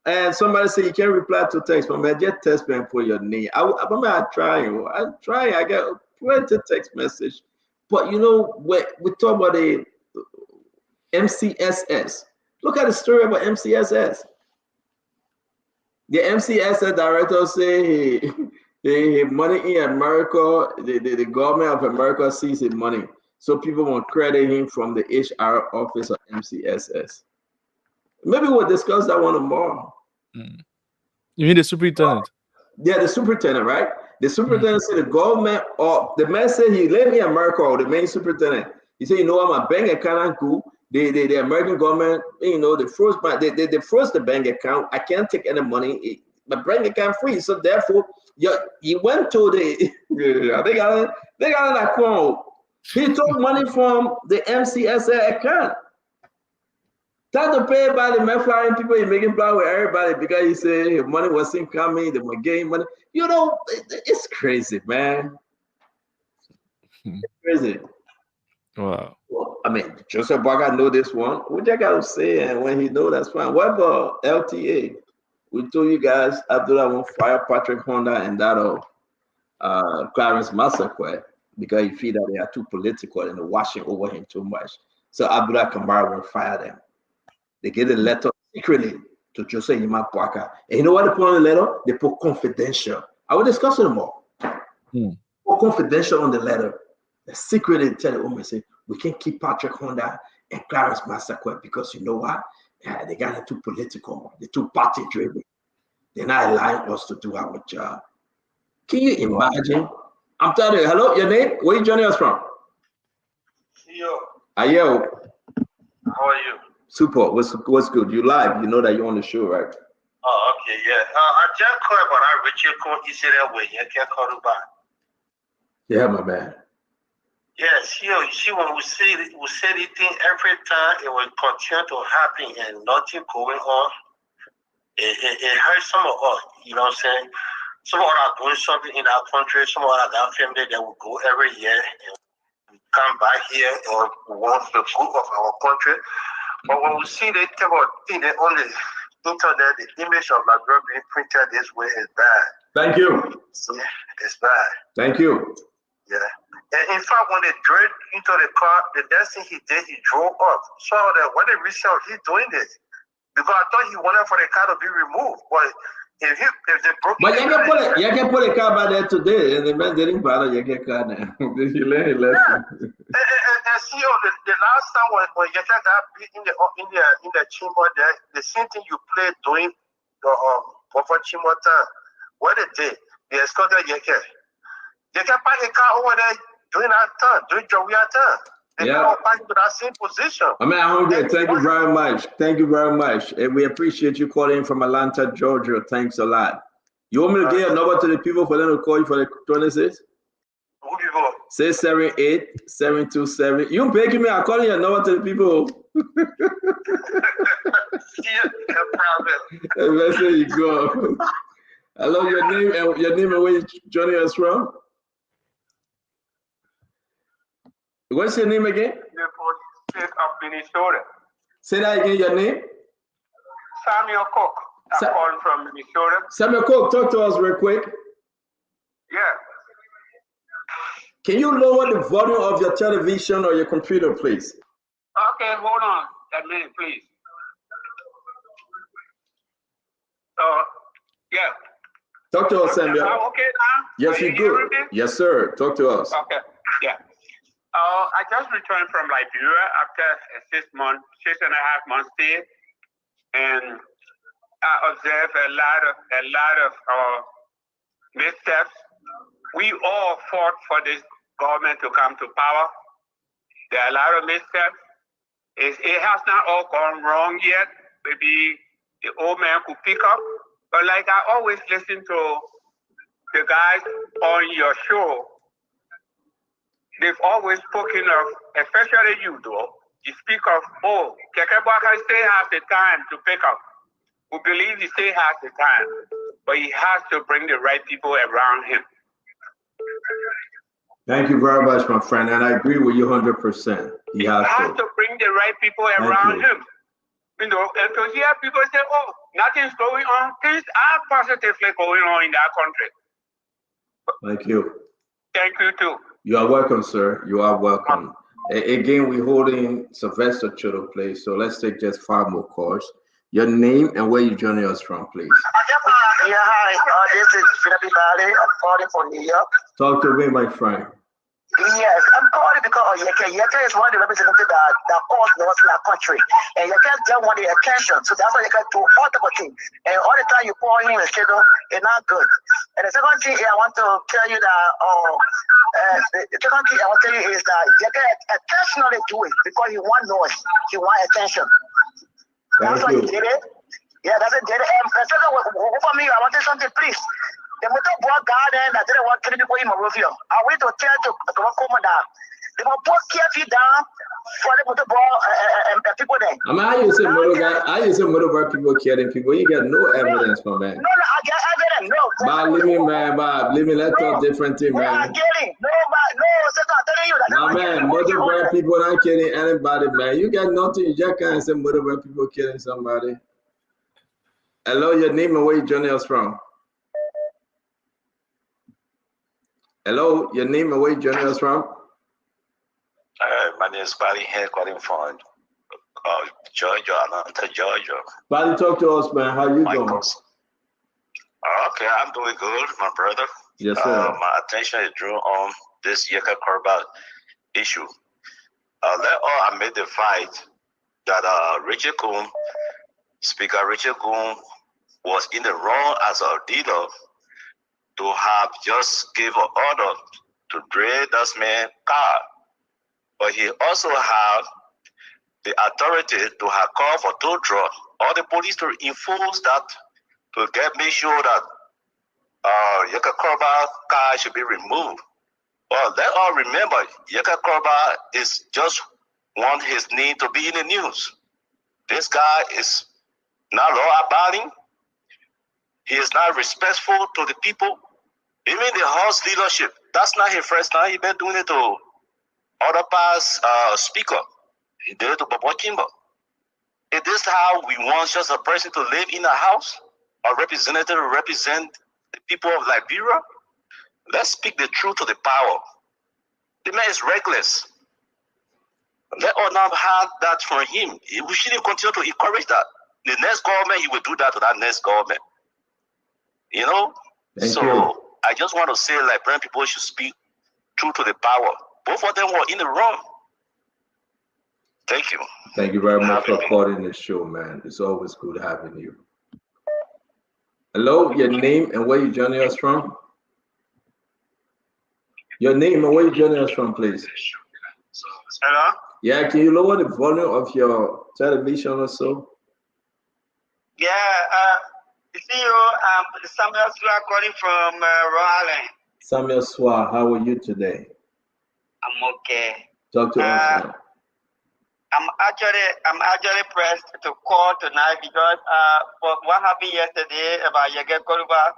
And somebody say you can't reply to text, but man, just text me and put your name. I'm trying. I get plenty text message. But you know, we talk about the MCSS. Look at the story about MCSS. The MCSS director say he money in America, the government of America sees his money. So people won't credit him from the HR office of MCSS. Maybe we'll discuss that one tomorrow. You mean the superintendent? Yeah, the superintendent, right? The superintendent said the government, or the man said he left me America, or the main superintendent. He said, you know what, my bank account go. The American government, you know, they froze the bank account. I can't take any money. My bank account free. So therefore, you went to the they got an account. He took money from the MCSA account. Time to pay by the MFI people, he making plan with everybody because he said his money wasn't coming, they were getting money. You know, it's crazy, man. It's crazy. Wow. Well, I mean, Joseph Baga know this one. We just got to say, and when he know, that's fine. What about LTA? We told you guys Abdullah won't fire Patrick Honda and that Clarence Massacre because he feel that they are too political and they're washing over him too much. So Abdullah Kamara will fire them. They get a letter secretly to Joseph Yima Parker. And you know what they put on the letter? They put confidential. I will discuss it more. Put confidential on the letter. They secretly tell the woman, say, we can't keep Patrick Honda and Clarence Massacre because you know what? They got it too political. They're too party driven. They're not allowing us to do our job. Can you imagine? I'm telling you, hello, your name? Where are you joining us from? Yo. Ayo. How are you? Super. What's good? You live. You know that you're on the show, right? Oh, okay, yeah. I just called about that Richard Cole Israel way. You can't call it back. Yeah, my man. Yes, you see, when we say it every time, it will continue to happen and nothing going on. It hurts some of us, you know what I'm saying? Some of us are doing something in our country, some of us got family that will go every year and come back here and want the good of our country. But when we see the type of thing that on the internet, the image of Liberia being printed this way is bad. Thank you. Yeah, it's bad. Thank you. Yeah. And in fact, when they drove into the car, the next thing he did, he drove up. So that when they reached out, he's doing this. Because I thought he wanted for the car to be removed. But if they broke but you can put a car by there today, and the man didn't bother you get car now. He learned his lesson. And see, the last time when you got beat in the chamber there, the same thing you played during the buffer chamber time. What they did, they escorted Yeke. They can park a car over there during that time, during Joria time. They come back to that same position. I mean, I'm hungry. Thank you very much. Thank you very much. And we appreciate you calling from Atlanta, Georgia. Thanks a lot. You want me to give a number to the people for them to call you for the 26? Who people? 678-727. You begging me, I'm calling your number to the people. Yeah, no problem. That's where you go. I love your name and where you joining us from. What's your name again? State of Minnesota. Say that again, your name? Samuel Cook. I'm calling from Minnesota. Samuel Cook, talk to us real quick. Yeah. Can you lower the volume of your television or your computer, please? Okay, hold on a minute, please. Yeah. Talk to us, Samuel. Okay now? Yes, you do. Yes, sir. Talk to us. Okay, yeah. I just returned from Liberia after a 6.5 month stay, and I observed a lot of missteps. We all fought for this government to come to power. There are a lot of missteps. It has not all gone wrong yet. Maybe the old man could pick up. But like I always listen to the guys on your show, they've always spoken of, especially you though, you speak of, oh, Kekebwaka still has the time to pick up. We believe he still has the time, but he has to bring the right people around him. Thank you very much, my friend, and I agree with you 100%. He has to bring the right people around him. You know, and to hear people say, oh, nothing's going on, things are positively going on in that country. Thank you. Thank you too. You are welcome, sir. You are welcome. Again, we're holding Sylvester Chodo place, so let's take just 5 more calls. Your name and where you joining us from, please. Yeah, hi. This is Philip Valley. I'm calling from New York. Talk to me, my friend. Yes, I'm calling because Yeke is one of the representatives that caused loss in our country. And Yeke just want the attention. So that's why Yeke do all the things. And all the time you call him and say, no, it's not good. And the second thing I want to tell you that, the second thing I want to tell you is that Yeke intentionally do it because he want noise. He want attention. That's why he did it. Yeah, that's it. And for me, I want to say something, please. The motor brought garden that didn't want to kill people in Morovia. I went to tell to come down. They will put KFC down for the motor and people there. I mean, I use a motor people killing people. You get no evidence from that. No, I get evidence. No. But leave me, let's talk different thing, man. I'm killing. No, I'm telling you that. My man, motor people not killing anybody, man. You got nothing. You just can't say motor people killing somebody. Hello, your name and where you joining us from? Hello, your name and where you joining us from? My name is Barry here, calling from Georgia, Atlanta, Georgia. Barry, talk to us, man. How you doing? Okay, I'm doing good, my brother. Yes, sir. My attention is drawn on this Yeka Korba issue. Let all admit the fact that Richard Coon, Speaker Richard Coon, was in the wrong as a leader to have just gave an order to drain this man's car. But he also have the authority to have called for tow truck or the police to enforce that to make sure that Yeka Korba car should be removed. Well, let all remember, Yeka Korba is just want his name to be in the news. This guy is not law-abiding. He is not respectful to the people. Even the House leadership, that's not his first time. He's been doing it to other past speaker. He did it to Bobo Kimber. Is this how we want just a person to live in a house? A representative to represent the people of Liberia? Let's speak the truth to the power. The man is reckless. Let us not have that from him. We shouldn't continue to encourage that. The next government, he will do that to that next government. You know? Thank you. I just want to say Liberian people should speak true to the power. Both of them were in the wrong. Thank you. Thank you very much for calling the show, man. It's always good having you. Hello, your name and where you joining us from? Your name and where you joining us from, please. Hello? Yeah, can you lower the volume of your television or so? Yeah, you see Samuel Swah calling from Rhode Island. Samuel Swah, how are you today? I'm okay. Talk to us now. I'm actually pressed to call tonight because for what happened yesterday about Yeke Korba,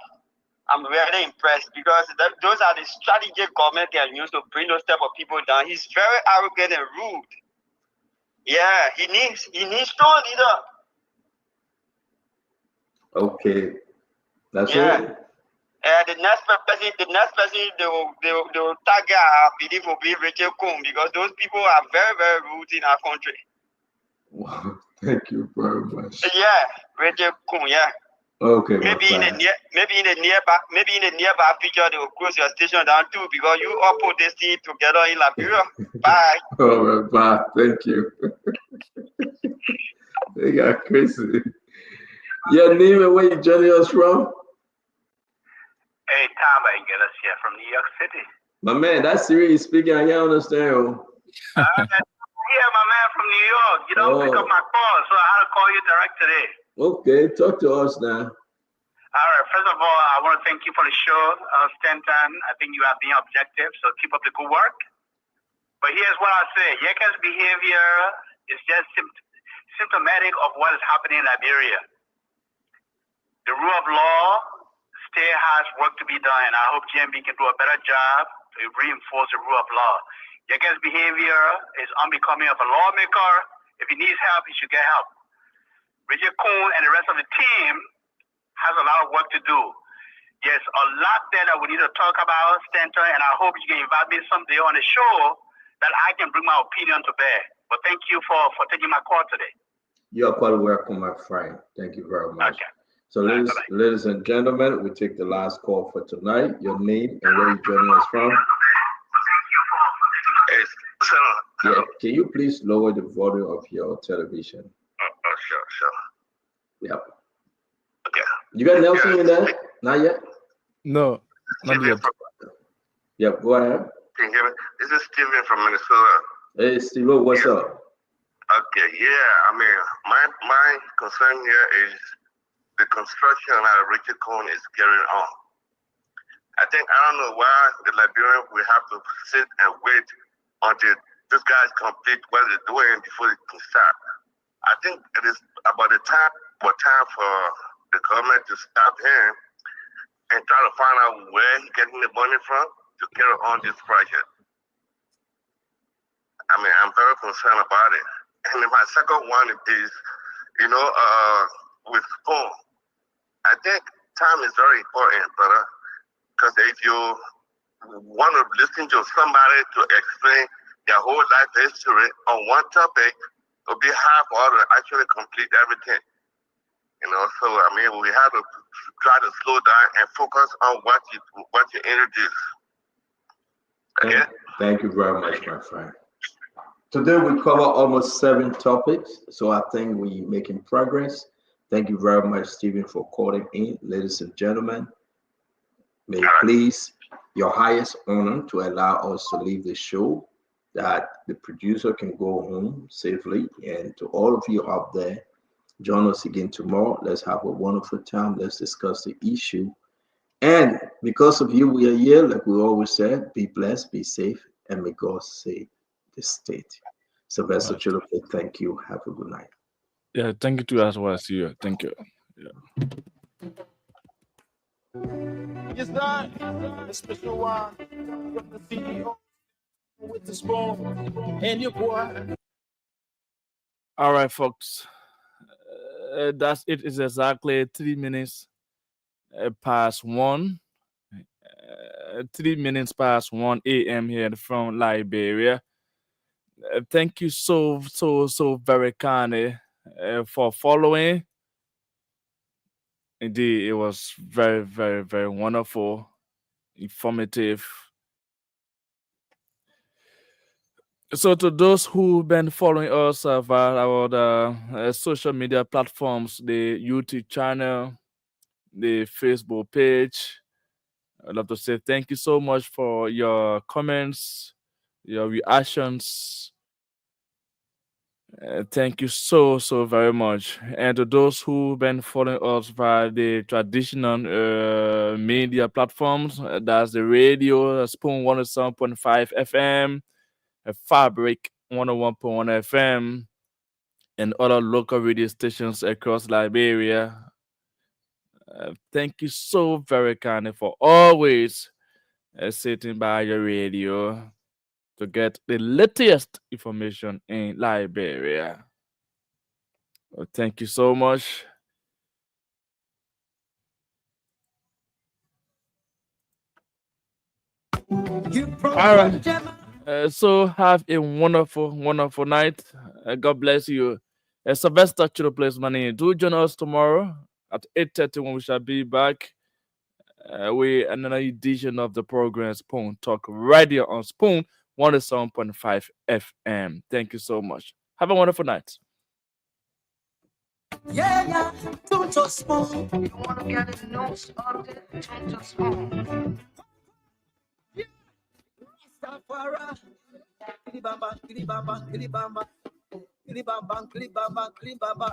I'm really impressed because those are the strategic government can use to bring those type of people down. He's very arrogant and rude. Yeah, he needs strong leader. Okay, that's it. The next person they will target, I believe, will be Richard Coon because those people are very, very rude in our country. Wow, thank you very much. Yeah, Richard Coon, yeah. Okay, maybe in a nearby future they will close your station down too because you all put this thing together in Liberia. Bye. All right, bye. Thank you. They got crazy. Your name and where you joining us from? Hey, Tom, I get us here from New York City. My man, that's serious speaking. I can't understand. Yeah, my man from New York. You don't pick up my call, so I had to call you direct today. Okay, talk to us now. All right. First of all, I want to thank you for the show, Stanton. I think you are being objective, so keep up the good work. But here's what I say. Yeka's behavior is just symptomatic of what is happening in Liberia. The rule of law still has work to be done, and I hope GMB can do a better job to reinforce the rule of law. Yeka's behavior is unbecoming of a lawmaker. If he needs help, he should get help. Richard Kuhn and the rest of the team has a lot of work to do. Yes, a lot there that we need to talk about, Stanton, and I hope you can invite me someday on the show that I can bring my opinion to bear. But thank you for taking my call today. You're quite welcome, my friend. Thank you very much. Okay. So, ladies and gentlemen, we take the last call for tonight. Your name and where you joining us from? Yeah. Can you please lower the volume of your television? Sure. Yep. Okay. You got Nelson in there? Not yet? No, not yet. Yep, go ahead. Can you hear me? This is Steven from Minnesota. Hey, Steve, what's up? Okay, yeah. I mean, my concern here is the construction that Richard Cohn is carrying on. I don't know why the Liberian will have to sit and wait until this guy's complete what they're doing before they can start. I think it is about the time for the government to stop him and try to find out where he's getting the money from to carry on this project. I mean, I'm very concerned about it. And then my second one is, with phone. I think time is very important, brother, because if you want to listen to somebody to explain their whole life history on one topic, it'll be hard for us to actually complete everything. So I mean, we have to try to slow down and focus on what you introduce. Okay. Thank you very much, my friend. Today we cover almost 7 topics, so I think we're making progress. Thank you very much, Stephen, for calling in. Ladies and gentlemen, may it please your highest honor to allow us to leave the show, that the producer can go home safely. And to all of you out there, join us again tomorrow. Let's have a wonderful time. Let's discuss the issue. And because of you, we are here. Like we always said, be blessed, be safe, and may God save the state. Sylvester Chilupe, thank you. Have a good night. Yeah, thank you too as well. See you. Thank you. Yeah. Yes, sir. A special one from the CEO with the spoon and your boy. All right, folks. That's it. Is exactly 3 minutes past 1. 3 minutes past 1 a.m. here from Liberia. Thank you so very kindly for following. Indeed, it was very, very, very wonderful, informative. So to those who've been following us via our social media platforms, the YouTube channel, the Facebook page, I'd love to say thank you so much for your comments, your reactions. Thank you so very much. And to those who've been following us via the traditional media platforms, that's the radio, Spoon 107.5 FM, Fabric 101.1 FM, and other local radio stations across Liberia. Thank you so very kindly for always sitting by your radio to get the latest information in Liberia. Well, thank you so much. All right. So have a wonderful night. God bless you. Sylvester Chilupe, my name. Do join us tomorrow at 8:30 when we shall be back with another edition of the program Spoon Talk Radio on Spoon 107.5 FM. Thank you so much. Have a wonderful night. Yeah, don't just spoon. You want to get the news of the don't just spoon. Yeah, Rastafari. Kilibamba, kilibamba, kilibamba, kilibamba, kilibamba, kilibamba.